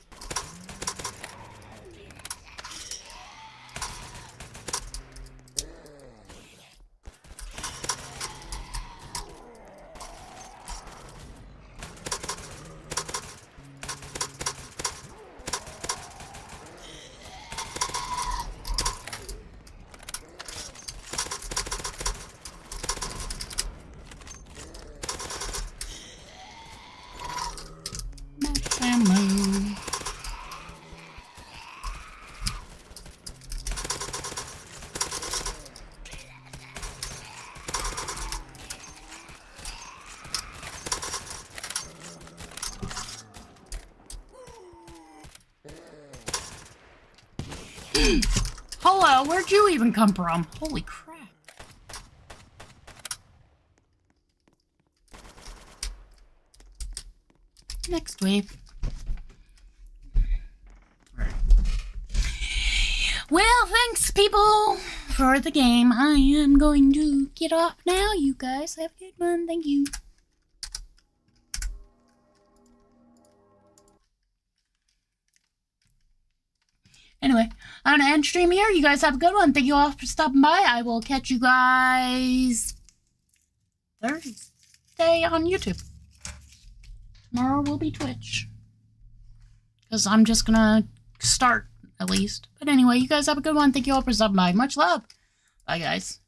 Hello, where'd you even come from? Holy crap. Next wave. Well, thanks, people, for the game. I am going to get off now. You guys have a good one. Thank you. Anyway, I'm gonna end stream here. You guys have a good one. Thank you all for stopping by. I will catch you guys Thursday on YouTube. Tomorrow will be Twitch. Because I'm just gonna start, at least. But anyway, you guys have a good one. Thank you all for stopping by. Much love. Bye, guys.